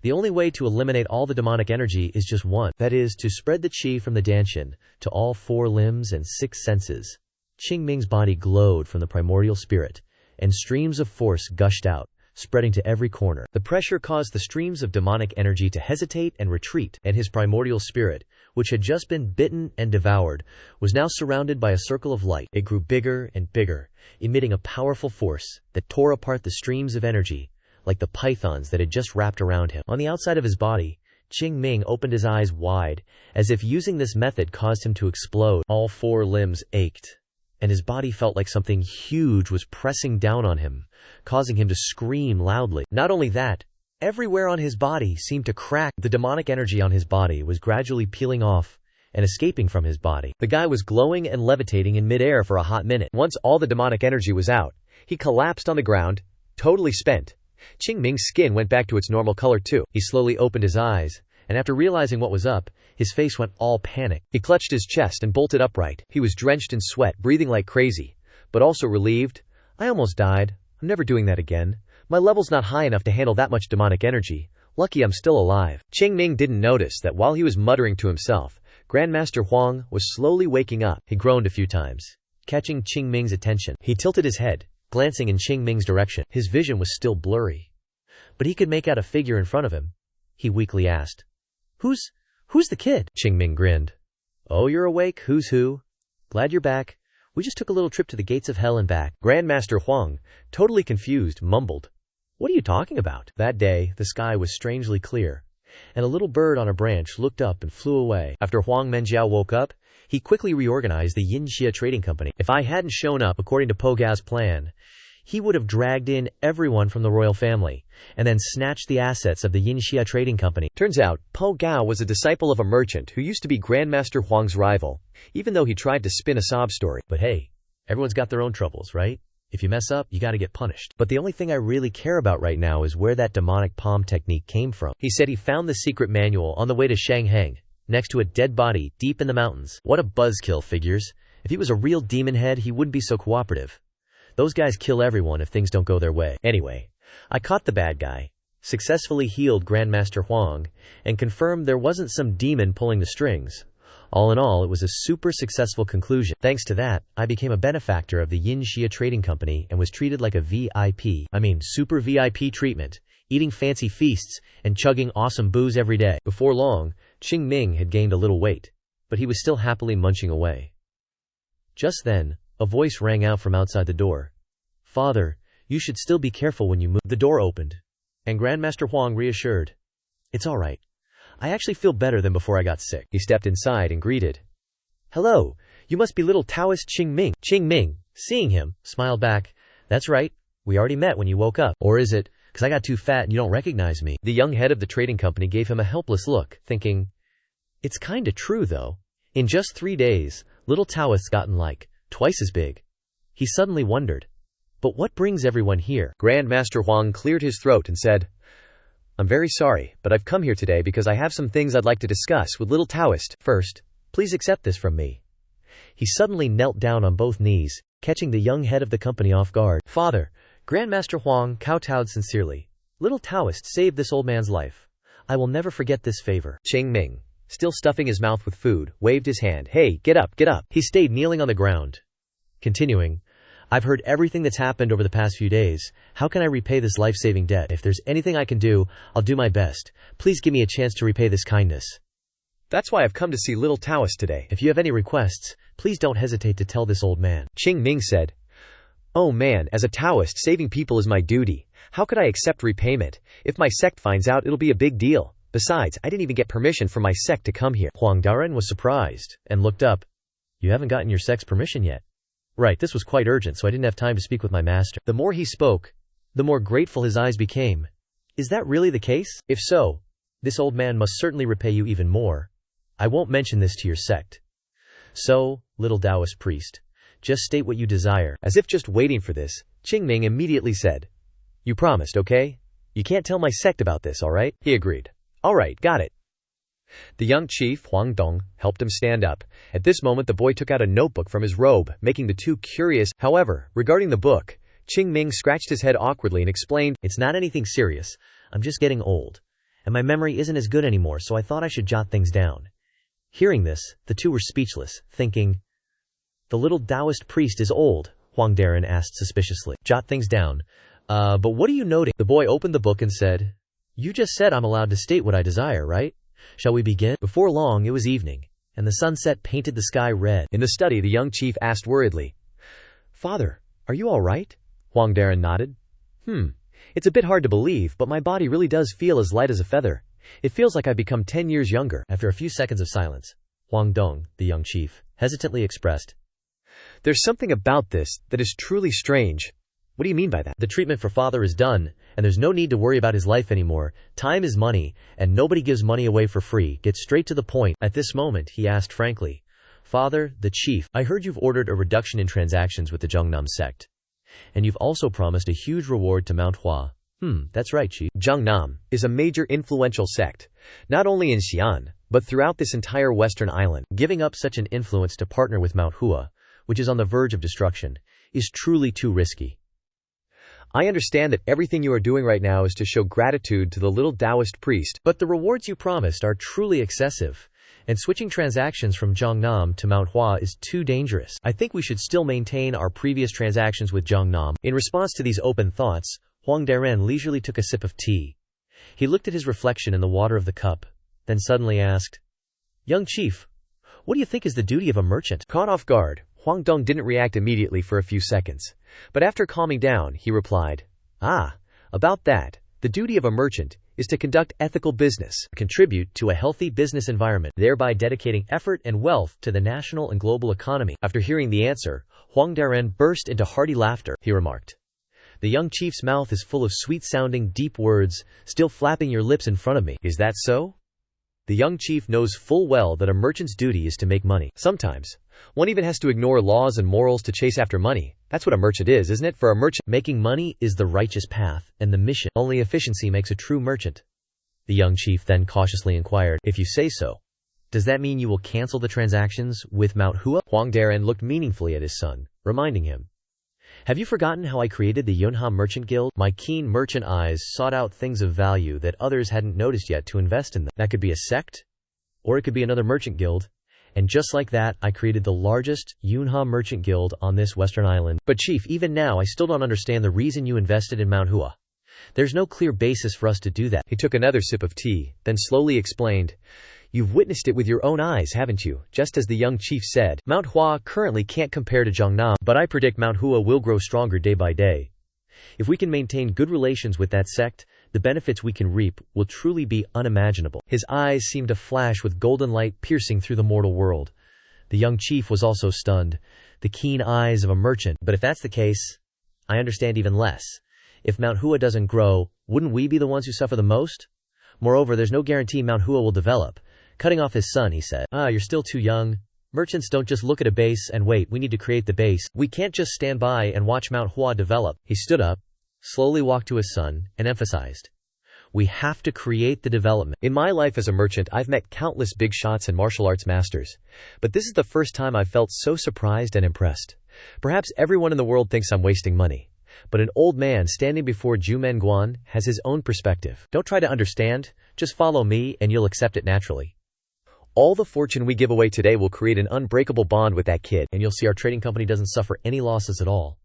The only way to eliminate all the demonic energy is just one, that is, to spread the qi from the danshin to all 4 limbs and 6 senses. Qing Ming's body glowed from the primordial spirit, and streams of force gushed out, spreading to every corner. The pressure caused the streams of demonic energy to hesitate and retreat, and his primordial spirit, which had just been bitten and devoured, was now surrounded by a circle of light. It grew bigger and bigger, emitting a powerful force that tore apart the streams of energy, like the pythons that had just wrapped around him. On the outside of his body, Qing Ming opened his eyes wide, as if using this method caused him to explode. All 4 limbs ached, and his body felt like something huge was pressing down on him, causing him to scream loudly. Not only that, everywhere on his body seemed to crack. The demonic energy on his body was gradually peeling off, and escaping from his body. The guy was glowing and levitating in midair for a hot minute. Once all the demonic energy was out, he collapsed on the ground, totally spent. Qing Ming's skin went back to its normal color too. He slowly opened his eyes, and after realizing what was up, his face went all panic. He clutched his chest and bolted upright. He was drenched in sweat, breathing like crazy, but also relieved. I almost died. I'm never doing that again. My level's not high enough to handle that much demonic energy. Lucky I'm still alive. Qing Ming didn't notice that while he was muttering to himself, Grandmaster Huang was slowly waking up. He groaned a few times, catching Qing Ming's attention. He tilted his head, glancing in Qing Ming's direction. His vision was still blurry, but he could make out a figure in front of him. He weakly asked, Who's the kid? Qing Ming grinned. Oh, you're awake? Who's who? Glad you're back. We just took a little trip to the gates of hell and back. Grandmaster Huang, totally confused, mumbled. What are you talking about? That day, the sky was strangely clear, and a little bird on a branch looked up and flew away. After Huang Menjiao woke up, he quickly reorganized the Yinxia Trading Company. If I hadn't shown up according to Po Gao's plan, he would have dragged in everyone from the royal family, and then snatched the assets of the Yinxia Trading Company. Turns out, Po Gao was a disciple of a merchant who used to be Grandmaster Huang's rival, even though he tried to spin a sob story. But hey, everyone's got their own troubles, right? If you mess up, you gotta get punished. But the only thing I really care about right now is where that demonic palm technique came from. He said he found the secret manual on the way to Shanghang, next to a dead body deep in the mountains. What a buzzkill, figures. If he was a real demon head, he wouldn't be so cooperative. Those guys kill everyone if things don't go their way. Anyway, I caught the bad guy, successfully healed Grandmaster Huang, and confirmed there wasn't some demon pulling the strings. All in all, it was a super successful conclusion. Thanks to that, I became a benefactor of the Yinxia Trading Company and was treated like a VIP. Super VIP treatment, eating fancy feasts and chugging awesome booze every day. Before long, Qing Ming had gained a little weight, but he was still happily munching away. Just then, a voice rang out from outside the door. Father, you should still be careful when you move. The door opened, and Grandmaster Huang reassured. It's all right. I actually feel better than before I got sick. He stepped inside and greeted. Hello, you must be little Taoist Qing Ming. Qing Ming, seeing him, smiled back. That's right, we already met when you woke up. Or is it, because I got too fat and you don't recognize me? The young head of the trading company gave him a helpless look, thinking, it's kinda true though. In just 3 days, little Taoist's gotten like twice as big. He suddenly wondered, but what brings everyone here? Grandmaster Huang cleared his throat and said, I'm very sorry, but I've come here today because I have some things I'd like to discuss with little Taoist. First, please accept this from me. He suddenly knelt down on both knees, catching the young head of the company off guard. Father, Grandmaster Huang kowtowed sincerely. Little Taoist saved this old man's life. I will never forget this favor. Qing Ming, still stuffing his mouth with food, waved his hand. Hey, get up, get up. He stayed kneeling on the ground. Continuing, I've heard everything that's happened over the past few days. How can I repay this life-saving debt? If there's anything I can do, I'll do my best. Please give me a chance to repay this kindness. That's why I've come to see little Taoist today. If you have any requests, please don't hesitate to tell this old man. Qing Ming said, Oh man, as a Taoist, saving people is my duty. How could I accept repayment? If my sect finds out, it'll be a big deal. Besides, I didn't even get permission from my sect to come here. Huang Daren was surprised and looked up. You haven't gotten your sect's permission yet? Right, this was quite urgent, so I didn't have time to speak with my master. The more he spoke, the more grateful his eyes became. Is that really the case? If so, this old man must certainly repay you even more. I won't mention this to your sect. So, little Taoist priest, just state what you desire. As if just waiting for this, Qing Ming immediately said, You promised, okay? You can't tell my sect about this, alright? He agreed. Alright, got it. The young chief, Huang Dong, helped him stand up. At this moment the boy took out a notebook from his robe, making the two curious. However, regarding the book, Qing Ming scratched his head awkwardly and explained, It's not anything serious. I'm just getting old, and my memory isn't as good anymore, so I thought I should jot things down. Hearing this, the two were speechless, thinking, The little Taoist priest is old, Huang Daren asked suspiciously. Jot things down. But what are you noting? The boy opened the book and said, You just said I'm allowed to state what I desire, right? Shall we begin? Before long it was evening, and the sunset painted the sky red. In the study the young chief asked worriedly, Father, are you all right? Huang Daren nodded. It's a bit hard to believe, but my body really does feel as light as a feather. It feels like I've become 10 years younger. After a few seconds of silence, Huang Dong, the young chief, hesitantly expressed, There's something about this that is truly strange. What do you mean by that? The treatment for father is done, and there's no need to worry about his life anymore. Time is money, and nobody gives money away for free. Get straight to the point. At this moment, he asked frankly, "Father, the chief, I heard you've ordered a reduction in transactions with the Zhongnam sect. And you've also promised a huge reward to Mount Hua." That's right, chief. Zhongnam is a major influential sect, not only in Xi'an, but throughout this entire western island. Giving up such an influence to partner with Mount Hua, which is on the verge of destruction, is truly too risky. I understand that everything you are doing right now is to show gratitude to the little Taoist priest, but the rewards you promised are truly excessive, and switching transactions from Zhongnam to Mount Hua is too dangerous. I think we should still maintain our previous transactions with Zhongnam. In response to these open thoughts, Huang Daren leisurely took a sip of tea. He looked at his reflection in the water of the cup, then suddenly asked, "Young chief, what do you think is the duty of a merchant?" Caught off guard, Huang Dong didn't react immediately for a few seconds, but after calming down, he replied, About that, the duty of a merchant is to conduct ethical business, contribute to a healthy business environment, thereby dedicating effort and wealth to the national and global economy." After hearing the answer, Huang Daren burst into hearty laughter. He remarked, "The young chief's mouth is full of sweet-sounding, deep words, still flapping your lips in front of me. Is that so?" The young chief knows full well that a merchant's duty is to make money. Sometimes, one even has to ignore laws and morals to chase after money. That's what a merchant is, isn't it? For a merchant, making money is the righteous path, and the mission. Only efficiency makes a true merchant. The young chief then cautiously inquired, "If you say so, does that mean you will cancel the transactions with Mount Hua?" Huang Daren looked meaningfully at his son, reminding him, "Have you forgotten how I created the Yunha Merchant Guild? My keen merchant eyes sought out things of value that others hadn't noticed yet to invest in them. That could be a sect, or it could be another merchant guild. And just like that, I created the largest Yunha Merchant Guild on this western island. But chief, even now I still don't understand the reason you invested in Mount Hua. There's no clear basis for us to do that." He took another sip of tea, then slowly explained, "You've witnessed it with your own eyes, haven't you?" Just as the young chief said, Mount Hua currently can't compare to Zhongnam, but I predict Mount Hua will grow stronger day by day. If we can maintain good relations with that sect, the benefits we can reap will truly be unimaginable. His eyes seemed to flash with golden light piercing through the mortal world. The young chief was also stunned. The keen eyes of a merchant. But if that's the case, I understand even less. If Mount Hua doesn't grow, wouldn't we be the ones who suffer the most? Moreover, there's no guarantee Mount Hua will develop. Cutting off his son, he said, "You're still too young. Merchants don't just look at a base and wait. We need to create the base. We can't just stand by and watch Mount Hua develop." He stood up, slowly walked to his son, and emphasized, "We have to create the development." In my life as a merchant, I've met countless big shots and martial arts masters, but this is the first time I've felt so surprised and impressed. Perhaps everyone in the world thinks I'm wasting money, but an old man standing before Jumen Guan has his own perspective. Don't try to understand, just follow me and you'll accept it naturally. All the fortune we give away today will create an unbreakable bond with that kid, and you'll see our trading company doesn't suffer any losses at all.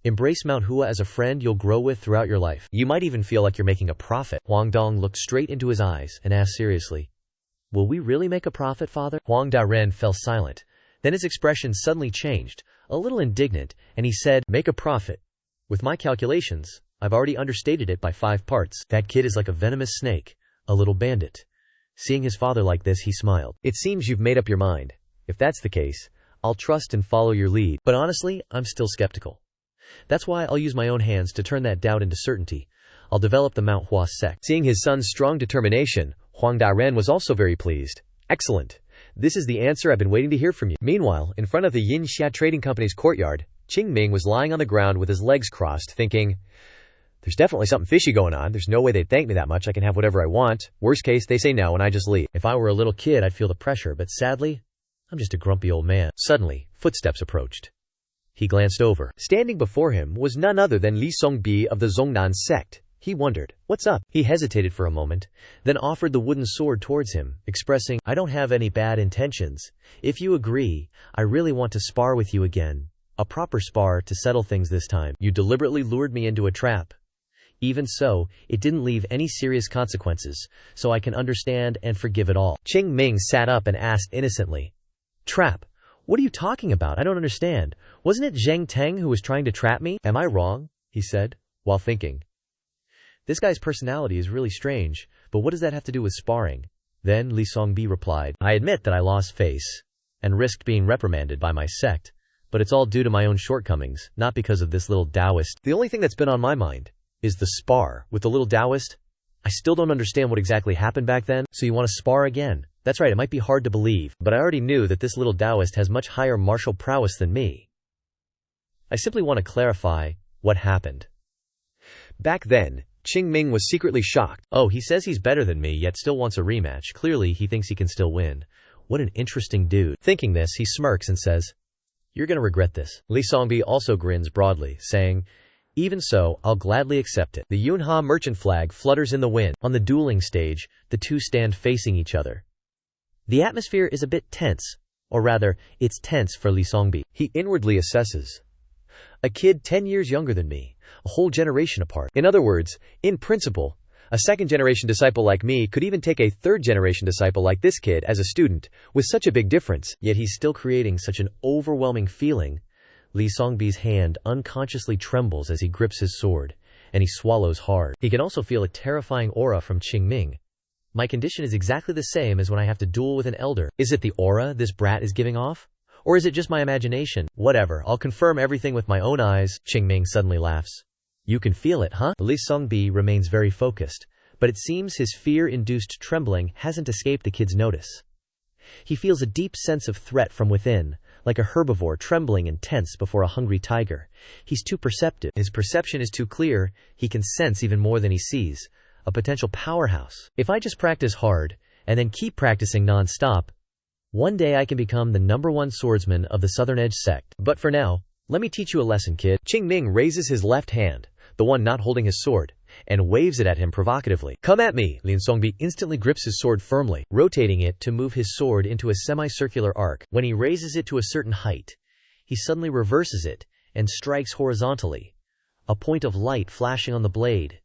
Embrace Mount Hua as a friend you'll grow with throughout your life. You might even feel like you're making a profit. Huang Dong looked straight into his eyes and asked seriously, "Will we really make a profit, father?" Huang Daren fell silent. Then his expression suddenly changed, a little indignant, and he said, "Make a profit? With my calculations, I've already understated it by 5 parts. That kid is like a venomous snake, a little bandit." Seeing his father like this, he smiled. "It seems you've made up your mind. If that's the case, I'll trust and follow your lead. But honestly, I'm still skeptical. That's why I'll use my own hands to turn that doubt into certainty. I'll develop the Mount Hua Sect." Seeing his son's strong determination, Huang Daren was also very pleased. "Excellent. This is the answer I've been waiting to hear from you." Meanwhile, in front of the Yin Xia Trading Company's courtyard, Qing Ming was lying on the ground with his legs crossed, thinking, "There's definitely something fishy going on. There's no way they'd thank me that much. I can have whatever I want. Worst case, they say no and I just leave. If I were a little kid, I'd feel the pressure, but sadly, I'm just a grumpy old man." Suddenly, footsteps approached. He glanced over. Standing before him was none other than Li Songbi of the Zhongnan sect. He wondered, "What's up?" He hesitated for a moment, then offered the wooden sword towards him, expressing, "I don't have any bad intentions. If you agree, I really want to spar with you again. A proper spar to settle things this time. You deliberately lured me into a trap. Even so, it didn't leave any serious consequences, so I can understand and forgive it all." Qing Ming sat up and asked innocently, "Trap? What are you talking about? I don't understand. Wasn't it Zheng Teng who was trying to trap me?" "Am I wrong?" he said, while thinking, "This guy's personality is really strange, but what does that have to do with sparring?" Then Li Songbi replied, "I admit that I lost face and risked being reprimanded by my sect, but it's all due to my own shortcomings, not because of this little Taoist. The only thing that's been on my mind is the spar with the little Taoist. I still don't understand what exactly happened back then, so you want to spar again? That's right, it might be hard to believe, but I already knew that this little Taoist has much higher martial prowess than me. I simply want to clarify what happened. Back then, Qing Ming was secretly shocked. Oh, he says he's better than me, yet still wants a rematch. Clearly, he thinks he can still win. What an interesting dude. Thinking this, he smirks and says, "You're gonna regret this." Li Songbi also grins broadly, saying, "Even so, I'll gladly accept it." The Yunha merchant flag flutters in the wind. On the dueling stage, the two stand facing each other. The atmosphere is a bit tense, or rather, it's tense for Li Songbi. He inwardly assesses. A kid 10 years younger than me, a whole generation apart. In other words, in principle, a second-generation disciple like me could even take a third-generation disciple like this kid as a student, with such a big difference, yet he's still creating such an overwhelming feeling. Li Songbi's hand unconsciously trembles as he grips his sword, and he swallows hard. He can also feel a terrifying aura from Qing Ming. My condition is exactly the same as when I have to duel with an elder. Is it the aura this brat is giving off? Or is it just my imagination? Whatever, I'll confirm everything with my own eyes. Qing Ming suddenly laughs. You can feel it, huh? Li Songbi remains very focused, but it seems his fear-induced trembling hasn't escaped the kid's notice. He feels a deep sense of threat from within, like a herbivore trembling and tense before a hungry tiger. He's too perceptive. His perception is too clear. He can sense even more than he sees. A potential powerhouse. If I just practice hard, and then keep practicing non-stop, one day I can become the #1 swordsman of the Southern Edge sect. But for now, let me teach you a lesson, kid. Qing Ming raises his left hand, the one not holding his sword, and waves it at him provocatively. Come at me! Li Songbi instantly grips his sword firmly, rotating it to move his sword into a semicircular arc. When he raises it to a certain height, he suddenly reverses it and strikes horizontally, a point of light flashing on the blade.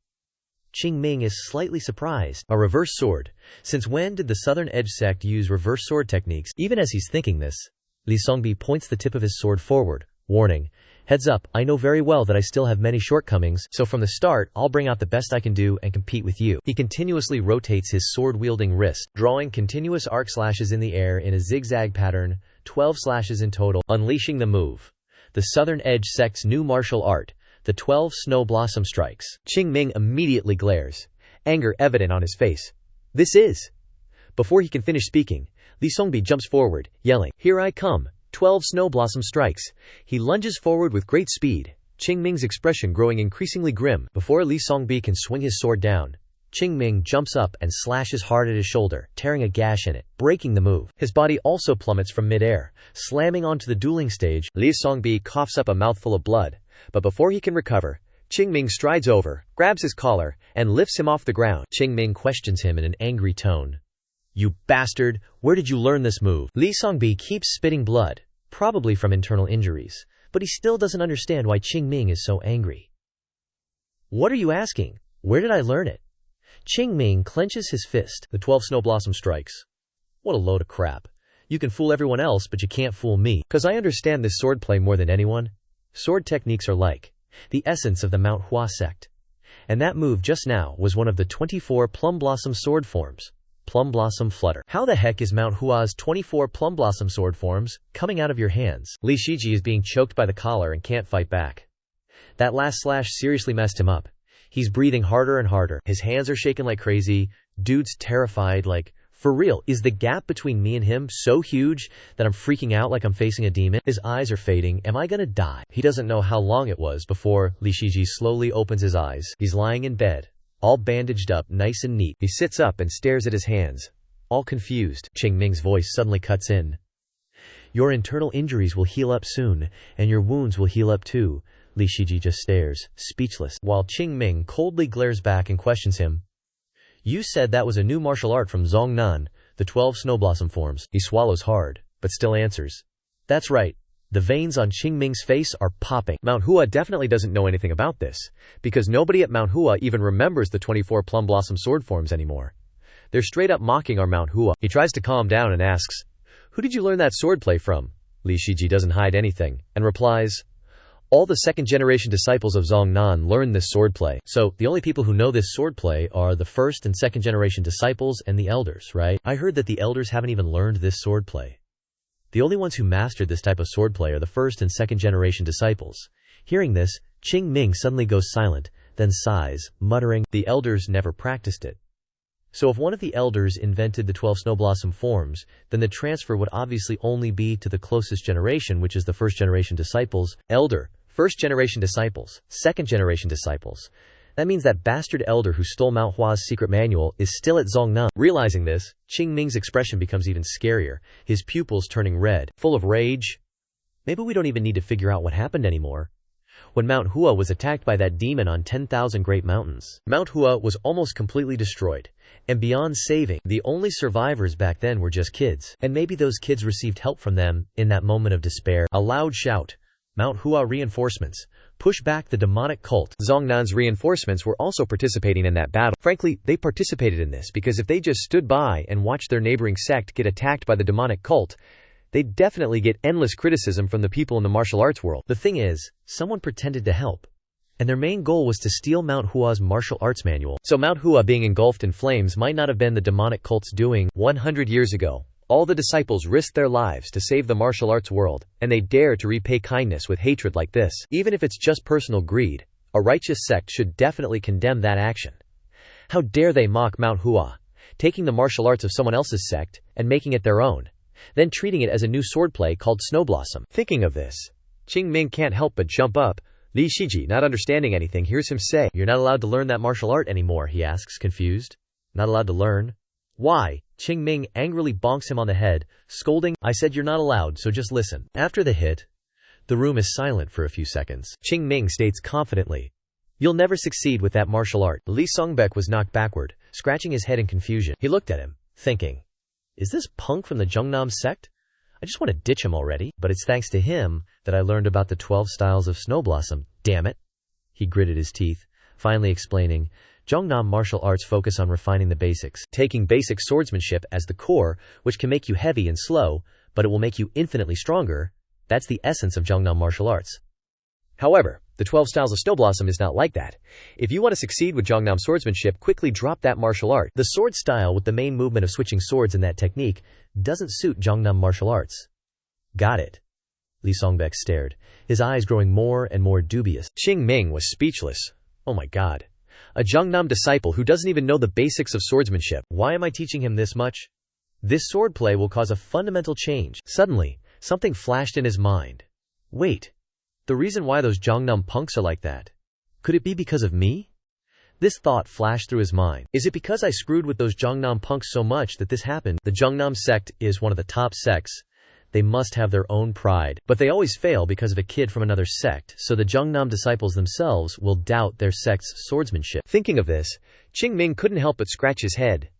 Qing Ming is slightly surprised. A reverse sword? Since when did the Southern Edge sect use reverse sword techniques? Even as he's thinking this, Li Songbi points the tip of his sword forward, warning, "Heads up, I know very well that I still have many shortcomings, so from the start, I'll bring out the best I can do and compete with you." He continuously rotates his sword-wielding wrist, drawing continuous arc slashes in the air in a zigzag pattern, 12 slashes in total, unleashing the move. The Southern Edge sect's new martial art, the 12 snow blossom strikes. Qing Ming immediately glares, anger evident on his face. This is... Before he can finish speaking, Li Songbi jumps forward, yelling, "Here I come, 12 snow blossom strikes." He lunges forward with great speed, Qing Ming's expression growing increasingly grim. Before Li Songbi can swing his sword down, Qing Ming jumps up and slashes hard at his shoulder, tearing a gash in it, breaking the move. His body also plummets from mid-air, slamming onto the dueling stage. Li Songbi coughs up a mouthful of blood, but before he can recover, Qing Ming strides over, grabs his collar, and lifts him off the ground. Qing Ming questions him in an angry tone. "You bastard, where did you learn this move?" Li Songbi keeps spitting blood, probably from internal injuries, but he still doesn't understand why Qing Ming is so angry. "What are you asking? Where did I learn it?" Qing Ming clenches his fist. "The 12 snow blossom strikes." What a load of crap. You can fool everyone else, but you can't fool me, because I understand this swordplay more than anyone. Sword techniques are like the essence of the Mount Hua Sect. And that move just now was one of the 24 Plum Blossom sword forms. Plum Blossom Flutter. How the heck is Mount Hua's 24 Plum Blossom sword forms coming out of your hands? Li Shiji is being choked by the collar and can't fight back. That last slash seriously messed him up. He's breathing harder and harder. His hands are shaking like crazy. Dude's terrified, like, for real, is the gap between me and him so huge that I'm freaking out like I'm facing a demon? His eyes are fading. Am I gonna die? He doesn't know how long it was before Li Shiji slowly opens his eyes. He's lying in bed, all bandaged up nice and neat. He sits up and stares at his hands, all confused. Qing Ming's voice suddenly cuts in. "Your internal injuries will heal up soon, and your wounds will heal up too." Li Shiji just stares, speechless, while Qing Ming coldly glares back and questions him. "You said that was a new martial art from Zhongnan, the 12 snow blossom forms." He swallows hard, but still answers. "That's right." The veins on Qing Ming's face are popping. Mount Hua definitely doesn't know anything about this, because nobody at Mount Hua even remembers the 24 Plum Blossom sword forms anymore. They're straight up mocking our Mount Hua. He tries to calm down and asks, "Who did you learn that swordplay from?" Li Shiji doesn't hide anything, and replies, "All the second-generation disciples of Zhongnan learned this swordplay. So, the only people who know this swordplay are the first and second-generation disciples and the elders, right? I heard that the elders haven't even learned this swordplay. The only ones who mastered this type of swordplay are the first and second-generation disciples." Hearing this, Qing Ming suddenly goes silent, then sighs, muttering, "The elders never practiced it." So if one of the elders invented the 12 snowblossom forms, then the transfer would obviously only be to the closest generation, which is the first-generation disciples. Elder, first-generation disciples, second-generation disciples. That means that bastard elder who stole Mount Hua's secret manual is still at Zhongnam. Realizing this, Qing Ming's expression becomes even scarier, his pupils turning red, full of rage. Maybe we don't even need to figure out what happened anymore. When Mount Hua was attacked by that demon on 10,000 Great Mountains, Mount Hua was almost completely destroyed. And beyond saving, the only survivors back then were just kids. And maybe those kids received help from them in that moment of despair. A loud shout. Mount Hua reinforcements. Push back the demonic cult. Zhongnam's reinforcements were also participating in that battle. Frankly, they participated in this because if they just stood by and watched their neighboring sect get attacked by the demonic cult, they'd definitely get endless criticism from the people in the martial arts world. The thing is, someone pretended to help. And their main goal was to steal Mount Hua's martial arts manual. So Mount Hua being engulfed in flames might not have been the demonic cult's doing. 100 years ago, all the disciples risked their lives to save the martial arts world, and they dare to repay kindness with hatred like this. Even if it's just personal greed, a righteous sect should definitely condemn that action. How dare they mock Mount Hua, taking the martial arts of someone else's sect and making it their own, then treating it as a new swordplay called Snowblossom. Thinking of this, Qing Ming can't help but jump up. Li Shiji, not understanding anything, hears him say, "You're not allowed to learn that martial art anymore," he asks, confused. "Not allowed to learn? Why?" Qing Ming angrily bonks him on the head, scolding, "I said you're not allowed, so just listen." After the hit, the room is silent for a few seconds. Qing Ming states confidently, "You'll never succeed with that martial art." Li Songbek was knocked backward, scratching his head in confusion. He looked at him, thinking, "Is this punk from the Zhongnam sect? I just want to ditch him already, but it's thanks to him that I learned about the 12 styles of Snowblossom, damn it." He gritted his teeth, finally explaining, "Zhongnam martial arts focus on refining the basics, taking basic swordsmanship as the core, which can make you heavy and slow, but it will make you infinitely stronger. That's the essence of Zhongnam martial arts. However, the 12 styles of Snowblossom is not like that. If you want to succeed with Zhongnam swordsmanship, quickly drop that martial art. The sword style with the main movement of switching swords in that technique doesn't suit Zhongnam martial arts." "Got it." Li Songbek stared, his eyes growing more and more dubious. Qing Ming was speechless. Oh my god. A Zhongnam disciple who doesn't even know the basics of swordsmanship. Why am I teaching him this much? This swordplay will cause a fundamental change. Suddenly, something flashed in his mind. Wait. The reason why those Zhongnam punks are like that. Could it be because of me? This thought flashed through his mind. Is it because I screwed with those Zhongnam punks so much that this happened? The Zhongnam sect is one of the top sects. They must have their own pride. But they always fail because of a kid from another sect, so the Zhongnam disciples themselves will doubt their sect's swordsmanship. Thinking of this, Qing Ming couldn't help but scratch his head.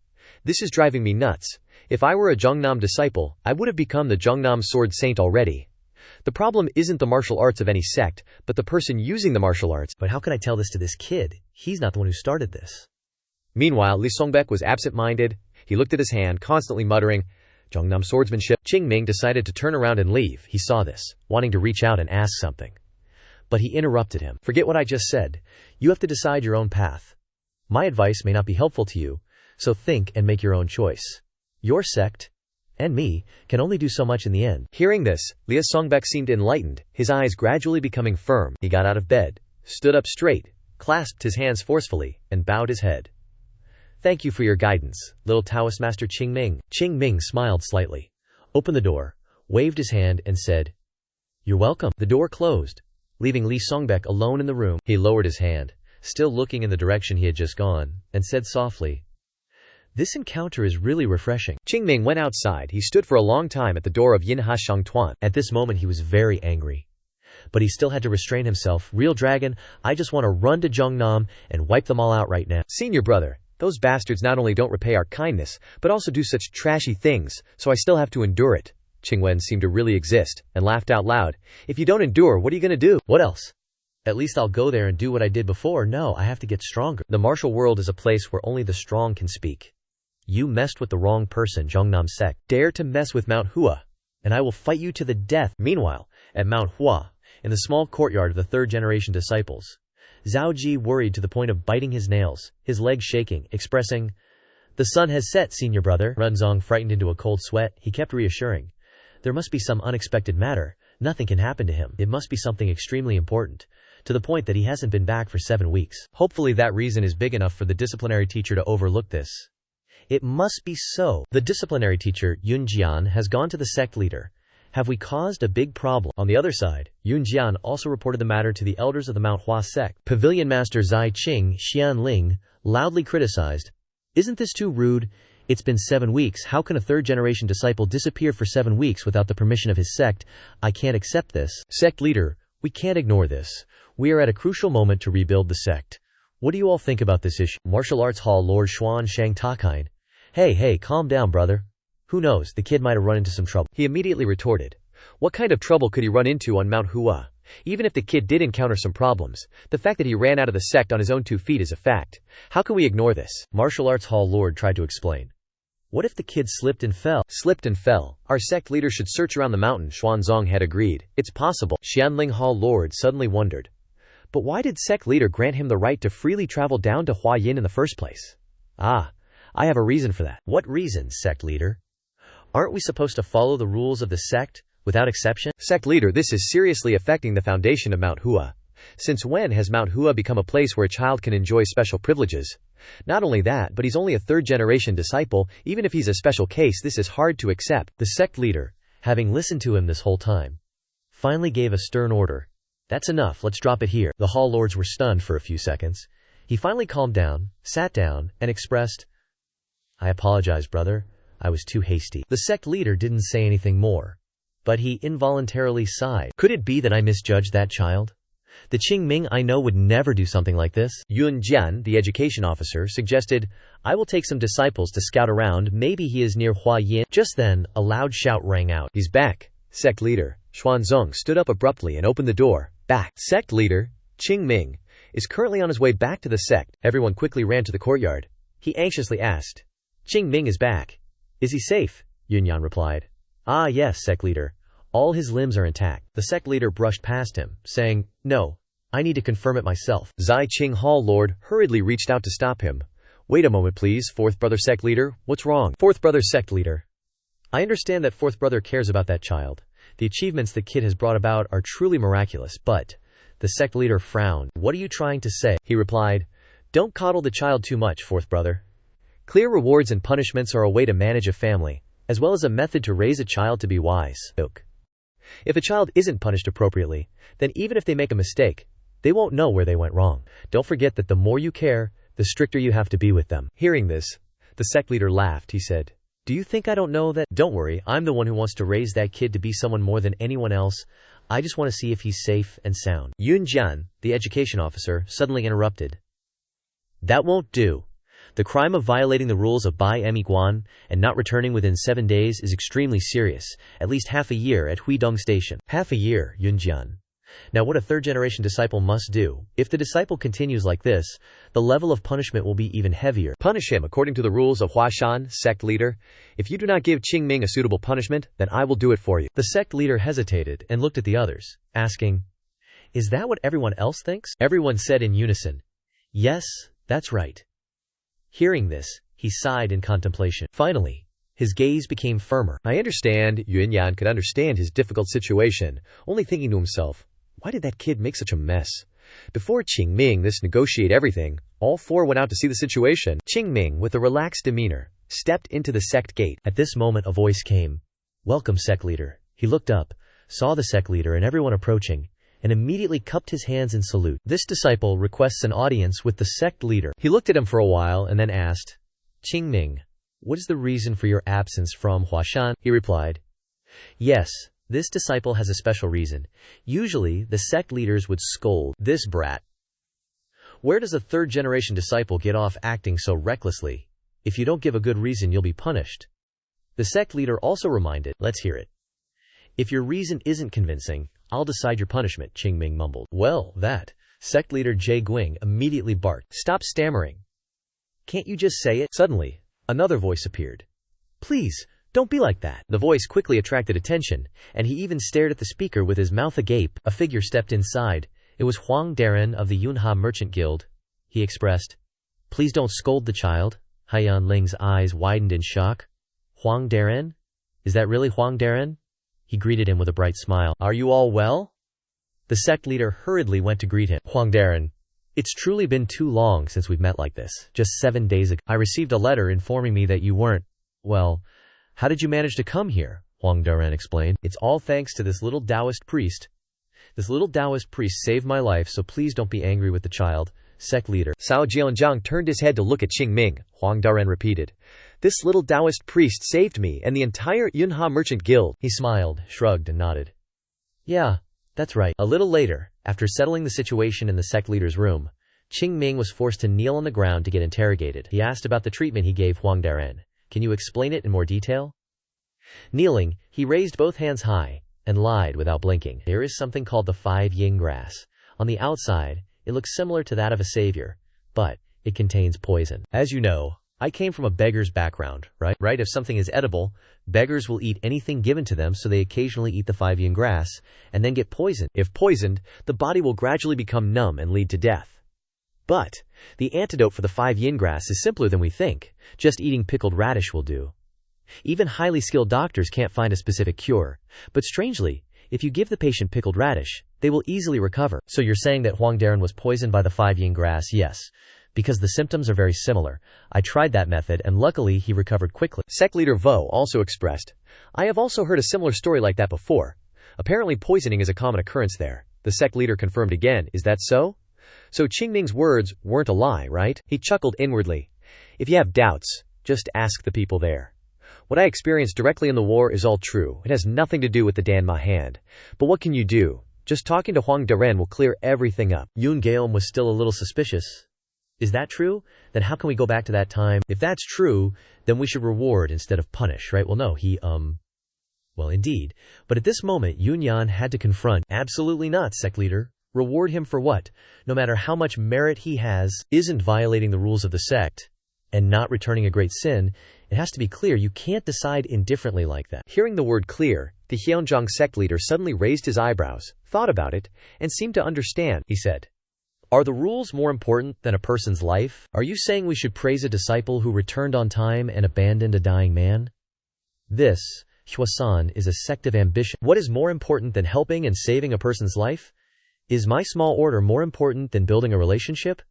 This is driving me nuts. If I were a Zhongnam disciple, I would have become the Zhongnam Sword Saint already. The problem isn't the martial arts of any sect, but the person using the martial arts. But how can I tell this to this kid? He's not the one who started this. Meanwhile, Li Songbek was absent-minded. He looked at his hand, constantly muttering, "Zhongnam swordsmanship." Qing Ming decided to turn around and leave. He saw this, wanting to reach out and ask something. But he interrupted him. "Forget what I just said. You have to decide your own path. My advice may not be helpful to you, so think and make your own choice. Your sect, and me, can only do so much in the end." Hearing this, Li Songbek seemed enlightened, his eyes gradually becoming firm. He got out of bed, stood up straight, clasped his hands forcefully, and bowed his head. "Thank you for your guidance, little Taoist master Qing Ming." Qing Ming smiled slightly, opened the door, waved his hand, and said, "You're welcome." The door closed, leaving Li Songbek alone in the room. He lowered his hand, still looking in the direction he had just gone, and said softly, "This encounter is really refreshing." Qing Ming went outside. He stood for a long time at the door of Yinha Shangtuan. At this moment he was very angry. But he still had to restrain himself. "Real dragon, I just want to run to Zhongnam and wipe them all out right now. Senior brother, those bastards not only don't repay our kindness, but also do such trashy things, so I still have to endure it." Qing Wen seemed to really exist, and laughed out loud. "If you don't endure, what are you going to do?" "What else? At least I'll go there and do what I did before. No, I have to get stronger. The martial world is a place where only the strong can speak. You messed with the wrong person, Zhongnam sect. Dare to mess with Mount Hua, and I will fight you to the death." Meanwhile, at Mount Hua, in the small courtyard of the third-generation disciples, Zhao Ji worried to the point of biting his nails, his legs shaking, expressing, "The sun has set, senior brother." Runzong frightened into a cold sweat. He kept reassuring, "There must be some unexpected matter. Nothing can happen to him. It must be something extremely important. to the point that he hasn't been back for 7 weeks. Hopefully that reason is big enough for the disciplinary teacher to overlook this. It must be so. The disciplinary teacher, Yun Jian, has gone to the sect leader. Have we caused a big problem? On the other side, Yun Jian also reported the matter to the elders of the Mount Hua Sect. Pavilion Master Zai Qing Xianling loudly criticized, "Isn't this too rude? It's been 7 weeks. How can a third-generation disciple disappear for 7 weeks without the permission of his sect? I can't accept this." Sect leader, we can't ignore this. We are at a crucial moment to rebuild the sect. What do you all think about this issue? Martial Arts Hall Lord Xuan Shang Takine. Hey, calm down, brother. Who knows, the kid might have run into some trouble. He immediately retorted. What kind of trouble could he run into on Mount Hua? Even if the kid did encounter some problems, the fact that he ran out of the sect on his own 2 feet is a fact. How can we ignore this? Martial Arts Hall Lord tried to explain. What if the kid slipped and fell? Slipped and fell. Our sect leader should search around the mountain, Xuanzong had agreed. It's possible. Xianling Hall Lord suddenly wondered. But why did sect leader grant him the right to freely travel down to Hua Yin in the first place? I have a reason for that. What reason, sect leader? Aren't we supposed to follow the rules of the sect, without exception? Sect leader, this is seriously affecting the foundation of Mount Hua. Since when has Mount Hua become a place where a child can enjoy special privileges? Not only that, but he's only a third-generation disciple. Even if he's a special case, this is hard to accept. The sect leader, having listened to him this whole time, finally gave a stern order. That's enough, let's drop it here. The hall lords were stunned for a few seconds. He finally calmed down, sat down, and expressed, "I apologize, brother. I was too hasty." The sect leader didn't say anything more, but he involuntarily sighed. Could it be that I misjudged that child? The Qing Ming I know would never do something like this. Yun Jian, the education officer, suggested, "I will take some disciples to scout around, maybe he is near Hua Yin." Just then, a loud shout rang out. "He's back!" Sect leader, Xuanzong, stood up abruptly and opened the door. Back. Sect leader, Qing Ming, is currently on his way back to the sect. Everyone quickly ran to the courtyard. He anxiously asked, "Qing Ming is back. Is he safe?" Yunyan replied, "Ah yes, sect leader. All his limbs are intact." The sect leader brushed past him, saying, "No, I need to confirm it myself." Zai Qing Hall Lord hurriedly reached out to stop him. "Wait a moment please, fourth brother sect leader, what's wrong?" Fourth brother sect leader, I understand that fourth brother cares about that child. The achievements the kid has brought about are truly miraculous, but... The sect leader frowned. "What are you trying to say?" He replied, "Don't coddle the child too much, fourth brother. Clear rewards and punishments are a way to manage a family, as well as a method to raise a child to be wise. If a child isn't punished appropriately, then even if they make a mistake, they won't know where they went wrong. Don't forget that the more you care, the stricter you have to be with them." Hearing this, the sect leader laughed. He said, "Do you think I don't know that? Don't worry, I'm the one who wants to raise that kid to be someone more than anyone else. I just want to see if he's safe and sound." Yun Jian, the education officer, suddenly interrupted. "That won't do. The crime of violating the rules of Bai Emiguan and not returning within 7 days is extremely serious, at least half a year at Huidong Station." Half a year, Yun Jian. Now what a third-generation disciple must do, if the disciple continues like this, the level of punishment will be even heavier. "Punish him according to the rules of Huashan, sect leader. If you do not give Qing Ming a suitable punishment, then I will do it for you." The sect leader hesitated and looked at the others, asking, "Is that what everyone else thinks?" Everyone said in unison, "Yes, that's right." Hearing this, he sighed in contemplation. Finally, his gaze became firmer. I understand. Yun Yan could understand his difficult situation, only thinking to himself, why did that kid make such a mess? Before Qing Ming negotiate everything, all four went out to see the situation. Qing Ming, with a relaxed demeanor, stepped into the sect gate. At this moment a voice came. "Welcome, sect leader." He looked up, saw the sect leader and everyone approaching, and immediately cupped his hands in salute. This disciple requests an audience with the sect leader. He looked at him for a while and then asked, "Qing Ming, what is the reason for your absence from Huashan?" He replied, "Yes, this disciple has a special reason. Usually, the sect leaders would scold this brat. Where does a third-generation disciple get off acting so recklessly? If you don't give a good reason, you'll be punished." The sect leader also reminded, "Let's hear it." "If your reason isn't convincing, I'll decide your punishment," Qing Ming mumbled. "Well, that." Sect leader Jie Guing immediately barked. "Stop stammering. Can't you just say it?" Suddenly, another voice appeared. "Please, don't be like that." The voice quickly attracted attention, and he even stared at the speaker with his mouth agape. A figure stepped inside. It was Huang Darren of the Yunha Merchant Guild. He expressed, "Please don't scold the child." Haiyan Ling's eyes widened in shock. "Huang Darren? Is that really Huang Darren?" He greeted him with a bright smile. "Are you all well?" The sect leader hurriedly went to greet him. Huang Daren, it's truly been too long since we've met like this. Just 7 days ago, I received a letter informing me that you weren't. Well, how did you manage to come here? Huang Daren explained. It's all thanks to this little Taoist priest. This little Taoist priest saved my life, so please don't be angry with the child. Sect leader Cao Jianjiang turned his head to look at Qing Ming. Huang Daren repeated, this little Taoist priest saved me and the entire Yunha merchant guild. He smiled, shrugged and nodded. Yeah, that's right. A little later, after settling the situation in the sect leader's room, Qing Ming was forced to kneel on the ground to get interrogated. He asked about the treatment he gave Huang Daren. Can you explain it in more detail? Kneeling, he raised both hands high and lied without blinking. There is something called the 5 yin grass. On the outside, it looks similar to that of a savior, but it contains poison. As you know, I came from a beggar's background, right? If something is edible, beggars will eat anything given to them, so they occasionally eat the 5 yin grass and then get poisoned. If poisoned, the body will gradually become numb and lead to death. But the antidote for the 5 yin grass is simpler than we think. Just eating pickled radish will do. Even highly skilled doctors can't find a specific cure. But strangely, if you give the patient pickled radish, they will easily recover. So you're saying that Huang Daren was poisoned by the 5 yin grass? Yes. Because the symptoms are very similar. I tried that method and luckily he recovered quickly. Sect leader Vo also expressed, I have also heard a similar story like that before. Apparently poisoning is a common occurrence there. The sect leader confirmed again, is that so? So Qing Ming's words weren't a lie, right? He chuckled inwardly. If you have doubts, just ask the people there. What I experienced directly in the war is all true. It has nothing to do with the Danma hand. But what can you do? Just talking to Huang Daren will clear everything up. Yun Gaom was still a little suspicious. Is that true? Then how can we go back to that time? If that's true, then we should reward instead of punish, right? Well, no, well, indeed. But at this moment, Yun Yan had to confront. Absolutely not, sect leader. Reward him for what? No matter how much merit he has, isn't violating the rules of the sect and not returning a great sin. It has to be clear. You can't decide indifferently like that. Hearing the word clear, the Heonjong sect leader suddenly raised his eyebrows, thought about it, and seemed to understand. He said, are the rules more important than a person's life? Are you saying we should praise a disciple who returned on time and abandoned a dying man? This, Huasan, is a sect of ambition. What is more important than helping and saving a person's life? Is my small order more important than building a relationship?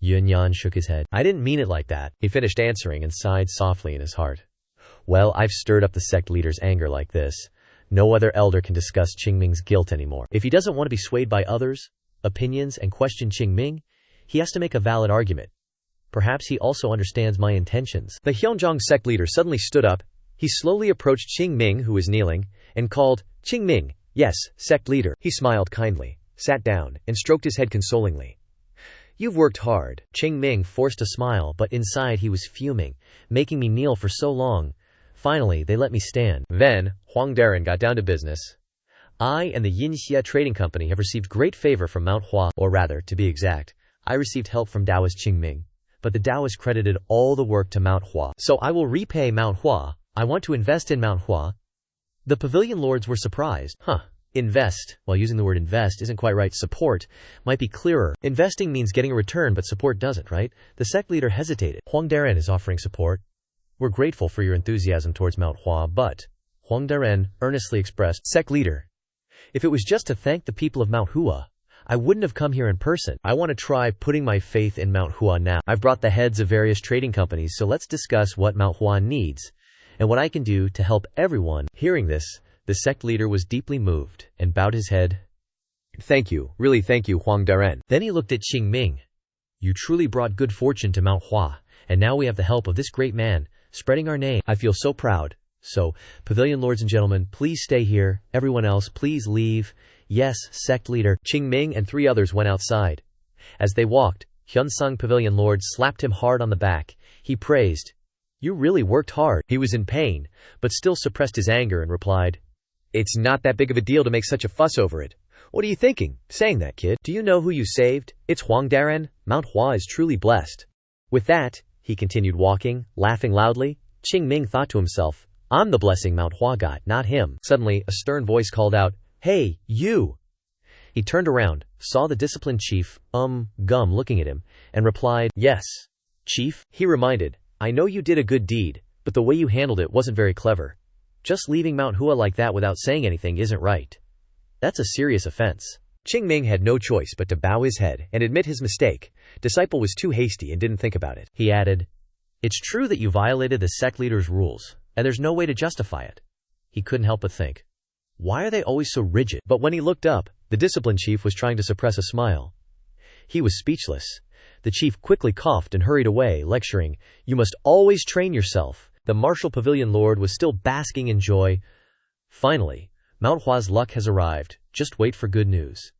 Yun Yan shook his head. I didn't mean it like that. He finished answering and sighed softly in his heart. Well, I've stirred up the sect leader's anger like this. No other elder can discuss Qing Ming's guilt anymore. If he doesn't want to be swayed by others' opinions and question Qing Ming, he has to make a valid argument. Perhaps he also understands my intentions. The Heonjong sect leader suddenly stood up. He slowly approached Qing Ming, who was kneeling, and called, Qing Ming, yes, sect leader. He smiled kindly, sat down, and stroked his head consolingly. You've worked hard. Qing Ming forced a smile, but inside he was fuming, making me kneel for so long. Finally, they let me stand. Then, Huang Daren got down to business. I and the Yinxia Trading Company have received great favor from Mount Hua, or rather, to be exact, I received help from Taoist Qing Ming, but the Taoist credited all the work to Mount Hua. So I will repay Mount Hua. I want to invest in Mount Hua. The pavilion lords were surprised. Invest, while using the word invest isn't quite right. Support might be clearer. Investing means getting a return, but support doesn't, right? The sect leader hesitated. Huang Daren is offering support. We're grateful for your enthusiasm towards Mount Hua, but Huang Daren earnestly expressed, sect leader, if it was just to thank the people of Mount Hua, I wouldn't have come here in person. I want to try putting my faith in Mount Hua now. I've brought the heads of various trading companies, so let's discuss what Mount Hua needs and what I can do to help everyone. Hearing this, the sect leader was deeply moved and bowed his head. Thank you, really thank you, Huang Daren. Then he looked at Qing Ming. You truly brought good fortune to Mount Hua, and now we have the help of this great man, spreading our name. I feel so proud. So, pavilion lords and gentlemen, please stay here. Everyone else, please leave. Yes, sect leader. Qing Ming and 3 others went outside. As they walked, Hyunsung pavilion lord slapped him hard on the back. He praised, you really worked hard. He was in pain, but still suppressed his anger and replied, it's not that big of a deal to make such a fuss over it. What are you thinking, saying that, kid? Do you know who you saved? It's Huang Daren. Mount Hua is truly blessed. With that, he continued walking, laughing loudly. Qing Ming thought to himself, I'm the blessing Mount Hua got, not him. Suddenly, a stern voice called out, hey, you! He turned around, saw the disciplined chief, Gum, looking at him, and replied, yes, chief. He reminded, I know you did a good deed, but the way you handled it wasn't very clever. Just leaving Mount Hua like that without saying anything isn't right. That's a serious offense. Qing Ming had no choice but to bow his head and admit his mistake. Disciple was too hasty and didn't think about it. He added, "It's true that you violated the sect leader's rules, and there's no way to justify it." He couldn't help but think, why are they always so rigid? But when he looked up, the discipline chief was trying to suppress a smile. He was speechless. The chief quickly coughed and hurried away, lecturing, "You must always train yourself." The martial pavilion lord was still basking in joy. Finally, Mount Hua's luck has arrived. Just wait for good news.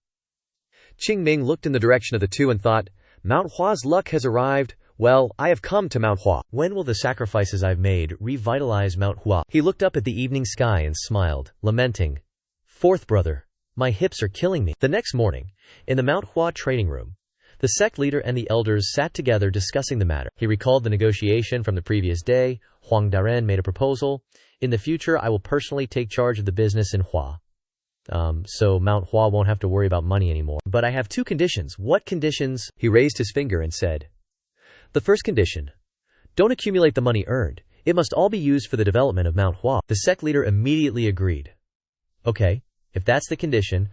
Qing Ming looked in the direction of the two and thought, Mount Hua's luck has arrived. Well, I have come to Mount Hua. When will the sacrifices I've made revitalize Mount Hua? He looked up at the evening sky and smiled, lamenting, "Fourth brother, my hips are killing me." The next morning, in the Mount Hua training room, the sect leader and the elders sat together discussing the matter. He recalled the negotiation from the previous day. Huang Daren made a proposal. "In the future, I will personally take charge of the business in Hua. So Mount Hua won't have to worry about money anymore. But I have two conditions." "What conditions?" He raised his finger and said, "The first condition, don't accumulate the money earned. It must all be used for the development of Mount Hua." The sect leader immediately agreed. "Okay, if that's the condition,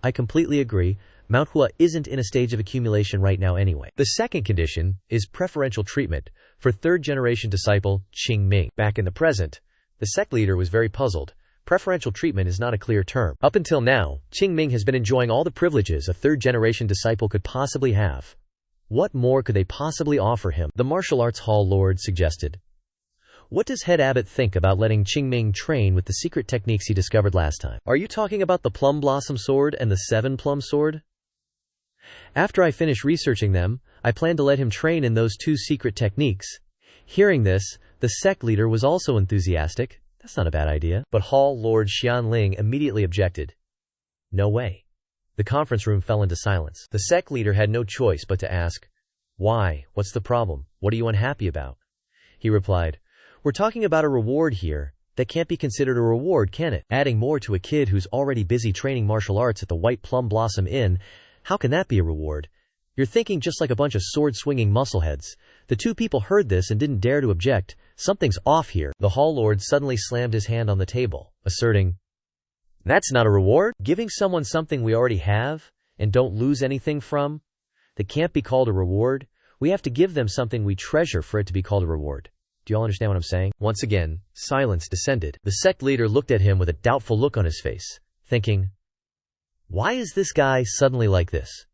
I completely agree. Mount Hua isn't in a stage of accumulation right now anyway." The second condition is preferential treatment for third-generation disciple Qing Ming. Back in the present, the sect leader was very puzzled. Preferential treatment is not a clear term. Up until now, Qing Ming has been enjoying all the privileges a third-generation disciple could possibly have. What more could they possibly offer him? The martial arts hall lord suggested. "What does head abbot think about letting Qing Ming train with the secret techniques he discovered last time?" "Are you talking about the Plum Blossom Sword and the Seven Plum Sword?" "After I finish researching them, I plan to let him train in those two secret techniques." Hearing this, the sect leader was also enthusiastic. That's not a bad idea. But Hall Lord Xianling immediately objected. "No way." The conference room fell into silence. The sect leader had no choice but to ask, "Why? What's the problem? What are you unhappy about?" He replied, "We're talking about a reward here. That can't be considered a reward, can it? Adding more to a kid who's already busy training martial arts at the White Plum Blossom Inn, how can that be a reward? You're thinking just like a bunch of sword-swinging muscleheads." The two people heard this and didn't dare to object. Something's off here. The hall lord suddenly slammed his hand on the table, asserting, "That's not a reward. Giving someone something we already have and don't lose anything from, that can't be called a reward. We have to give them something we treasure for it to be called a reward." Do you all understand what I'm saying? Once again, silence descended. The sect leader looked at him with a doubtful look on his face, thinking, why is this guy suddenly like this?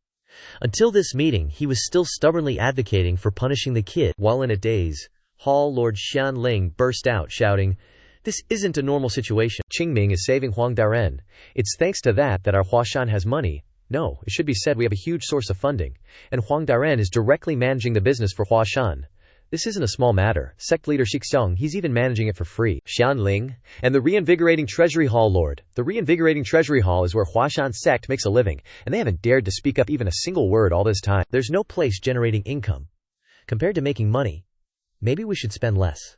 Until this meeting, he was still stubbornly advocating for punishing the kid. While in a daze, Hall Lord Xianling burst out, shouting, "This isn't a normal situation. Qing Ming is saving Huang Daren. It's thanks to that our Huashan has money. No, it should be said we have a huge source of funding, and Huang Daren is directly managing the business for Huashan. This isn't a small matter. Sect leader Xixiang, he's even managing it for free." Xianling, and the reinvigorating treasury hall lord. The reinvigorating treasury hall is where Huashan sect makes a living, and they haven't dared to speak up even a single word all this time. There's no place generating income. Compared to making money, maybe we should spend less.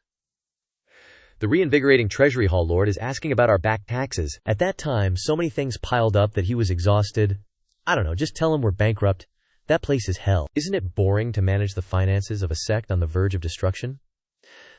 The reinvigorating treasury hall lord is asking about our back taxes. At that time, so many things piled up that he was exhausted. I don't know, just tell him we're bankrupt. That place is hell. Isn't it boring to manage the finances of a sect on the verge of destruction?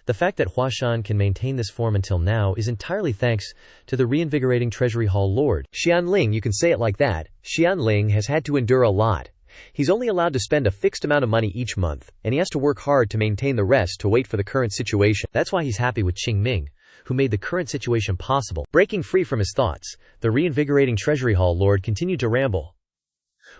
The fact that Huashan can maintain this form until now is entirely thanks to the reinvigorating treasury hall lord. Xianling, you can say it like that. Xianling has had to endure a lot. He's only allowed to spend a fixed amount of money each month, and he has to work hard to maintain the rest to wait for the current situation. That's why he's happy with Qing Ming, who made the current situation possible. Breaking free from his thoughts, the reinvigorating treasury hall lord continued to ramble.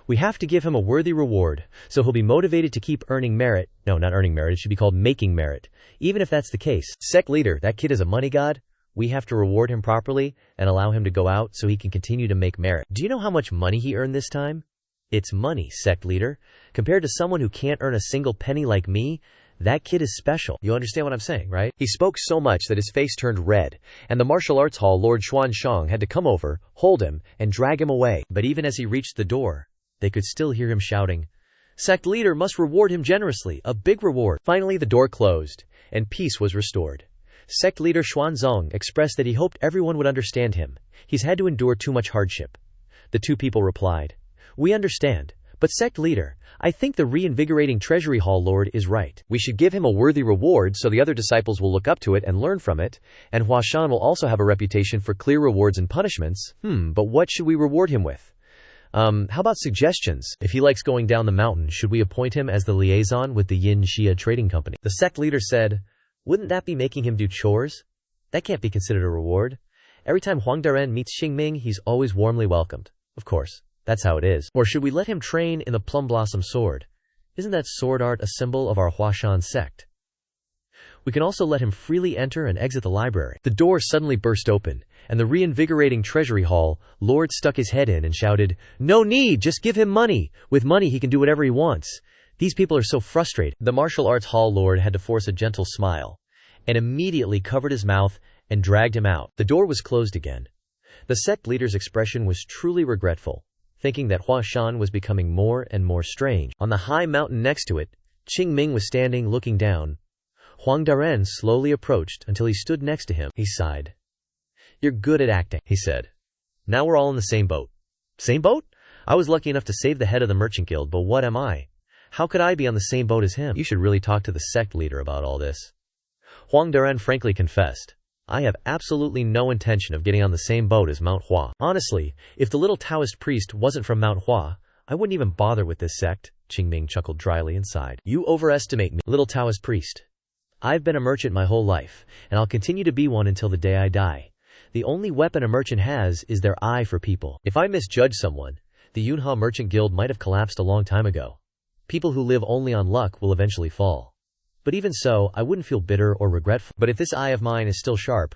"We have to give him a worthy reward, so he'll be motivated to keep earning merit." No, not earning merit, it should be called making merit. Even if that's the case, sect leader, that kid is a money god. We have to reward him properly and allow him to go out so he can continue to make merit. Do you know how much money he earned this time? It's money, sect leader. Compared to someone who can't earn a single penny like me, that kid is special. You understand what I'm saying, right? He spoke so much that his face turned red, and the martial arts hall Lord Xuanshang had to come over, hold him, and drag him away. But even as he reached the door, they could still hear him shouting, "Sect leader must reward him generously, a big reward." Finally, the door closed, and peace was restored. Sect leader Xuanzong expressed that he hoped everyone would understand him. He's had to endure too much hardship. The two people replied, "We understand, but sect leader, I think the reinvigorating treasury hall lord is right. We should give him a worthy reward so the other disciples will look up to it and learn from it, and Huashan will also have a reputation for clear rewards and punishments. But what should we reward him with? How about suggestions? If he likes going down the mountain, should we appoint him as the liaison with the Yin Xia Trading Company? The sect leader said, wouldn't that be making him do chores? That can't be considered a reward. Every time Huang Daren meets Qing Ming, he's always warmly welcomed. Of course, that's how it is. Or should we let him train in the Plum Blossom Sword? Isn't that sword art a symbol of our Hua Sect? We can also let him freely enter and exit the library. The door suddenly burst open, and the reinvigorating treasury hall lord stuck his head in and shouted, "No need, just give him money. With money he can do whatever he wants. These people are so frustrated." The martial arts hall lord had to force a gentle smile, and immediately covered his mouth and dragged him out. The door was closed again. The sect leader's expression was truly regretful, thinking that Hua Shan was becoming more and more strange. On the high mountain next to it, Qing Ming was standing looking down. Huang Daren slowly approached until he stood next to him. He sighed. "You're good at acting," he said. "Now we're all in the same boat." "Same boat? I was lucky enough to save the head of the merchant guild, but what am I? How could I be on the same boat as him?" "You should really talk to the sect leader about all this." Huang Daren frankly confessed, "I have absolutely no intention of getting on the same boat as Mount Hua. Honestly, if the little Taoist priest wasn't from Mount Hua, I wouldn't even bother with this sect." Qing Ming chuckled dryly and sighed. "You overestimate me, little Taoist priest. I've been a merchant my whole life, and I'll continue to be one until the day I die. The only weapon a merchant has is their eye for people. If I misjudge someone, the Yunha Merchant Guild might have collapsed a long time ago. People who live only on luck will eventually fall. But even so, I wouldn't feel bitter or regretful. But if this eye of mine is still sharp,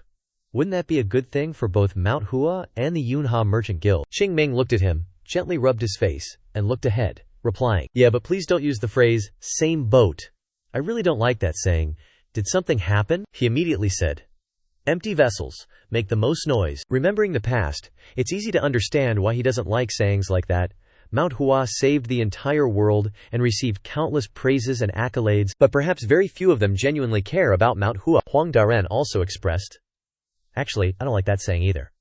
wouldn't that be a good thing for both Mount Hua and the Yunha Merchant Guild?" Qing Ming looked at him, gently rubbed his face, and looked ahead, replying, "Yeah, but please don't use the phrase, 'same boat.' I really don't like that saying. Did something happen?" He immediately said, "Empty vessels make the most noise." Remembering the past, it's easy to understand why he doesn't like sayings like that. Mount Hua saved the entire world and received countless praises and accolades, but perhaps very few of them genuinely care about Mount Hua. Huang Daren also expressed, "Actually, I don't like that saying either.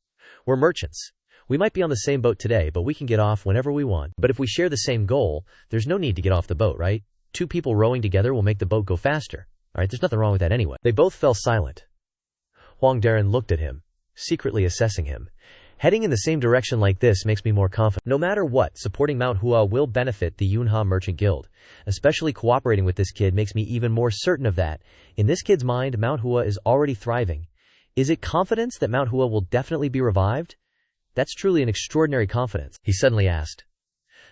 We're merchants. We might be on the same boat today, but we can get off whenever we want. But if we share the same goal, there's no need to get off the boat, right? Two people rowing together will make the boat go faster. Alright, there's nothing wrong with that anyway." They both fell silent. Huang Daren looked at him, secretly assessing him. Heading in the same direction like this makes me more confident. No matter what, supporting Mount Hua will benefit the Yunha Merchant Guild. Especially cooperating with this kid makes me even more certain of that. In this kid's mind, Mount Hua is already thriving. Is it confidence that Mount Hua will definitely be revived? That's truly an extraordinary confidence. He suddenly asked,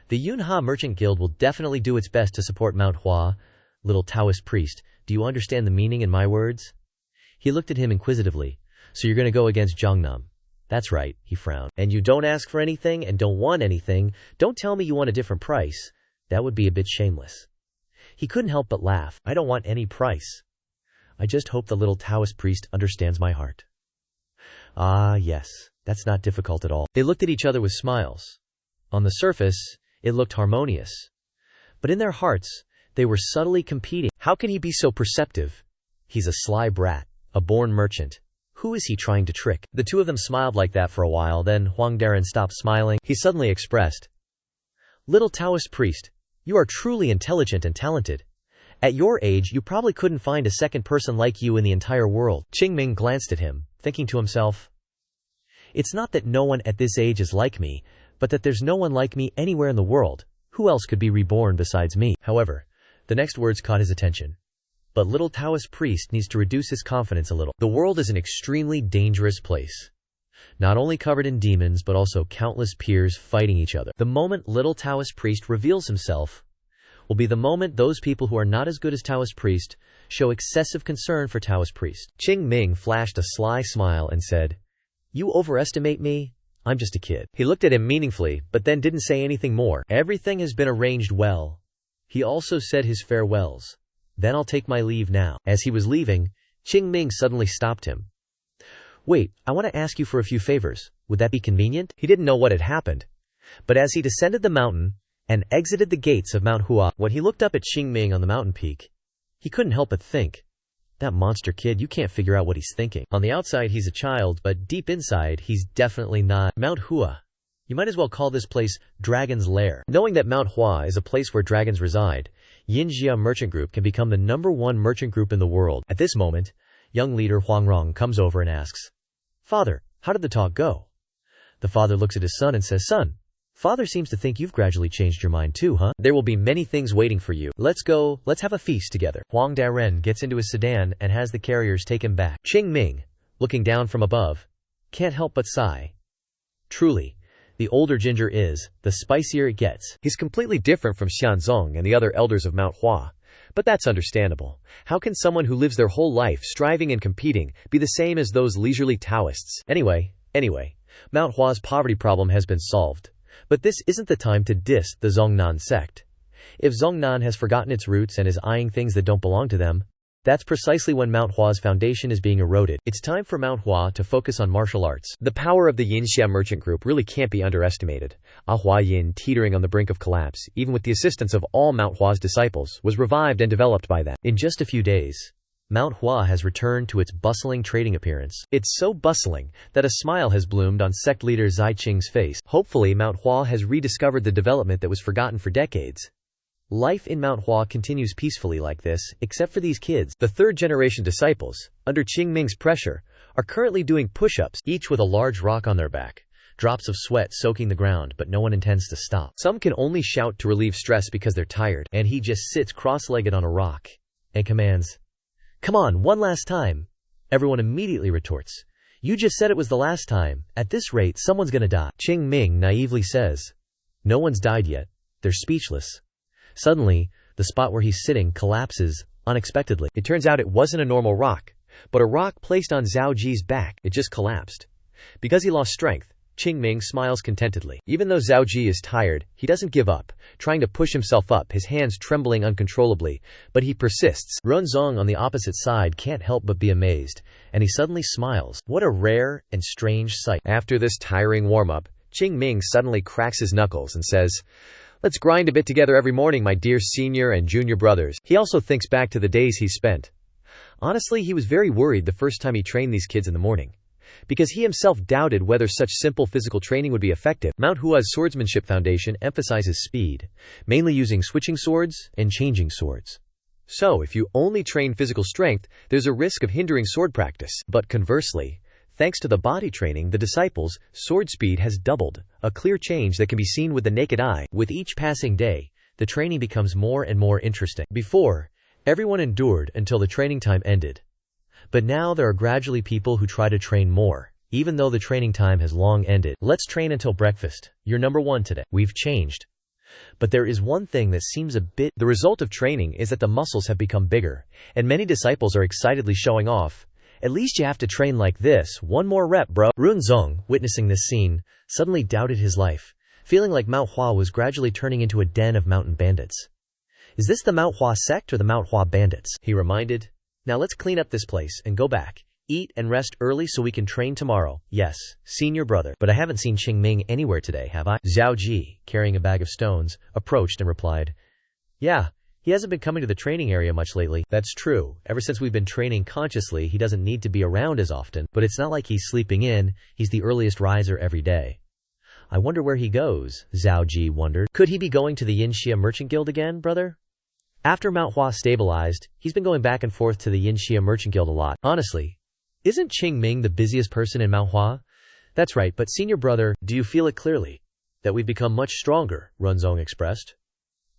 "The Yunha Merchant Guild will definitely do its best to support Mount Hua, little Taoist priest. Do you understand the meaning in my words?" He looked at him inquisitively. "So you're going to go against Jiangnam?" "That's right," he frowned. "And you don't ask for anything and don't want anything. Don't tell me you want a different price. That would be a bit shameless." He couldn't help but laugh. "I don't want any price. I just hope the little Taoist priest understands my heart." "Ah, yes, that's not difficult at all." They looked at each other with smiles. On the surface, it looked harmonious. But in their hearts, they were subtly competing. How can he be so perceptive? He's a sly brat, a born merchant. Who is he trying to trick? The two of them smiled like that for a while, then Huang Daren stopped smiling. He suddenly expressed, "Little Taoist priest, you are truly intelligent and talented. At your age, you probably couldn't find a second person like you in the entire world." Qing Ming glanced at him, thinking to himself, "It's not that no one at this age is like me, but that there's no one like me anywhere in the world. Who else could be reborn besides me?" However, the next words caught his attention. "But little Taoist priest needs to reduce his confidence a little. The world is an extremely dangerous place. Not only covered in demons, but also countless peers fighting each other. The moment little Taoist priest reveals himself will be the moment those people who are not as good as Taoist priest show excessive concern for Taoist priest." Qing Ming flashed a sly smile and said, "You overestimate me? I'm just a kid." He looked at him meaningfully, but then didn't say anything more. "Everything has been arranged well." He also said his farewells. "Then I'll take my leave now." As he was leaving, Qing Ming suddenly stopped him. "Wait, I want to ask you for a few favors. Would that be convenient?" He didn't know what had happened. But as he descended the mountain and exited the gates of Mount Hua, when he looked up at Qing Ming on the mountain peak, he couldn't help but think, "That monster kid, you can't figure out what he's thinking. On the outside he's a child, but deep inside he's definitely not." Mount Hua. You might as well call this place Dragon's Lair. Knowing that Mount Hua is a place where dragons reside, Yinjia Merchant Group can become the #1 merchant group in the world. At this moment, young leader Huang Rong comes over and asks, "Father, how did the talk go?" The father looks at his son and says, "Son, Father seems to think you've gradually changed your mind too, huh? There will be many things waiting for you. Let's go, let's have a feast together. Huang Daren gets into his sedan and has the carriers take him back. Qing Ming, looking down from above, can't help but sigh. Truly, the older Ginger is, the spicier it gets. He's completely different from Xianzong and the other elders of Mount Hua. But that's understandable. How can someone who lives their whole life striving and competing be the same as those leisurely Taoists? Anyway, Mount Hua's poverty problem has been solved. But this isn't the time to diss the Zhongnan sect. If Zhongnan has forgotten its roots and is eyeing things that don't belong to them, that's precisely when Mount Hua's foundation is being eroded. It's time for Mount Hua to focus on martial arts. The power of the Yinxia merchant group really can't be underestimated. Hua Yin, teetering on the brink of collapse, even with the assistance of all Mount Hua's disciples, was revived and developed by them. In just a few days, Mount Hua has returned to its bustling trading appearance. It's so bustling that a smile has bloomed on sect leader Zai Qing's face. Hopefully, Mount Hua has rediscovered the development that was forgotten for decades. Life in Mount Hua continues peacefully like this, except for these kids. The third-generation disciples, under Qing Ming's pressure, are currently doing push-ups, each with a large rock on their back. Drops of sweat soaking the ground, but no one intends to stop. Some can only shout to relieve stress because they're tired, and he just sits cross-legged on a rock and commands, "Come on, one last time." Everyone immediately retorts, "You just said it was the last time. At this rate, someone's gonna die." Qing Ming naively says, "No one's died yet." They're speechless. Suddenly, the spot where he's sitting collapses unexpectedly. It turns out it wasn't a normal rock, but a rock placed on Zhao Ji's back. It just collapsed. Because he lost strength, Qing Ming smiles contentedly. Even though Zhao Ji is tired, he doesn't give up, trying to push himself up, his hands trembling uncontrollably, but he persists. Runzong on the opposite side can't help but be amazed, and he suddenly smiles. What a rare and strange sight. After this tiring warm-up, Qing Ming suddenly cracks his knuckles and says, "Let's grind a bit together every morning, my dear senior and junior brothers." He also thinks back to the days he spent. Honestly, he was very worried the first time he trained these kids in the morning, because he himself doubted whether such simple physical training would be effective. Mount Hua's swordsmanship foundation emphasizes speed, mainly using switching swords and changing swords. So, if you only train physical strength, there's a risk of hindering sword practice. But conversely, thanks to the body training, the disciples' sword speed has doubled, a clear change that can be seen with the naked eye. With each passing day, the training becomes more and more interesting. Before, everyone endured until the training time ended. But now there are gradually people who try to train more, even though the training time has long ended. Let's train until breakfast. You're number one today. We've changed. But there is one thing that seems a bit. The result of training is that the muscles have become bigger, and many disciples are excitedly showing off. "At least you have to train like this. One more rep, bro." Runzong, witnessing this scene, suddenly doubted his life, feeling like Mount Hua was gradually turning into a den of mountain bandits. "Is this the Mount Hua Sect or the Mount Hua Bandits?" he reminded. "Now let's clean up this place and go back. Eat and rest early so we can train tomorrow." "Yes, senior brother. But I haven't seen Qing Ming anywhere today, have I?" Zhao Ji, carrying a bag of stones, approached and replied, "Yeah. He hasn't been coming to the training area much lately." "That's true. Ever since we've been training consciously, he doesn't need to be around as often. But it's not like he's sleeping in. He's the earliest riser every day." "I wonder where he goes," Zhao Ji wondered. "Could he be going to the Yinxia Merchant Guild again, brother?" After Mount Hua stabilized, he's been going back and forth to the Yinxia Merchant Guild a lot. Honestly, isn't Qing Ming the busiest person in Mount Hua? "That's right, but senior brother, do you feel it clearly? That we've become much stronger," Runzong expressed.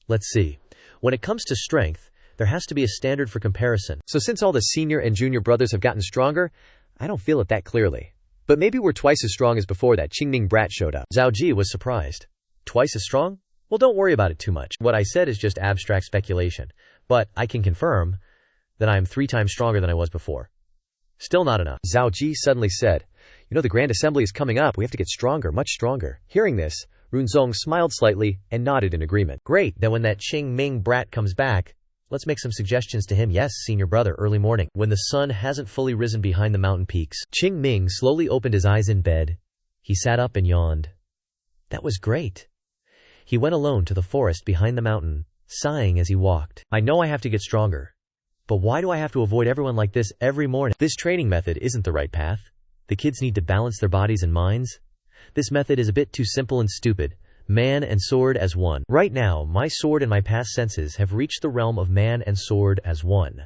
"Let's see. When it comes to strength, there has to be a standard for comparison. So since all the senior and junior brothers have gotten stronger, I don't feel it that clearly. But maybe we're twice as strong as before that Qing Ming brat showed up." Zhao Ji was surprised. "Twice as strong? Well, don't worry about it too much. What I said is just abstract speculation. But I can confirm that I am 3 times stronger than I was before." "Still not enough," Zhao Ji suddenly said. "You know the Grand Assembly is coming up. We have to get stronger, much stronger." Hearing this, Runzong smiled slightly and nodded in agreement. "Great, then when that Qing Ming brat comes back, let's make some suggestions to him." "Yes, senior brother, early morning, when the sun hasn't fully risen behind the mountain peaks." Qing Ming slowly opened his eyes in bed. He sat up and yawned. That was great. He went alone to the forest behind the mountain, sighing as he walked. "I know I have to get stronger. But why do I have to avoid everyone like this every morning? This training method isn't the right path. The kids need to balance their bodies and minds. This method is a bit too simple and stupid. Man and sword as one. Right now, my sword and my past senses have reached the realm of man and sword as one.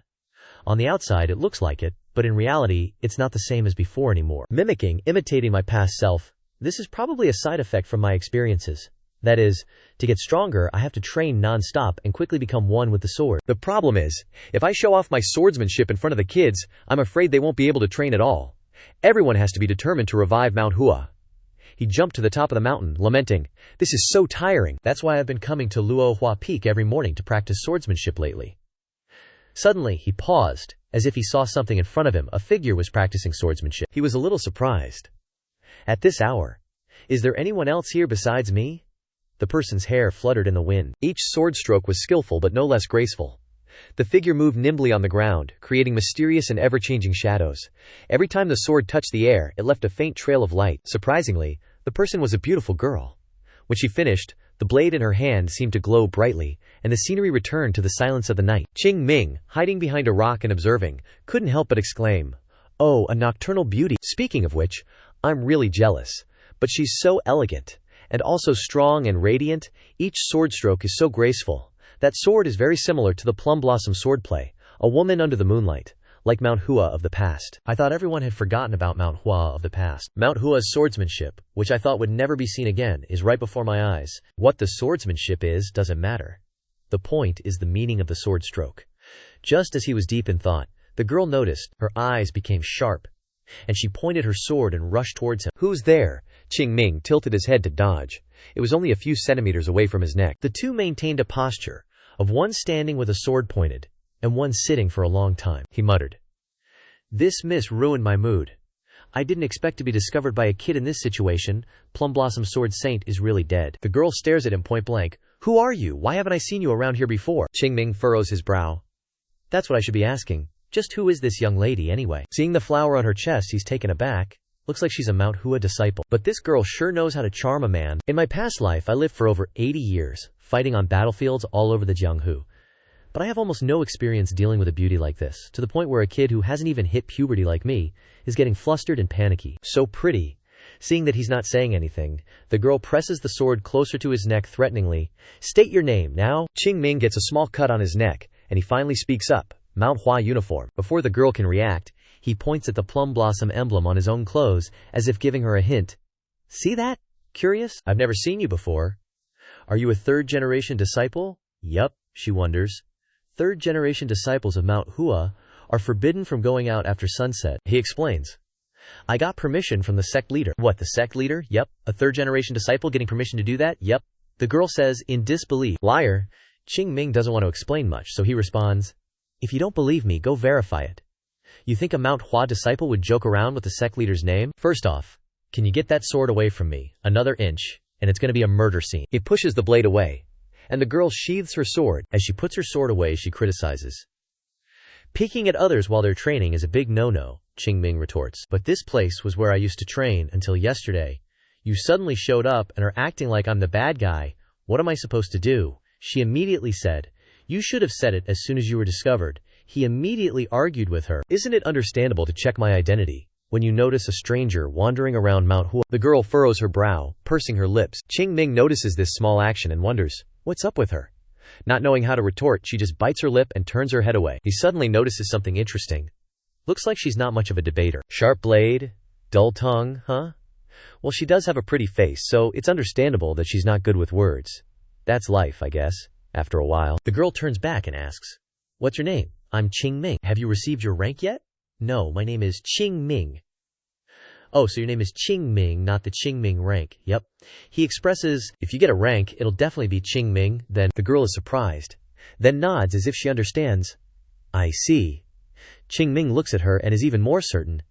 On the outside, it looks like it, but in reality, it's not the same as before anymore. Imitating my past self, this is probably a side effect from my experiences. That is, to get stronger, I have to train non-stop and quickly become one with the sword. The problem is, if I show off my swordsmanship in front of the kids, I'm afraid they won't be able to train at all. Everyone has to be determined to revive Mount Hua. He jumped to the top of the mountain, lamenting, "This is so tiring. That's why I've been coming to Luo Hua Peak every morning to practice swordsmanship lately." Suddenly, he paused, as if he saw something in front of him. A figure was practicing swordsmanship. He was a little surprised. At this hour, is there anyone else here besides me? The person's hair fluttered in the wind. Each sword stroke was skillful but no less graceful. The figure moved nimbly on the ground, creating mysterious and ever-changing shadows. Every time the sword touched the air, it left a faint trail of light. Surprisingly, the person was a beautiful girl. When she finished, the blade in her hand seemed to glow brightly, and the scenery returned to the silence of the night. Qing Ming, hiding behind a rock and observing, couldn't help but exclaim, "Oh, a nocturnal beauty. Speaking of which, I'm really jealous. But she's so elegant, and also strong and radiant. Each sword stroke is so graceful. That sword is very similar to the Plum Blossom Sword play, a woman under the moonlight, like Mount Hua of the past." I thought everyone had forgotten about Mount Hua of the past. Mount Hua's swordsmanship, which I thought would never be seen again, is right before my eyes. What the swordsmanship is doesn't matter. The point is the meaning of the sword stroke. Just as he was deep in thought, the girl noticed. Her eyes became sharp, and she pointed her sword and rushed towards him. "Who's there?" Qing Ming tilted his head to dodge. It was only a few centimeters away from his neck. The two maintained a posture of one standing with a sword pointed, and one sitting for a long time. He muttered, "This miss ruined my mood. I didn't expect to be discovered by a kid in this situation. Plum Blossom Sword Saint is really dead." The girl stares at him point blank. "Who are you? Why haven't I seen you around here before?" Qing Ming furrows his brow. "That's what I should be asking. Just who is this young lady anyway?" Seeing the flower on her chest, he's taken aback. Looks like she's a Mount Hua disciple. But this girl sure knows how to charm a man. In my past life, I lived for over 80 years, fighting on battlefields all over the Jianghu. But I have almost no experience dealing with a beauty like this, to the point where a kid who hasn't even hit puberty like me is getting flustered and panicky. So pretty. Seeing that he's not saying anything, the girl presses the sword closer to his neck threateningly. "State your name, now." Qing Ming gets a small cut on his neck, and he finally speaks up. "Mount Hua uniform." Before the girl can react, he points at the plum blossom emblem on his own clothes, as if giving her a hint. "See that? Curious? I've never seen you before. Are you a third-generation disciple?" "Yup," she wonders. "Third-generation disciples of Mount Hua are forbidden from going out after sunset," he explains. "I got permission from the sect leader." "What, the sect leader?" "Yep. A third-generation disciple getting permission to do that?" "Yep." The girl says in disbelief. "Liar." Qing Ming doesn't want to explain much, so he responds, "If you don't believe me, go verify it. You think a Mount Hua disciple would joke around with the sect leader's name? First off, can you get that sword away from me? Another inch, and it's going to be a murder scene." He pushes the blade away, and the girl sheathes her sword. As she puts her sword away, she criticizes. "Peeking at others while they're training is a big no-no," Qing Ming retorts. "But this place was where I used to train until yesterday. You suddenly showed up and are acting like I'm the bad guy. What am I supposed to do?" She immediately said, "You should have said it as soon as you were discovered." He immediately argued with her. "Isn't it understandable to check my identity when you notice a stranger wandering around Mount Hua?" The girl furrows her brow, pursing her lips. Qing Ming notices this small action and wonders, what's up with her? Not knowing how to retort, she just bites her lip and turns her head away. He suddenly notices something interesting. Looks like she's not much of a debater. Sharp blade, dull tongue, huh? Well, she does have a pretty face, so it's understandable that she's not good with words. That's life, I guess. After a while, the girl turns back and asks, "What's your name?" "I'm Qing Ming." "Have you received your rank yet?" "No, my name is Qing Ming." "Oh, so your name is Qing Ming, not the Qing Ming rank." "Yep." He expresses, "If you get a rank, it'll definitely be Qing Ming, then." The girl is surprised, then nods as if she understands. "I see." Qing Ming looks at her and is even more certain.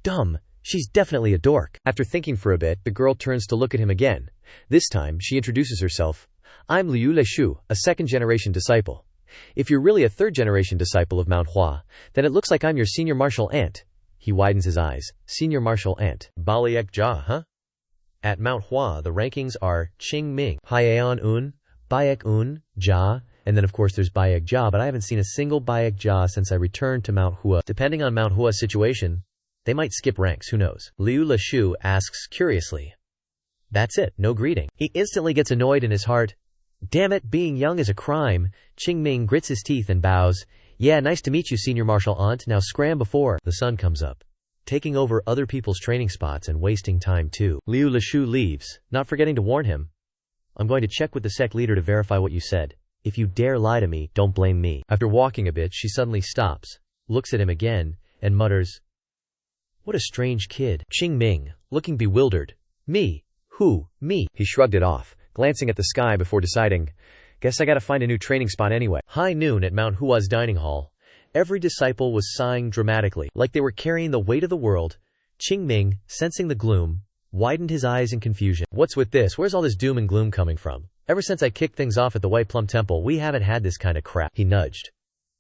Dumb. She's definitely a dork. After thinking for a bit, the girl turns to look at him again. This time, she introduces herself. "I'm Liu Leshu, a second-generation disciple. If you're really a third-generation disciple of Mount Hua, then it looks like I'm your senior martial aunt." He widens his eyes. "Senior martial aunt. Balayek Jia, huh?" At Mount Hua, the rankings are Qing Ming, Haiyan Un, Bayek Un, Jia, and then of course there's Bayek Jia, but I haven't seen a single Bayek Jia since I returned to Mount Hua. Depending on Mount Hua's situation, they might skip ranks, who knows? Liu Leshu asks curiously. That's it, no greeting. He instantly gets annoyed in his heart. Damn it, being young is a crime. Qing Ming grits his teeth and bows. "Yeah, nice to meet you, senior martial aunt. Now scram before the sun comes up." Taking over other people's training spots and wasting time too. Liu Leshu leaves, not forgetting to warn him. I'm going to check with the sect leader to verify what you said. If you dare lie to me, don't blame me. After walking a bit, she suddenly stops, looks at him again, and mutters, "What a strange kid." Qing Ming, looking bewildered. "Me? Who? Me?" He shrugged it off, glancing at the sky before deciding, "Guess I gotta find a new training spot anyway." High noon at Mount Hua's dining hall. Every disciple was sighing dramatically, like they were carrying the weight of the world. Qing Ming, sensing the gloom, widened his eyes in confusion. "What's with this? Where's all this doom and gloom coming from? Ever since I kicked things off at the White Plum Temple, we haven't had this kind of crap." He nudged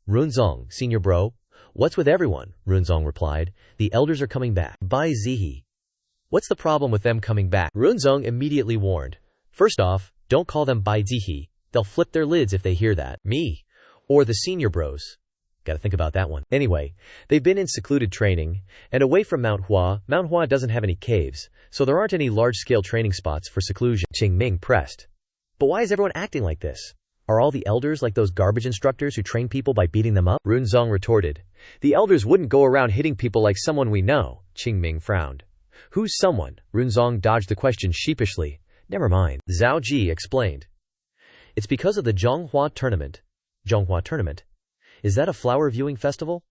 Runzong, "Senior bro, what's with everyone?" Runzong replied, "The elders are coming back." Bai Zihi. "What's the problem with them coming back?" Runzong immediately warned. "First off, don't call them Bai Zihi. They'll flip their lids if they hear that. Me. Or the senior bros. Gotta think about that one. Anyway, they've been in secluded training, and away from Mount Hua. Mount Hua doesn't have any caves, so there aren't any large-scale training spots for seclusion." Qing Ming pressed. "But why is everyone acting like this? Are all the elders like those garbage instructors who train people by beating them up?" Runzong retorted. "The elders wouldn't go around hitting people like someone we know." Qing Ming frowned. "Who's someone?" Runzong dodged the question sheepishly. "Never mind." Zhao Ji explained. "It's because of the Zhonghua tournament." Zhonghua tournament? Is that a flower viewing festival?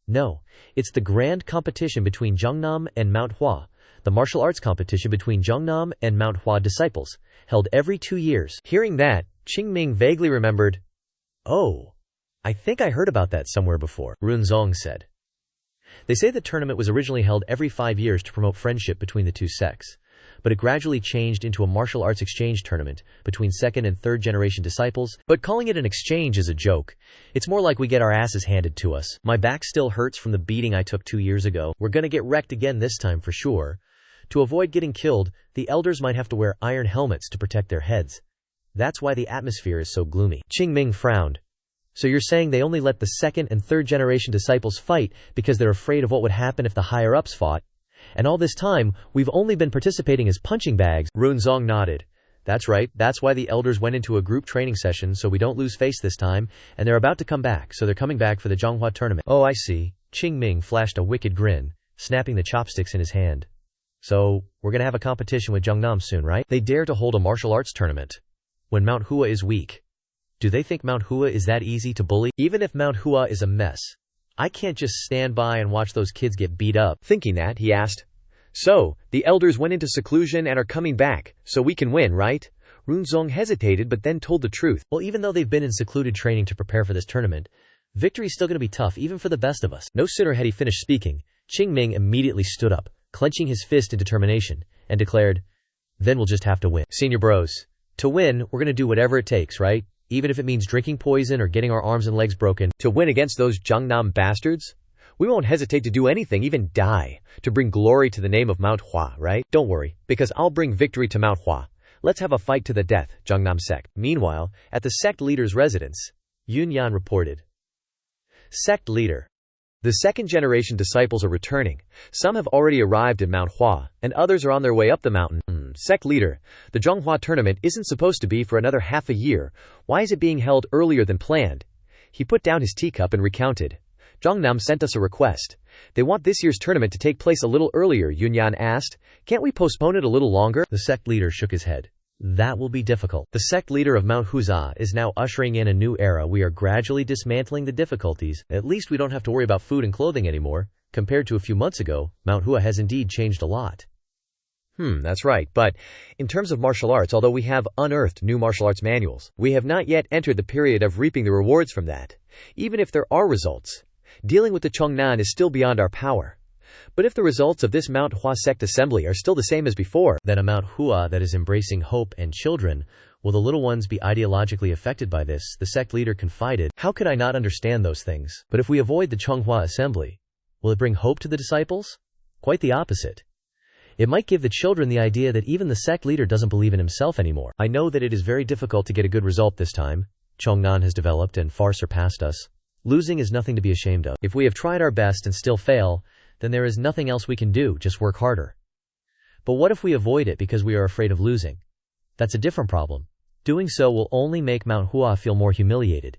No, it's the grand competition between Zhongnam and Mount Hua, the martial arts competition between Zhongnam and Mount Hua disciples, held every 2 years. Hearing that, Qing Ming vaguely remembered. "Oh, I think I heard about that somewhere before," Runzong said. "They say the tournament was originally held every 5 years to promote friendship between the two sects, but it gradually changed into a martial arts exchange tournament between second and third generation disciples. But calling it an exchange is a joke. It's more like we get our asses handed to us. My back still hurts from the beating I took 2 years ago. We're gonna get wrecked again this time for sure. To avoid getting killed, the elders might have to wear iron helmets to protect their heads. That's why the atmosphere is so gloomy." Qing Ming frowned. "So you're saying they only let the second and third generation disciples fight because they're afraid of what would happen if the higher-ups fought? And all this time, we've only been participating as punching bags?" Runzong nodded. "That's right. That's why the elders went into a group training session so we don't lose face this time, and they're about to come back, so they're coming back for the Zhonghua tournament." "Oh, I see." Qing Ming flashed a wicked grin, snapping the chopsticks in his hand. "So, we're gonna have a competition with Zhongnam soon, right? They dare to hold a martial arts tournament when Mount Hua is weak. Do they think Mount Hua is that easy to bully? Even if Mount Hua is a mess, I can't just stand by and watch those kids get beat up." Thinking that, he asked, "So, the elders went into seclusion and are coming back, so we can win, right?" Runzong hesitated but then told the truth. "Well, even though they've been in secluded training to prepare for this tournament, victory's still gonna be tough even for the best of us." No sooner had he finished speaking, Qing Ming immediately stood up, clenching his fist in determination, and declared, "Then we'll just have to win. Senior bros, to win, we're gonna do whatever it takes, right? Even if it means drinking poison or getting our arms and legs broken. To win against those Zhongnam bastards? We won't hesitate to do anything, even die, to bring glory to the name of Mount Hua, right? Don't worry, because I'll bring victory to Mount Hua. Let's have a fight to the death, Zhongnam sect." Meanwhile, at the sect leader's residence, Yunyan reported. Sect leader. The second-generation disciples are returning. Some have already arrived at Mount Hua, and others are on their way up the mountain. Sect leader, the Zhonghua tournament isn't supposed to be for another half a year. Why is it being held earlier than planned? He put down his teacup and recounted. Zhongnam sent us a request. They want this year's tournament to take place a little earlier, Yunyan asked. Can't we postpone it a little longer? The sect leader shook his head. That will be difficult. The sect leader of Mount Hua is now ushering in a new era. We are gradually dismantling the difficulties. At least we don't have to worry about food and clothing anymore. Compared to a few months ago, Mount Hua has indeed changed a lot. That's right, but in terms of martial arts, although we have unearthed new martial arts manuals, we have not yet entered the period of reaping the rewards from that. Even if there are results, dealing with the Chongnan is still beyond our power. But if the results of this Mount Hua Sect assembly are still the same as before, then a Mount Hua that is embracing hope and children, will the little ones be ideologically affected by this? The sect leader confided. How could I not understand those things? But if we avoid the Chonghua assembly, will it bring hope to the disciples? Quite the opposite. It might give the children the idea that even the sect leader doesn't believe in himself anymore. I know that it is very difficult to get a good result this time. Chongnan has developed and far surpassed us. Losing is nothing to be ashamed of. If we have tried our best and still fail, then there is nothing else we can do, just work harder. But what if we avoid it because we are afraid of losing? That's a different problem. Doing so will only make Mount Hua feel more humiliated.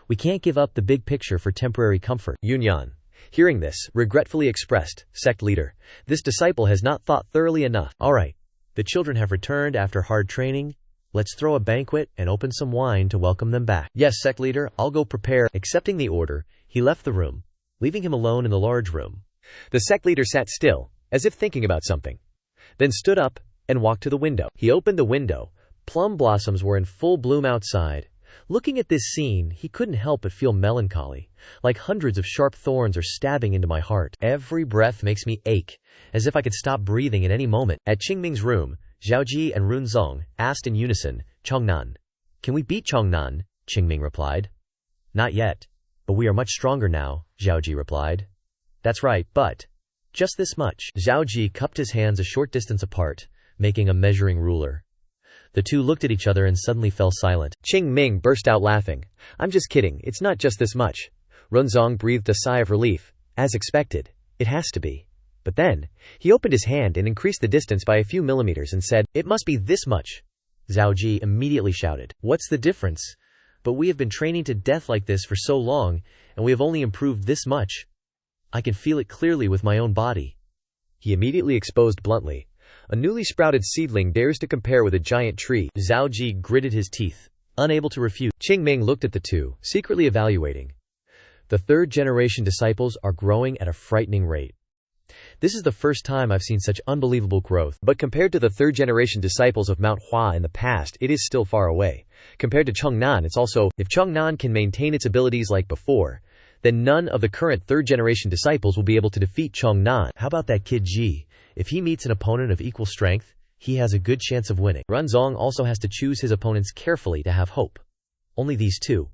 We can't give up the big picture for temporary comfort. Yunyan, hearing this, regretfully expressed, sect leader, this disciple has not thought thoroughly enough. All right, the children have returned after hard training. Let's throw a banquet and open some wine to welcome them back. Yes, sect leader, I'll go prepare. Accepting the order, he left the room, leaving him alone in the large room. The sect leader sat still, as if thinking about something, then stood up and walked to the window. He opened the window. Plum blossoms were in full bloom outside. Looking at this scene, he couldn't help but feel melancholy, like hundreds of sharp thorns are stabbing into my heart. Every breath makes me ache, as if I could stop breathing at any moment. At Qing Ming's room, Zhaoji and Runzong asked in unison, Chongnan. Can we beat Chongnan? Qing Ming replied. Not yet, but we are much stronger now, Zhaoji replied. That's right, but just this much. Zhaoji cupped his hands a short distance apart, making a measuring ruler. The two looked at each other and suddenly fell silent. Qing Ming burst out laughing. I'm just kidding, it's not just this much. Runzong breathed a sigh of relief. As expected, it has to be. But then, he opened his hand and increased the distance by a few millimeters and said, it must be this much. Zhaoji immediately shouted, what's the difference? But we have been training to death like this for so long, and we have only improved this much. I can feel it clearly with my own body. He immediately exposed bluntly. A newly sprouted seedling dares to compare with a giant tree. Zhaoji gritted his teeth, unable to refute. Qing Ming looked at the two, secretly evaluating. The third-generation disciples are growing at a frightening rate. This is the first time I've seen such unbelievable growth, but compared to the third-generation disciples of Mount Hua in the past, it is still far away. Compared to Chongnan, it's also, if Chongnan can maintain its abilities like before, then none of the current third-generation disciples will be able to defeat Chongnan. How about that kid Ji? If he meets an opponent of equal strength, he has a good chance of winning. Runzong also has to choose his opponents carefully to have hope. Only these two.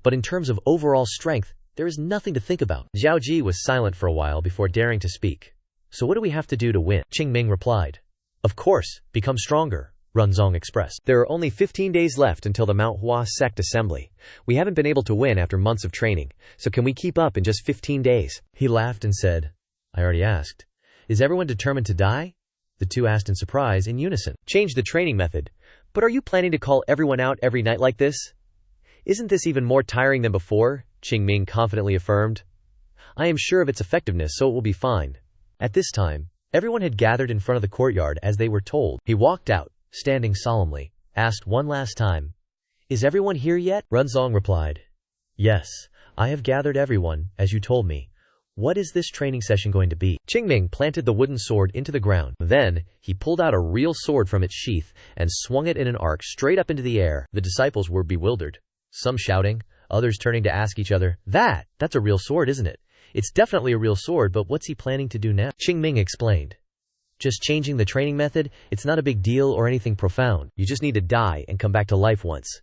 But in terms of overall strength, there is nothing to think about. Zhaoji was silent for a while before daring to speak. So what do we have to do to win? Qing Ming replied. Of course, become stronger, Runzong expressed. There are only 15 days left until the Mount Hua Sect assembly. We haven't been able to win after months of training, so can we keep up in just 15 days? He laughed and said, I already asked. Is everyone determined to die? The two asked in surprise in unison. Change the training method. But are you planning to call everyone out every night like this? Isn't this even more tiring than before? Qing Ming confidently affirmed. I am sure of its effectiveness, so it will be fine. At this time, everyone had gathered in front of the courtyard as they were told. He walked out, standing solemnly, asked one last time, Is everyone here yet? Runzong replied, Yes, I have gathered everyone, as you told me. What is this training session going to be? Qing Ming planted the wooden sword into the ground. Then, he pulled out a real sword from its sheath and swung it in an arc straight up into the air. The disciples were bewildered, some shouting, others turning to ask each other, That's a real sword, isn't it? It's definitely a real sword, but what's he planning to do now? Qing Ming explained. Just changing the training method, it's not a big deal or anything profound. You just need to die and come back to life once.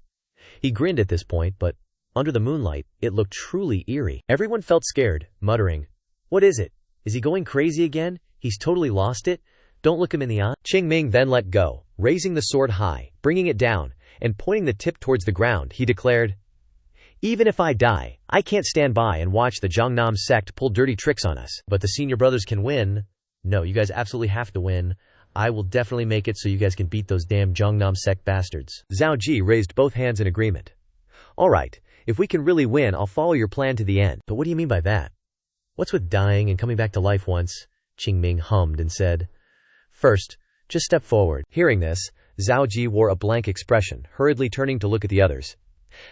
He grinned at this point, but under the moonlight, it looked truly eerie. Everyone felt scared, muttering, What is it? Is he going crazy again? He's totally lost it? Don't look him in the eye. Qing Ming then let go, raising the sword high, bringing it down, and pointing the tip towards the ground, he declared, Even if I die, I can't stand by and watch the Jiangnam sect pull dirty tricks on us. But the senior brothers can win. No, you guys absolutely have to win. I will definitely make it so you guys can beat those damn Jiangnam sect bastards. Zhaoji raised both hands in agreement. All right, if we can really win, I'll follow your plan to the end. But what do you mean by that? What's with dying and coming back to life once? Qing Ming hummed and said. First, just step forward. Hearing this, Zhaoji wore a blank expression, hurriedly turning to look at the others.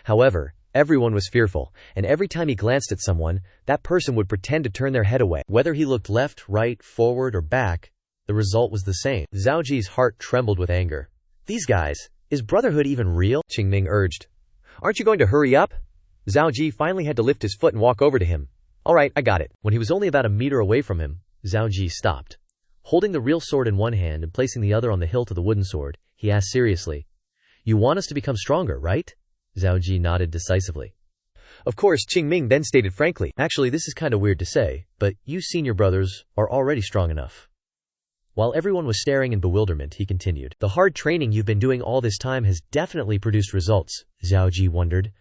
However, everyone was fearful, and every time he glanced at someone, that person would pretend to turn their head away. Whether he looked left, right, forward, or back, the result was the same. Zhaoji's heart trembled with anger. These guys, is brotherhood even real? Qing Ming urged. Aren't you going to hurry up? Zhaoji finally had to lift his foot and walk over to him. All right, I got it. When he was only about a meter away from him, Zhaoji stopped. Holding the real sword in one hand and placing the other on the hilt of the wooden sword, he asked seriously, You want us to become stronger, right? Zhaoji nodded decisively. Of course, Qing Ming then stated frankly, Actually, this is kind of weird to say, but you senior brothers are already strong enough. While everyone was staring in bewilderment, he continued, The hard training you've been doing all this time has definitely produced results. Zhaoji wondered,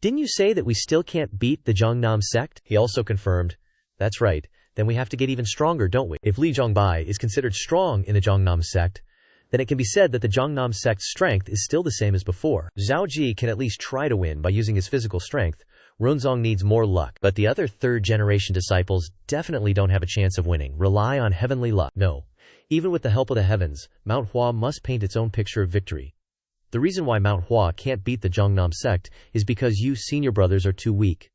Didn't you say that we still can't beat the Jiangnam sect? He also confirmed, That's right, then we have to get even stronger, don't we? If Li Zhongbai is considered strong in the Jiangnam sect, then it can be said that the Jiangnam sect's strength is still the same as before. Zhaoji can at least try to win by using his physical strength. Runzong needs more luck, but the other third-generation disciples definitely don't have a chance of winning. Rely on heavenly luck. No. Even with the help of the heavens, Mount Hua must paint its own picture of victory. The reason why Mount Hua can't beat the Zhongnam sect is because you senior brothers are too weak.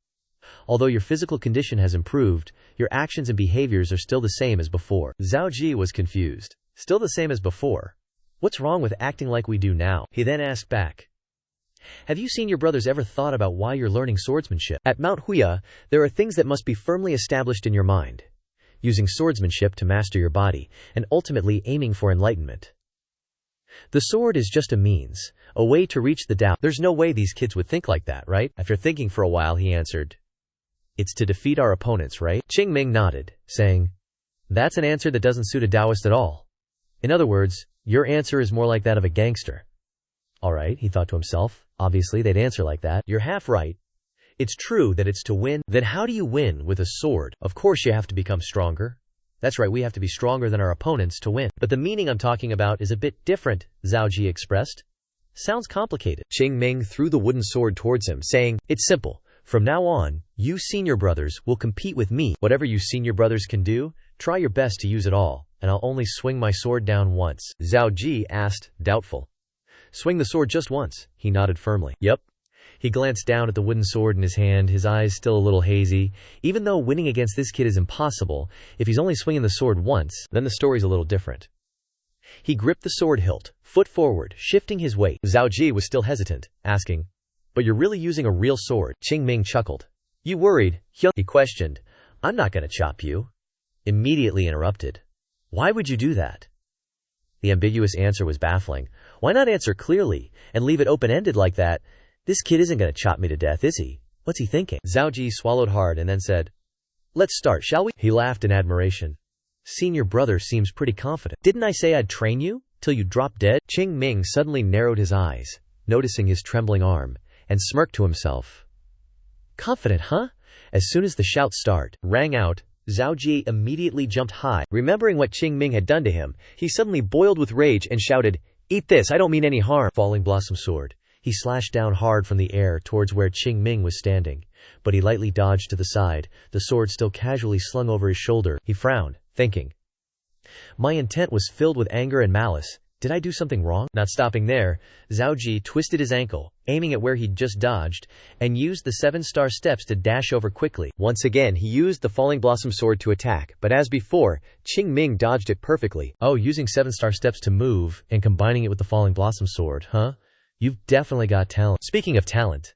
Although your physical condition has improved, your actions and behaviors are still the same as before. Zhao Ji was confused. Still the same as before? What's wrong with acting like we do now? He then asked back. Have you senior brothers ever thought about why you're learning swordsmanship? At Mount Hua, there are things that must be firmly established in your mind. Using swordsmanship to master your body, and ultimately aiming for enlightenment. The sword is just a means, a way to reach the Tao. There's no way these kids would think like that, right? After thinking for a while, he answered, It's to defeat our opponents, right? Qing Ming nodded, saying, That's an answer that doesn't suit a Taoist at all. In other words, your answer is more like that of a gangster. Alright, he thought to himself, obviously they'd answer like that. You're half right. It's true that it's to win. Then how do you win with a sword? Of course you have to become stronger. That's right, we have to be stronger than our opponents to win. But the meaning I'm talking about is a bit different, Zhao Ji expressed. Sounds complicated. Qing Ming threw the wooden sword towards him, saying, It's simple. From now on, you senior brothers will compete with me. Whatever you senior brothers can do, try your best to use it all, and I'll only swing my sword down once. Zhao Ji asked, doubtful. Swing the sword just once, he nodded firmly. Yep. He glanced down at the wooden sword in his hand, his eyes still a little hazy. Even though winning against this kid is impossible, if he's only swinging the sword once, then the story's a little different. He gripped the sword hilt, foot forward, shifting his weight. Zhao Ji was still hesitant, asking, But you're really using a real sword? Qing Ming chuckled. You worried? He questioned. I'm not gonna chop you. Immediately interrupted. Why would you do that? The ambiguous answer was baffling. Why not answer clearly, and leave it open-ended like that? This kid isn't gonna chop me to death, is he? What's he thinking? Zhao Ji swallowed hard and then said, Let's start, shall we? He laughed in admiration. Senior brother seems pretty confident. Didn't I say I'd train you, till you drop dead? Qing Ming suddenly narrowed his eyes, noticing his trembling arm, and smirked to himself. Confident, huh? As soon as the shouts rang out, Zhao Ji immediately jumped high. Remembering what Qing Ming had done to him, he suddenly boiled with rage and shouted, Eat this, I don't mean any harm. Falling Blossom Sword. He slashed down hard from the air towards where Qing Ming was standing, but he lightly dodged to the side, the sword still casually slung over his shoulder. He frowned, thinking, My intent was filled with anger and malice. Did I do something wrong? Not stopping there, Zhao Ji twisted his ankle, aiming at where he'd just dodged, and used the 7-star steps to dash over quickly. Once again, he used the Falling Blossom Sword to attack, but as before, Qing Ming dodged it perfectly. Oh, using 7-star steps to move, and combining it with the Falling Blossom Sword, huh? You've definitely got talent. Speaking of talent,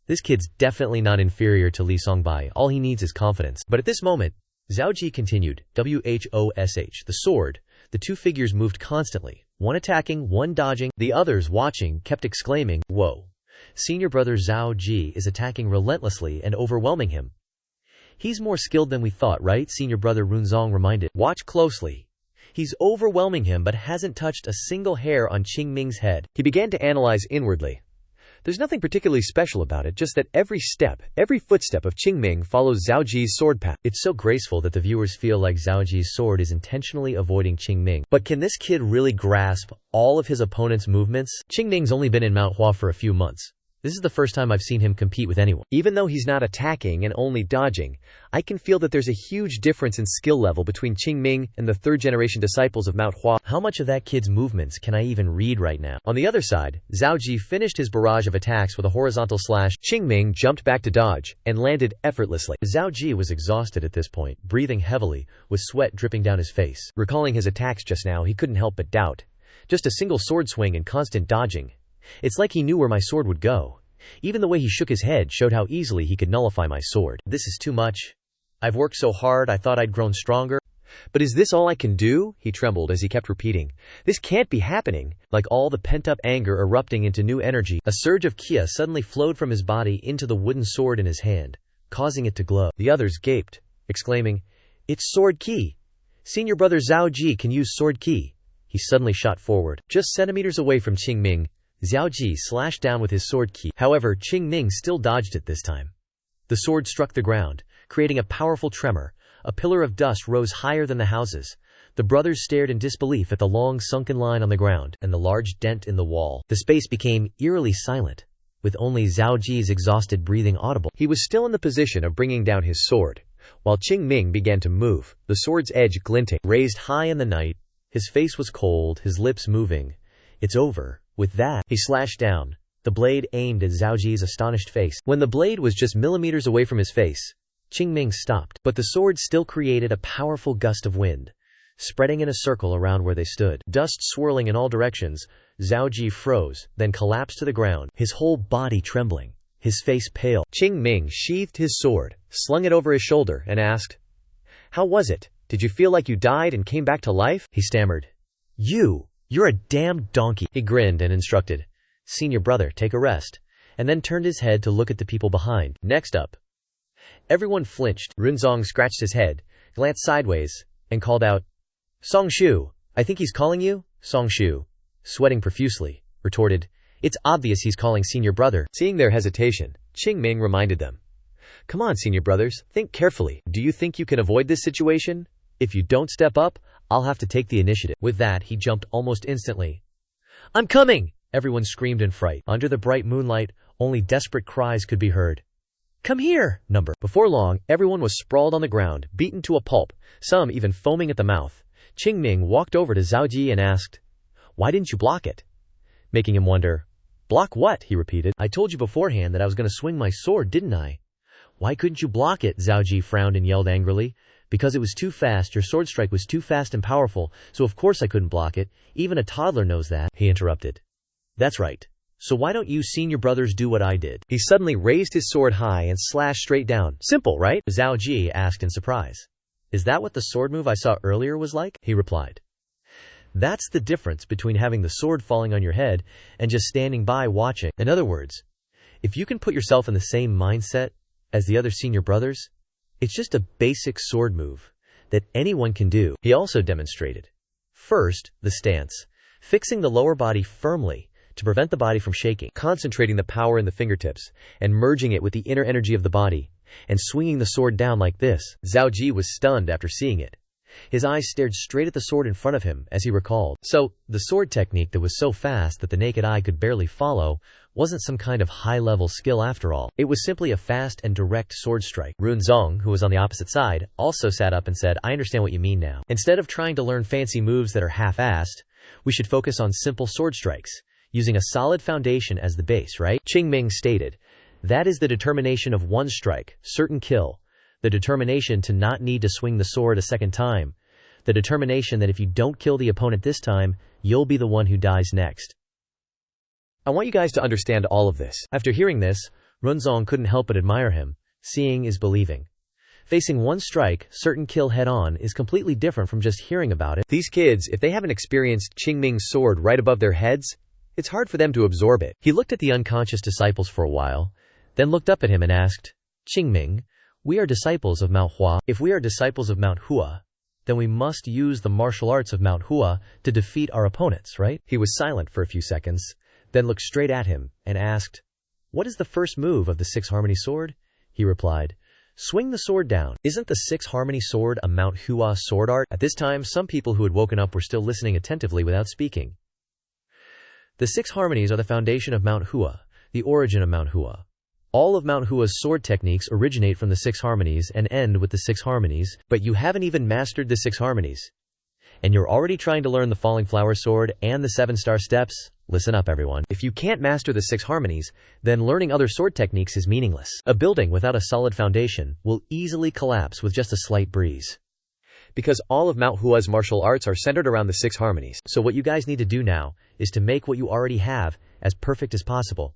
this kid's definitely not inferior to Li Songbai. All he needs is confidence. But at this moment, Zhao Ji continued, WHOSH, the sword. The two figures moved constantly, one attacking, one dodging. The others, watching, kept exclaiming, Whoa. Senior brother Zhao Ji is attacking relentlessly and overwhelming him. He's more skilled than we thought, right? Senior brother Runzong reminded. Watch closely. He's overwhelming him but hasn't touched a single hair on Qing Ming's head. He began to analyze inwardly. There's nothing particularly special about it, just that every footstep of Qing Ming follows Zhao Ji's sword path. It's so graceful that the viewers feel like Zhao Ji's sword is intentionally avoiding Qing Ming. But can this kid really grasp all of his opponent's movements? Qing Ming's only been in Mount Hua for a few months. This is the first time I've seen him compete with anyone. Even though he's not attacking and only dodging, I can feel that there's a huge difference in skill level between Qing Ming and the third-generation disciples of Mount Hua. How much of that kid's movements can I even read right now? On the other side, Zhao Ji finished his barrage of attacks with a horizontal slash. Qing Ming jumped back to dodge, and landed effortlessly. Zhao Ji was exhausted at this point, breathing heavily, with sweat dripping down his face. Recalling his attacks just now, he couldn't help but doubt. Just a single sword swing and constant dodging. It's like he knew where my sword would go. Even the way he shook his head showed how easily he could nullify my sword. This is too much. I've worked so hard, I thought I'd grown stronger. But is this all I can do? He trembled as he kept repeating. This can't be happening. Like all the pent-up anger erupting into new energy, a surge of Qia suddenly flowed from his body into the wooden sword in his hand, causing it to glow. The others gaped, exclaiming, It's sword Qi! Senior brother Zhao Ji can use sword Qi. He suddenly shot forward. Just centimeters away from Qing Ming, Zhao Ji slashed down with his sword Qi. However, Qing Ming still dodged it this time. The sword struck the ground, creating a powerful tremor. A pillar of dust rose higher than the houses. The brothers stared in disbelief at the long sunken line on the ground and the large dent in the wall. The space became eerily silent, with only Zhao Ji's exhausted breathing audible. He was still in the position of bringing down his sword, while Qing Ming began to move, the sword's edge glinting. Raised high in the night, his face was cold, his lips moving. It's over, With that, he slashed down, the blade aimed at Zhao Ji's astonished face. When the blade was just millimeters away from his face, Qing Ming stopped, but the sword still created a powerful gust of wind, spreading in a circle around where they stood. Dust swirling in all directions, Zhao Ji froze, then collapsed to the ground, his whole body trembling, his face pale. Qing Ming sheathed his sword, slung it over his shoulder, and asked, "How was it? Did you feel like you died and came back to life?" He stammered. You're a damned donkey." He grinned and instructed, "Senior brother, take a rest," and then turned his head to look at the people behind. Next up. Everyone flinched. Runzong scratched his head, glanced sideways, and called out, "Song Shu, I think he's calling you?" Song Shu, sweating profusely, retorted, "It's obvious he's calling senior brother." Seeing their hesitation, Qing Ming reminded them, "Come on, senior brothers, think carefully. Do you think you can avoid this situation? If you don't step up, I'll have to take the initiative." With that, he jumped almost instantly. "I'm coming!" Everyone screamed in fright. Under the bright moonlight, only desperate cries could be heard. "Come here, number." Before long, everyone was sprawled on the ground, beaten to a pulp, some even foaming at the mouth. Qing Ming walked over to Zhao Ji and asked, "Why didn't you block it?" Making him wonder. "Block what?" he repeated. "I told you beforehand that I was going to swing my sword, didn't I?" "Why couldn't you block it?" Zhao Ji frowned and yelled angrily. "Because it was too fast. Your sword strike was too fast and powerful, so of course I couldn't block it. Even a toddler knows that," he interrupted. "That's right. So why don't you senior brothers do what I did?" He suddenly raised his sword high and slashed straight down. "Simple, right?" Zhao Ji asked in surprise. "Is that what the sword move I saw earlier was like?" he replied. "That's the difference between having the sword falling on your head and just standing by watching. In other words, if you can put yourself in the same mindset as the other senior brothers, it's just a basic sword move that anyone can do." He also demonstrated. First, the stance, fixing the lower body firmly to prevent the body from shaking, concentrating the power in the fingertips, and merging it with the inner energy of the body, and swinging the sword down like this. Zhao Ji was stunned after seeing it. His eyes stared straight at the sword in front of him as he recalled. So, the sword technique that was so fast that the naked eye could barely follow wasn't some kind of high-level skill after all. It was simply a fast and direct sword strike. Runzong, who was on the opposite side, also sat up and said, "I understand what you mean now. Instead of trying to learn fancy moves that are half-assed, we should focus on simple sword strikes, using a solid foundation as the base, right?" Qing Ming stated, "That is the determination of one strike, certain kill. The determination to not need to swing the sword a second time. The determination that if you don't kill the opponent this time, you'll be the one who dies next." I want you guys to understand all of this. After hearing this, Runzong couldn't help but admire him. Seeing is believing. Facing one strike, certain kill head-on is completely different from just hearing about it. These kids, if they haven't experienced Qing Ming's sword right above their heads, it's hard for them to absorb it. He looked at the unconscious disciples for a while, then looked up at him and asked, "Qing Ming, we are disciples of Mount Hua. If we are disciples of Mount Hua, then we must use the martial arts of Mount Hua to defeat our opponents, right?" He was silent for a few seconds, then looked straight at him and asked, "What is the first move of the Six Harmony Sword?" He replied, "Swing the sword down." Isn't the Six Harmony Sword a Mount Hua sword art? At this time, some people who had woken up were still listening attentively without speaking. The Six Harmonies are the foundation of Mount Hua, the origin of Mount Hua. All of Mount Hua's sword techniques originate from the Six Harmonies and end with the Six Harmonies, but you haven't even mastered the Six Harmonies. And you're already trying to learn the Falling Flower Sword and the 7-star steps? Listen up, everyone. If you can't master the Six Harmonies, then learning other sword techniques is meaningless. A building without a solid foundation will easily collapse with just a slight breeze. Because all of Mount Hua's martial arts are centered around the Six Harmonies. So what you guys need to do now is to make what you already have as perfect as possible.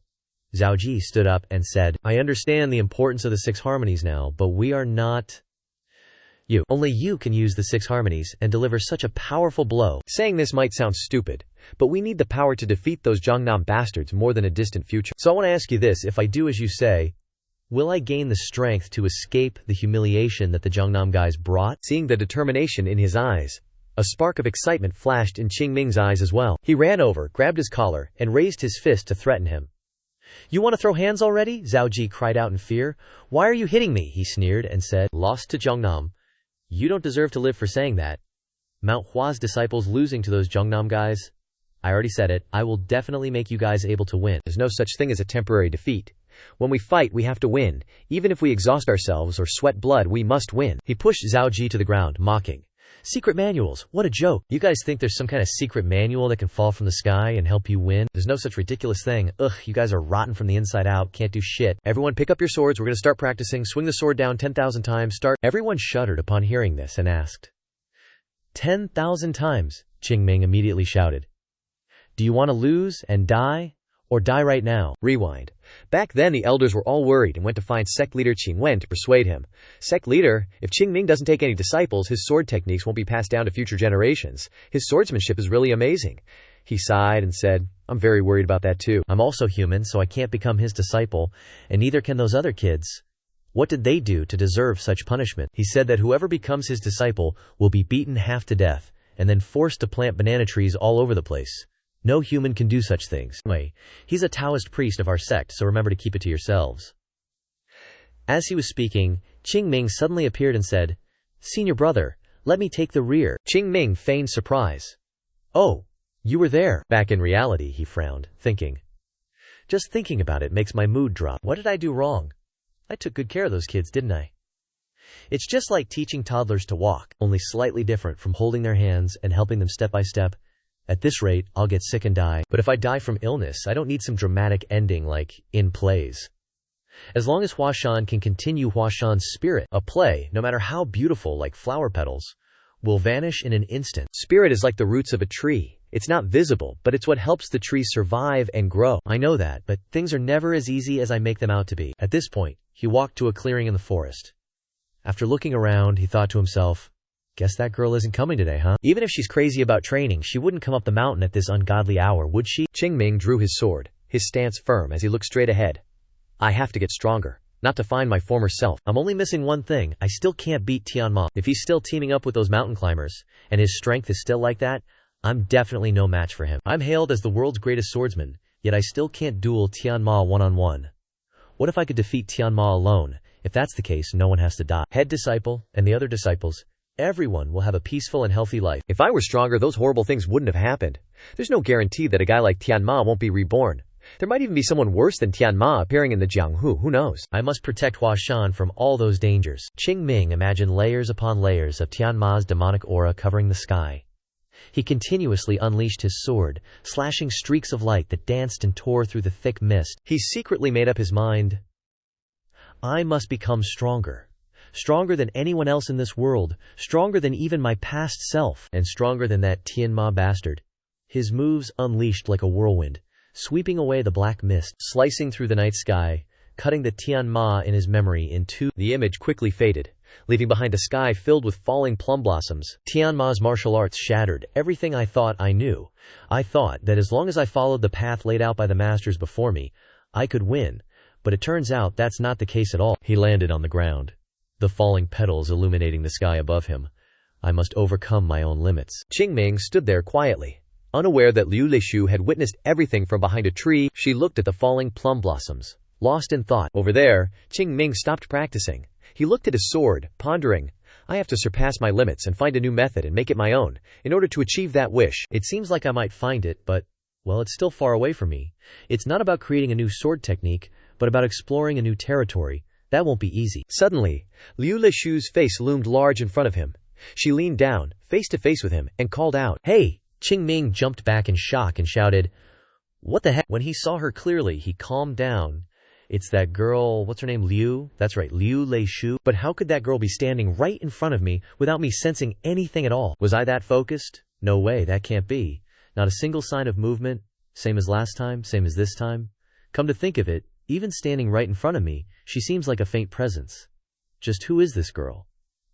Zhao Ji stood up and said, "I understand the importance of the Six Harmonies now, but we are not you. Only you can use the Six Harmonies and deliver such a powerful blow." Saying this might sound stupid, but we need the power to defeat those Jiangnam bastards more than a distant future. So I want to ask you this, if I do as you say, will I gain the strength to escape the humiliation that the Jiangnam guys brought? Seeing the determination in his eyes, a spark of excitement flashed in Qing Ming's eyes as well. He ran over, grabbed his collar, and raised his fist to threaten him. "You want to throw hands already?" Zhao Ji cried out in fear. "Why are you hitting me?" he sneered and said, "Lost to Jiangnam. You don't deserve to live for saying that. Mount Hua's disciples losing to those Jiangnam guys? I already said it, I will definitely make you guys able to win. There's no such thing as a temporary defeat. When we fight, we have to win. Even if we exhaust ourselves or sweat blood, we must win." He pushed Zhao Ji to the ground, mocking. Secret manuals, what a joke. You guys think there's some kind of secret manual that can fall from the sky and help you win? There's no such ridiculous thing. Ugh, you guys are rotten from the inside out, can't do shit. Everyone pick up your swords, we're gonna start practicing. Swing the sword down 10,000 times, start. Everyone shuddered upon hearing this and asked. 10,000 times, Qing Ming immediately shouted. Do you want to lose and die? Or die right now? Rewind. Back then the elders were all worried and went to find sect leader Qing Wen to persuade him. Sect leader, if Qing Ming doesn't take any disciples, his sword techniques won't be passed down to future generations. His swordsmanship is really amazing. He sighed and said, I'm very worried about that too. I'm also human, so I can't become his disciple, and neither can those other kids. What did they do to deserve such punishment? He said that whoever becomes his disciple will be beaten half to death, and then forced to plant banana trees all over the place. No human can do such things. Anyway, he's a Taoist priest of our sect, so remember to keep it to yourselves. As he was speaking, Qing Ming suddenly appeared and said, Senior brother, let me take the rear. Qing Ming feigned surprise. Oh, you were there. Back in reality, he frowned, thinking. Just thinking about it makes my mood drop. What did I do wrong? I took good care of those kids, didn't I? It's just like teaching toddlers to walk, only slightly different from holding their hands and helping them step by step. At this rate, I'll get sick and die. But if I die from illness, I don't need some dramatic ending like in plays. As long as Huashan can continue, Huashan's spirit, a play, no matter how beautiful like flower petals, will vanish in an instant. Spirit is like the roots of a tree. It's not visible, but it's what helps the tree survive and grow. I know that, but things are never as easy as I make them out to be. At this point, he walked to a clearing in the forest. After looking around, he thought to himself, guess that girl isn't coming today, huh? Even if she's crazy about training, she wouldn't come up the mountain at this ungodly hour, would she? Qing Ming drew his sword, his stance firm as he looked straight ahead. I have to get stronger, not to find my former self. I'm only missing one thing. I still can't beat Tianma. If he's still teaming up with those mountain climbers, and his strength is still like that, I'm definitely no match for him. I'm hailed as the world's greatest swordsman, yet I still can't duel Tianma one-on-one. What if I could defeat Tianma alone? If that's the case, no one has to die. Head disciple, and the other disciples, everyone will have a peaceful and healthy life. If I were stronger, those horrible things wouldn't have happened. There's no guarantee that a guy like Tianma won't be reborn. There might even be someone worse than Tianma appearing in the Jianghu, who knows? I must protect Huashan from all those dangers. Qing Ming imagined layers upon layers of Tianma's demonic aura covering the sky. He continuously unleashed his sword, slashing streaks of light that danced and tore through the thick mist. He secretly made up his mind. I must become stronger. Stronger than anyone else in this world, stronger than even my past self, and stronger than that Tianma bastard. His moves unleashed like a whirlwind, sweeping away the black mist, slicing through the night sky, cutting the Tianma in his memory in two. The image quickly faded, leaving behind a sky filled with falling plum blossoms. Tianma's martial arts shattered everything I thought I knew. I thought that as long as I followed the path laid out by the masters before me, I could win, but it turns out that's not the case at all. He landed on the ground, the falling petals illuminating the sky above him. I must overcome my own limits. Qing Ming stood there quietly, unaware that Liu Leishu had witnessed everything from behind a tree. She looked at the falling plum blossoms, lost in thought. Over there, Qing Ming stopped practicing. He looked at his sword, pondering, I have to surpass my limits and find a new method and make it my own, in order to achieve that wish. It seems like I might find it, but, well, it's still far away from me. It's not about creating a new sword technique, but about exploring a new territory. That won't be easy. Suddenly, Liu Leishu's face loomed large in front of him. She leaned down, face to face with him, and called out, Hey! Qing Ming jumped back in shock and shouted, What the heck? When he saw her clearly, he calmed down. It's that girl, what's her name, Liu? That's right, Liu Leishu. But how could that girl be standing right in front of me without me sensing anything at all? Was I that focused? No way, that can't be. Not a single sign of movement, same as last time, same as this time. Come to think of it, even standing right in front of me, she seems like a faint presence. Just who is this girl?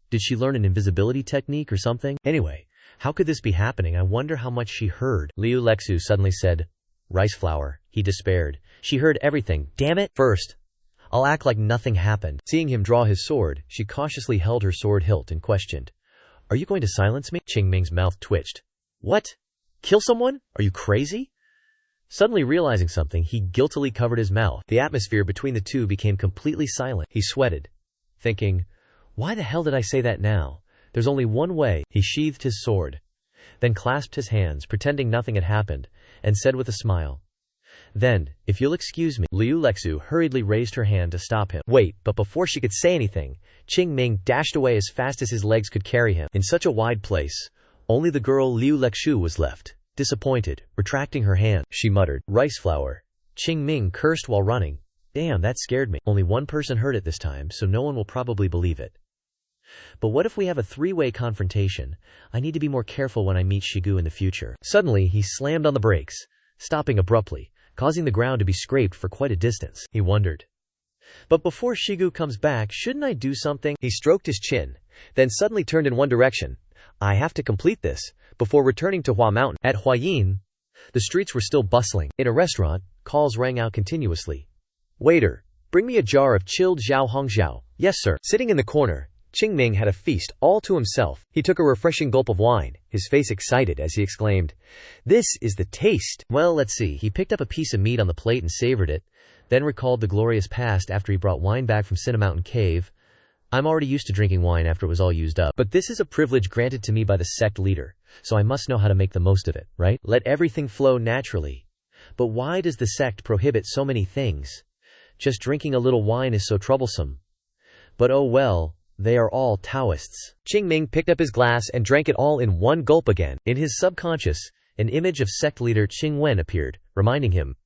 Did she learn an invisibility technique or something? Anyway, how could this be happening? I wonder how much she heard. Liu Lexu suddenly said, Rice flour. He despaired. She heard everything. Damn it! First, I'll act like nothing happened. Seeing him draw his sword, she cautiously held her sword hilt and questioned, Are you going to silence me? Qing Ming's mouth twitched. What? Kill someone? Are you crazy? Suddenly realizing something, he guiltily covered his mouth. The atmosphere between the two became completely silent. He sweated, thinking, Why the hell did I say that now? There's only one way. He sheathed his sword, then clasped his hands, pretending nothing had happened, and said with a smile, Then, if you'll excuse me, Liu Lexu hurriedly raised her hand to stop him. Wait, but before she could say anything, Qing Ming dashed away as fast as his legs could carry him. In such a wide place, only the girl Liu Lexu was left. Disappointed, retracting her hand, she muttered, "Rice flour." Qing Ming cursed while running. Damn, that scared me. Only one person heard it this time, so no one will probably believe it. But what if we have a three-way confrontation? I need to be more careful when I meet Shigu in the future. Suddenly, he slammed on the brakes, stopping abruptly, causing the ground to be scraped for quite a distance. He wondered. But before Shigu comes back, shouldn't I do something? He stroked his chin, then suddenly turned in one direction. I have to complete this before returning to Hua Mountain. At Huayin, the streets were still bustling. In a restaurant, calls rang out continuously. Waiter, bring me a jar of chilled Zhao Hongxiao. Yes, sir. Sitting in the corner, Qing Ming had a feast all to himself. He took a refreshing gulp of wine, his face excited as he exclaimed, "This is the taste." Well, let's see. He picked up a piece of meat on the plate and savored it, then recalled the glorious past after he brought wine back from Cinemountain Cave. I'm already used to drinking wine after it was all used up. But this is a privilege granted to me by the sect leader, so I must know how to make the most of it, right? Let everything flow naturally. But why does the sect prohibit so many things? Just drinking a little wine is so troublesome. But oh well, they are all Taoists. Qing Ming picked up his glass and drank it all in one gulp again. In his subconscious, an image of sect leader Qing Wen appeared, reminding him,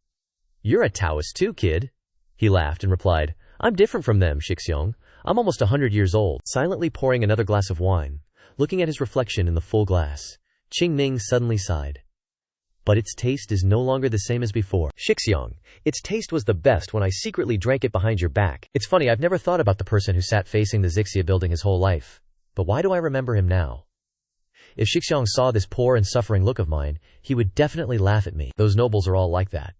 "You're a Taoist too, kid." He laughed and replied, "I'm different from them, Shixiong. I'm almost 100 years old." Silently pouring another glass of wine, looking at his reflection in the full glass, Qing Ming suddenly sighed. But its taste is no longer the same as before. Shixiong, its taste was the best when I secretly drank it behind your back. It's funny, I've never thought about the person who sat facing the Zixia building his whole life. But why do I remember him now? If Shixiong saw this poor and suffering look of mine, he would definitely laugh at me. Those nobles are all like that.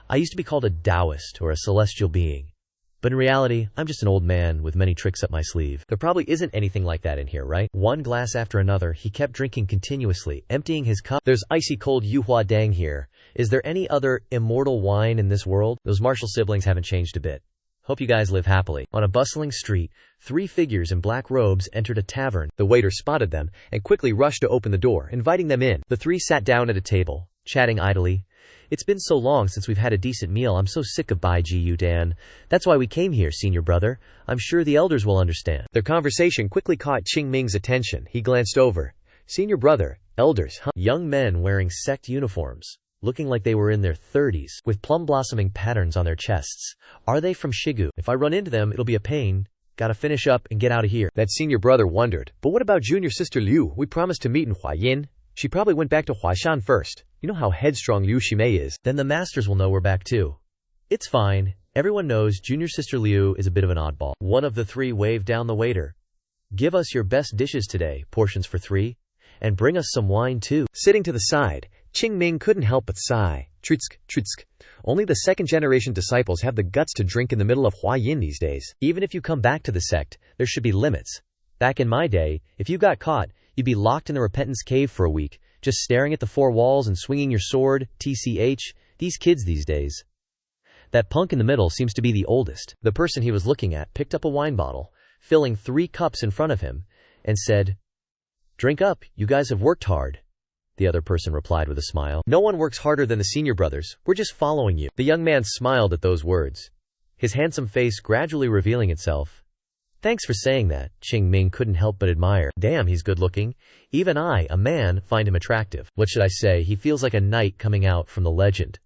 I used to be called a Taoist or a celestial being. But in reality, I'm just an old man with many tricks up my sleeve. There probably isn't anything like that in here, right? One glass after another, he kept drinking continuously, emptying his cup. There's icy cold Yuhua Dang here. Is there any other immortal wine in this world? Those Marshall siblings haven't changed a bit. Hope you guys live happily. On a bustling street, three figures in black robes entered a tavern. The waiter spotted them and quickly rushed to open the door, inviting them in. The three sat down at a table, chatting idly. It's been so long since we've had a decent meal. I'm so sick of Bai Ji Yu Dan. That's why we came here, senior brother. I'm sure the elders will understand. Their conversation quickly caught Qing Ming's attention. He glanced over. Senior brother, elders, huh? Young men wearing sect uniforms, looking like they were in their 30s, with plum blossoming patterns on their chests. Are they from Shigu? If I run into them, it'll be a pain. Gotta finish up and get out of here. That senior brother wondered. But what about junior sister Liu? We promised to meet in Huayin. She probably went back to Huashan first. You know how headstrong Liu Shimei is. Then the masters will know we're back too. It's fine. Everyone knows junior sister Liu is a bit of an oddball. One of the three waved down the waiter. Give us your best dishes today, portions for 3. And bring us some wine too. Sitting to the side, Qing Ming couldn't help but sigh. Trutsk, trutsk. Only the second-generation disciples have the guts to drink in the middle of Huayin these days. Even if you come back to the sect, there should be limits. Back in my day, if you got caught, you'd be locked in the repentance cave for a week, just staring at the 4 walls and swinging your sword. TCH, these kids these days. That punk in the middle seems to be the oldest. The person he was looking at picked up a wine bottle, filling 3 cups in front of him, and said, "Drink up, you guys have worked hard." The other person replied with a smile. "No one works harder than the senior brothers. We're just following you." The young man smiled at those words, his handsome face gradually revealing itself. Thanks for saying that, Qing Ming couldn't help but admire. Damn, he's good looking. Even I, a man, find him attractive. What should I say, he feels like a knight coming out from the legend.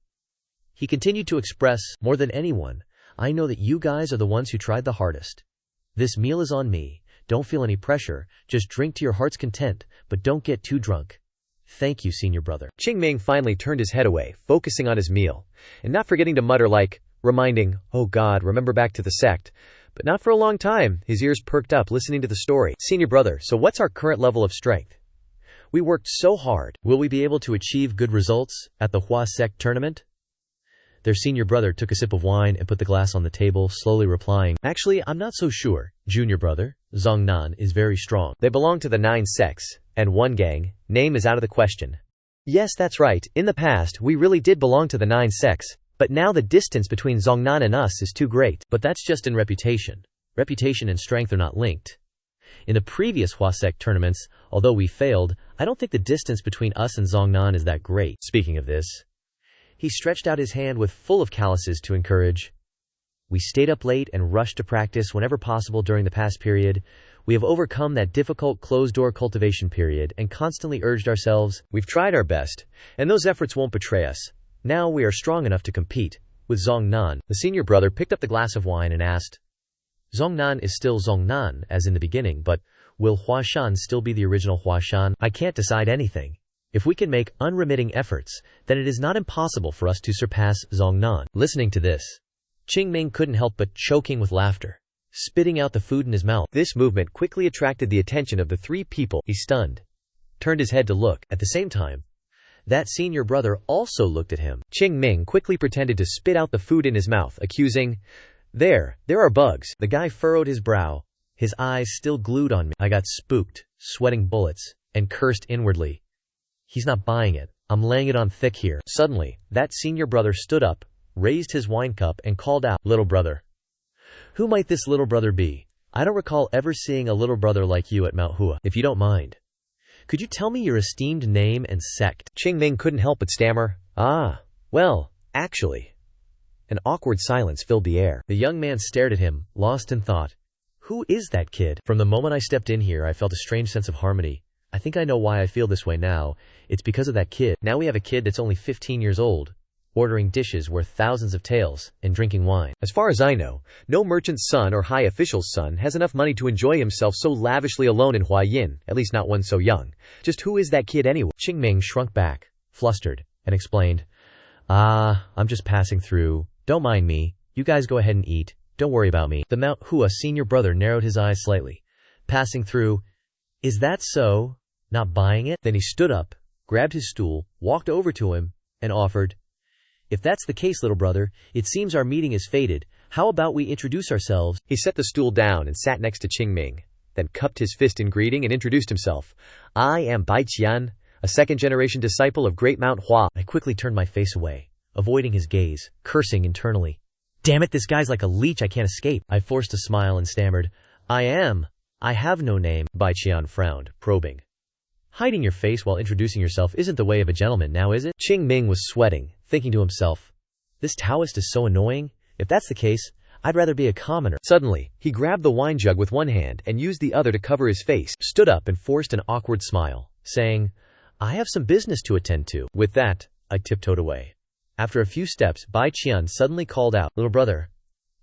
He continued to express, more than anyone, I know that you guys are the ones who tried the hardest. This meal is on me. Don't feel any pressure. Just drink to your heart's content, but don't get too drunk. Thank you, senior brother. Qing Ming finally turned his head away, focusing on his meal, and not forgetting to mutter like, reminding, oh God, remember back to the sect. But not for a long time. His ears perked up listening to the story. Senior brother, so what's our current level of strength? We worked so hard. Will we be able to achieve good results at the Hua Sect tournament? Their senior brother took a sip of wine and put the glass on the table, slowly replying, actually, I'm not so sure. Junior brother, Zongnan is very strong. They belong to the 9 sects, and one gang. Name is out of the question. Yes, that's right. In the past, we really did belong to the 9 sects. But now the distance between Zongnan and us is too great. But that's just in reputation. Reputation and strength are not linked. In the previous Hua Sect tournaments, although we failed, I don't think the distance between us and Zongnan is that great. Speaking of this, He stretched out his hand with full of calluses to encourage. We stayed up late and rushed to practice whenever possible during the past period. We have overcome that difficult closed-door cultivation period and constantly urged ourselves. We've tried our best, and those efforts won't betray us. Now we are strong enough to compete. With Zongnan, the senior brother picked up the glass of wine and asked, Zongnan is still Zongnan, as in the beginning, but will Huashan still be the original Huashan? I can't decide anything. If we can make unremitting efforts, then it is not impossible for us to surpass Zongnan. Listening to this, Qing Ming couldn't help but choking with laughter, spitting out the food in his mouth. This movement quickly attracted the attention of the three people. He stunned, turned his head to look. At the same time, that senior brother also looked at him. Qing Ming quickly pretended to spit out the food in his mouth, accusing, There are bugs. The guy furrowed his brow, his eyes still glued on me. I got spooked, sweating bullets, and cursed inwardly. He's not buying it. I'm laying it on thick here. Suddenly, that senior brother stood up, raised his wine cup and called out, Little brother. Who might this little brother be? I don't recall ever seeing a little brother like you at Mount Hua. If you don't mind, could you tell me your esteemed name and sect? Qing Ming couldn't help but stammer, well, actually. An awkward silence filled the air. The young man stared at him, lost in thought. Who is that kid? From the moment I stepped in here, I felt a strange sense of harmony. I think I know why I feel this way now. It's because of that kid. Now we have a kid that's only 15 years old, ordering dishes worth thousands of taels, and drinking wine. As far as I know, no merchant's son or high official's son has enough money to enjoy himself so lavishly alone in Huayin, at least not one so young. Just who is that kid anyway? Qing Ming shrunk back, flustered, and explained, I'm just passing through. Don't mind me. You guys go ahead and eat. Don't worry about me. The Mount Hua senior brother narrowed his eyes slightly. Passing through. Is that so? Not buying it? Then he stood up, grabbed his stool, walked over to him, and offered, If that's the case, little brother, it seems our meeting is fated. How about we introduce ourselves? He set the stool down and sat next to Qing Ming, then cupped his fist in greeting and introduced himself. I am Bai Qian, a second-generation disciple of Great Mount Hua. I quickly turned my face away, avoiding his gaze, cursing internally. Damn it, this guy's like a leech I can't escape. I forced a smile and stammered, I have no name. Bai Qian frowned, probing. Hiding your face while introducing yourself isn't the way of a gentleman, now is it? Qing Ming was sweating, thinking to himself, this Taoist is so annoying. If that's the case, I'd rather be a commoner. Suddenly, he grabbed the wine jug with one hand and used the other to cover his face, stood up and forced an awkward smile, saying, I have some business to attend to. With that, I tiptoed away. After a few steps, Bai Qian suddenly called out, Little brother,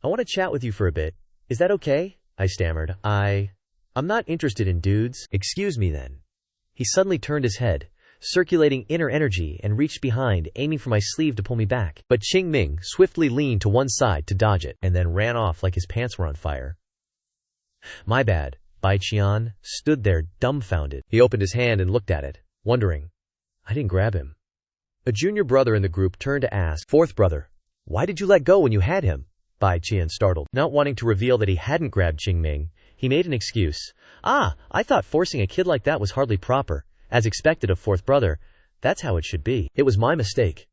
I want to chat with you for a bit. Is that okay? I stammered. I'm not interested in dudes. Excuse me then. He suddenly turned his head, circulating inner energy, and reached behind, aiming for my sleeve to pull me back. But Qing Ming swiftly leaned to one side to dodge it, and then ran off like his pants were on fire. My bad. Bai Qian stood there dumbfounded. He opened his hand and looked at it, wondering. I didn't grab him. A junior brother in the group turned to ask, Fourth brother, why did you let go when you had him? Bai Qian startled. Not wanting to reveal that he hadn't grabbed Qing Ming, he made an excuse. I thought forcing a kid like that was hardly proper. As expected of fourth brother, that's how it should be. It was my mistake.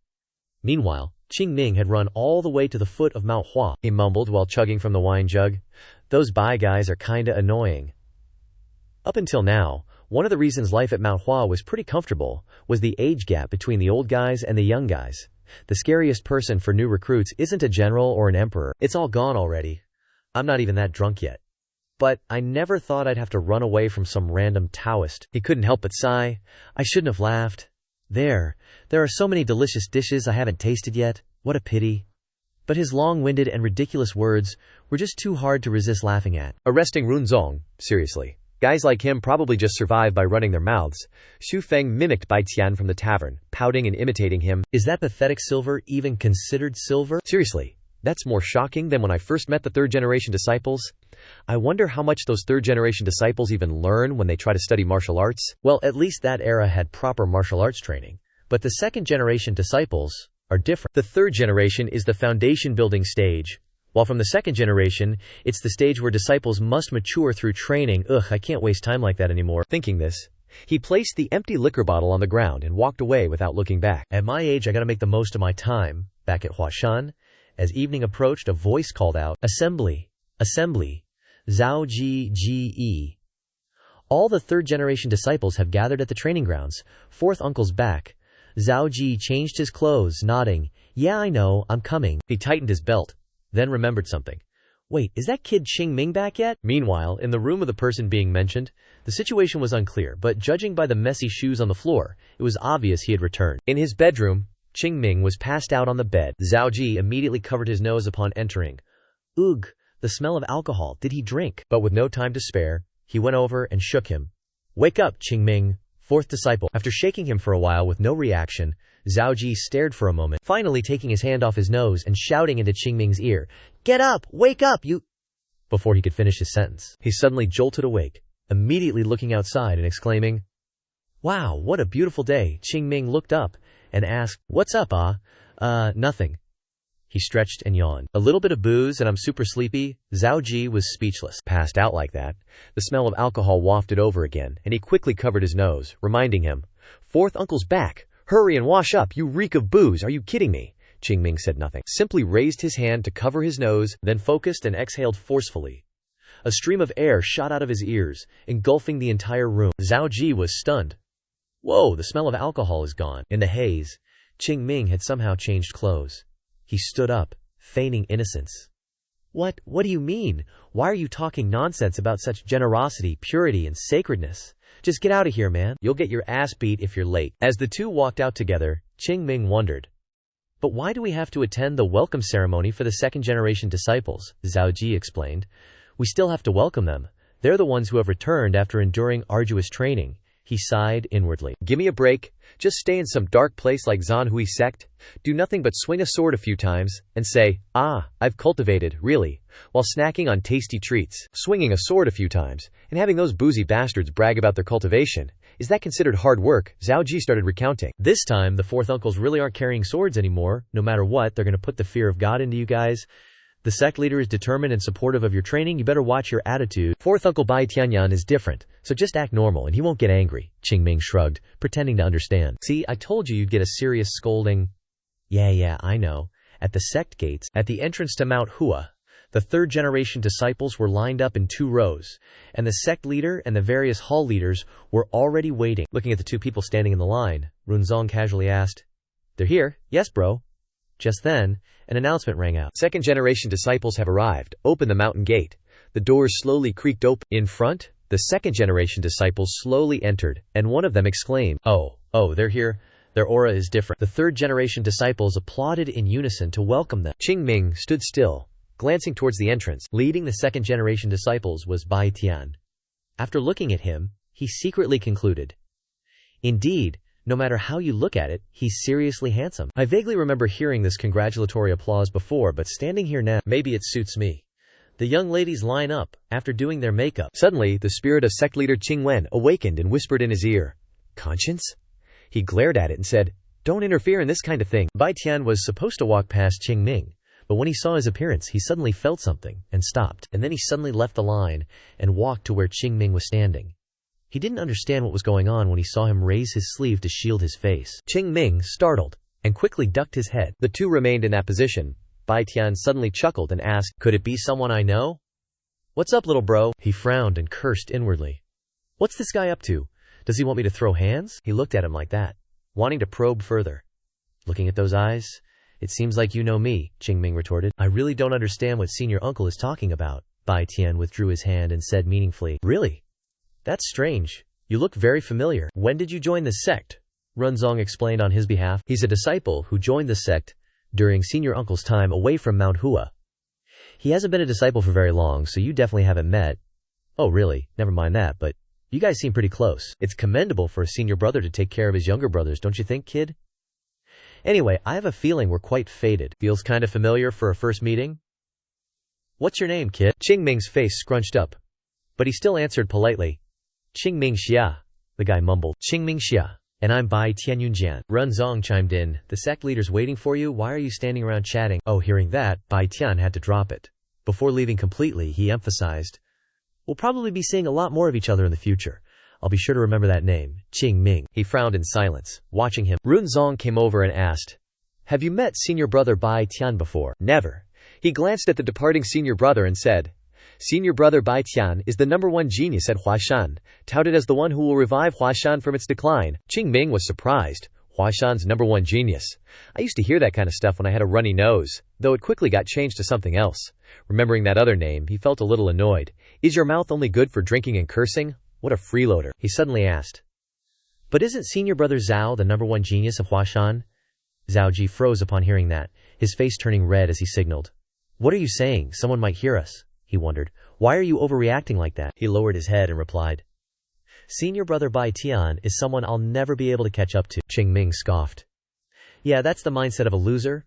Meanwhile, Qing Ming had run all the way to the foot of Mount Hua. He mumbled while chugging from the wine jug. Those Bai guys are kinda annoying. Up until now, one of the reasons life at Mount Hua was pretty comfortable was the age gap between the old guys and the young guys. The scariest person for new recruits isn't a general or an emperor. It's all gone already. I'm not even that drunk yet. But I never thought I'd have to run away from some random Taoist. He couldn't help but sigh. I shouldn't have laughed. There are so many delicious dishes I haven't tasted yet. What a pity. But his long-winded and ridiculous words were just too hard to resist laughing at. Arresting Runzong? Seriously. Guys like him probably just survive by running their mouths. Xu Feng mimicked Bai Qian from the tavern, pouting and imitating him. Is that pathetic silver even considered silver? Seriously, that's more shocking than when I first met the third-generation disciples. I wonder how much those third-generation disciples even learn when they try to study martial arts. Well, at least that era had proper martial arts training. But the second-generation disciples are different. The third generation is the foundation-building stage, while from the second generation, it's the stage where disciples must mature through training. I can't waste time like that anymore. Thinking this, he placed the empty liquor bottle on the ground and walked away without looking back. At my age, I gotta make the most of my time. Back at Huashan, as evening approached, a voice called out, Assembly! Assembly! Zhao Ji Ji Yi. All the third-generation disciples have gathered at the training grounds. Fourth uncle's back. Zhao Ji changed his clothes, nodding. Yeah, I know, I'm coming. He tightened his belt, then remembered something. Wait, is that kid Qing Ming back yet? Meanwhile, in the room of the person being mentioned, the situation was unclear, but judging by the messy shoes on the floor, it was obvious he had returned. In his bedroom, Qing Ming was passed out on the bed. Zhao Ji immediately covered his nose upon entering. Ugh, the smell of alcohol. Did he drink? But with no time to spare, he went over and shook him. Wake up, Qing Ming, fourth disciple. After shaking him for a while with no reaction, Zhao Ji stared for a moment, finally taking his hand off his nose and shouting into Qing Ming's ear, Get up! Wake up, you— Before he could finish his sentence, he suddenly jolted awake, immediately looking outside and exclaiming, Wow, what a beautiful day. Qing Ming looked up and asked, What's up, nothing. He stretched and yawned. A little bit of booze and I'm super sleepy. Zhao Ji was speechless. Passed out like that. The smell of alcohol wafted over again, and he quickly covered his nose, reminding him, Fourth uncle's back. Hurry and wash up, you reek of booze. Are you kidding me? Qing Ming said nothing, simply raised his hand to cover his nose, then focused and exhaled forcefully. A stream of air shot out of his ears, engulfing the entire room. Zhao Ji was stunned. Whoa, the smell of alcohol is gone. In the haze, Qing Ming had somehow changed clothes. He stood up, feigning innocence. What do you mean? Why are you talking nonsense about such generosity, purity, and sacredness? Just get out of here, man. You'll get your ass beat if you're late. As the two walked out together, Qing Ming wondered. But why do we have to attend the welcome ceremony for the second-generation disciples? Zhao Ji explained. We still have to welcome them. They're the ones who have returned after enduring arduous training. He sighed inwardly. Give me a break. Just stay in some dark place like Nine Great Sect, do nothing but swing a sword a few times, and say, I've cultivated, really, while snacking on tasty treats. Swinging a sword a few times, and having those boozy bastards brag about their cultivation. Is that considered hard work? Zhao Ji started recounting. This time, the fourth uncles really aren't carrying swords anymore. No matter what, they're going to put the fear of God into you guys. The sect leader is determined and supportive of your training. You better watch your attitude. Fourth uncle Bai Tianyan is different, so just act normal and he won't get angry. Qing Ming shrugged, pretending to understand. See, I told you you'd get a serious scolding. Yeah, I know. At the sect gates, at the entrance to Mount Hua, the third-generation disciples were lined up in 2 rows, and the sect leader and the various hall leaders were already waiting. Looking at the 2 people standing in the line, Runzong casually asked, They're here? Yes, bro. Just then, an announcement rang out. Second-generation disciples have arrived. Open the mountain gate. The doors slowly creaked open. In front, the second-generation disciples slowly entered, and one of them exclaimed, Oh, they're here. Their aura is different. The third-generation disciples applauded in unison to welcome them. Qing Ming stood still, glancing towards the entrance. Leading the second-generation disciples was Bai Tian. After looking at him, he secretly concluded, Indeed, no matter how you look at it, he's seriously handsome. I vaguely remember hearing this congratulatory applause before, but standing here now, maybe it suits me. The young ladies line up, after doing their makeup. Suddenly, the spirit of sect leader Qing Wen awakened and whispered in his ear, Conscience? He glared at it and said, Don't interfere in this kind of thing. Bai Tian was supposed to walk past Qing Ming, but when he saw his appearance, he suddenly felt something, and stopped. And then he suddenly left the line, and walked to where Qing Ming was standing. He didn't understand what was going on when he saw him raise his sleeve to shield his face. Qing Ming, startled, and quickly ducked his head. The two remained in that position. Bai Tian suddenly chuckled and asked, Could it be someone I know? What's up, little bro? He frowned and cursed inwardly. What's this guy up to? Does he want me to throw hands? He looked at him like that, wanting to probe further. Looking at those eyes, it seems like you know me, Qing Ming retorted. I really don't understand what senior uncle is talking about. Bai Tian withdrew his hand and said meaningfully, Really? That's strange. You look very familiar. When did you join the sect? Runzong explained on his behalf. He's a disciple who joined the sect during senior uncle's time away from Mount Hua. He hasn't been a disciple for very long, so you definitely haven't met. Oh, really? Never mind that, but you guys seem pretty close. It's commendable for a senior brother to take care of his younger brothers, don't you think, kid? Anyway, I have a feeling we're quite fated. Feels kind of familiar for a first meeting? What's your name, kid? Qing Ming's face scrunched up, but he still answered politely. Qing Ming Xia, the guy mumbled. Qing Ming Xia, and I'm Bai Tianyunjian. Runzong chimed in. The sect leader's waiting for you. Why are you standing around chatting? Oh, hearing that, Bai Tian had to drop it. Before leaving completely, he emphasized, We'll probably be seeing a lot more of each other in the future. I'll be sure to remember that name, Qing Ming. He frowned in silence, watching him. Runzong came over and asked, Have you met senior brother Bai Tian before? Never. He glanced at the departing senior brother and said, Senior brother Bai Tian is the #1 genius at Huashan, touted as the one who will revive Huashan from its decline. Qing Ming was surprised. Huashan's #1 genius. I used to hear that kind of stuff when I had a runny nose, though it quickly got changed to something else. Remembering that other name, he felt a little annoyed. Is your mouth only good for drinking and cursing? What a freeloader, he suddenly asked. But isn't senior brother Zhao the #1 genius of Huashan? Zhao Ji froze upon hearing that, his face turning red as he signaled. What are you saying? Someone might hear us, he wondered. Why are you overreacting like that? He lowered his head and replied. Senior brother Bai Tian is someone I'll never be able to catch up to, Qing Ming scoffed. Yeah, that's the mindset of a loser.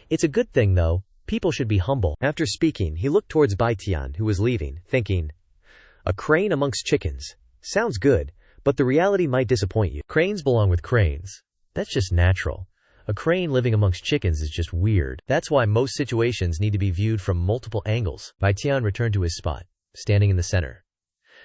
It's a good thing, though. People should be humble. After speaking, he looked towards Bai Tian, who was leaving, thinking, a crane amongst chickens. Sounds good, but the reality might disappoint you. Cranes belong with cranes. That's just natural. A crane living amongst chickens is just weird. That's why most situations need to be viewed from multiple angles. Bai Tian returned to his spot, standing in the center.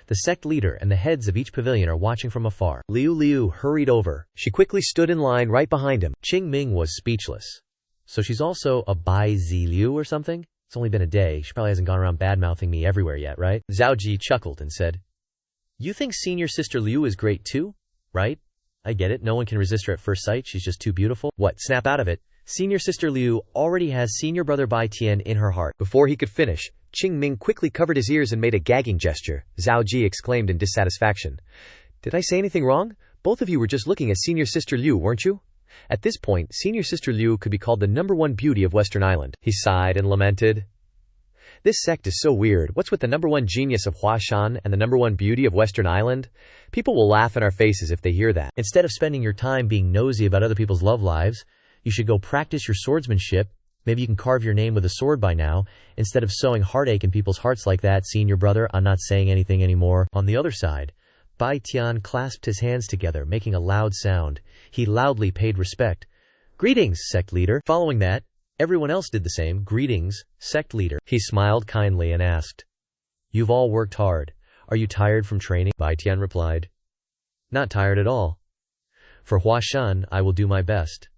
The sect leader and the heads of each pavilion are watching from afar. Liu hurried over. She quickly stood in line right behind him. Qing Ming was speechless. So she's also a Bai Zi Liu or something? It's only been a day. She probably hasn't gone around bad-mouthing me everywhere yet, right? Zhao Ji chuckled and said, You think senior sister Liu is great too, right? I get it. No one can resist her at first sight. She's just too beautiful. What? Snap out of it. Senior sister Liu already has senior brother Bai Tian in her heart. Before he could finish, Qing Ming quickly covered his ears and made a gagging gesture. Zhao Ji exclaimed in dissatisfaction. Did I say anything wrong? Both of you were just looking at senior sister Liu, weren't you? At this point, senior sister Liu could be called the #1 beauty of Western Island. He sighed and lamented. This sect is so weird. What's with the #1 genius of Huashan and the #1 beauty of Western Island? People will laugh in our faces if they hear that. Instead of spending your time being nosy about other people's love lives, you should go practice your swordsmanship. Maybe you can carve your name with a sword by now, instead of sowing heartache in people's hearts like that, senior brother. I'm not saying anything anymore. On the other side, Bai Tian clasped his hands together, making a loud sound. He loudly paid respect. Greetings, sect leader. Following that, everyone else did the same. Greetings, sect leader. He smiled kindly and asked, You've all worked hard. Are you tired from training? Bai Tian replied, Not tired at all. For Huashan, I will do my best.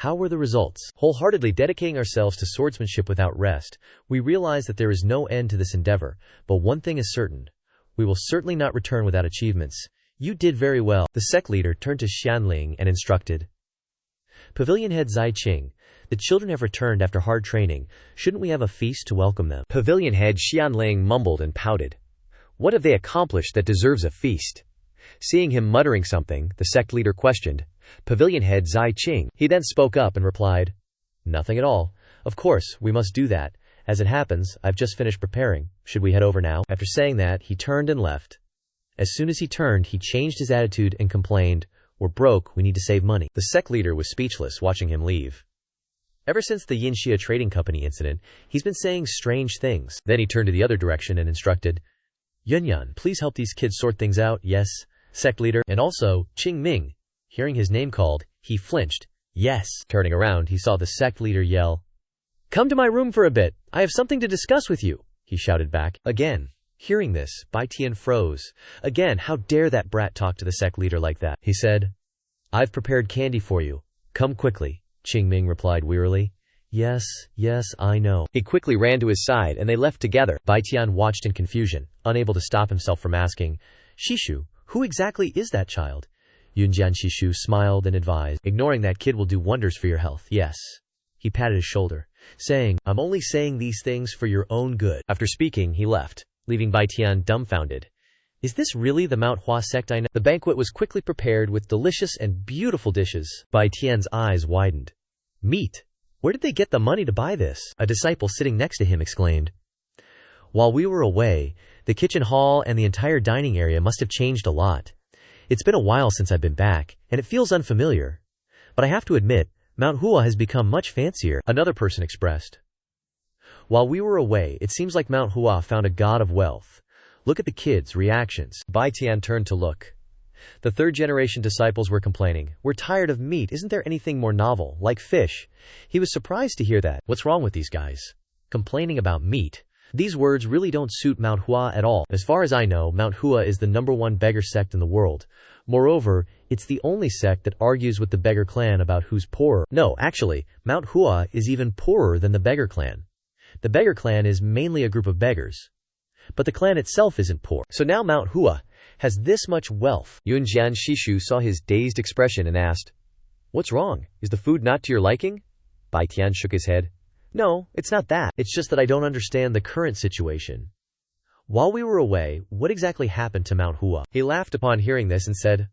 How were the results? Wholeheartedly dedicating ourselves to swordsmanship without rest, we realize that there is no end to this endeavor, but one thing is certain. We will certainly not return without achievements. You did very well. The sect leader turned to Xianling and instructed. Pavilion head Zai Qing, the children have returned after hard training. Shouldn't we have a feast to welcome them? Pavilion head Xianling mumbled and pouted. What have they accomplished that deserves a feast? Seeing him muttering something, the sect leader questioned. Pavilion head Zai Qing. He then spoke up and replied, Nothing at all. Of course, we must do that. As it happens, I've just finished preparing. Should we head over now? After saying that, he turned and left. As soon as he turned, he changed his attitude and complained, We're broke, we need to save money. The sect leader was speechless watching him leave. Ever since the Yinxia Trading Company incident, he's been saying strange things. Then he turned to the other direction and instructed, Yunyan, please help these kids sort things out. Yes, sect leader. And also, Qing Ming. Hearing his name called, he flinched. Yes. Turning around, he saw the sect leader yell, Come to my room for a bit. I have something to discuss with you, he shouted back. Again. Hearing this, Bai Tian froze. Again, how dare that brat talk to the sect leader like that? He said, I've prepared candy for you. Come quickly, Qing Ming replied wearily. Yes, I know. He quickly ran to his side and they left together. Bai Tian watched in confusion, unable to stop himself from asking, Shishu, who exactly is that child? Yunjian Shishu smiled and advised, Ignoring that kid will do wonders for your health. Yes. He patted his shoulder, saying, I'm only saying these things for your own good. After speaking, he left, leaving Bai Tian dumbfounded. Is this really the Mount Hua Sect I know? The banquet was quickly prepared with delicious and beautiful dishes. Bai Tian's eyes widened. Meat? Where did they get the money to buy this? A disciple sitting next to him exclaimed. While we were away, the kitchen hall and the entire dining area must have changed a lot. It's been a while since I've been back, and it feels unfamiliar. But I have to admit, Mount Hua has become much fancier, another person expressed. While we were away, it seems like Mount Hua found a god of wealth. Look at the kids' reactions. Bai Tian turned to look. The third-generation disciples were complaining. We're tired of meat. Isn't there anything more novel, like fish? He was surprised to hear that. What's wrong with these guys? Complaining about meat. These words really don't suit Mount Hua at all. As far as I know, Mount Hua is the #1 beggar sect in the world. Moreover, it's the only sect that argues with the beggar clan about who's poorer. No, actually, Mount Hua is even poorer than the beggar clan. The beggar clan is mainly a group of beggars. But the clan itself isn't poor. So now Mount Hua has this much wealth. Yunjian Shishu saw his dazed expression and asked, What's wrong? Is the food not to your liking? Bai Tian shook his head. No, it's not that. It's just that I don't understand the current situation. While we were away, what exactly happened to Mount Hua? He laughed upon hearing this and said,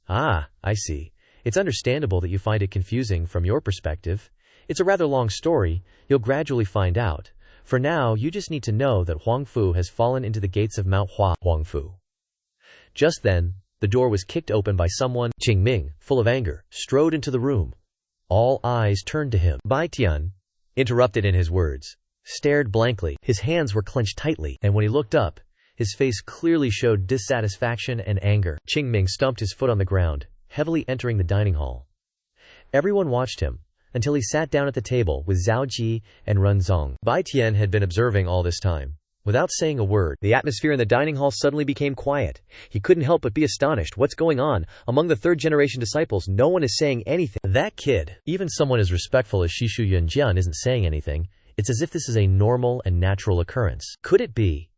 Ah, I see. It's understandable that you find it confusing from your perspective. It's a rather long story. You'll gradually find out. For now, you just need to know that Huang Fu has fallen into the gates of Mount Hua. Huang Fu. Just then, the door was kicked open by someone. Qing Ming, full of anger, strode into the room. All eyes turned to him. Bai Tian, interrupted in his words, stared blankly. His hands were clenched tightly, and when he looked up, his face clearly showed dissatisfaction and anger. Qing Ming stomped his foot on the ground, heavily entering the dining hall. Everyone watched him, until he sat down at the table with Zhao Ji and Run Zong. Bai Tian had been observing all this time. Without saying a word, the atmosphere in the dining hall suddenly became quiet. He couldn't help but be astonished. What's going on? Among the third-generation disciples, no one is saying anything. That kid, even someone as respectful as Shishu Yunjian, isn't saying anything. It's as if this is a normal and natural occurrence. Could it be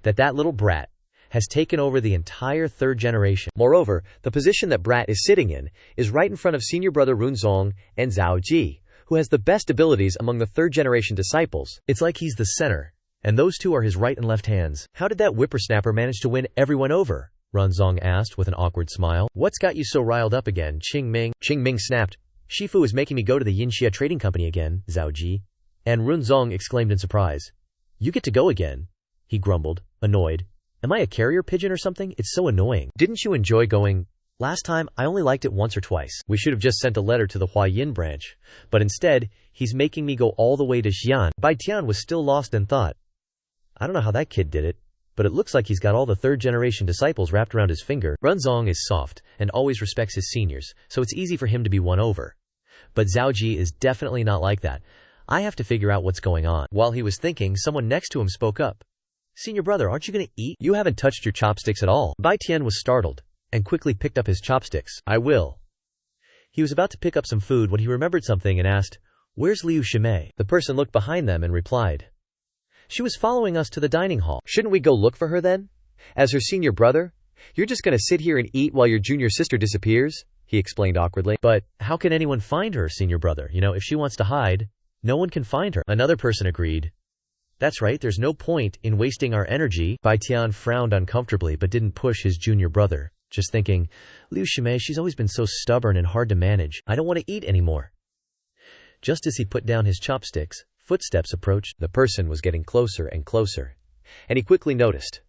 that little brat has taken over the entire third generation? Moreover, the position that brat is sitting in is right in front of senior brother Runzong and Zhao Ji, who has the best abilities among the third-generation disciples. It's like he's the center, and those two are his right and left hands. How did that whippersnapper manage to win everyone over? Runzong asked with an awkward smile. What's got you so riled up again, Qing Ming? Qing Ming snapped. Shifu is making me go to the Yinxia Trading Company again, Zhao Ji. And Runzong exclaimed in surprise. You get to go again? He grumbled, annoyed. Am I a carrier pigeon or something? It's so annoying. Didn't you enjoy going? Last time, I only liked it once or twice. We should have just sent a letter to the Huayin branch. But instead, he's making me go all the way to Xi'an. Bai Tian was still lost in thought. I don't know how that kid did it, but it looks like he's got all the third-generation disciples wrapped around his finger. Runzong is soft and always respects his seniors, so it's easy for him to be won over. But Zhao Ji is definitely not like that. I have to figure out what's going on. While he was thinking, someone next to him spoke up. Senior brother, aren't you going to eat? You haven't touched your chopsticks at all. Bai Tian was startled and quickly picked up his chopsticks. I will. He was about to pick up some food when he remembered something and asked, Where's Liu Shimei? The person looked behind them and replied, She was following us to the dining hall. Shouldn't we go look for her then? As her senior brother? You're just going to sit here and eat while your junior sister disappears? He explained awkwardly. But how can anyone find her, senior brother? If she wants to hide, no one can find her. Another person agreed. That's right, there's no point in wasting our energy. Bai Tian frowned uncomfortably but didn't push his junior brother, just thinking, Liu Shimei, she's always been so stubborn and hard to manage. I don't want to eat anymore. Just as he put down his chopsticks, footsteps approached. The person was getting closer and closer, and he quickly noticed.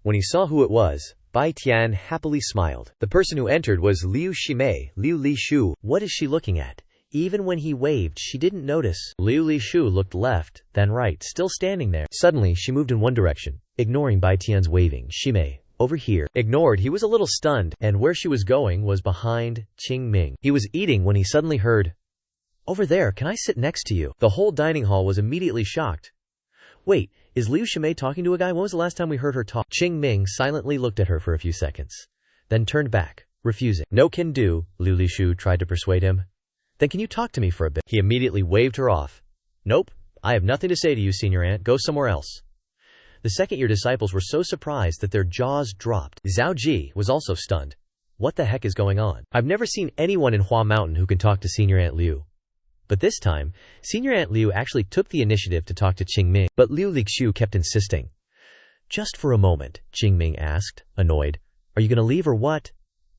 When he saw who it was, Bai Tian happily smiled. The person who entered was Liu Shimei, Liu Li Shu. What is she looking at? Even when he waved, she didn't notice. Liu Li Shu looked left, then right, still standing there. Suddenly, she moved in one direction, ignoring Bai Tian's waving. Shimei, over here. Ignored, he was a little stunned, and where she was going was behind Qing Ming. He was eating when he suddenly heard, Over there, can I sit next to you? The whole dining hall was immediately shocked. Wait, is Liu Shimei talking to a guy? When was the last time we heard her talk? Qing Ming silently looked at her for a few seconds, then turned back, refusing. No can do, Liu Li Shu tried to persuade him. Then can you talk to me for a bit? He immediately waved her off. Nope, I have nothing to say to you, senior aunt. Go somewhere else. The second-year disciples were so surprised that their jaws dropped. Zhao Ji was also stunned. What the heck is going on? I've never seen anyone in Hua Mountain who can talk to Senior Aunt Liu. But this time, Senior Aunt Liu actually took the initiative to talk to Qing Ming, but Liu Lixu kept insisting. Just for a moment, Qing Ming asked, annoyed. Are you going to leave or what?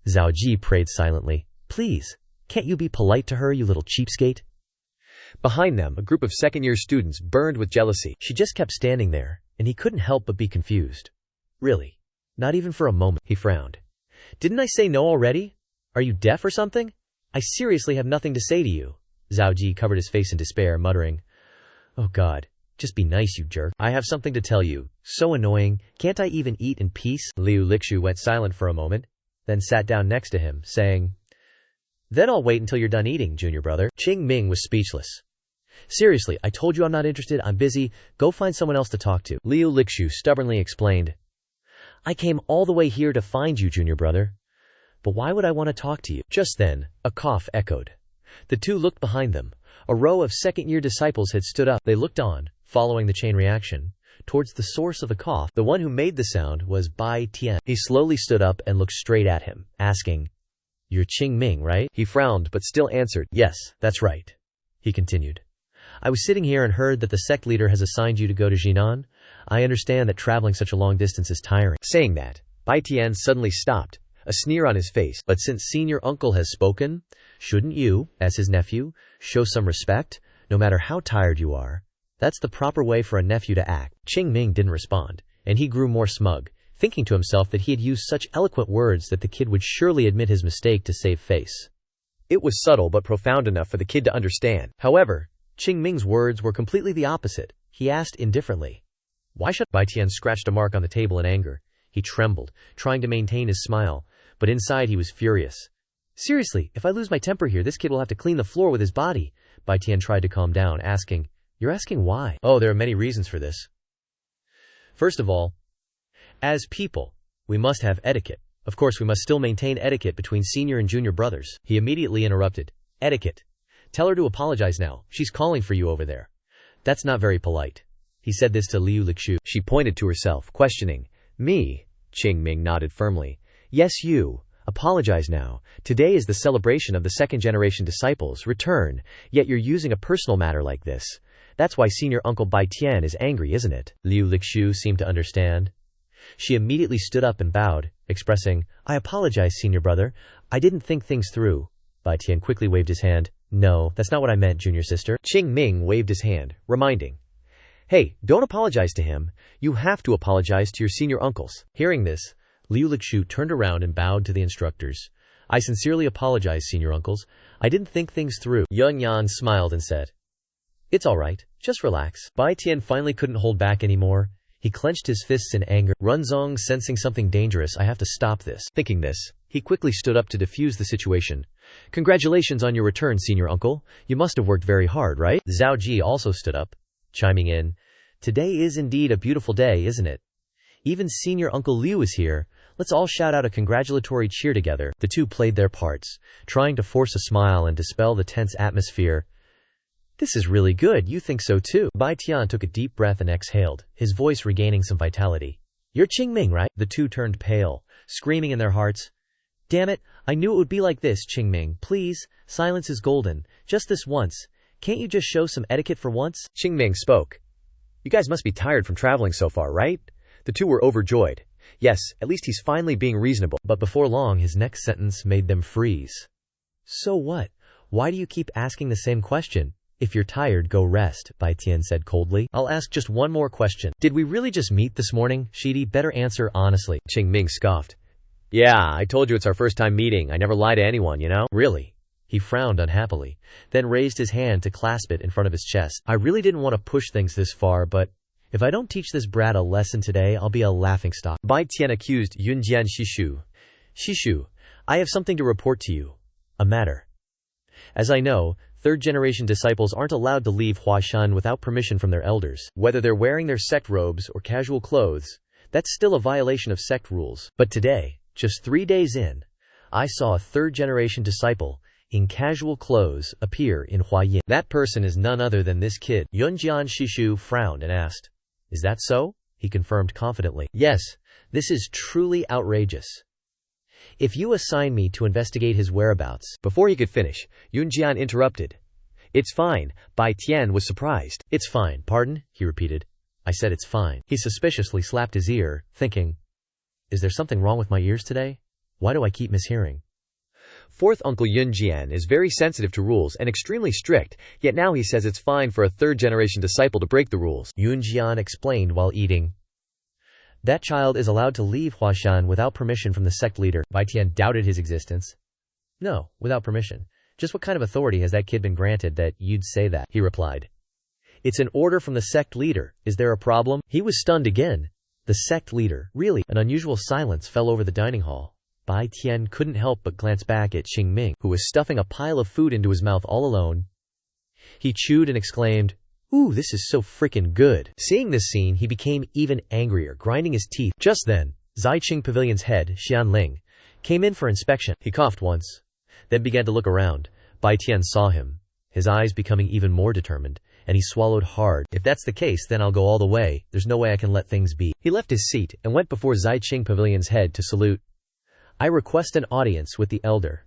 Zhao Ji prayed silently. Please. Can't you be polite to her, you little cheapskate? Behind them, a group of second-year students burned with jealousy. She just kept standing there, and he couldn't help but be confused. Really? Not even for a moment, he frowned. Didn't I say no already? Are you deaf or something? I seriously have nothing to say to you. Zhao Ji covered his face in despair, muttering, Oh God, just be nice, you jerk. I have something to tell you. So annoying. Can't I even eat in peace? Liu Lixu went silent for a moment, then sat down next to him, saying, Then I'll wait until you're done eating, junior brother. Qing Ming was speechless. Seriously, I told you I'm not interested. I'm busy. Go find someone else to talk to. Liu Lixu stubbornly explained. I came all the way here to find you, junior brother. But why would I want to talk to you? Just then, a cough echoed. The two looked behind them. A row of second-year disciples had stood up. They looked on, following the chain reaction, towards the source of the cough. The one who made the sound was Bai Tian. He slowly stood up and looked straight at him, asking, You're Qing Ming, right? He frowned but still answered, yes, that's right. He continued. I was sitting here and heard that the sect leader has assigned you to go to Jinan. I understand that traveling such a long distance is tiring. Saying that, Bai Tian suddenly stopped, a sneer on his face. But since senior uncle has spoken, shouldn't you, as his nephew, show some respect, no matter how tired you are? That's the proper way for a nephew to act. Qing Ming didn't respond, and he grew more smug, thinking to himself that he had used such eloquent words that the kid would surely admit his mistake to save face. It was subtle but profound enough for the kid to understand. However, Qing Ming's words were completely the opposite. He asked indifferently, why should Bai Tian scratched a mark on the table in anger? He trembled, trying to maintain his smile, but inside he was furious. Seriously, if I lose my temper here, this kid will have to clean the floor with his body. Bai Tian tried to calm down, asking, you're asking why? Oh, there are many reasons for this. First of all, as people, we must have etiquette. Of course, we must still maintain etiquette between senior and junior brothers. He immediately interrupted. Etiquette. Tell her to apologize now. She's calling for you over there. That's not very polite. He said this to Liu Lixu. She pointed to herself, questioning. Me? Qing Ming nodded firmly. Yes, you. Apologize now. Today is the celebration of the second-generation disciples' return, yet you're using a personal matter like this. That's why senior uncle Bai Tian is angry, isn't it? Liu Lixu seemed to understand. She immediately stood up and bowed, expressing, I apologize, senior brother. I didn't think things through. Bai Tian quickly waved his hand. No, that's not what I meant, junior sister. Qing Ming waved his hand, reminding. Hey, don't apologize to him. You have to apologize to your senior uncles. Hearing this, Liu Lixu turned around and bowed to the instructors. I sincerely apologize, senior uncles. I didn't think things through. Yun Yan smiled and said, It's all right. Just relax. Bai Tian finally couldn't hold back anymore. He clenched his fists in anger. Runzong, sensing something dangerous, I have to stop this. Thinking this, he quickly stood up to defuse the situation. Congratulations on your return, senior uncle. You must have worked very hard, right? Zhao Ji also stood up, chiming in. Today is indeed a beautiful day, isn't it? Even senior Uncle Liu is here. Let's all shout out a congratulatory cheer together. The two played their parts, trying to force a smile and dispel the tense atmosphere. This is really good, you think so too? Bai Tian took a deep breath and exhaled, his voice regaining some vitality. You're Qing Ming, right? The two turned pale, screaming in their hearts. Damn it, I knew it would be like this, Qing Ming. Please, silence is golden. Just this once. Can't you just show some etiquette for once? Qing Ming spoke. You guys must be tired from traveling so far, right? The two were overjoyed. Yes, at least he's finally being reasonable. But before long, his next sentence made them freeze. So what? Why do you keep asking the same question? If you're tired, go rest, Bai Tian said coldly. I'll ask just one more question. Did we really just meet this morning? Shidi, better answer honestly. Qing Ming scoffed. Yeah, I told you it's our first time meeting. I never lie to anyone, you know? Really? He frowned unhappily, then raised his hand to clasp it in front of his chest. I really didn't want to push things this far, but if I don't teach this brat a lesson today, I'll be a laughingstock. Bai Tian accused Yunjian Shishu. Shishu, I have something to report to you. A matter. As I know, third-generation disciples aren't allowed to leave Huashan without permission from their elders. Whether they're wearing their sect robes or casual clothes, that's still a violation of sect rules. But today, just 3 days in, I saw a third-generation disciple in casual clothes appear in Huayin. That person is none other than this kid. Yunjian Shishu frowned and asked, Is that so? He confirmed confidently. Yes, this is truly outrageous. If you assign me to investigate his whereabouts. Before he could finish, Yunjian interrupted. It's fine. Bai Tian was surprised. It's fine. Pardon? He repeated. I said it's fine. He suspiciously slapped his ear, thinking, Is there something wrong with my ears today? Why do I keep mishearing? Fourth Uncle Yunjian is very sensitive to rules and extremely strict, yet now he says it's fine for a third-generation disciple to break the rules. Yunjian explained while eating. That child is allowed to leave Huashan without permission from the sect leader. Bai Tian doubted his existence. No, without permission. Just what kind of authority has that kid been granted that you'd say that? He replied. It's an order from the sect leader. Is there a problem? He was stunned again. The sect leader. Really? An unusual silence fell over the dining hall. Bai Tian couldn't help but glance back at Qing Ming, who was stuffing a pile of food into his mouth all alone. He chewed and exclaimed, Ooh, this is so frickin' good. Seeing this scene, he became even angrier, grinding his teeth. Just then, Zaiqing Pavilion's head, Xianling, came in for inspection. He coughed once, then began to look around. Bai Tian saw him, his eyes becoming even more determined, and he swallowed hard. If that's the case, then I'll go all the way. There's no way I can let things be. He left his seat and went before Zaiqing Pavilion's head to salute. I request an audience with the elder.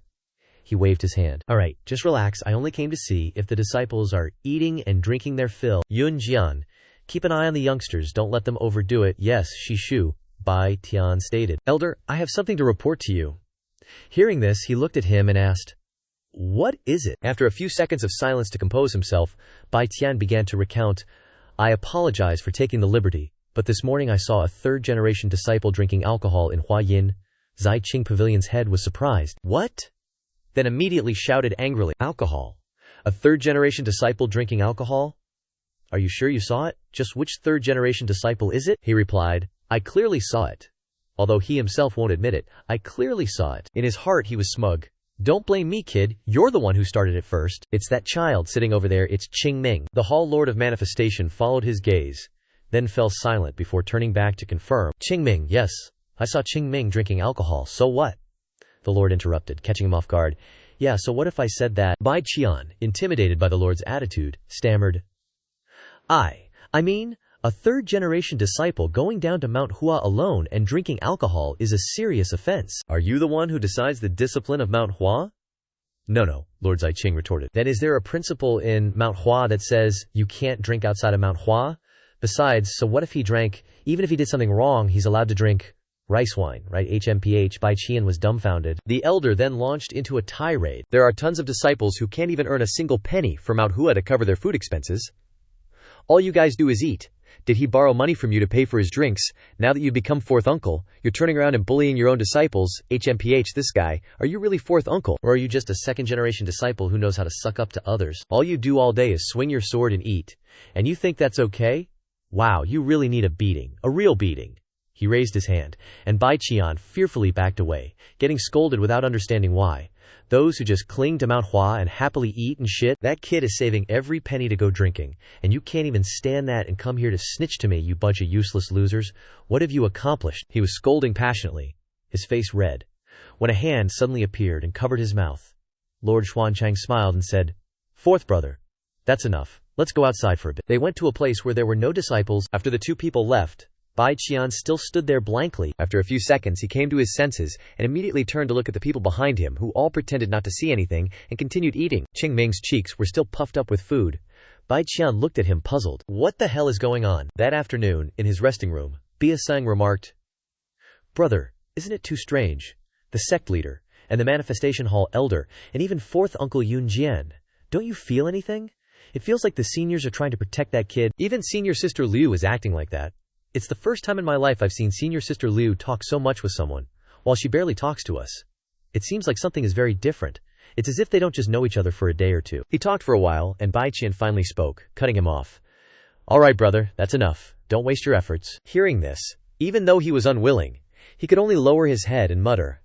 He waved his hand. Alright, just relax. I only came to see if the disciples are eating and drinking their fill. Yun Jian, keep an eye on the youngsters. Don't let them overdo it. Yes, Shishu, Bai Tian stated. Elder, I have something to report to you. Hearing this, he looked at him and asked, what is it? After a few seconds of silence to compose himself, Bai Tian began to recount, I apologize for taking the liberty, but this morning I saw a third-generation disciple drinking alcohol in Hua Yin. Zai Qing Pavilion's head was surprised. What? Then immediately shouted angrily, alcohol? A third-generation disciple drinking alcohol? Are you sure you saw it? Just which third-generation disciple is it? He replied, I clearly saw it. Although he himself won't admit it, I clearly saw it. In his heart he was smug. Don't blame me, kid. You're the one who started it first. It's that child sitting over there. It's Qing Ming. The Hall Lord of Manifestation followed his gaze, then fell silent before turning back to confirm. Qing Ming, yes. I saw Qing Ming drinking alcohol. So what? The Lord interrupted, catching him off guard. Yeah, so what if I said that? Bai Qian, intimidated by the Lord's attitude, stammered. I mean, a third-generation disciple going down to Mount Hua alone and drinking alcohol is a serious offense. Are you the one who decides the discipline of Mount Hua? No, Lord Zai Qing retorted. Then is there a principle in Mount Hua that says you can't drink outside of Mount Hua? Besides, so what if he drank, even if he did something wrong, he's allowed to drink rice wine, right? HMPH. Bai Qian was dumbfounded. The elder then launched into a tirade. There are tons of disciples who can't even earn a single penny from Mount Hua to cover their food expenses. All you guys do is eat. Did he borrow money from you to pay for his drinks? Now that you've become fourth uncle, you're turning around and bullying your own disciples. HMPH, this guy. Are you really fourth uncle? Or are you just a second-generation disciple who knows how to suck up to others? All you do all day is swing your sword and eat. And you think that's okay? Wow, you really need a beating. A real beating. He raised his hand, and Bai Qian fearfully backed away, getting scolded without understanding why. Those who just cling to Mount Hua and happily eat and shit, that kid is saving every penny to go drinking, and you can't even stand that and come here to snitch to me, you bunch of useless losers. What have you accomplished? He was scolding passionately, his face red, when a hand suddenly appeared and covered his mouth. Lord Xuanchang smiled and said, Fourth brother, that's enough. Let's go outside for a bit. They went to a place where there were no disciples. After the two people left, Bai Qian still stood there blankly. After a few seconds, he came to his senses and immediately turned to look at the people behind him, who all pretended not to see anything and continued eating. Qing Ming's cheeks were still puffed up with food. Bai Qian looked at him puzzled. What the hell is going on? That afternoon, in his resting room, Bia Seng remarked, Brother, isn't it too strange? The sect leader, and the Manifestation Hall elder, and even fourth uncle Yun Jian. Don't you feel anything? It feels like the seniors are trying to protect that kid. Even senior sister Liu is acting like that. It's the first time in my life I've seen senior sister Liu talk so much with someone, while she barely talks to us. It seems like something is very different. It's as if they don't just know each other for a day or two. He talked for a while, and Bai Qian finally spoke, cutting him off. All right, brother, that's enough. Don't waste your efforts. Hearing this, even though he was unwilling, he could only lower his head and mutter,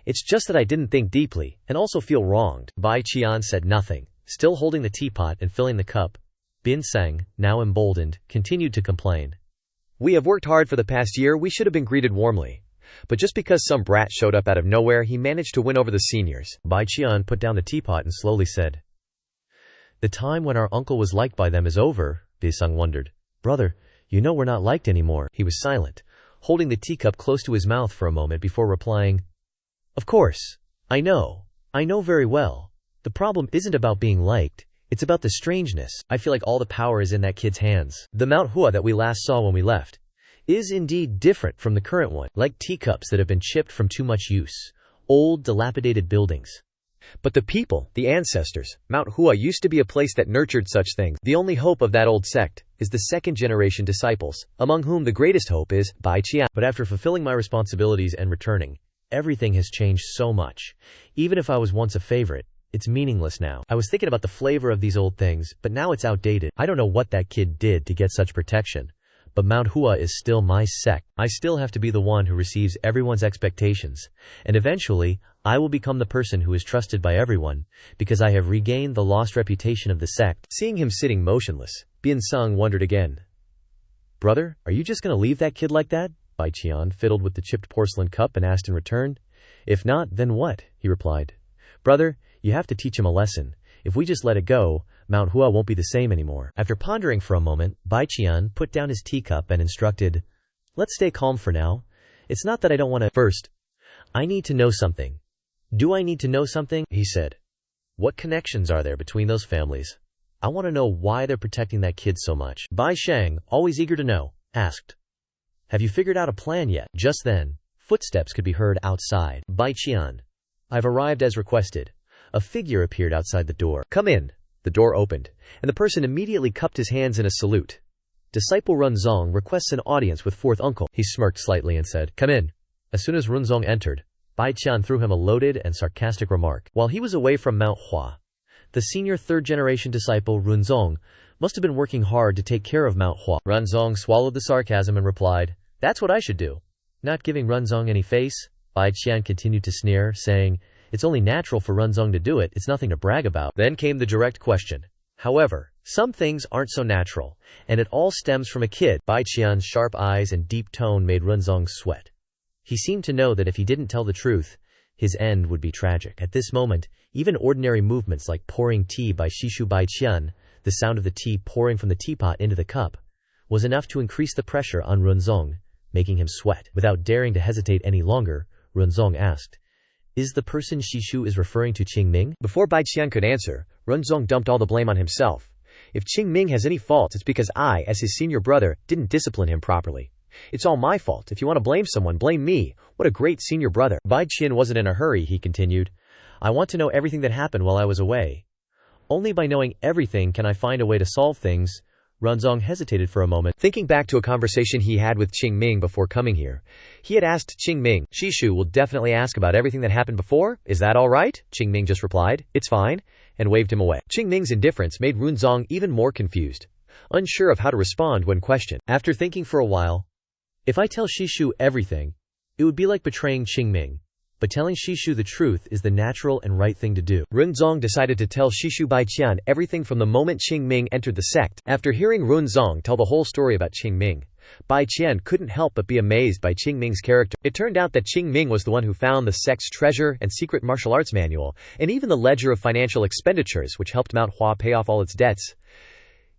It's just that I didn't think deeply, and also feel wronged. Bai Qian said nothing, still holding the teapot and filling the cup. Bin Seng, now emboldened, continued to complain. We have worked hard for the past year. We should have been greeted warmly. But just because some brat showed up out of nowhere, he managed to win over the seniors. Bai Qian put down the teapot and slowly said, The time when our uncle was liked by them is over. Bisung wondered. Brother, you know we're not liked anymore. He was silent, holding the teacup close to his mouth for a moment before replying, Of course. I know very well. The problem isn't about being liked. It's about the strangeness. I feel like all the power is in that kid's hands. The Mount Hua that we last saw when we left is indeed different from the current one, like teacups that have been chipped from too much use, old, dilapidated buildings. But the people, the ancestors, Mount Hua used to be a place that nurtured such things. The only hope of that old sect is the second-generation disciples, among whom the greatest hope is Bai Qian. But after fulfilling my responsibilities and returning, everything has changed so much. Even if I was once a favorite, it's meaningless now. I was thinking about the flavor of these old things, but now it's outdated. I don't know what that kid did to get such protection, but Mount Hua is still my sect. I still have to be the one who receives everyone's expectations, and eventually, I will become the person who is trusted by everyone, because I have regained the lost reputation of the sect. Seeing him sitting motionless, Bin Sung wondered again. Brother, are you just going to leave that kid like that? Bai Qian fiddled with the chipped porcelain cup and asked in return. If not, then what? He replied. Brother, you have to teach him a lesson. If we just let it go, Mount Hua won't be the same anymore. After pondering for a moment, Bai Qian put down his teacup and instructed, Let's stay calm for now. It's not that I don't want to. First, I need to know something. Do I need to know something? He said. What connections are there between those families? I want to know why they're protecting that kid so much. Bai Shang, always eager to know, asked. Have you figured out a plan yet? Just then, footsteps could be heard outside. Bai Qian. I've arrived as requested. A figure appeared outside the door. Come in. The door opened, and the person immediately cupped his hands in a salute. Disciple Runzong requests an audience with fourth uncle. He smirked slightly and said, Come in. As soon as Runzong entered, Bai Qian threw him a loaded and sarcastic remark. While he was away from Mount Hua, the senior third-generation disciple Runzong must have been working hard to take care of Mount Hua. Runzong swallowed the sarcasm and replied, That's what I should do. Not giving Runzong any face, Bai Qian continued to sneer, saying, It's only natural for Runzong to do it, it's nothing to brag about. Then came the direct question. However, some things aren't so natural, and it all stems from a kid. Bai Qian's sharp eyes and deep tone made Runzong sweat. He seemed to know that if he didn't tell the truth, his end would be tragic. At this moment, even ordinary movements like pouring tea by Shishu Bai Qian, the sound of the tea pouring from the teapot into the cup, was enough to increase the pressure on Runzong, making him sweat. Without daring to hesitate any longer, Runzong asked, Is the person Shishu is referring to Qing Ming? Before Bai Qian could answer, Runzong dumped all the blame on himself. If Qing Ming has any faults, it's because I, as his senior brother, didn't discipline him properly. It's all my fault. If you want to blame someone, blame me. What a great senior brother. Bai Qian wasn't in a hurry, he continued. I want to know everything that happened while I was away. Only by knowing everything can I find a way to solve things. Runzong hesitated for a moment, thinking back to a conversation he had with Qing Ming before coming here. He had asked Qing Ming, Shishu will definitely ask about everything that happened before. Is that all right? Qing Ming just replied, It's fine, and waved him away. Qing Ming's indifference made Runzong even more confused, unsure of how to respond when questioned. After thinking for a while, if I tell Shishu everything, it would be like betraying Qing Ming. But telling Shishu the truth is the natural and right thing to do. Runzong decided to tell Shishu Bai Qian everything from the moment Qing Ming entered the sect. After hearing Runzong tell the whole story about Qing Ming, Bai Qian couldn't help but be amazed by Qing Ming's character. It turned out that Qing Ming was the one who found the sect's treasure and secret martial arts manual, and even the ledger of financial expenditures which helped Mount Hua pay off all its debts.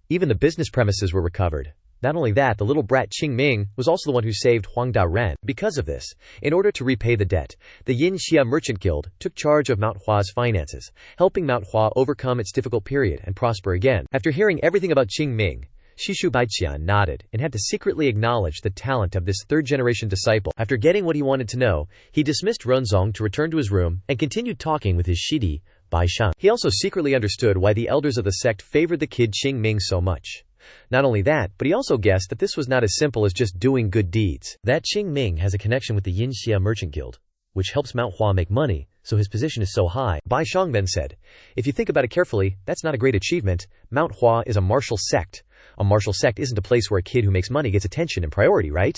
Even the business premises were recovered. Not only that, the little brat Qing Ming was also the one who saved Huangda Ren. Because of this, in order to repay the debt, the Yin Xia Merchant Guild took charge of Mount Hua's finances, helping Mount Hua overcome its difficult period and prosper again. After hearing everything about Qing Ming, Shishu Baiqian nodded and had to secretly acknowledge the talent of this third-generation disciple. After getting what he wanted to know, he dismissed Runzong to return to his room and continued talking with his shidi, Bai Shang. He also secretly understood why the elders of the sect favored the kid Qing Ming so much. Not only that, but he also guessed that this was not as simple as just doing good deeds. That Qing Ming has a connection with the Yin Xia Merchant Guild, which helps Mount Hua make money, so his position is so high. Bai Shang then said, if you think about it carefully, that's not a great achievement. Mount Hua is a martial sect. A martial sect isn't a place where a kid who makes money gets attention and priority, right?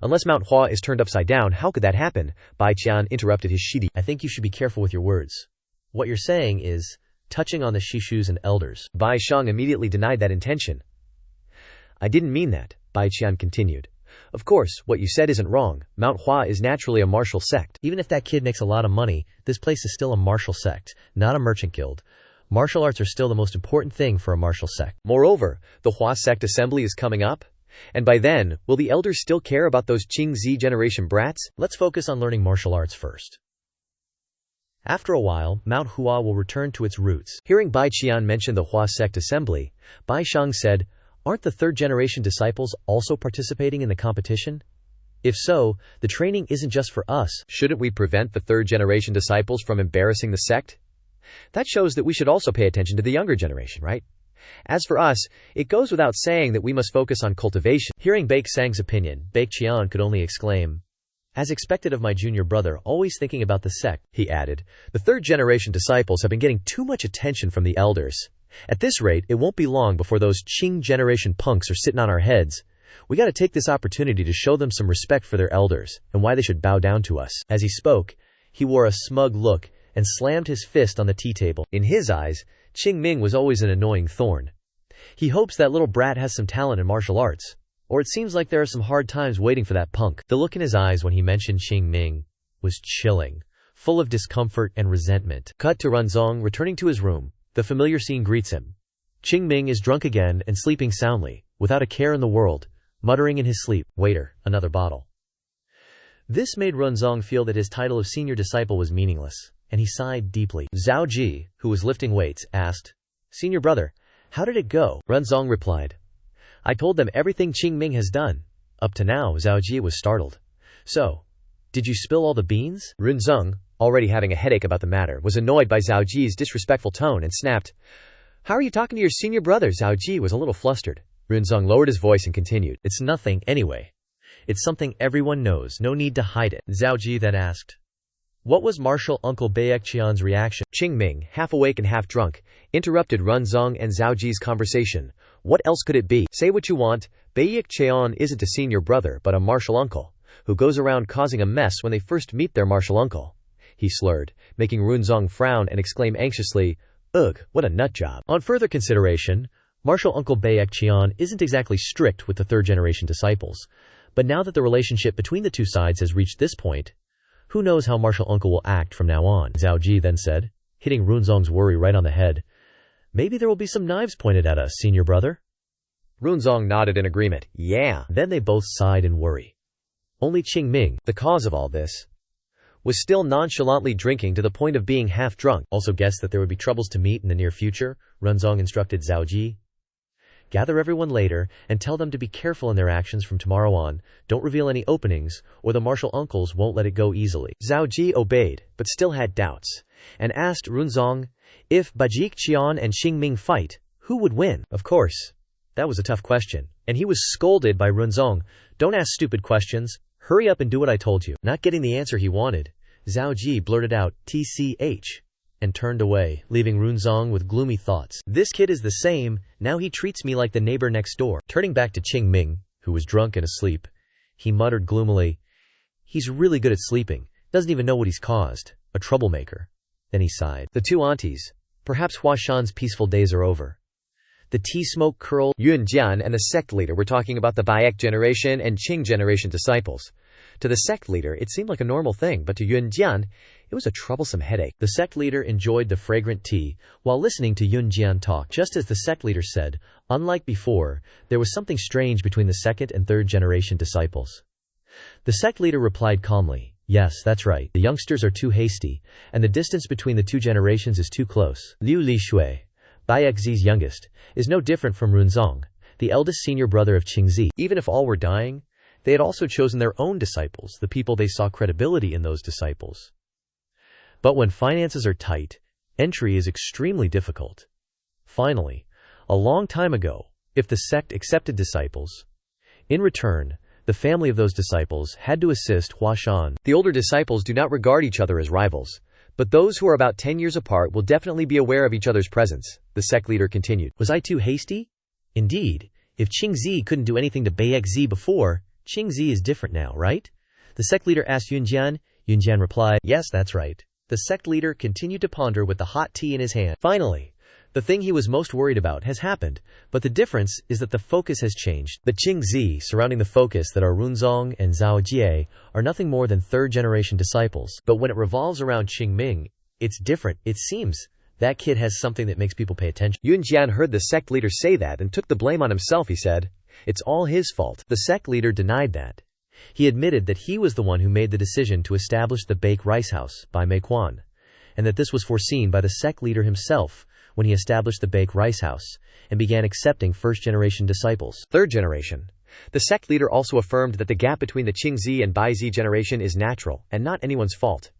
Unless Mount Hua is turned upside down, how could that happen? Bai Qian interrupted his shidi. I think you should be careful with your words. What you're saying is touching on the Shishus and elders. Bai Shang immediately denied that intention. I didn't mean that, Bai Qian continued. Of course, what you said isn't wrong. Mount Hua is naturally a martial sect. Even if that kid makes a lot of money, this place is still a martial sect, not a merchant guild. Martial arts are still the most important thing for a martial sect. Moreover, the Hua Sect assembly is coming up. And by then, will the elders still care about those Qing Z generation brats? Let's focus on learning martial arts first. After a while, Mount Hua will return to its roots. Hearing Bai Qian mention the Hua Sect assembly, Bai Shang said, aren't the third-generation disciples also participating in the competition? If so, the training isn't just for us. Shouldn't we prevent the third-generation disciples from embarrassing the sect? That shows that we should also pay attention to the younger generation, right? As for us, it goes without saying that we must focus on cultivation. Hearing Bai Sang's opinion, Bai Qian could only exclaim, as expected of my junior brother, always thinking about the sect, he added. The third-generation disciples have been getting too much attention from the elders. At this rate, it won't be long before those Qing generation punks are sitting on our heads. We gotta take this opportunity to show them some respect for their elders, and why they should bow down to us. As he spoke, he wore a smug look, and slammed his fist on the tea table. In his eyes, Qing Ming was always an annoying thorn. He hopes that little brat has some talent in martial arts, or it seems like there are some hard times waiting for that punk. The look in his eyes when he mentioned Qing Ming was chilling, full of discomfort and resentment. Cut to Runzong returning to his room. The familiar scene greets him. Qing Ming is drunk again and sleeping soundly, without a care in the world, muttering in his sleep, waiter, another bottle. This made Runzong feel that his title of senior disciple was meaningless. and he sighed deeply. Zhao Ji, who was lifting weights, asked, "Senior brother, how did it go?" Runzong replied, "I told them everything Qing Ming has done." Up to now, Zhao Ji was startled. "So, did you spill all the beans?" Runzong, already having a headache about the matter, was annoyed by Zhao Ji's disrespectful tone and snapped, "How are you talking to your senior brother?" Zhao Ji was a little flustered. Runzong lowered his voice and continued, "It's nothing, anyway. It's something everyone knows, no need to hide it." Zhao Ji then asked, "What was Martial Uncle Baekqian's reaction?" Qing Ming, half awake and half drunk, interrupted Runzong and Zhao Ji's conversation. "What else could it be? Say what you want. Baekqian isn't a senior brother but a martial uncle, who goes around causing a mess when they first meet their martial uncle." He slurred, making Runzong frown and exclaim anxiously, "Ugh, what a nutjob." On further consideration, martial uncle Baekqian isn't exactly strict with the third-generation disciples, but now that the relationship between the two sides has reached this point, who knows how martial uncle will act from now on. Zhao Ji then said, hitting Runzong's worry right on the head, "Maybe there will be some knives pointed at us, senior brother." Runzong nodded in agreement. "Yeah." Then they both sighed in worry. Only Qing Ming, the cause of all this, was still nonchalantly drinking to the point of being half drunk. "Also guessed that there would be troubles to meet in the near future," Runzong instructed Zhao Ji. "Gather everyone later and tell them to be careful in their actions from tomorrow on. Don't reveal any openings, or the martial uncles won't let it go easily." Zhao Ji obeyed, but still had doubts, and asked Runzong, "If Baekqian and Qing Ming fight, who would win?" Of course, that was a tough question, and he was scolded by Runzong. "Don't ask stupid questions. Hurry up and do what I told you." Not getting the answer he wanted, Zhao Ji blurted out, "TCH," and turned away, leaving Runzong with gloomy thoughts. "This kid is the same, now he treats me like the neighbor next door." Turning back to Qing Ming, who was drunk and asleep, he muttered gloomily, "He's really good at sleeping, doesn't even know what he's caused, a troublemaker." Then he sighed. The two aunties, perhaps Hua Shan's peaceful days are over. The tea smoke curled. Yun Jian and the sect leader were talking about the Baek generation and Qing generation disciples. To the sect leader, it seemed like a normal thing, but to Yun Jian, it was a troublesome headache. The sect leader enjoyed the fragrant tea while listening to Yun Jian talk. Just as the sect leader said, unlike before, there was something strange between the second and third generation disciples. The sect leader replied calmly, "Yes, that's right. The youngsters are too hasty, and the distance between the two generations is too close." Liu Lishui, Baekzi's youngest, is no different from Runzong, the eldest senior brother of Qingzi. Even if all were dying, they had also chosen their own disciples, the people they saw credibility in those disciples. But when finances are tight, entry is extremely difficult. Finally, a long time ago, if the sect accepted disciples, in return, the family of those disciples had to assist Hua Shan. The older disciples do not regard each other as rivals, but those who are about 10 years apart will definitely be aware of each other's presence, the sect leader continued. Was I too hasty? Indeed, if Qingzi couldn't do anything to Baekzi before, Qingzi is different now, right? The sect leader asked Yun Jian. Yun Jian replied, "Yes, that's right." The sect leader continued to ponder with the hot tea in his hand. Finally, the thing he was most worried about has happened, but the difference is that the focus has changed. The Qingzi surrounding the focus that are Runzong and Zhao Jie are nothing more than third-generation disciples. But when it revolves around Qing Ming, it's different. It seems that kid has something that makes people pay attention. Yun Jian heard the sect leader say that and took the blame on himself. He said, "It's all his fault." The sect leader denied that. He admitted that he was the one who made the decision to establish the Bake Rice House by Meikuan, and that this was foreseen by the sect leader himself when he established the Bake Rice House and began accepting first-generation disciples. Third generation. The sect leader also affirmed that the gap between the Qingzi and Baizi generation is natural and not anyone's fault.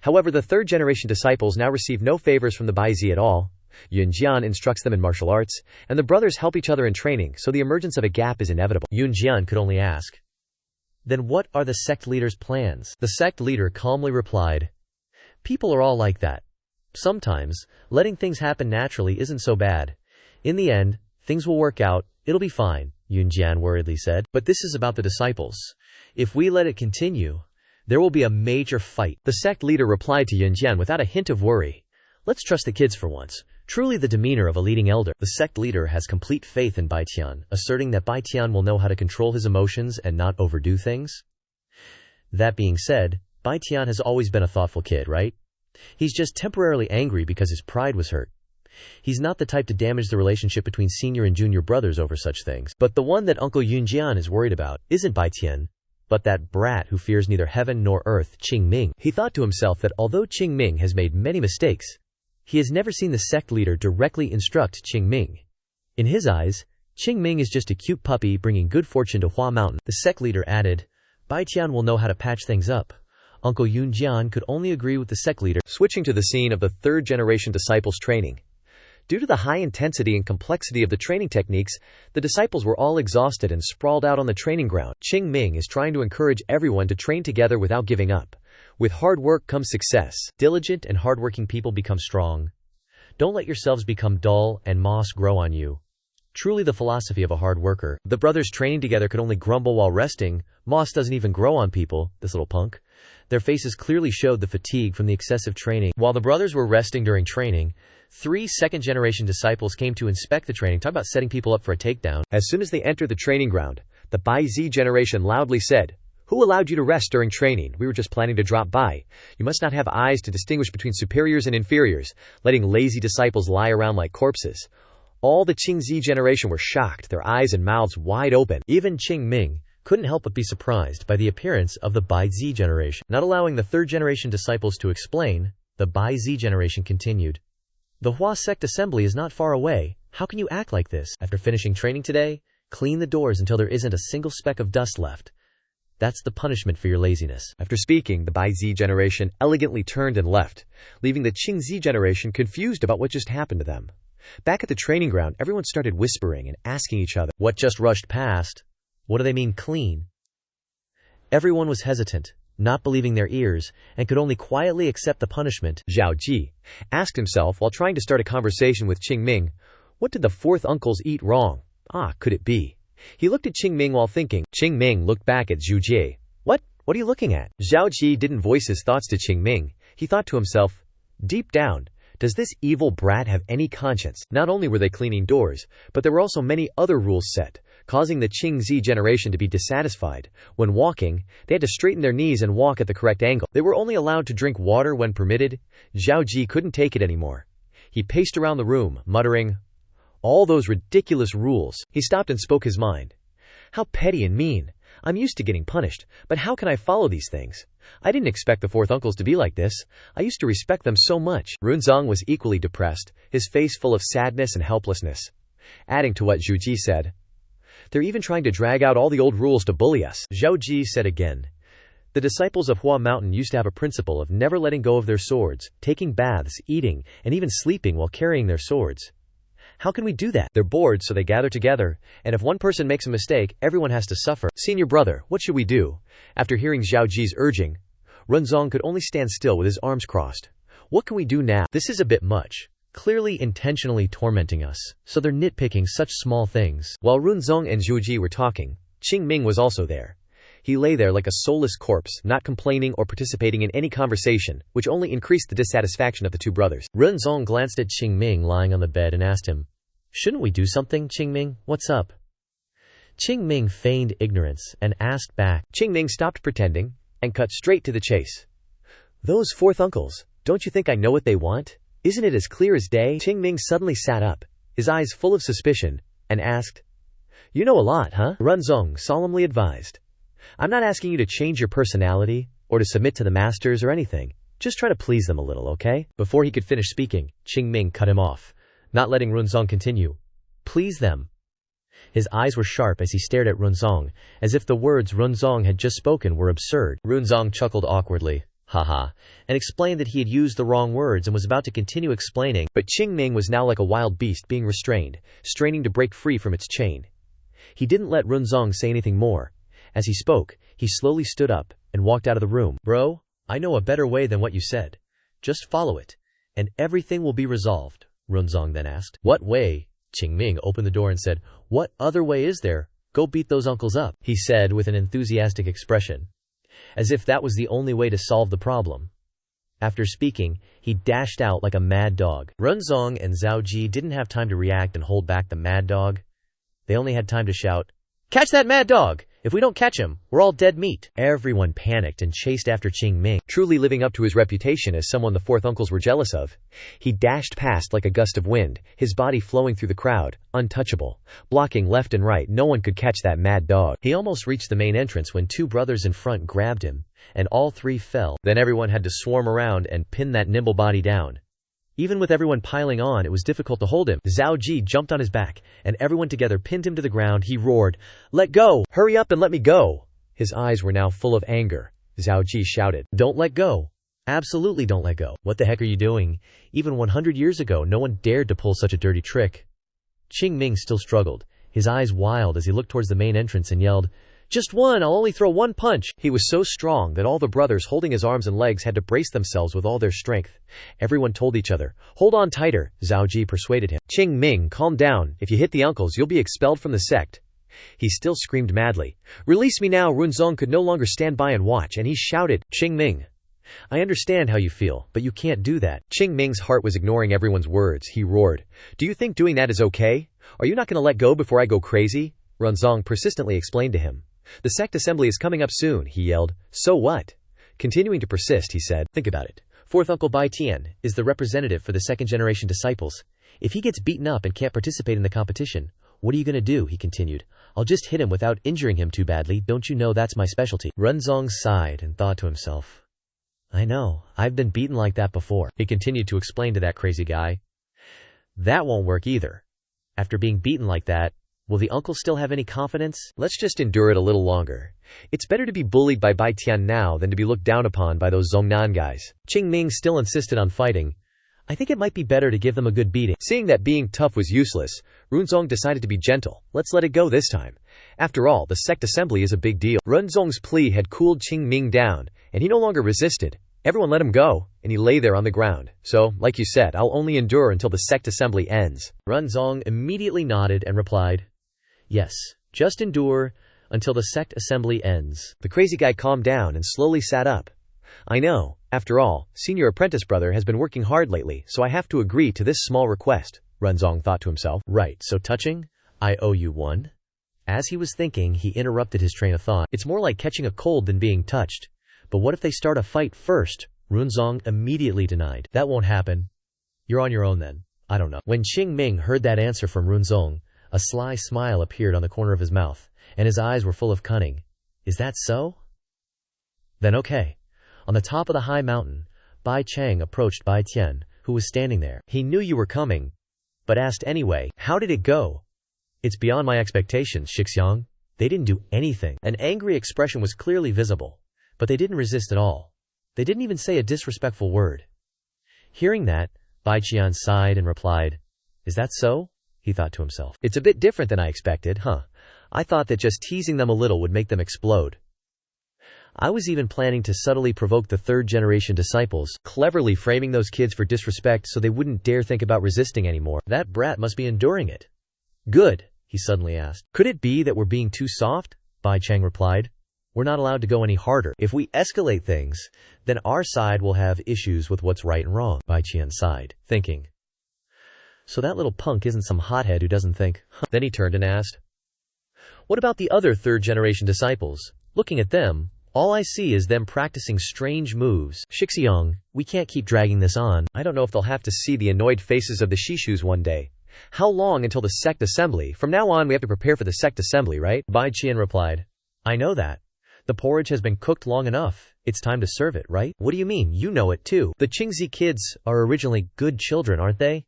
However, the third-generation disciples now receive no favors from the Baizi at all. Yun Jian instructs them in martial arts, and the brothers help each other in training, so the emergence of a gap is inevitable. Yun Jian could only ask, "Then what are the sect leader's plans?" The sect leader calmly replied, "People are all like that. Sometimes, letting things happen naturally isn't so bad. In the end, things will work out, it'll be fine," Yun Jian worriedly said. "But this is about the disciples. If we let it continue, there will be a major fight." The sect leader replied to Yun Jian without a hint of worry, "Let's trust the kids for once." Truly the demeanor of a leading elder. The sect leader has complete faith in Baitian, asserting that Baitian will know how to control his emotions and not overdo things. That being said, Baitian has always been a thoughtful kid, right? He's just temporarily angry because his pride was hurt. He's not the type to damage the relationship between senior and junior brothers over such things. But the one that Uncle Yun Jian is worried about isn't Baitian, but that brat who fears neither heaven nor earth, Qing Ming. He thought to himself that although Qing Ming has made many mistakes, he has never seen the sect leader directly instruct Qing Ming. In his eyes, Qing Ming is just a cute puppy bringing good fortune to Hua Mountain. The sect leader added, Bai Tian will know how to patch things up. Uncle Yun Jian could only agree with the sect leader. Switching to the scene of the third-generation disciples' training. Due to the high intensity and complexity of the training techniques, the disciples were all exhausted and sprawled out on the training ground. Qing Ming is trying to encourage everyone to train together without giving up. With hard work comes success. Diligent and hardworking people become strong. Don't let yourselves become dull and moss grow on you. Truly the philosophy of a hard worker. The brothers training together could only grumble while resting. Moss doesn't even grow on people, this little punk. Their faces clearly showed the fatigue from the excessive training. While the brothers were resting during training, 3 second-generation disciples came to inspect the training. Talk about setting people up for a takedown. As soon as they entered the training ground, the Bai Z generation loudly said, Who allowed you to rest during training? We were just planning to drop by. You must not have eyes to distinguish between superiors and inferiors, letting lazy disciples lie around like corpses. All the Qing Z generation were shocked, their eyes and mouths wide open. Even Qing Ming couldn't help but be surprised by the appearance of the Bai Z generation. Not allowing the third-generation disciples to explain, the Bai Z generation continued. The Hua Sect assembly is not far away. How can you act like this? After finishing training today, clean the doors until there isn't a single speck of dust left. That's the punishment for your laziness. After speaking, the Bai Z generation elegantly turned and left, leaving the Qing Z generation confused about what just happened to them. Back at the training ground, everyone started whispering and asking each other, What just rushed past? What do they mean clean? Everyone was hesitant, not believing their ears, and could only quietly accept the punishment. Zhao Ji asked himself while trying to start a conversation with Qing Ming, What did the fourth uncles eat wrong? Could it be? He looked at Qing Ming while thinking. Qing Ming looked back at Zhu Jie. What are you looking at? Zhao Ji didn't voice his thoughts to Qing Ming. He thought to himself, Deep down, does this evil brat have any conscience? Not only were they cleaning doors, but there were also many other rules set, causing the Qing Z generation to be dissatisfied. When walking, they had to straighten their knees and walk at the correct angle. They were only allowed to drink water when permitted. Zhao Ji couldn't take it anymore. He paced around the room, muttering, All those ridiculous rules. He stopped and spoke his mind. How petty and mean. I'm used to getting punished, but how can I follow these things? I didn't expect the fourth uncles to be like this. I used to respect them so much. Runzong was equally depressed, his face full of sadness and helplessness. Adding to what Zhu Ji said, They're even trying to drag out all the old rules to bully us. Zhao Ji said again, The disciples of Hua Mountain used to have a principle of never letting go of their swords, taking baths, eating, and even sleeping while carrying their swords. How can we do that? They're bored, so they gather together, and if one person makes a mistake, everyone has to suffer. Senior brother, what should we do? After hearing Zhao Ji's urging, Runzong could only stand still with his arms crossed. What can we do now? This is a bit much. Clearly intentionally tormenting us, so they're nitpicking such small things. While Runzong and Zhu Ji were talking, Qing Ming was also there. He lay there like a soulless corpse, not complaining or participating in any conversation, which only increased the dissatisfaction of the two brothers. Runzong glanced at Qing Ming lying on the bed and asked him, Shouldn't we do something, Qing Ming? What's up? Qing Ming feigned ignorance and asked back. Qing Ming stopped pretending and cut straight to the chase. Those fourth uncles, don't you think I know what they want? Isn't it as clear as day? Qing Ming suddenly sat up, his eyes full of suspicion, and asked, You know a lot, huh? Runzong solemnly advised. I'm not asking you to change your personality or to submit to the masters or anything. Just try to please them a little, okay? Before he could finish speaking, Qing Ming cut him off, not letting Runzong continue. Please them. His eyes were sharp as he stared at Runzong, as if the words Runzong had just spoken were absurd. Runzong chuckled awkwardly, haha, and explained that he had used the wrong words and was about to continue explaining, but Qing Ming was now like a wild beast being restrained, straining to break free from its chain. He didn't let Runzong say anything more. As he spoke, he slowly stood up and walked out of the room. Bro, I know a better way than what you said. Just follow it, and everything will be resolved, Runzong then asked. What way? Qing Ming opened the door and said, What other way is there? Go beat those uncles up, he said with an enthusiastic expression, as if that was the only way to solve the problem. After speaking, he dashed out like a mad dog. Runzong and Zhao Ji didn't have time to react and hold back the mad dog. They only had time to shout, Catch that mad dog! If we don't catch him, we're all dead meat." Everyone panicked and chased after Qing Ming, truly living up to his reputation as someone the fourth uncles were jealous of. He dashed past like a gust of wind, his body flowing through the crowd, untouchable, blocking left and right. No one could catch that mad dog. He almost reached the main entrance when two brothers in front grabbed him, and all three fell. Then everyone had to swarm around and pin that nimble body down. Even with everyone piling on, it was difficult to hold him. Zhao Ji jumped on his back, and everyone together pinned him to the ground. He roared, "Let go! Hurry up and let me go!" His eyes were now full of anger. Zhao Ji shouted, "Don't let go! Absolutely don't let go! What the heck are you doing? Even 100 years ago, no one dared to pull such a dirty trick." Qing Ming still struggled, his eyes wild as he looked towards the main entrance and yelled, "Just one! I'll only throw one punch!" He was so strong that all the brothers holding his arms and legs had to brace themselves with all their strength. Everyone told each other, "Hold on tighter," Zhao Ji persuaded him. "Qing Ming, calm down. If you hit the uncles, you'll be expelled from the sect." He still screamed madly, "Release me now!" Runzong could no longer stand by and watch, and he shouted, "Qing Ming, I understand how you feel, but you can't do that." Qing Ming's heart was ignoring everyone's words. He roared, "Do you think doing that is okay? Are you not going to let go before I go crazy?" Runzong persistently explained to him. "The sect assembly is coming up soon," he yelled. "So what?" Continuing to persist, he said, "Think about it. Fourth Uncle Bai Tian is the representative for the second-generation disciples. If he gets beaten up and can't participate in the competition, what are you going to do?" he continued. "I'll just hit him without injuring him too badly. Don't you know that's my specialty?" Runzong sighed and thought to himself, "I know. I've been beaten like that before." He continued to explain to that crazy guy, "That won't work either. After being beaten like that, will the uncle still have any confidence? Let's just endure it a little longer. It's better to be bullied by Bai Tian now than to be looked down upon by those Zhongnan guys." Qing Ming still insisted on fighting. "I think it might be better to give them a good beating." Seeing that being tough was useless, Runzong decided to be gentle. "Let's let it go this time. After all, the sect assembly is a big deal." Runzong's plea had cooled Qing Ming down, and he no longer resisted. Everyone let him go, and he lay there on the ground. "So, like you said, I'll only endure until the sect assembly ends." Runzong immediately nodded and replied, "Yes, just endure until the sect assembly ends." The crazy guy calmed down and slowly sat up. "I know. After all, senior apprentice brother has been working hard lately, so I have to agree to this small request," Runzong thought to himself. "Right, so touching? I owe you one?" As he was thinking, he interrupted his train of thought. "It's more like catching a cold than being touched. But what if they start a fight first?" Runzong immediately denied. "That won't happen. You're on your own then. I don't know." When Qing Ming heard that answer from Runzong, a sly smile appeared on the corner of his mouth, and his eyes were full of cunning. "Is that so? Then okay." On the top of the high mountain, Bai Chang approached Bai Tian, who was standing there. "He knew you were coming, but asked anyway, how did it go?" "It's beyond my expectations, Shixiang. They didn't do anything." An angry expression was clearly visible, but they didn't resist at all. They didn't even say a disrespectful word. Hearing that, Bai Tian sighed and replied, "Is that so?" he thought to himself. "It's a bit different than I expected, huh? I thought that just teasing them a little would make them explode. I was even planning to subtly provoke the third-generation disciples, cleverly framing those kids for disrespect so they wouldn't dare think about resisting anymore. That brat must be enduring it." "Good," he suddenly asked. "Could it be that we're being too soft?" Bai Chang replied. "We're not allowed to go any harder. If we escalate things, then our side will have issues with what's right and wrong." Bai Tian sighed, thinking, "So that little punk isn't some hothead who doesn't think." Then he turned and asked, "What about the other third-generation disciples? Looking at them, all I see is them practicing strange moves. Shixiang, we can't keep dragging this on. I don't know if they'll have to see the annoyed faces of the Shishus one day. How long until the sect assembly? From now on we have to prepare for the sect assembly, right?" Bai Tian replied, "I know that. The porridge has been cooked long enough. It's time to serve it, right?" "What do you mean? You know it too. The Qingzi kids are originally good children, aren't they?"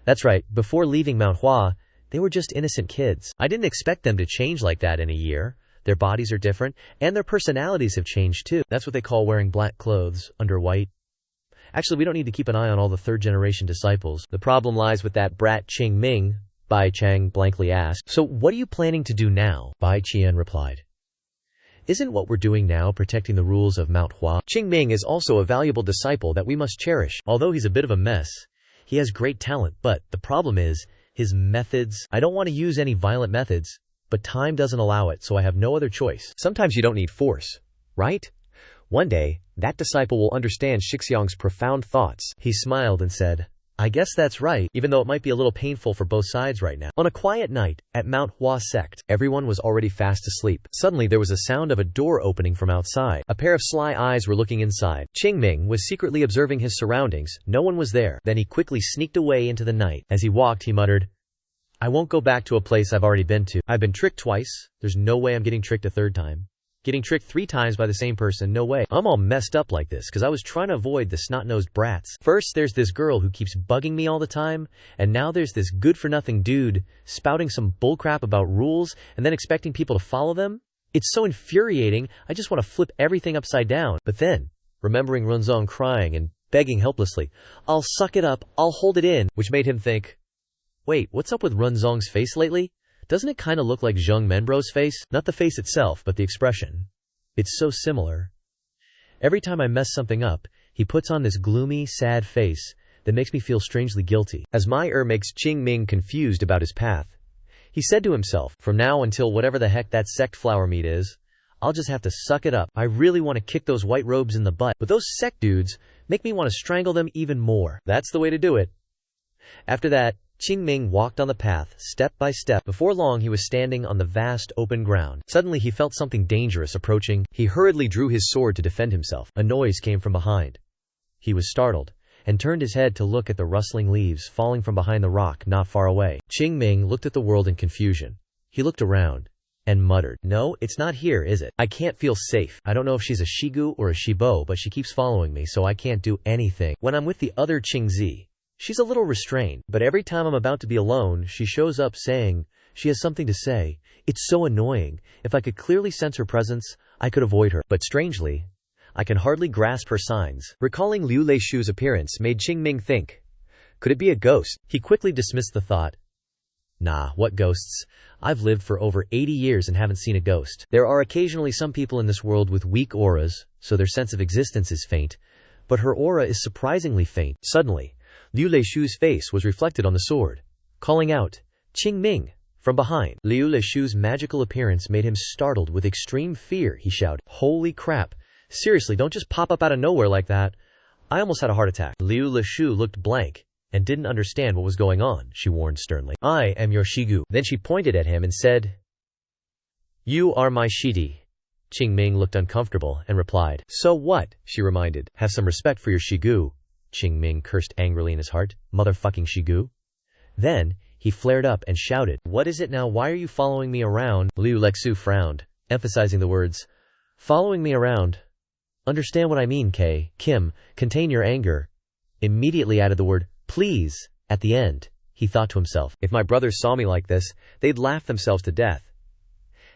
"That's right. Before leaving Mount Hua, they were just innocent kids. I didn't expect them to change like that in a year. Their bodies are different, and their personalities have changed too. That's what they call wearing black clothes under white. Actually, we don't need to keep an eye on all the third-generation disciples. The problem lies with that brat Qing Ming," Bai Chang blankly asked. "So what are you planning to do now?" Bai Tian replied. "Isn't what we're doing now protecting the rules of Mount Hua? Qing Ming is also a valuable disciple that we must cherish. Although he's a bit of a mess, he has great talent, but the problem is his methods. I don't want to use any violent methods, but time doesn't allow it, so I have no other choice. Sometimes you don't need force, right? One day, that disciple will understand Shixiang's profound thoughts." He smiled and said, I guess that's right, even though it might be a little painful for both sides right now. On a quiet night, at Mount Hua Sect, everyone was already fast asleep. Suddenly there was a sound of a door opening from outside. A pair of sly eyes were looking inside. Qing Ming was secretly observing his surroundings. No one was there. Then he quickly sneaked away into the night. As he walked, he muttered, "I won't go back to a place I've already been to. I've been tricked twice. There's no way I'm getting tricked a third time. Getting tricked 3 times by the same person, no way. I'm all messed up like this because I was trying to avoid the snot-nosed brats. First there's this girl who keeps bugging me all the time, and now there's this good-for-nothing dude spouting some bullcrap about rules and then expecting people to follow them. It's so infuriating, I just want to flip everything upside down." But then, remembering Runzong crying and begging helplessly, "I'll suck it up, I'll hold it in," which made him think, wait, what's up with Runzong's face lately? Doesn't it kinda look like Zheng Menbro's face? Not the face itself, but the expression. It's so similar. Every time I mess something up, he puts on this gloomy, sad face that makes me feel strangely guilty. As my makes Qing Ming confused about his path, he said to himself, from now until whatever the heck that sect flower meat is, I'll just have to suck it up. I really want to kick those white robes in the butt, but those sect dudes make me want to strangle them even more. That's the way to do it. After that, Qing Ming walked on the path, step by step. Before long he was standing on the vast open ground. Suddenly he felt something dangerous approaching. He hurriedly drew his sword to defend himself. A noise came from behind. He was startled, and turned his head to look at the rustling leaves falling from behind the rock not far away. Qing Ming looked at the world in confusion. He looked around, and muttered, "No, it's not here, is it? I can't feel safe. I don't know if she's a Shigu or a Shibo, but she keeps following me, so I can't do anything. When I'm with the other Qingzi, she's a little restrained, but every time I'm about to be alone, she shows up saying she has something to say. It's so annoying. If I could clearly sense her presence, I could avoid her. But strangely, I can hardly grasp her signs." Recalling Liu Leishu's appearance made Qing Ming think, could it be a ghost? He quickly dismissed the thought. Nah, what ghosts? I've lived for over 80 years and haven't seen a ghost. There are occasionally some people in this world with weak auras, so their sense of existence is faint, but her aura is surprisingly faint. Suddenly, Liu Leishu's face was reflected on the sword, calling out, "Qing Ming!" from behind. Liu Leishu's magical appearance made him startled with extreme fear. He shouted, "Holy crap! Seriously, don't just pop up out of nowhere like that. I almost had a heart attack." Liu Leishu looked blank and didn't understand what was going on. She warned sternly, "I am your Shigu." Then she pointed at him and said, "You are my Shidi." Qing Ming looked uncomfortable and replied, "So what?" She reminded, "Have some respect for your Shigu." Qing Ming cursed angrily in his heart, "Motherfucking Shigu." Then, he flared up and shouted, "What is it now? Why are you following me around?" Liu Lexu frowned, emphasizing the words, "Following me around. Understand what I mean, Kim, contain your anger." Immediately added the word, "please," at the end. He thought to himself, if my brothers saw me like this, they'd laugh themselves to death.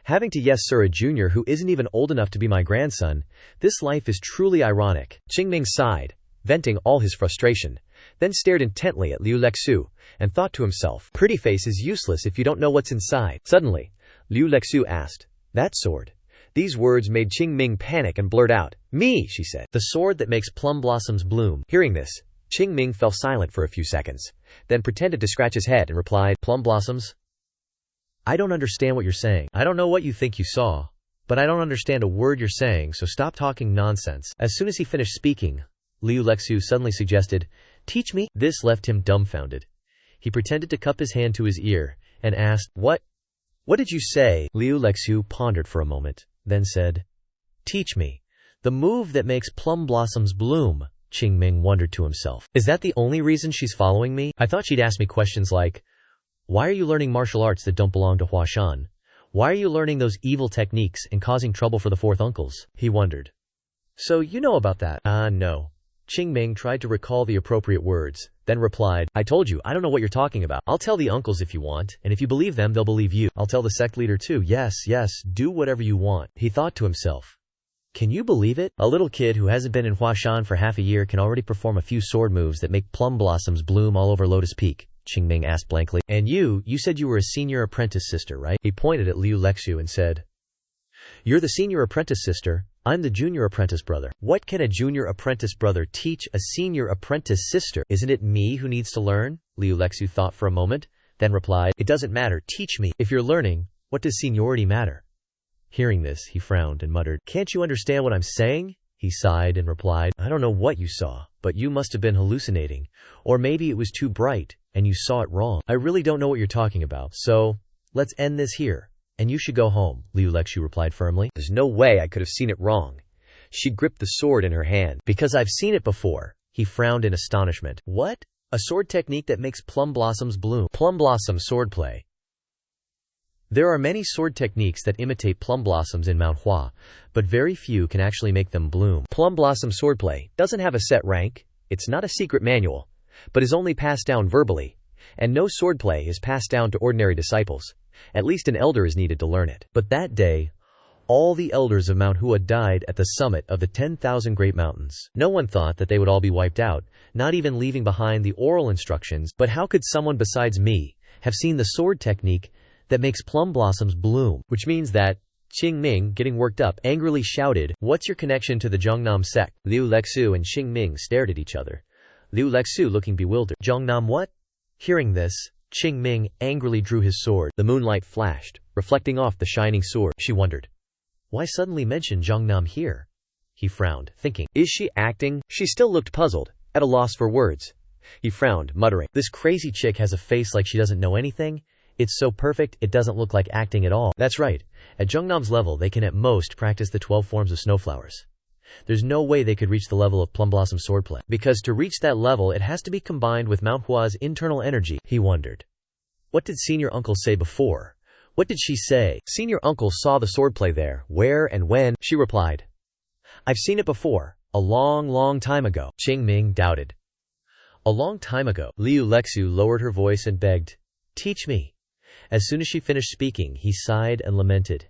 Having to yes sir a junior who isn't even old enough to be my grandson, this life is truly ironic. Qing Ming sighed, venting all his frustration, then stared intently at Liu Lexu, and thought to himself, pretty face is useless if you don't know what's inside. Suddenly, Liu Lexu asked, "That sword?" These words made Qing Ming panic and blurt out, "Me," she said. "The sword that makes plum blossoms bloom." Hearing this, Qing Ming fell silent for a few seconds, then pretended to scratch his head and replied, "Plum blossoms? I don't understand what you're saying. I don't know what you think you saw, but I don't understand a word you're saying, so stop talking nonsense." As soon as he finished speaking, Liu Lexu suddenly suggested, "Teach me." This left him dumbfounded. He pretended to cup his hand to his ear and asked, What did you say?" Liu Lexu pondered for a moment, then said, "Teach me. The move that makes plum blossoms bloom." Qing Ming wondered to himself, is that the only reason she's following me? I thought she'd ask me questions like, why are you learning martial arts that don't belong to Huashan? Why are you learning those evil techniques and causing trouble for the fourth uncles? He wondered. So you know about that? No. Qing Ming tried to recall the appropriate words, then replied, "I told you, I don't know what you're talking about. I'll tell the uncles if you want, and if you believe them, they'll believe you. I'll tell the sect leader too. Yes, do whatever you want." He thought to himself, can you believe it? A little kid who hasn't been in Huashan for half a year can already perform a few sword moves that make plum blossoms bloom all over Lotus Peak. Qing Ming asked blankly. "And you said you were a senior apprentice sister, right?" He pointed at Liu Lexu and said, "You're the senior apprentice sister. I'm the junior apprentice brother. What can a junior apprentice brother teach a senior apprentice sister? Isn't it me who needs to learn?" Liu Lexu thought for a moment, then replied, "It doesn't matter. Teach me. If you're learning, what does seniority matter?" Hearing this, he frowned and muttered, "Can't you understand what I'm saying?" He sighed and replied, I don't know what you saw, but you must have been hallucinating. Or maybe it was too bright, and you saw it wrong. I really don't know what you're talking about, so let's end this here. And you should go home, Liu Lexu replied firmly. There's no way I could have seen it wrong. She gripped the sword in her hand. Because I've seen it before. He frowned in astonishment. What? A sword technique that makes plum blossoms bloom. Plum blossom swordplay. There are many sword techniques that imitate plum blossoms in Mount Hua, but very few can actually make them bloom. Plum blossom swordplay doesn't have a set rank, it's not a secret manual, but is only passed down verbally, and no swordplay is passed down to ordinary disciples. At least an elder is needed to learn it. But that day, all the elders of Mount Hua died at the summit of the 10,000 Great Mountains. No one thought that they would all be wiped out, not even leaving behind the oral instructions. But how could someone besides me have seen the sword technique that makes plum blossoms bloom? Which means that Qing Ming, getting worked up, angrily shouted, What's your connection to the Zhongnam sect? Liu Lexu and Qing Ming stared at each other. Liu Lexu looking bewildered. Zhongnam what? Hearing this, Qing Ming angrily drew his sword. The moonlight flashed, reflecting off the shining sword. She wondered, why suddenly mention Zhongnam here? He frowned, thinking, is she acting? She still looked puzzled, at a loss for words. He frowned, muttering, this crazy chick has a face like she doesn't know anything. It's so perfect, it doesn't look like acting at all. That's right. At Zhongnam's level, they can at most practice the 12 forms of snowflowers. There's no way they could reach the level of plum blossom swordplay. Because to reach that level, it has to be combined with Mount Hua's internal energy. He wondered. What did senior uncle say before? What did she say? Senior uncle saw the swordplay there. Where and when? She replied. I've seen it before. A long, long time ago. Qing Ming doubted. A long time ago. Liu Lexu lowered her voice and begged. Teach me. As soon as she finished speaking, he sighed and lamented.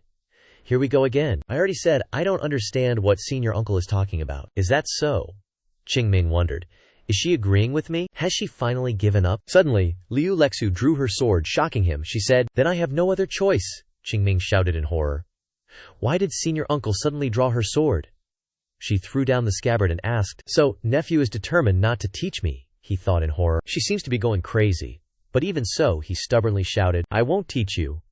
Here we go again. I already said I don't understand what senior uncle is talking about. Is that so? Qing Ming wondered. Is she agreeing with me? Has she finally given up? Suddenly, Liu Lexu drew her sword, shocking him. She said, Then I have no other choice. Qing Ming shouted in horror. Why did senior uncle suddenly draw her sword? She threw down the scabbard and asked, So, nephew is determined not to teach me, he thought in horror. She seems to be going crazy. But even so, he stubbornly shouted, I won't teach you.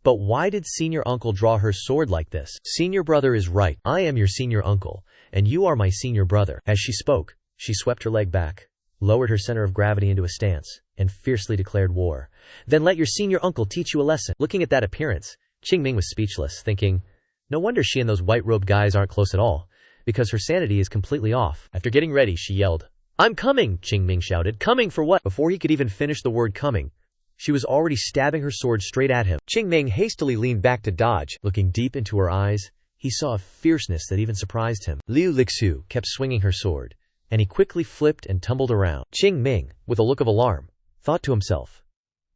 But why did senior uncle draw her sword like this? Senior brother is right. I am your senior uncle, and you are my senior brother. As she spoke, she swept her leg back, lowered her center of gravity into a stance, and fiercely declared war. Then let your senior uncle teach you a lesson. Looking at that appearance, Qing Ming was speechless, thinking, no wonder she and those white-robed guys aren't close at all, because her sanity is completely off. After getting ready, she yelled, I'm coming, Qing Ming shouted. Coming for what? Before he could even finish the word coming, she was already stabbing her sword straight at him. Qing Ming hastily leaned back to dodge. Looking deep into her eyes, he saw a fierceness that even surprised him. Liu Lexu kept swinging her sword, and he quickly flipped and tumbled around. Qing Ming, with a look of alarm, thought to himself,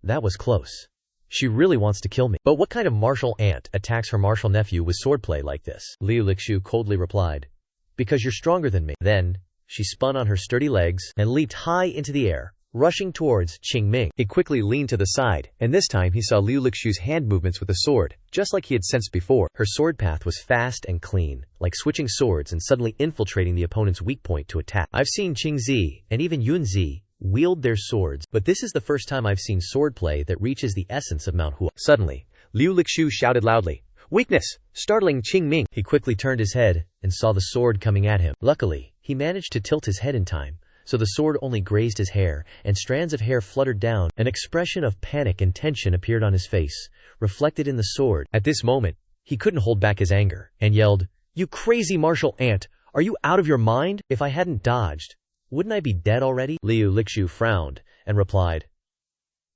that was close. She really wants to kill me. But what kind of martial aunt attacks her martial nephew with swordplay like this? Liu Lexu coldly replied, Because you're stronger than me. Then, she spun on her sturdy legs and leaped high into the air, rushing towards Qing Ming. He quickly leaned to the side, and this time he saw Liu Lexu's hand movements with the sword, just like he had sensed before. Her sword path was fast and clean, like switching swords and suddenly infiltrating the opponent's weak point to attack. I've seen Qing Zi and even Yun Zi wield their swords, but this is the first time I've seen swordplay that reaches the essence of Mount Hua. Suddenly, Liu Lexu shouted loudly, Weakness! Startling Qing Ming. He quickly turned his head and saw the sword coming at him. Luckily, he managed to tilt his head in time, so the sword only grazed his hair, and strands of hair fluttered down. An expression of panic and tension appeared on his face, reflected in the sword. At this moment, he couldn't hold back his anger, and yelled, You crazy martial ant! Are you out of your mind? If I hadn't dodged, wouldn't I be dead already? Liu Lexu frowned, and replied,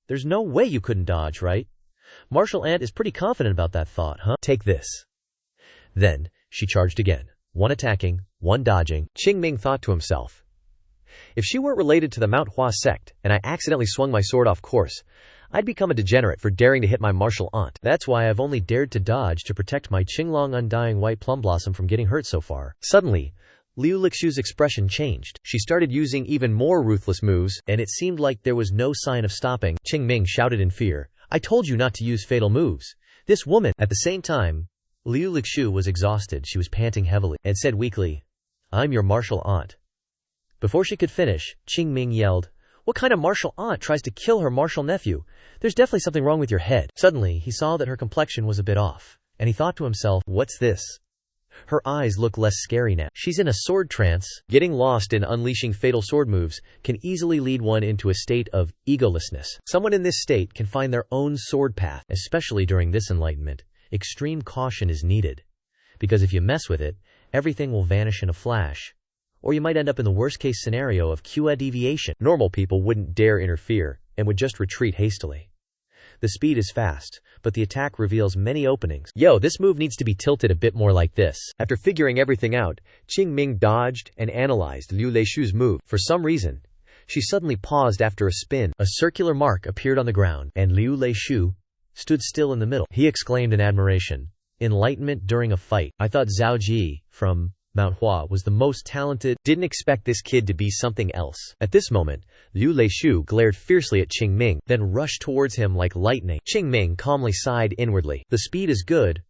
There's no way you couldn't dodge, right? Martial ant is pretty confident about that thought, huh? Take this. Then, she charged again, one attacking, one dodging. Qing Ming thought to himself, If she weren't related to the Mount Hua Sect, and I accidentally swung my sword off course, I'd become a degenerate for daring to hit my martial aunt. That's why I've only dared to dodge to protect my Qinglong undying white plum blossom from getting hurt so far. Suddenly, Liu Lexu's expression changed. She started using even more ruthless moves, and it seemed like there was no sign of stopping. Qing Ming shouted in fear, I told you not to use fatal moves. This woman. At the same time, Liu Lexu was exhausted. She was panting heavily, and said weakly, I'm your martial aunt. Before she could finish, Qing Ming yelled, What kind of martial aunt tries to kill her martial nephew? There's definitely something wrong with your head. Suddenly, he saw that her complexion was a bit off, and he thought to himself, What's this? Her eyes look less scary now. She's in a sword trance. Getting lost in unleashing fatal sword moves can easily lead one into a state of egolessness. Someone in this state can find their own sword path, especially during this enlightenment. Extreme caution is needed, because if you mess with it, everything will vanish in a flash. Or you might end up in the worst-case scenario of QA deviation. Normal people wouldn't dare interfere and would just retreat hastily. The speed is fast, but the attack reveals many openings. Yo, this move needs to be tilted a bit more like this. After figuring everything out, Qing Ming dodged and analyzed Liu Leishu's move. For some reason, she suddenly paused after a spin. A circular mark appeared on the ground, and Liu Leishu stood still in the middle. He exclaimed in admiration. Enlightenment during a fight. I thought Zhao Ji from Mount Hua was the most talented. Didn't expect this kid to be something else. At this moment, Liu Leishu glared fiercely at Qing Ming, then rushed towards him like lightning. Qing Ming calmly sighed inwardly. The speed is good,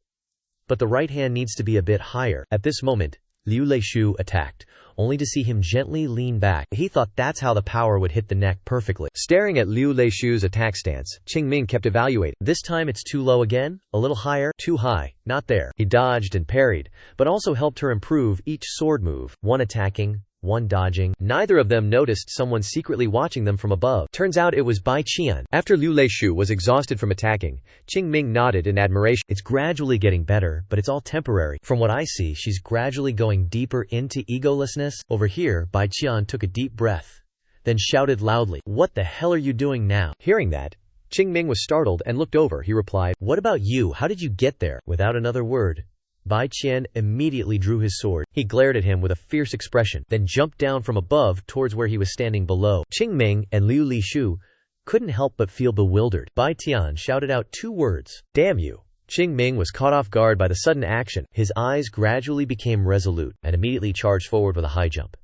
but the right hand needs to be a bit higher. At this moment, Liu Leishu attacked, only to see him gently lean back. He thought that's how the power would hit the neck perfectly. Staring at Liu Leishu's attack stance, Qing Ming kept evaluating. This time it's too low again? A little higher? Too high. Not there. He dodged and parried, but also helped her improve each sword move. One attacking, one dodging. Neither of them noticed someone secretly watching them from above. Turns out it was Bai Qian. After Liu Leishu was exhausted from attacking, Qing Ming nodded in admiration. It's gradually getting better, but it's all temporary. From what I see, she's gradually going deeper into egolessness. Over here, Bai Qian took a deep breath, then shouted loudly, "What the hell are you doing now?" Hearing that, Qing Ming was startled and looked over. He replied, "What about you? How did you get there?" Without another word, Bai Qian immediately drew his sword. He glared at him with a fierce expression, then jumped down from above towards where he was standing below. Qing Ming and Liu Leishu couldn't help but feel bewildered. Bai Tian shouted out two words, "Damn you!" Qing Ming was caught off guard by the sudden action. His eyes gradually became resolute and immediately charged forward with a high jump.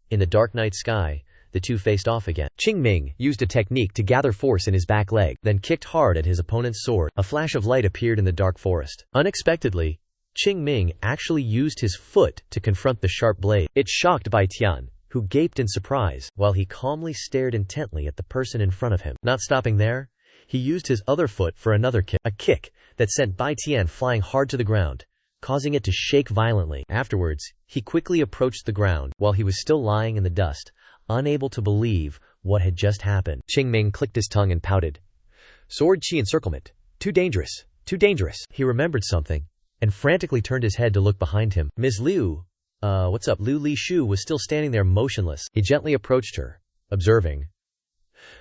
In the dark night sky, the two faced off again. Qing Ming used a technique to gather force in his back leg, then kicked hard at his opponent's sword. A flash of light appeared in the dark forest. Unexpectedly, Qing Ming actually used his foot to confront the sharp blade. It shocked Bai Tian, who gaped in surprise, while he calmly stared intently at the person in front of him. Not stopping there, he used his other foot for another kick, a kick that sent Bai Tian flying hard to the ground, causing it to shake violently. Afterwards, he quickly approached the ground while he was still lying in the dust, unable to believe what had just happened. Qing Ming clicked his tongue and pouted. Sword chi encirclement. Too dangerous. Too dangerous. He remembered something and frantically turned his head to look behind him. Ms. Liu, what's up? Liu Leishu was still standing there motionless. He gently approached her, observing.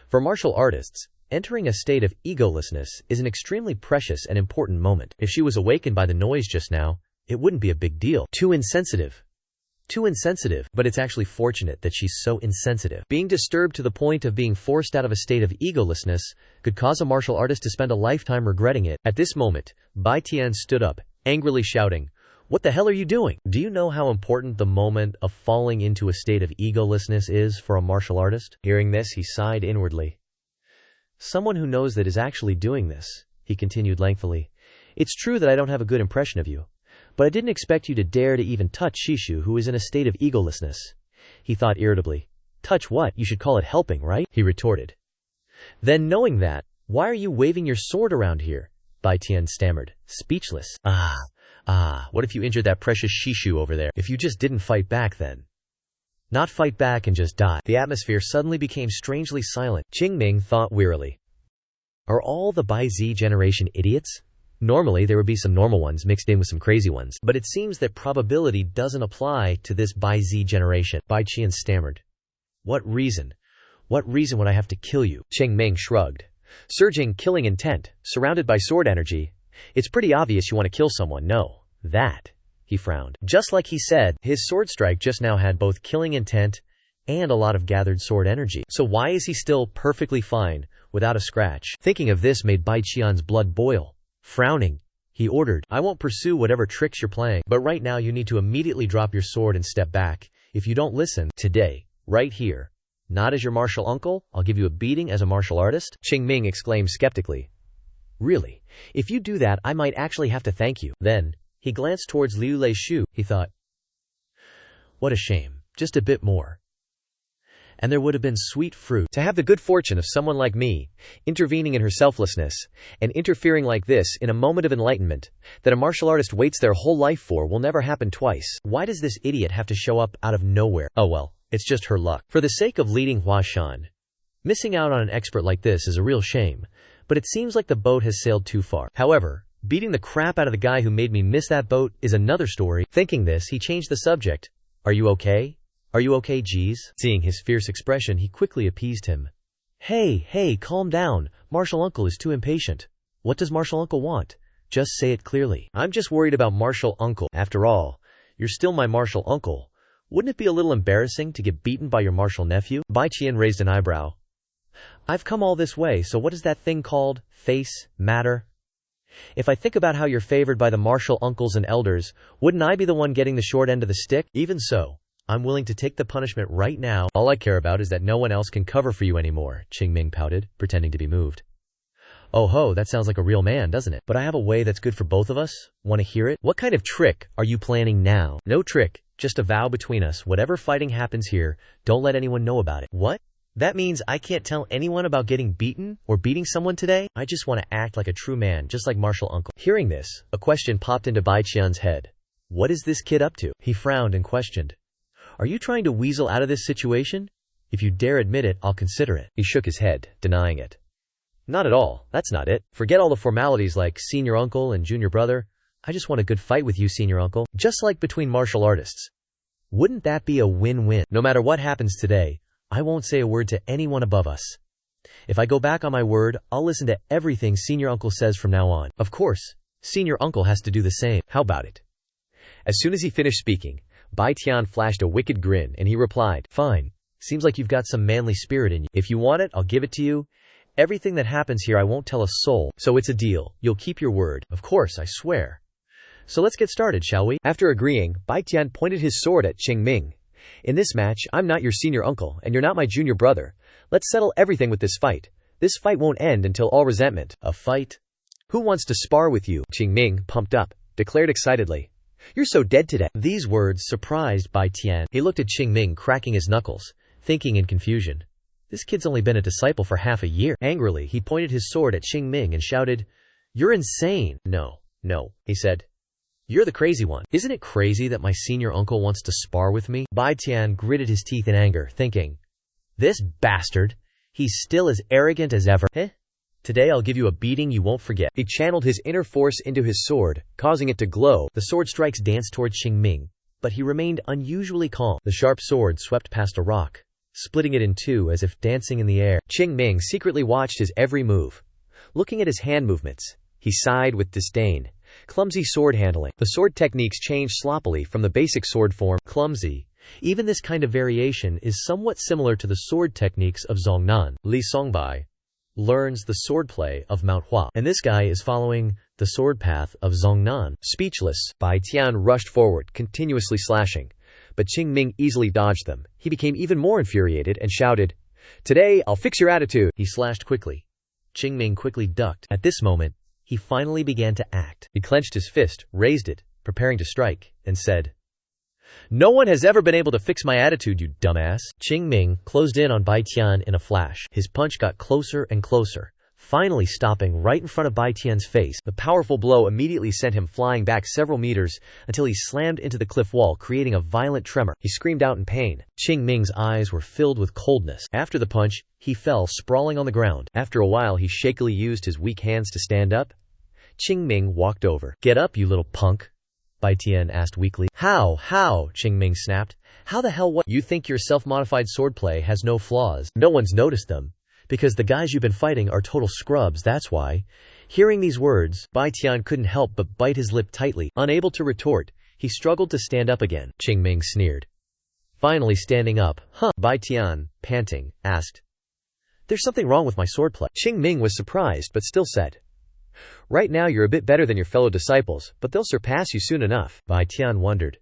For martial artists, entering a state of egolessness is an extremely precious and important moment. If she was awakened by the noise just now, it wouldn't be a big deal. Too insensitive. Too insensitive, but it's actually fortunate that she's so insensitive. Being disturbed to the point of being forced out of a state of egolessness could cause a martial artist to spend a lifetime regretting it. At this moment, Bai Tian stood up, angrily shouting, "What the hell are you doing? Do you know how important the moment of falling into a state of egolessness is for a martial artist?" Hearing this, he sighed inwardly. "Someone who knows that is actually doing this," he continued lengthily. "It's true that I don't have a good impression of you, but I didn't expect you to dare to even touch Shishu, who is in a state of egolessness." He thought irritably. "Touch what? You should call it helping, right?" he retorted. "Then knowing that, why are you waving your sword around here?" Bai Tian stammered, speechless. What if you injured that precious Shishu over there? If you just didn't fight back then? Not fight back and just die. The atmosphere suddenly became strangely silent. Qing Ming thought wearily. Are all the Bai Z generation idiots? Normally there would be some normal ones mixed in with some crazy ones, but it seems that probability doesn't apply to this Bai Z generation. Bai Qian stammered. What reason? What reason would I have to kill you? Qing Ming shrugged. Surging killing intent, surrounded by sword energy. It's pretty obvious you want to kill someone, no? That. He frowned. Just like he said, his sword strike just now had both killing intent and a lot of gathered sword energy. So why is he still perfectly fine, without a scratch? Thinking of this made Bai Qian's blood boil. Frowning, he ordered, "I won't pursue whatever tricks you're playing, but right now you need to immediately drop your sword and step back. If you don't listen, today, right here, not as your martial uncle, I'll give you a beating as a martial artist?" Qing Ming exclaimed skeptically. "Really? If you do that, I might actually have to thank you." Then, he glanced towards Liu Leishu. He thought, what a shame. Just a bit more. and there would have been sweet fruit. To have the good fortune of someone like me, intervening in her selflessness, and interfering like this in a moment of enlightenment, that a martial artist waits their whole life for will never happen twice. Why does this idiot have to show up out of nowhere? Oh well, it's just her luck. For the sake of leading Huashan, missing out on an expert like this is a real shame, but it seems like the boat has sailed too far. However, beating the crap out of the guy who made me miss that boat is another story. Thinking this, he changed the subject. Are you okay? Are you okay, geez? Seeing his fierce expression, he quickly appeased him. Hey, calm down. Martial Uncle is too impatient. What does Martial Uncle want? Just say it clearly. I'm just worried about Martial Uncle. After all, you're still my Martial Uncle. Wouldn't it be a little embarrassing to get beaten by your martial nephew? Bai Qian raised an eyebrow. I've come all this way, so what is that thing called? Face? Matter? If I think about how you're favored by the martial uncles and elders, wouldn't I be the one getting the short end of the stick? Even so, I'm willing to take the punishment right now. All I care about is that no one else can cover for you anymore, Qing Ming pouted, pretending to be moved. Oh ho, that sounds like a real man, doesn't it? But I have a way that's good for both of us. Want to hear it? What kind of trick are you planning now? No trick, just a vow between us. Whatever fighting happens here, don't let anyone know about it. What? That means I can't tell anyone about getting beaten or beating someone today? I just want to act like a true man, just like Martial Uncle. Hearing this, a question popped into Bai Qian's head. What is this kid up to? He frowned and questioned. Are you trying to weasel out of this situation? If you dare admit it, I'll consider it. He shook his head, denying it. Not at all. That's not it. Forget all the formalities like senior uncle and junior brother. I just want a good fight with you, senior uncle. Just like between martial artists. Wouldn't that be a win-win? No matter what happens today, I won't say a word to anyone above us. If I go back on my word, I'll listen to everything senior uncle says from now on. Of course, senior uncle has to do the same. How about it? As soon as he finished speaking, Bai Tian flashed a wicked grin, and he replied, Fine. Seems like you've got some manly spirit in you. If you want it, I'll give it to you. Everything that happens here I won't tell a soul, so it's a deal. You'll keep your word. Of course, I swear. So let's get started, shall we? After agreeing, Bai Tian pointed his sword at Qing Ming. In this match, I'm not your senior uncle, and you're not my junior brother. Let's settle everything with this fight. This fight won't end until all resentment. A fight? Who wants to spar with you? Qing Ming, pumped up, declared excitedly. You're so dead today. These words surprised Bai Tian. He looked at Qing Ming, cracking his knuckles, thinking in confusion. This kid's only been a disciple for half a year. Angrily, he pointed his sword at Qing Ming and shouted, You're insane. No, he said. You're the crazy one. Isn't it crazy that my senior uncle wants to spar with me? Bai Tian gritted his teeth in anger, thinking, This bastard, he's still as arrogant as ever. Today I'll give you a beating you won't forget. He channeled his inner force into his sword, causing it to glow. The sword strikes danced toward Qing Ming, but he remained unusually calm. The sharp sword swept past a rock, splitting it in two as if dancing in the air. Qing Ming secretly watched his every move. Looking at his hand movements, he sighed with disdain. Clumsy sword handling. The sword techniques changed sloppily from the basic sword form. Clumsy. Even this kind of variation is somewhat similar to the sword techniques of Zhongnan. Li Songbai learns the swordplay of Mount Hua, and this guy is following the sword path of Zhongnan. Speechless, Bai Tian rushed forward, continuously slashing, but Qing Ming easily dodged them. He became even more infuriated and shouted, Today, I'll fix your attitude. He slashed quickly. Qing Ming quickly ducked. At this moment, he finally began to act. He clenched his fist, raised it, preparing to strike, and said, No one has ever been able to fix my attitude, you dumbass. Qing Ming closed in on Bai Tian in a flash. His punch got closer and closer, finally stopping right in front of Bai Tian's face. The powerful blow immediately sent him flying back several meters until he slammed into the cliff wall, creating a violent tremor. He screamed out in pain. Qing Ming's eyes were filled with coldness. After the punch, he fell sprawling on the ground. After a while, he shakily used his weak hands to stand up. Qing Ming walked over. Get up, you little punk, Bai Tian asked weakly. How? Qing Ming snapped. How the hell what? You think your self-modified swordplay has no flaws? No one's noticed them. Because the guys you've been fighting are total scrubs, that's why. Hearing these words, Bai Tian couldn't help but bite his lip tightly. Unable to retort, he struggled to stand up again. Qing Ming sneered. Finally standing up, Bai Tian, panting, asked, There's something wrong with my swordplay. Qing Ming was surprised but still said, Right now you're a bit better than your fellow disciples, but they'll surpass you soon enough. Bai Tian wondered,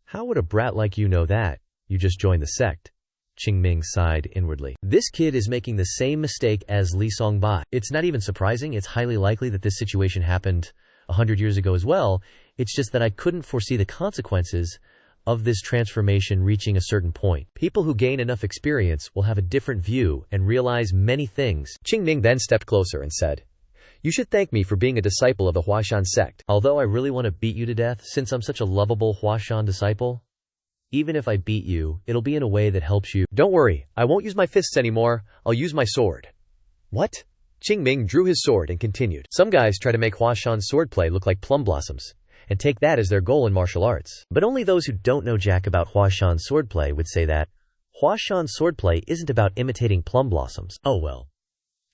How would a brat like you know that? You just joined the sect. Qing Ming sighed inwardly. This kid is making the same mistake as Li Songbai. It's not even surprising. It's highly likely that this situation happened 100 years ago as well. It's just that I couldn't foresee the consequences of this transformation reaching a certain point. People who gain enough experience will have a different view and realize many things. Qing Ming then stepped closer and said, "You should thank me for being a disciple of the Huashan sect. Although I really want to beat you to death since I'm such a lovable Huashan disciple, even if I beat you, it'll be in a way that helps you. Don't worry, I won't use my fists anymore, I'll use my sword." What? Qing Ming drew his sword and continued. Some guys try to make Huashan swordplay look like plum blossoms, and take that as their goal in martial arts. But only those who don't know jack about Huashan swordplay would say that Huashan swordplay isn't about imitating plum blossoms. Oh well.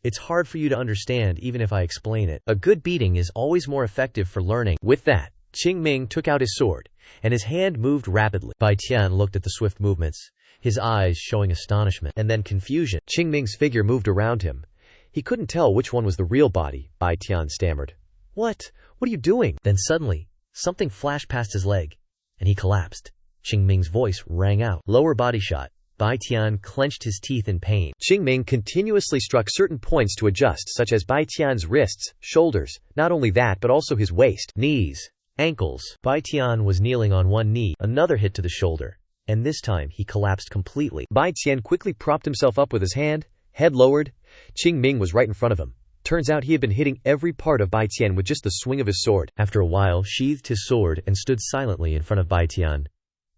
It's hard for you to understand even if I explain it. A good beating is always more effective for learning. With that, Qing Ming took out his sword, and his hand moved rapidly. Bai Tian looked at the swift movements, his eyes showing astonishment and then confusion. Qing Ming's figure moved around him. He couldn't tell which one was the real body. Bai Tian stammered. What are you doing?" Then suddenly, something flashed past his leg, and he collapsed. Qing Ming's voice rang out. Lower body shot. Bai Tian clenched his teeth in pain. Qing Ming continuously struck certain points to adjust, such as Bai Tian's wrists, shoulders, not only that but also his waist, knees, ankles. Bai Tian was kneeling on one knee, another hit to the shoulder, and this time he collapsed completely. Bai Tian quickly propped himself up with his hand, head lowered. Qing Ming was right in front of him. Turns out he had been hitting every part of Bai Tian with just the swing of his sword. After a while, sheathed his sword and stood silently in front of Bai Tian,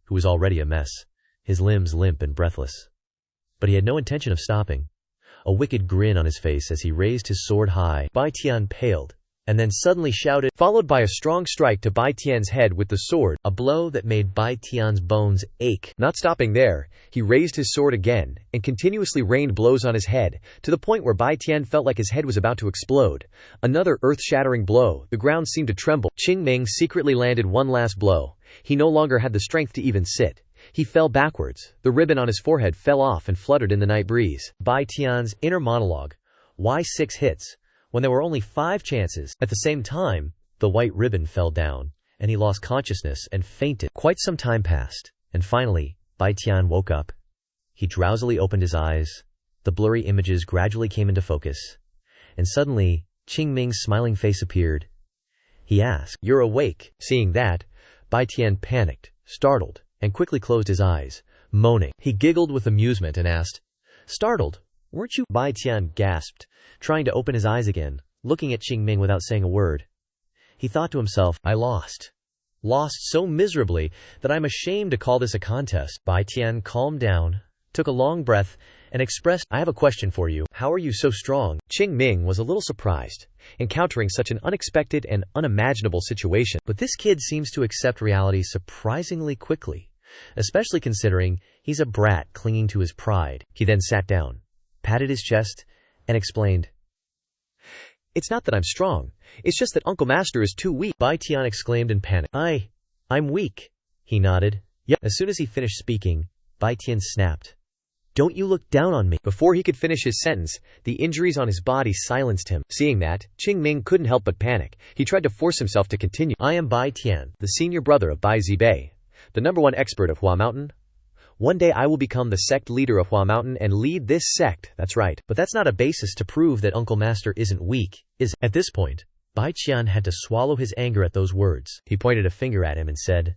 who was already a mess, his limbs limp and breathless. But he had no intention of stopping, a wicked grin on his face as he raised his sword high. Bai Tian paled, and then suddenly shouted, followed by a strong strike to Bai Tian's head with the sword, a blow that made Bai Tian's bones ache. Not stopping there, he raised his sword again, and continuously rained blows on his head, to the point where Bai Tian felt like his head was about to explode. Another earth-shattering blow, the ground seemed to tremble. Qing Ming secretly landed one last blow. He no longer had the strength to even sit. He fell backwards. The ribbon on his forehead fell off and fluttered in the night breeze. Bai Tian's inner monologue. Why 6 hits? When there were only 5 chances. At the same time, the white ribbon fell down, and he lost consciousness and fainted. Quite some time passed, and finally, Bai Tian woke up. He drowsily opened his eyes. The blurry images gradually came into focus, and suddenly, Qing Ming's smiling face appeared. He asked, "You're awake?" Seeing that, Bai Tian panicked, startled, and quickly closed his eyes, moaning. He giggled with amusement and asked, "Startled? Weren't you?" Bai Tian gasped, trying to open his eyes again, looking at Qing Ming without saying a word. He thought to himself, "I lost. Lost so miserably that I'm ashamed to call this a contest." Bai Tian calmed down, took a long breath, and expressed, "I have a question for you. How are you so strong?" Qing Ming was a little surprised, encountering such an unexpected and unimaginable situation. But this kid seems to accept reality surprisingly quickly, especially considering he's a brat clinging to his pride. He then sat down, patted his chest, and explained, "It's not that I'm strong, it's just that Uncle Master is too weak." Bai Tian exclaimed in panic. I'm weak." He nodded. "Yep." As soon as he finished speaking, Bai Tian snapped, "Don't you look down on me." Before he could finish his sentence, the injuries on his body silenced him. Seeing that, Qing Ming couldn't help but panic. He tried to force himself to continue. "I am Bai Tian, the senior brother of Bai Zibei, the #1 expert of Hua Mountain. One day I will become the sect leader of Hua Mountain and lead this sect, that's right. But that's not a basis to prove that Uncle Master isn't weak, is it?" At this point, Bai Tian had to swallow his anger at those words. He pointed a finger at him and said,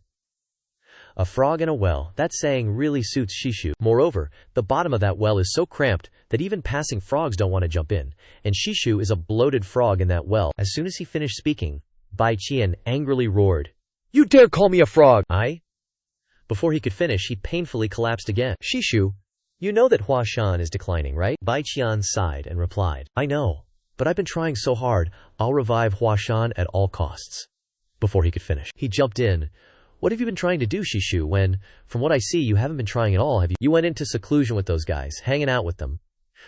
"A frog in a well, that saying really suits Shishu. Moreover, the bottom of that well is so cramped that even passing frogs don't want to jump in, and Shishu is a bloated frog in that well." As soon as he finished speaking, Bai Tian angrily roared, "You dare call me a frog?" Before he could finish, he painfully collapsed again. "Shishu, you know that Huashan is declining, right?" Bai Tian sighed and replied, "I know, but I've been trying so hard, I'll revive Huashan at all costs." Before he could finish, he jumped in. "What have you been trying to do, Shishu, when, from what I see, you haven't been trying at all, have you? You went into seclusion with those guys, hanging out with them.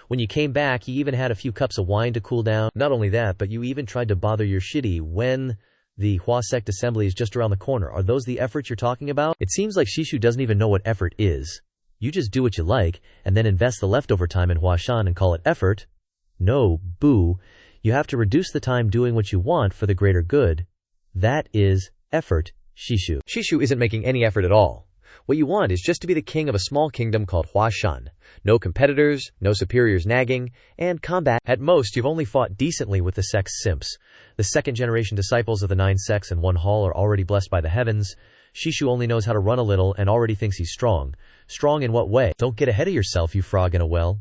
When you came back, you even had a few cups of wine to cool down. Not only that, but you even tried to bother your shitty when the Hua Sect assembly is just around the corner. Are those the efforts you're talking about?" It seems like Shishu doesn't even know what effort is. You just do what you like, and then invest the leftover time in Huashan and call it effort. No, boo. You have to reduce the time doing what you want for the greater good. That is effort, Shishu. Shishu isn't making any effort at all. What you want is just to be the king of a small kingdom called Huashan. No competitors, no superiors nagging, and combat. At most, you've only fought decently with the sect's simps. The second-generation disciples of the 9 sects in one hall are already blessed by the heavens. Shishu only knows how to run a little and already thinks he's strong. Strong in what way? Don't get ahead of yourself, you frog in a well.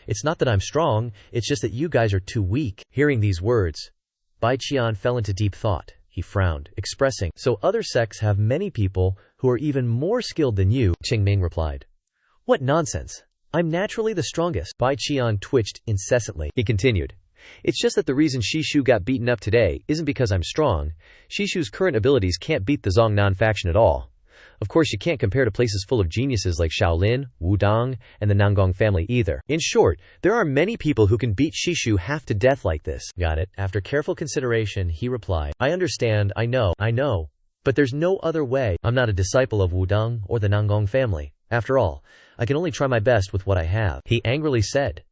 It's not that I'm strong, it's just that you guys are too weak. Hearing these words, Bai Qian fell into deep thought. He frowned, expressing, so other sects have many people who are even more skilled than you, Qing Ming replied. What nonsense. I'm naturally the strongest. Bai Qian twitched incessantly. He continued, it's just that the reason Shishu got beaten up today isn't because I'm strong. Shishu's current abilities can't beat the Zhongnan faction at all. Of course, you can't compare to places full of geniuses like Shaolin, Wudang, and the Nangong family either. In short, there are many people who can beat Shishu half to death like this. Got it. After careful consideration, he replied, I understand, I know. But there's no other way. I'm not a disciple of Wudang or the Nangong family. After all, I can only try my best with what I have. He angrily said,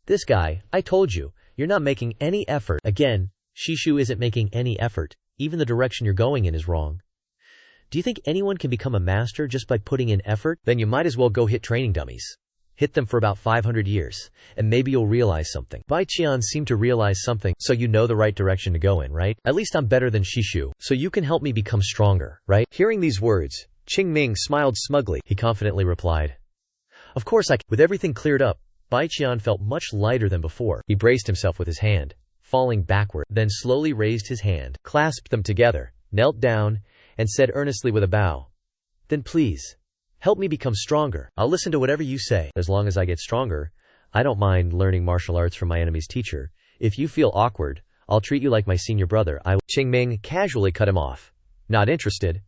this guy, I told you, you're not making any effort. Again, Shishu isn't making any effort. Even the direction you're going in is wrong. Do you think anyone can become a master just by putting in effort? Then you might as well go hit training dummies. Hit them for about 500 years, and maybe you'll realize something. Bai Qian seemed to realize something. So you know the right direction to go in, right? At least I'm better than Shishu, so you can help me become stronger, right? Hearing these words, Qing Ming smiled smugly. He confidently replied, of course I can. With everything cleared up, Bai Qian felt much lighter than before. He braced himself with his hand, falling backward, then slowly raised his hand, clasped them together, knelt down, and said earnestly with a bow, then please, help me become stronger. I'll listen to whatever you say. As long as I get stronger, I don't mind learning martial arts from my enemy's teacher. If you feel awkward, I'll treat you like my senior brother. Qing Ming casually cut him off. Not interested.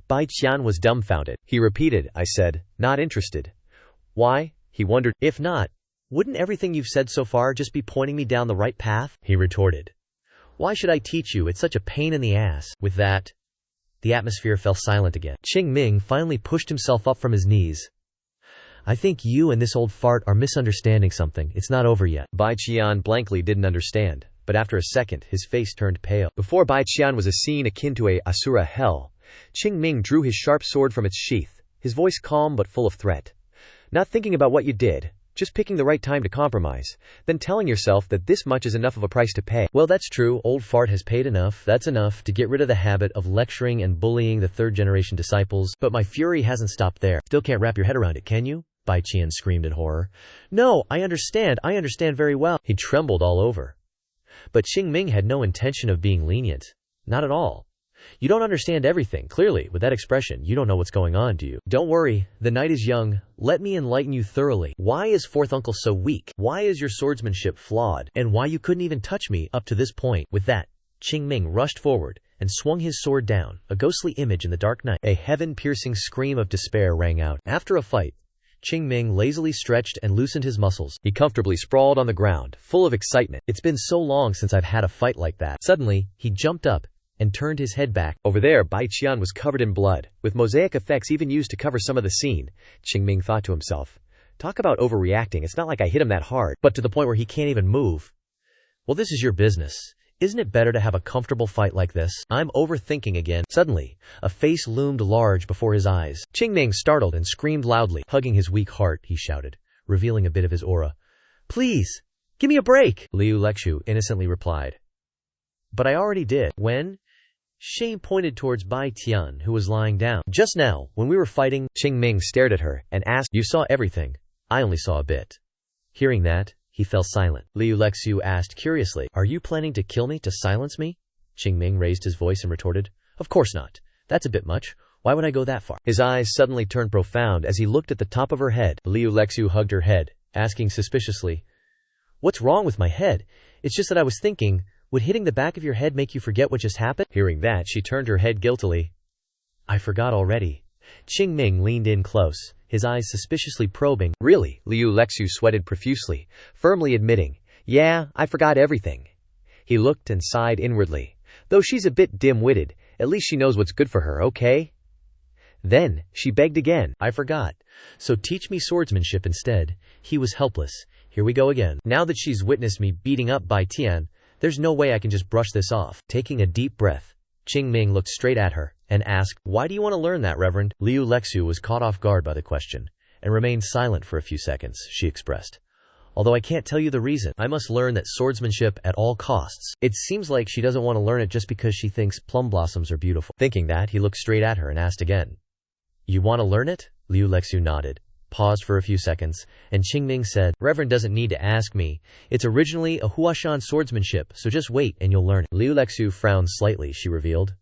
Bai Qian was dumbfounded. He repeated, I said, not interested. Why? He wondered. If not, wouldn't everything you've said so far just be pointing me down the right path? He retorted. Why should I teach you? It's such a pain in the ass. With that, the atmosphere fell silent again. Qing Ming finally pushed himself up from his knees. I think you and this old fart are misunderstanding something. It's not over yet. Bai Qian blankly didn't understand, but after a second, his face turned pale. Before Bai Qian was a scene akin to a Asura hell. Qing Ming drew his sharp sword from its sheath, his voice calm but full of threat. Not thinking about what you did, just picking the right time to compromise, then telling yourself that this much is enough of a price to pay. Well, that's true, old fart has paid enough. That's enough to get rid of the habit of lecturing and bullying the third-generation disciples. But my fury hasn't stopped there. Still can't wrap your head around it, can you? Bai Qian screamed in horror. No, I understand very well. He trembled all over. But Qing Ming had no intention of being lenient. Not at all. You don't understand everything. Clearly, with that expression, you don't know what's going on, do you? Don't worry, the night is young. Let me enlighten you thoroughly. Why is fourth uncle so weak? Why is your swordsmanship flawed? And why you couldn't even touch me up to this point? With that, Qing Ming rushed forward and swung his sword down, a ghostly image in the dark night. A heaven-piercing scream of despair rang out. After a fight, Qing Ming lazily stretched and loosened his muscles. He comfortably sprawled on the ground, full of excitement. It's been so long since I've had a fight like that. Suddenly, he jumped up and turned his head back. Over there, Bai Qian was covered in blood, with mosaic effects even used to cover some of the scene. Qing Ming thought to himself, talk about overreacting, it's not like I hit him that hard, but to the point where he can't even move. Well, this is your business. Isn't it better to have a comfortable fight like this? I'm overthinking again. Suddenly, a face loomed large before his eyes. Qing Ming startled and screamed loudly. Hugging his weak heart, he shouted, revealing a bit of his aura. Please, give me a break, Liu Lexu innocently replied. But I already did. When? Shane pointed towards Bai Tian, who was lying down. Just now, when we were fighting, Qing Ming stared at her and asked, you saw everything. I only saw a bit. Hearing that, he fell silent. Liu Lexu asked curiously, are you planning to kill me to silence me? Qing Ming raised his voice and retorted, of course not. That's a bit much. Why would I go that far? His eyes suddenly turned profound as he looked at the top of her head. Liu Lexu hugged her head, asking suspiciously, what's wrong with my head? It's just that I was thinking, would hitting the back of your head make you forget what just happened? Hearing that, she turned her head guiltily. I forgot already. Qing Ming leaned in close, his eyes suspiciously probing. Really? Liu Lexu sweated profusely, firmly admitting, yeah, I forgot everything. He looked and sighed inwardly. Though she's a bit dim-witted, at least she knows what's good for her, okay? Then, she begged again. I forgot. So teach me swordsmanship instead. He was helpless. Here we go again. Now that she's witnessed me beating up Bai Tian, there's no way I can just brush this off. Taking a deep breath, Qing Ming looked straight at her and asked, why do you want to learn that, Reverend? Liu Lexu was caught off guard by the question and remained silent for a few seconds. She expressed, although I can't tell you the reason. I must learn that swordsmanship at all costs. It seems like she doesn't want to learn it just because she thinks plum blossoms are beautiful. Thinking that, he looked straight at her and asked again. You want to learn it? Liu Lexu nodded, paused for a few seconds, and Qing Ming said, Reverend doesn't need to ask me. It's originally a Huashan swordsmanship, so just wait and you'll learn it. Liu Lexu frowned slightly, she revealed.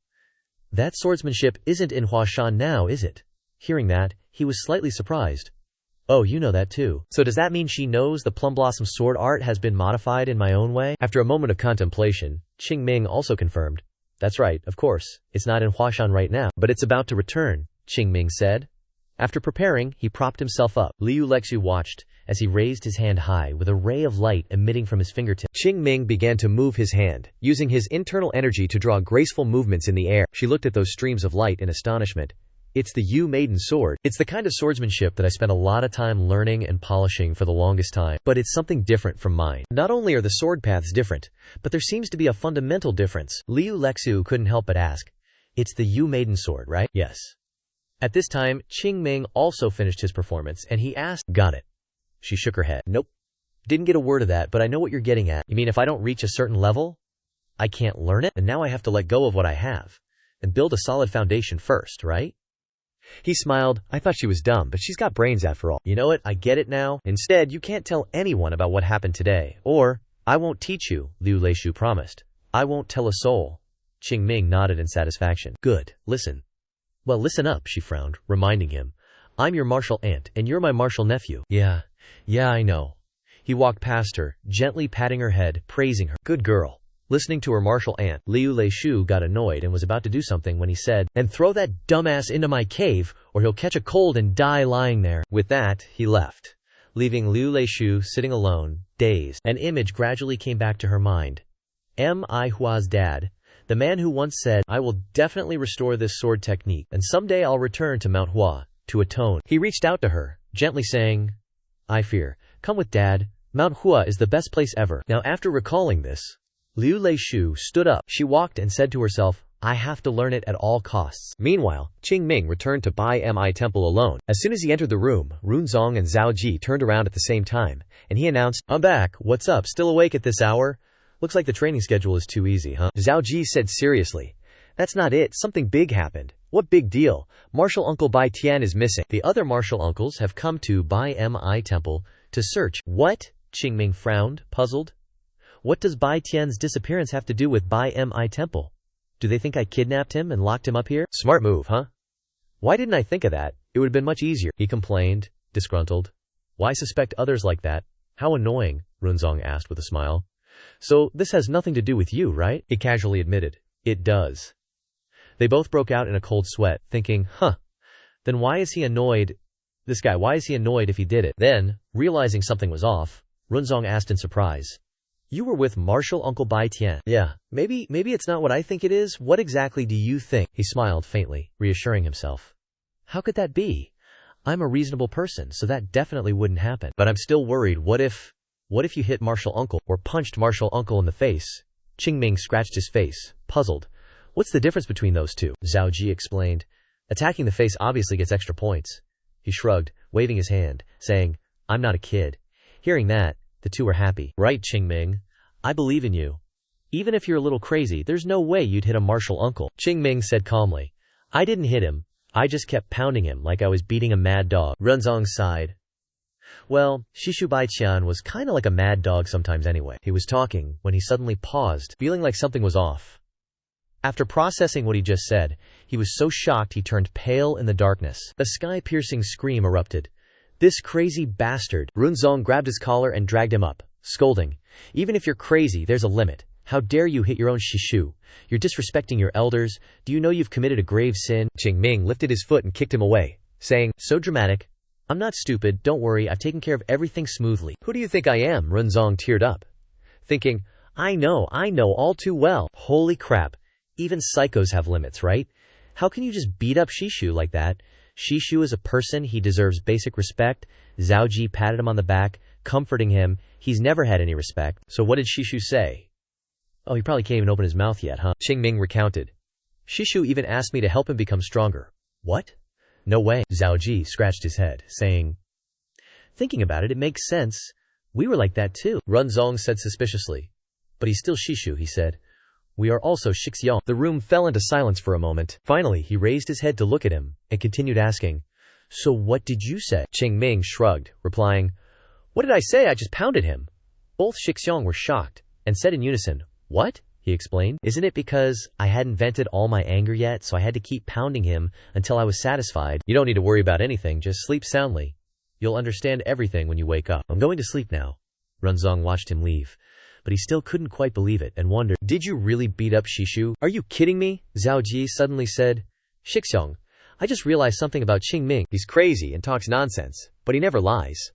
That swordsmanship isn't in Huashan now, is it? Hearing that, he was slightly surprised. Oh, you know that too. So does that mean she knows the Plum Blossom Sword art has been modified in my own way? After a moment of contemplation, Qing Ming also confirmed. That's right, of course. It's not in Huashan right now, but it's about to return, Qing Ming said. After preparing, he propped himself up. Liu Lexu watched as he raised his hand high with a ray of light emitting from his fingertips. Qing Ming began to move his hand, using his internal energy to draw graceful movements in the air. She looked at those streams of light in astonishment. It's the Yu Maiden sword. It's the kind of swordsmanship that I spent a lot of time learning and polishing for the longest time, but it's something different from mine. Not only are the sword paths different, but there seems to be a fundamental difference. Liu Lexu couldn't help but ask, It's the Yu Maiden sword, right? Yes. At this time, Qing Ming also finished his performance, and he asked, Got it. She shook her head. Nope. Didn't get a word of that, but I know what you're getting at. You mean if I don't reach a certain level, I can't learn it? And now I have to let go of what I have and build a solid foundation first, right? He smiled. I thought she was dumb, but she's got brains after all. You know what? I get it now. Instead, you can't tell anyone about what happened today. Or, I won't teach you, Liu Leishu promised. I won't tell a soul. Qing Ming nodded in satisfaction. Good. Listen. Well, listen up, she frowned, reminding him. I'm your martial aunt, and you're my martial nephew. Yeah, I know. He walked past her, gently patting her head, praising her. Good girl. Listening to her martial aunt, Liu Leishu got annoyed and was about to do something when he said, And throw that dumbass into my cave, or he'll catch a cold and die lying there. With that, he left, leaving Liu Leishu sitting alone, dazed. An image gradually came back to her mind. Manhwa's dad, the man who once said, I will definitely restore this sword technique, and someday I'll return to Mount Hua, to atone. He reached out to her, gently saying, I fear, come with Dad, Mount Hua is the best place ever. Now after recalling this, Liu Leishu stood up. She walked and said to herself, I have to learn it at all costs. Meanwhile, Qing Ming returned to Bai Mi Temple alone. As soon as he entered the room, Runzong and Zhao Ji turned around at the same time, and he announced, I'm back, what's up, still awake at this hour? Looks like the training schedule is too easy, huh? Zhao Ji said seriously. That's not it, something big happened. What big deal? Martial Uncle Bai Tian is missing. The other martial uncles have come to Bai Mi Temple to search. What? Qing Ming frowned, puzzled. What does Bai Tian's disappearance have to do with Bai Mi Temple? Do they think I kidnapped him and locked him up here? Smart move, huh? Why didn't I think of that? It would have been much easier, he complained, disgruntled. Why suspect others like that? How annoying, Runzong asked with a smile. So, this has nothing to do with you, right? He casually admitted. It does. They both broke out in a cold sweat, thinking, then why is he annoyed? This guy, why is he annoyed if he did it? Then, realizing something was off, Runzong asked in surprise. You were with Martial Uncle Bai Tian. Yeah, maybe it's not what I think it is. What exactly do you think? He smiled faintly, reassuring himself. How could that be? I'm a reasonable person, so that definitely wouldn't happen. But I'm still worried. What if you hit Martial Uncle, or punched Martial Uncle in the face? Qing Ming scratched his face, puzzled. What's the difference between those two? Zhao Ji explained. Attacking the face obviously gets extra points. He shrugged, waving his hand, saying, I'm not a kid. Hearing that, the two were happy. Right, Qing Ming. I believe in you. Even if you're a little crazy, there's no way you'd hit a martial uncle. Qing Ming said calmly. I didn't hit him. I just kept pounding him like I was beating a mad dog. Runzong sighed. Well, Shishu Baiqian was kinda like a mad dog sometimes anyway. He was talking when he suddenly paused, feeling like something was off. After processing what he just said, he was so shocked he turned pale in the darkness. A sky-piercing scream erupted. This crazy bastard! Runzong grabbed his collar and dragged him up, scolding. Even if you're crazy, there's a limit. How dare you hit your own Shishu? You're disrespecting your elders. Do you know you've committed a grave sin? Qing Ming lifted his foot and kicked him away, saying, so dramatic. I'm not stupid, don't worry, I've taken care of everything smoothly. Who do you think I am? Runzong teared up, thinking, I know all too well. Holy crap. Even psychos have limits, right? How can you just beat up Shishu like that? Shishu is a person, he deserves basic respect. Zhao Ji patted him on the back, comforting him. He's never had any respect. So what did Shishu say? Oh, he probably can't even open his mouth yet, huh? Qing Ming recounted. Shishu even asked me to help him become stronger. What? No way. Zhao Ji scratched his head, saying, thinking about it, it makes sense. We were like that too, Runzong said suspiciously. But he's still Shishu, he said. We are also Shixiang. The room fell into silence for a moment. Finally, he raised his head to look at him, and continued asking, So what did you say? Qing Ming shrugged, replying, What did I say? I just pounded him. Both Shixiang were shocked, and said in unison, What? He explained. Isn't it because I hadn't vented all my anger yet, so I had to keep pounding him until I was satisfied? You don't need to worry about anything, just sleep soundly. You'll understand everything when you wake up. I'm going to sleep now. Runzong watched him leave, but he still couldn't quite believe it and wondered, Did you really beat up Shishu? Are you kidding me? Zhao Ji suddenly said. Shixiang, I just realized something about Qing Ming. He's crazy and talks nonsense, but he never lies.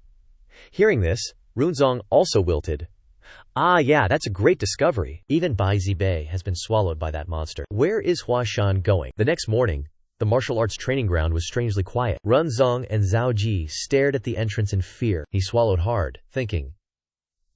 Hearing this, Runzong also wilted. Ah yeah, that's a great discovery. Even Bai Zibei has been swallowed by that monster. Where is Hua Shan going? The next morning, the martial arts training ground was strangely quiet. Runzong and Zhao Ji stared at the entrance in fear. He swallowed hard, thinking,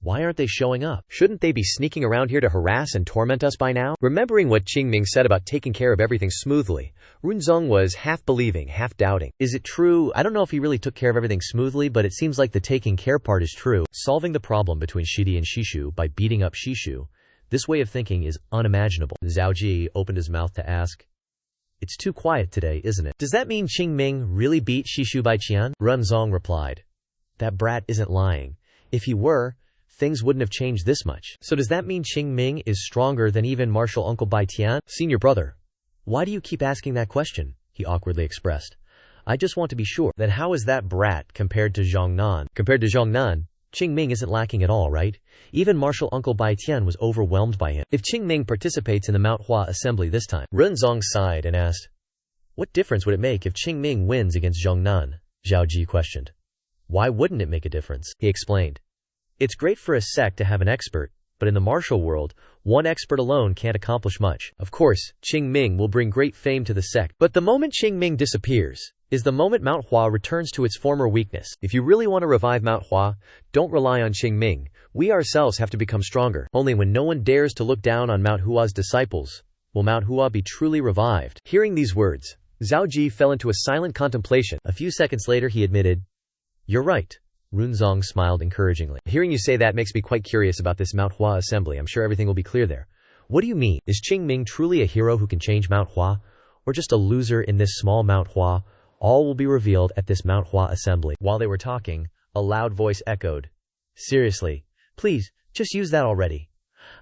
Why aren't they showing up? Shouldn't they be sneaking around here to harass and torment us by now? Remembering what Qing Ming said about taking care of everything smoothly, Runzong was half believing, half doubting. Is it true? I don't know if he really took care of everything smoothly, but it seems like the taking care part is true. Solving the problem between Shidi and Shishu by beating up Shishu. This way of thinking is unimaginable. Zhao Ji opened his mouth to ask, It's too quiet today, isn't it? Does that mean Qing Ming really beat Shishu Bai Qian? Runzong replied, That brat isn't lying. If he were, things wouldn't have changed this much. So does that mean Qing Ming is stronger than even martial uncle Bai Tian? Senior brother, why do you keep asking that question? He awkwardly expressed. I just want to be sure. Then how is that brat compared to Zhang Nan? Compared to Zhang Nan, Qing Ming isn't lacking at all, right? Even martial uncle Bai Tian was overwhelmed by him. If Qing Ming participates in the Mount Hua assembly this time, Runzong sighed and asked, What difference would it make if Qing Ming wins against Zhang Nan? Zhao Ji questioned. Why wouldn't it make a difference? He explained. It's great for a sect to have an expert, but in the martial world, one expert alone can't accomplish much. Of course, Qing Ming will bring great fame to the sect, but the moment Qing Ming disappears is the moment Mount Hua returns to its former weakness. If you really want to revive Mount Hua, don't rely on Qing Ming. We ourselves have to become stronger. Only when no one dares to look down on Mount Hua's disciples will Mount Hua be truly revived. Hearing these words, Zhao Ji fell into a silent contemplation. A few seconds later he admitted, You're right. Runzong smiled encouragingly. Hearing you say that makes me quite curious about this Mount Hua assembly. I'm sure everything will be clear there. What do you mean? Is Qing Ming truly a hero who can change Mount Hua? Or just a loser in this small Mount Hua? All will be revealed at this Mount Hua assembly. While they were talking, a loud voice echoed. Seriously, please, just use that already.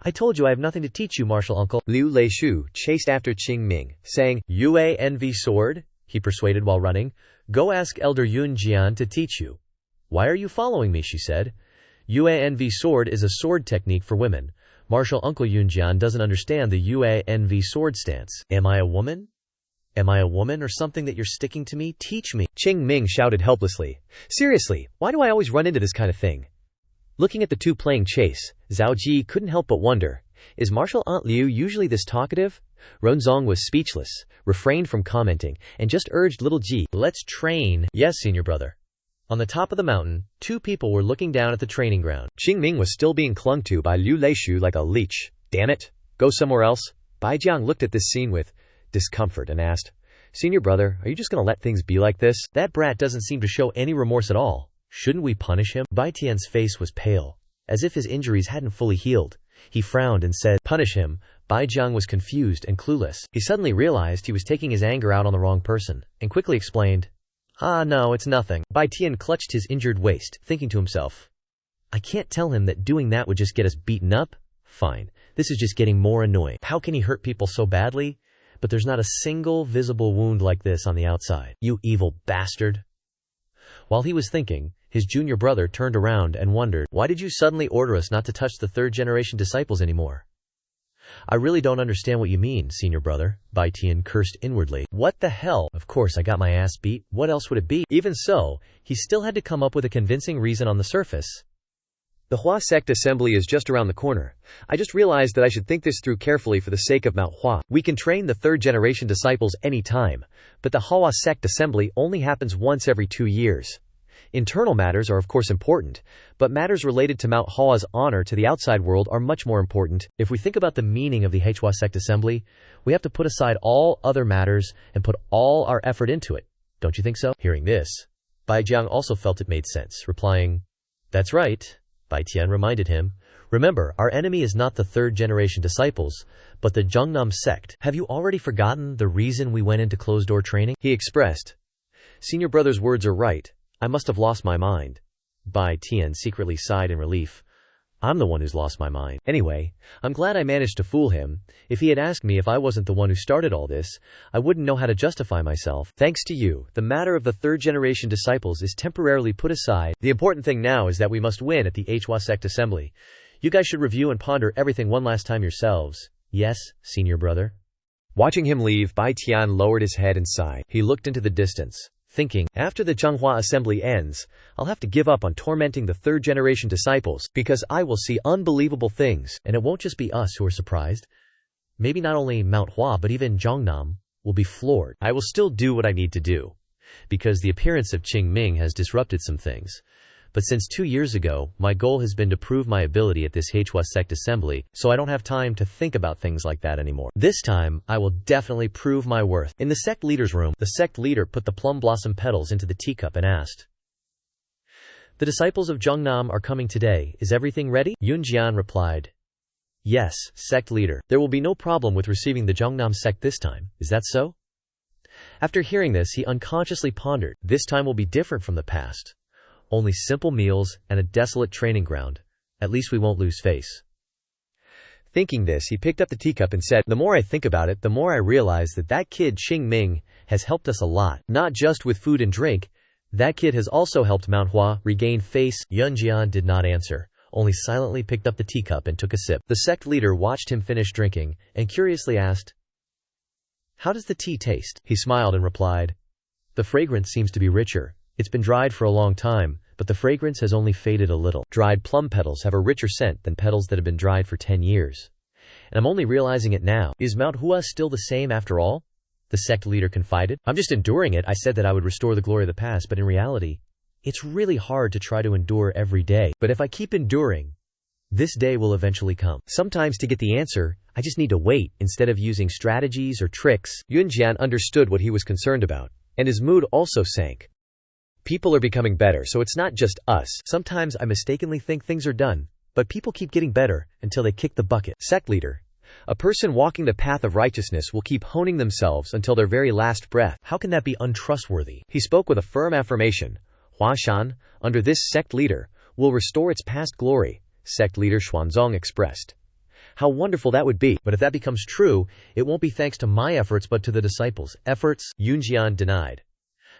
I told you I have nothing to teach you, martial uncle. Liu Leishu chased after Qing Ming, saying, Yue Envy Sword? He persuaded while running. Go ask Elder Yun Jian to teach you. Why are you following me? She said. Yue Envy Sword is a sword technique for women. Martial uncle Yun Jian doesn't understand the Yue Envy Sword stance. Am I a woman? Am I a woman or something that you're sticking to me? Teach me. Qing Ming shouted helplessly. Seriously, why do I always run into this kind of thing? Looking at the two playing chase, Zhao Ji couldn't help but wonder, is martial aunt Liu usually this talkative? Runzong was speechless, refrained from commenting, and just urged little Ji, let's train. Yes, senior brother. On the top of the mountain, two people were looking down at the training ground. Qing Ming was still being clung to by Liu Leishu like a leech. Damn it, go somewhere else. Bai Jiang looked at this scene with discomfort and asked, Senior brother, are you just going to let things be like this? That brat doesn't seem to show any remorse at all. Shouldn't we punish him? Bai Tian's face was pale, as if his injuries hadn't fully healed. He frowned and said, Punish him. Bai Jiang was confused and clueless. He suddenly realized he was taking his anger out on the wrong person, and quickly explained, No, it's nothing. Bai Tian clutched his injured waist, thinking to himself, I can't tell him that doing that would just get us beaten up? Fine. This is just getting more annoying. How can he hurt people so badly? But there's not a single visible wound like this on the outside. You evil bastard. While he was thinking, his junior brother turned around and wondered, Why did you suddenly order us not to touch the third-generation disciples anymore? I really don't understand what you mean, senior brother. Bai Tian cursed inwardly. What the hell? Of course I got my ass beat. What else would it be? Even so, he still had to come up with a convincing reason on the surface. The Hua Sect assembly is just around the corner. I just realized that I should think this through carefully for the sake of Mount Hua. We can train the third-generation disciples any time, but the Hua Sect assembly only happens once every 2 years. Internal matters are of course important, but matters related to Mount Hua's honor to the outside world are much more important. If we think about the meaning of the Hua Sect assembly, we have to put aside all other matters and put all our effort into it. Don't you think so? Hearing this, Bai Jiang also felt it made sense, replying, That's right. Bai Tian reminded him. Remember, our enemy is not the third-generation disciples, but the Zhongnam sect. Have you already forgotten the reason we went into closed-door training? He expressed. Senior brother's words are right. I must have lost my mind. Bai Tian secretly sighed in relief. I'm the one who's lost my mind. Anyway, I'm glad I managed to fool him. If he had asked me if I wasn't the one who started all this, I wouldn't know how to justify myself. Thanks to you, the matter of the third-generation disciples is temporarily put aside. The important thing now is that we must win at the Hua Sect assembly. You guys should review and ponder everything one last time yourselves. Yes, senior brother. Watching him leave, Bai Tian lowered his head and sighed. He looked into the distance, thinking, after the Changhua assembly ends, I'll have to give up on tormenting the third-generation disciples, because I will see unbelievable things, and it won't just be us who are surprised. Maybe not only Mount Hua but even Zhongnam will be floored. I will still do what I need to do, because the appearance of Qing Ming has disrupted some things. But since 2 years ago, my goal has been to prove my ability at this Hua Sect assembly, so I don't have time to think about things like that anymore. This time, I will definitely prove my worth. In the sect leader's room, the sect leader put the plum blossom petals into the teacup and asked, The disciples of Zhongnam are coming today. Is everything ready? Yunjian replied, Yes, sect leader. There will be no problem with receiving the Zhongnam sect this time. Is that so? After hearing this, he unconsciously pondered, This time will be different from the past. Only simple meals and a desolate training ground. At least we won't lose face. Thinking this, he picked up the teacup and said, The more I think about it, the more I realize that kid Qing Ming has helped us a lot. Not just with food and drink. That kid has also helped Mount Hua regain face. Yunjian did not answer, only silently picked up the teacup and took a sip. The sect leader watched him finish drinking, and curiously asked, How does the tea taste? He smiled and replied, The fragrance seems to be richer. It's been dried for a long time, but the fragrance has only faded a little. Dried plum petals have a richer scent than petals that have been dried for 10 years. And I'm only realizing it now. Is Mount Hua still the same after all? The sect leader confided. I'm just enduring it. I said that I would restore the glory of the past, but in reality, it's really hard to try to endure every day. But if I keep enduring, this day will eventually come. Sometimes to get the answer, I just need to wait instead of using strategies or tricks. Yunjian understood what he was concerned about, and his mood also sank. People are becoming better, so it's not just us. Sometimes I mistakenly think things are done, but people keep getting better until they kick the bucket. Sect leader. A person walking the path of righteousness will keep honing themselves until their very last breath. How can that be untrustworthy? He spoke with a firm affirmation. Huashan, under this sect leader, will restore its past glory. Sect leader Xuanzong expressed. How wonderful that would be. But if that becomes true, it won't be thanks to my efforts but to the disciples' efforts. Yunjian denied.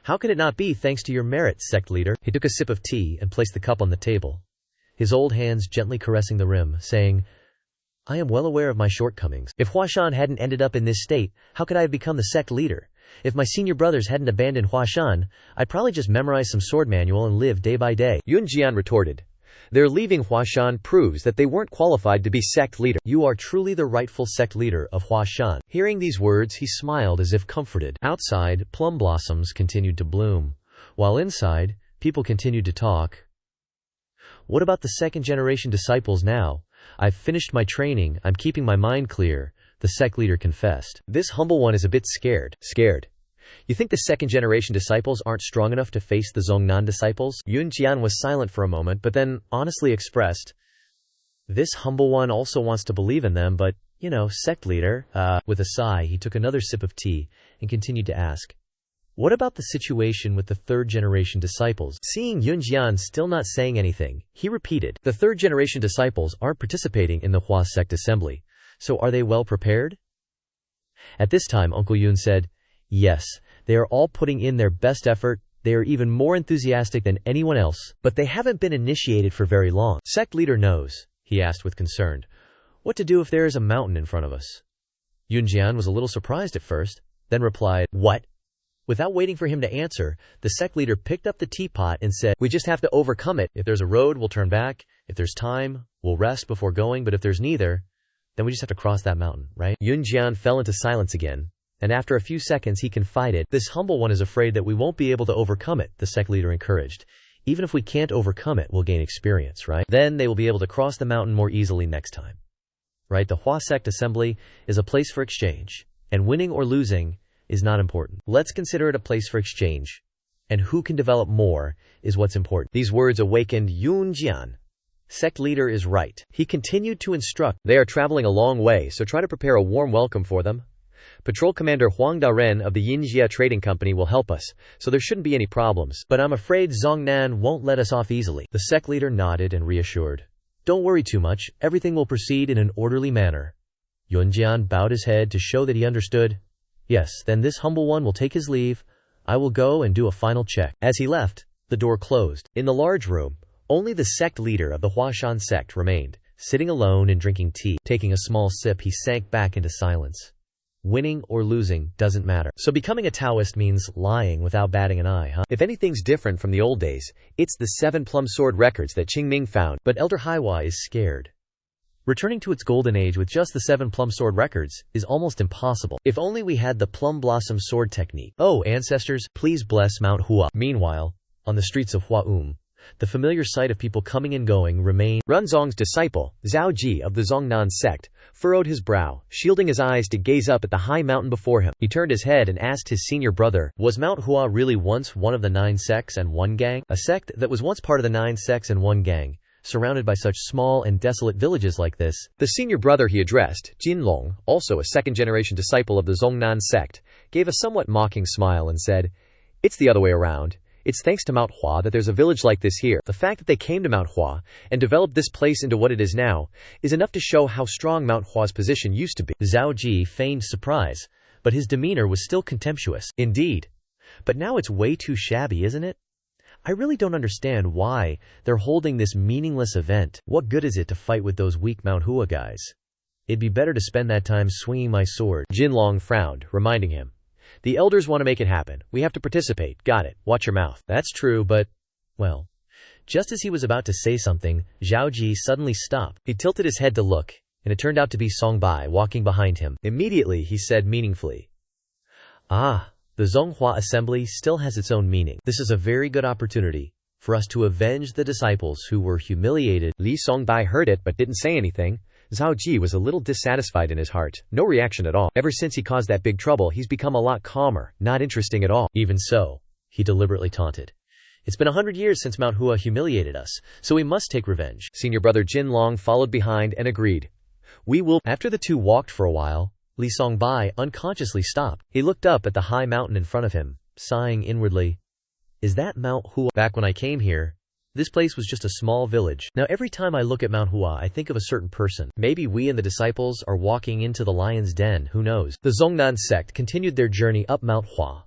How can it not be thanks to your merit, sect leader? He took a sip of tea and placed the cup on the table, his old hands gently caressing the rim, saying, I am well aware of my shortcomings. If Huashan hadn't ended up in this state, how could I have become the sect leader? If my senior brothers hadn't abandoned Huashan, I'd probably just memorize some sword manual and live day by day. Yunjian retorted. Their leaving Huashan proves that they weren't qualified to be sect leader. You are truly the rightful sect leader of Huashan. Hearing these words, he smiled as if comforted. Outside, plum blossoms continued to bloom, while inside, people continued to talk. What about the second-generation disciples now? I've finished my training, I'm keeping my mind clear, the sect leader confessed. This humble one is a bit scared. Scared? You think the second-generation disciples aren't strong enough to face the Zhongnan disciples? Yunjian was silent for a moment, but then honestly expressed, This humble one also wants to believe in them, but, sect leader. With a sigh, he took another sip of tea and continued to ask, What about the situation with the third-generation disciples? Seeing Yunjian still not saying anything, he repeated, The third-generation disciples aren't participating in the Hua Sect assembly, so are they well prepared? At this time, Uncle Yun said, Yes, they are all putting in their best effort. They are even more enthusiastic than anyone else, but they haven't been initiated for very long. Sect leader knows, he asked with concern, what to do if there is a mountain in front of us? Yunjian was a little surprised at first, then replied, What? Without waiting for him to answer, the sect leader picked up the teapot and said, We just have to overcome it. If there's a road, we'll turn back. If there's time, we'll rest before going. But if there's neither, then we just have to cross that mountain, right? Yunjian fell into silence again, and after a few seconds he confided, This humble one is afraid that we won't be able to overcome it, the sect leader encouraged. Even if we can't overcome it, we'll gain experience, right? Then they will be able to cross the mountain more easily next time. Right? The Hua Sect assembly is a place for exchange, and winning or losing is not important. Let's consider it a place for exchange, and who can develop more is what's important. These words awakened Yunjian. Sect leader is right. He continued to instruct. They are traveling a long way, so try to prepare a warm welcome for them. Patrol Commander Huang Daren of the Yinjia Trading Company will help us, so there shouldn't be any problems. But I'm afraid Zhongnan won't let us off easily. The sect leader nodded and reassured. Don't worry too much, everything will proceed in an orderly manner. Yunjian bowed his head to show that he understood. Yes, then this humble one will take his leave. I will go and do a final check. As he left, the door closed. In the large room, only the sect leader of the Huashan sect remained, sitting alone and drinking tea. Taking a small sip, he sank back into silence. Winning or losing doesn't matter. So becoming a Taoist means lying without batting an eye, huh? If anything's different from the old days, it's the 7 Plum Sword records that Qing Ming found, but Elder Haiwa is scared. Returning to its golden age with just the 7 Plum Sword records is almost impossible. If only we had the Plum Blossom Sword technique. Oh, ancestors, please bless Mount Hua. Meanwhile, on the streets of Hua the familiar sight of people coming and going remained. Runzong's disciple, Zhao Ji of the Zhongnan sect, furrowed his brow, shielding his eyes to gaze up at the high mountain before him. He turned his head and asked his senior brother, was Mount Hua really once one of the 9 sects and one gang? A sect that was once part of the 9 sects and one gang, surrounded by such small and desolate villages like this. The senior brother he addressed, Jinlong, also a second-generation disciple of the Zhongnan sect, gave a somewhat mocking smile and said, it's the other way around. It's thanks to Mount Hua that there's a village like this here. The fact that they came to Mount Hua and developed this place into what it is now is enough to show how strong Mount Hua's position used to be. Zhao Ji feigned surprise, but his demeanor was still contemptuous. Indeed. But now it's way too shabby, isn't it? I really don't understand why they're holding this meaningless event. What good is it to fight with those weak Mount Hua guys? It'd be better to spend that time swinging my sword. Jinlong frowned, reminding him. The elders want to make it happen. We have to participate. Got it. Watch your mouth. That's true, but, well. Just as he was about to say something, Zhao Ji suddenly stopped. He tilted his head to look, and it turned out to be Song Bai walking behind him. Immediately, he said meaningfully, ah, the Zonghua assembly still has its own meaning. This is a very good opportunity for us to avenge the disciples who were humiliated. Li Songbai heard it but didn't say anything. Zhao Ji was a little dissatisfied in his heart. No reaction at all. Ever since he caused that big trouble, he's become a lot calmer, not interesting at all. Even so, he deliberately taunted. It's been 100 years since Mount Hua humiliated us, so we must take revenge. Senior brother Jin Long followed behind and agreed. We will. After the two walked for a while, Li Songbai unconsciously stopped. He looked up at the high mountain in front of him, sighing inwardly. Is that Mount Hua? Back when I came here, this place was just a small village. Now every time I look at Mount Hua, I think of a certain person. Maybe we and the disciples are walking into the lion's den, who knows? The Zhongnan sect continued their journey up Mount Hua.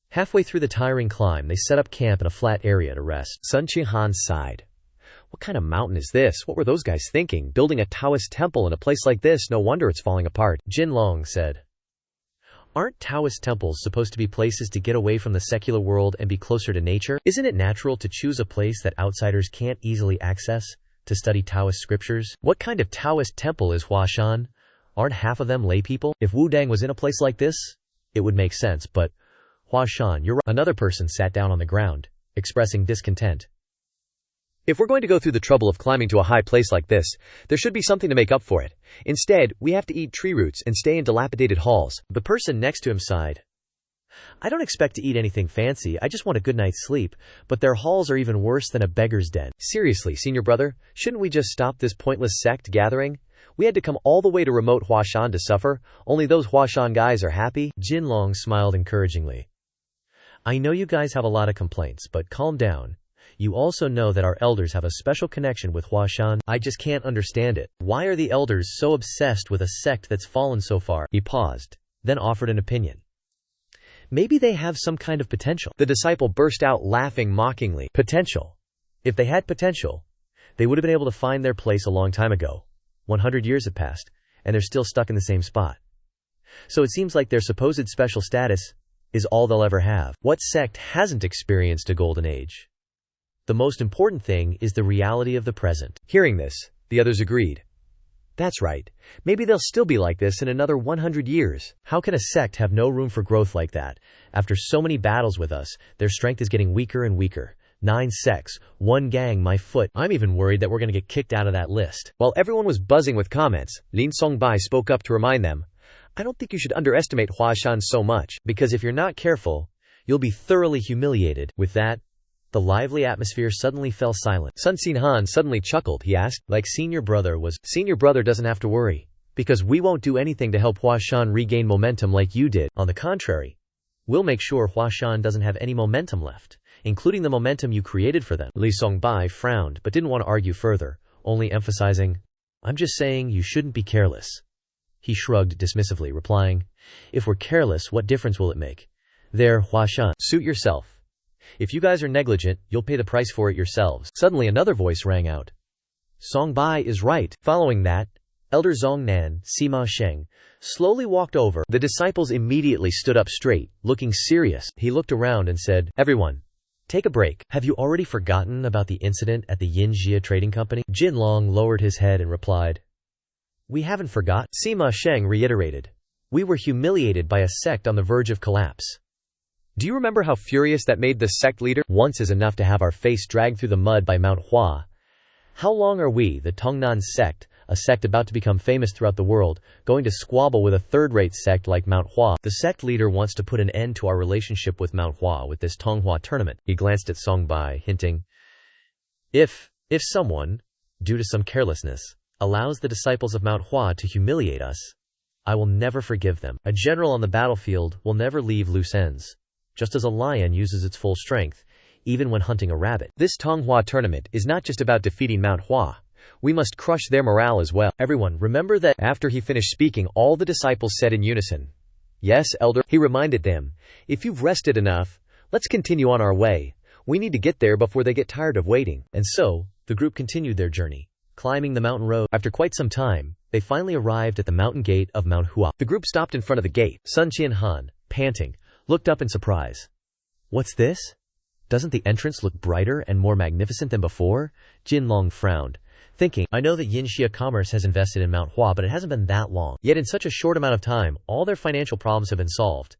Halfway through the tiring climb, they set up camp in a flat area to rest. Sun Qinghan sighed. What kind of mountain is this? What were those guys thinking? Building a Taoist temple in a place like this? No wonder it's falling apart. Jin Long said. Aren't Taoist temples supposed to be places to get away from the secular world and be closer to nature? Isn't it natural to choose a place that outsiders can't easily access to study Taoist scriptures? What kind of Taoist temple is Huashan? Aren't half of them lay people? If Wudang was in a place like this, it would make sense, but Huashan, you're right. Another person sat down on the ground, expressing discontent. If we're going to go through the trouble of climbing to a high place like this, there should be something to make up for it. Instead, we have to eat tree roots and stay in dilapidated halls. The person next to him sighed. I don't expect to eat anything fancy, I just want a good night's sleep, but their halls are even worse than a beggar's den. Seriously, senior brother, shouldn't we just stop this pointless sect gathering? We had to come all the way to remote Huashan to suffer, only those Huashan guys are happy? Jin Long smiled encouragingly. I know you guys have a lot of complaints, but calm down. You also know that our elders have a special connection with Huashan. I just can't understand it. Why are the elders so obsessed with a sect that's fallen so far? He paused, then offered an opinion. Maybe they have some kind of potential. The disciple burst out laughing mockingly. Potential? If they had potential, they would have been able to find their place a long time ago. 100 years have passed, and they're still stuck in the same spot. So it seems like their supposed special status is all they'll ever have. What sect hasn't experienced a golden age? The most important thing is the reality of the present. Hearing this, the others agreed. That's right. Maybe they'll still be like this in another 100 years. How can a sect have no room for growth like that? After so many battles with us, their strength is getting weaker and weaker. 9 sects, 1 gang, my foot. I'm even worried that we're going to get kicked out of that list. While everyone was buzzing with comments, Lin Songbai spoke up to remind them, I don't think you should underestimate Huashan so much, because if you're not careful, you'll be thoroughly humiliated. With that, The lively atmosphere suddenly fell silent. Sun Xinhan suddenly chuckled. He asked, like senior brother was. Senior brother doesn't have to worry, because we won't do anything to help Huashan regain momentum like you did. On the contrary, we'll make sure Huashan doesn't have any momentum left, including the momentum you created for them. Li Songbai frowned, but didn't want to argue further, only emphasizing, I'm just saying you shouldn't be careless. He shrugged dismissively, replying, if we're careless, what difference will it make? There, Huashan, suit yourself. If you guys are negligent, you'll pay the price for it yourselves. Suddenly another voice rang out. Songbai is right. Following that, Elder Zhongnan, Sima Sheng, slowly walked over. The disciples immediately stood up straight, looking serious. He looked around and said, everyone, take a break. Have you already forgotten about the incident at the Yinjia Trading Company? Jin Long lowered his head and replied, we haven't forgot. Sima Sheng reiterated, we were humiliated by a sect on the verge of collapse. Do you remember how furious that made the sect leader? Once is enough to have our face dragged through the mud by Mount Hua. How long are we, the Tongnan sect, a sect about to become famous throughout the world, going to squabble with a third-rate sect like Mount Hua? The sect leader wants to put an end to our relationship with Mount Hua with this Tonghua tournament. He glanced at Songbai, hinting, if someone, due to some carelessness, allows the disciples of Mount Hua to humiliate us, I will never forgive them. A general on the battlefield will never leave loose ends, just as a lion uses its full strength, even when hunting a rabbit. This Tonghua tournament is not just about defeating Mount Hua. We must crush their morale as well. Everyone, remember that. After he finished speaking, all the disciples said in unison, yes, Elder. He reminded them, if you've rested enough, let's continue on our way. We need to get there before they get tired of waiting. And so, the group continued their journey, climbing the mountain road. After quite some time, they finally arrived at the mountain gate of Mount Hua. The group stopped in front of the gate. Sun Qianhan, panting, looked up in surprise. What's this? Doesn't the entrance look brighter and more magnificent than before? Jin Long frowned, thinking, I know that Yinxia Commerce has invested in Mount Hua, but it hasn't been that long. Yet in such a short amount of time, all their financial problems have been solved.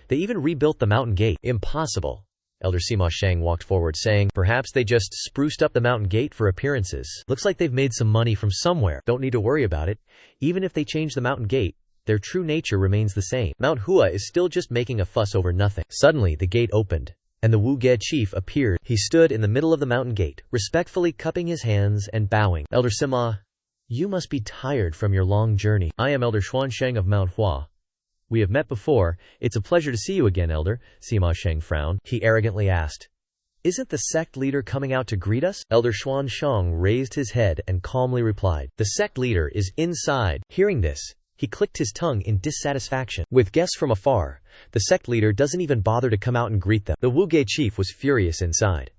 They even rebuilt the mountain gate. Impossible. Elder Sima Sheng walked forward, saying, perhaps they just spruced up the mountain gate for appearances. Looks like they've made some money from somewhere. Don't need to worry about it. Even if they change the mountain gate, their true nature remains the same. Mount Hua is still just making a fuss over nothing. Suddenly, the gate opened, and the Wu Ge chief appeared. He stood in the middle of the mountain gate, respectfully cupping his hands and bowing. Elder Sima, you must be tired from your long journey. I am Elder Xuansheng of Mount Hua. We have met before. It's a pleasure to see you again, Elder. Sima Sheng frowned. He arrogantly asked, isn't the sect leader coming out to greet us? Elder Xuansheng raised his head and calmly replied, the sect leader is inside. Hearing this, he clicked his tongue in dissatisfaction. With guests from afar, the sect leader doesn't even bother to come out and greet them. The Wu Ge chief was furious inside,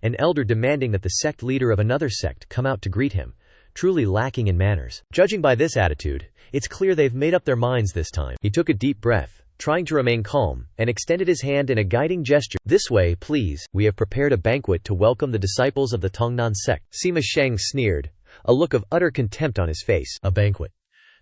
an elder demanding that the sect leader of another sect come out to greet him, truly lacking in manners. Judging by this attitude, it's clear they've made up their minds this time. He took a deep breath, trying to remain calm, and extended his hand in a guiding gesture. This way, please. We have prepared a banquet to welcome the disciples of the Tongnan sect. Sima Sheng sneered, a look of utter contempt on his face. A banquet.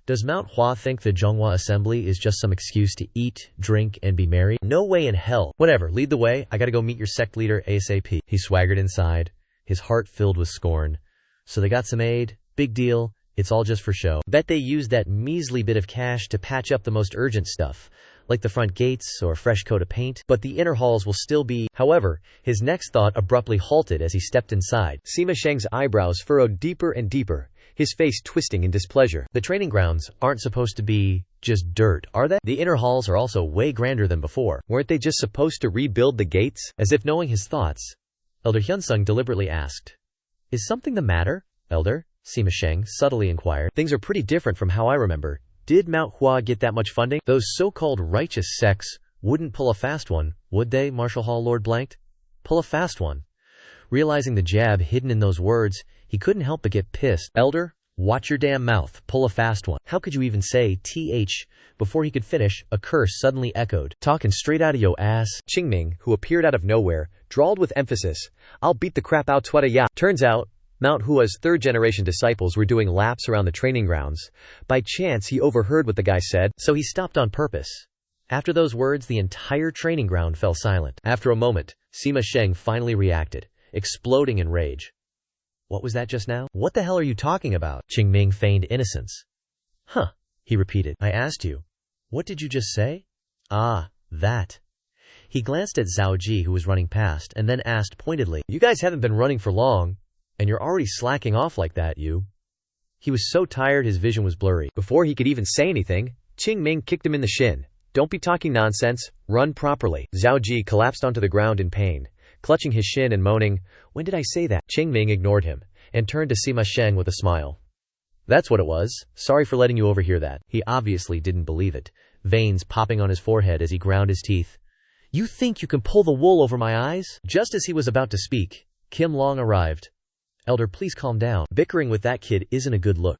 Does Mount Hua think the Zhonghua assembly is just some excuse to eat, drink, and be merry? No way in hell. Whatever, lead the way. I gotta go meet your sect leader ASAP. He swaggered inside, his heart filled with scorn. So they got some aid? Big deal. It's all just for show. Bet they used that measly bit of cash to patch up the most urgent stuff, like the front gates or a fresh coat of paint, but the inner halls will still be. However, his next thought abruptly halted as he stepped inside. Sima Sheng's eyebrows furrowed deeper and deeper, his face twisting in displeasure. The training grounds aren't supposed to be just dirt, are they? The inner halls are also way grander than before. Weren't they just supposed to rebuild the gates? As if knowing his thoughts, Elder Hyunsung deliberately asked, is something the matter, Elder? Sima Sheng subtly inquired. Things are pretty different from how I remember. Did Mount Hua get that much funding? Those so-called righteous sects wouldn't pull a fast one, would they? Marshal Hall Lord blanked. Pull a fast one. Realizing the jab hidden in those words, he couldn't help but get pissed. Elder, watch your damn mouth. Pull a fast one. How could you even say TH? Before he could finish, a curse suddenly echoed. Talking straight out of yo ass. Qing Ming, who appeared out of nowhere, drawled with emphasis, I'll beat the crap out twata ya. Turns out, Mount Hua's third-generation disciples were doing laps around the training grounds. By chance, he overheard what the guy said, so he stopped on purpose. After those words, the entire training ground fell silent. After a moment, Sima Sheng finally reacted, exploding in rage. What was that just now? What the hell are you talking about? Qing Ming feigned innocence. Huh, he repeated. I asked you. What did you just say? Ah, that. He glanced at Zhao Ji, who was running past, and then asked pointedly, "You guys haven't been running for long, and you're already slacking off like that, you." He was so tired his vision was blurry. Before he could even say anything, Qing Ming kicked him in the shin. "Don't be talking nonsense, run properly." Zhao Ji collapsed onto the ground in pain, clutching his shin and moaning, "When did I say that?" Qing Ming ignored him, and turned to Sima Sheng with a smile. "That's what it was. Sorry for letting you overhear that." He obviously didn't believe it, veins popping on his forehead as he ground his teeth. "You think you can pull the wool over my eyes?" Just as he was about to speak, Kim Long arrived. "Elder, please calm down. Bickering with that kid isn't a good look."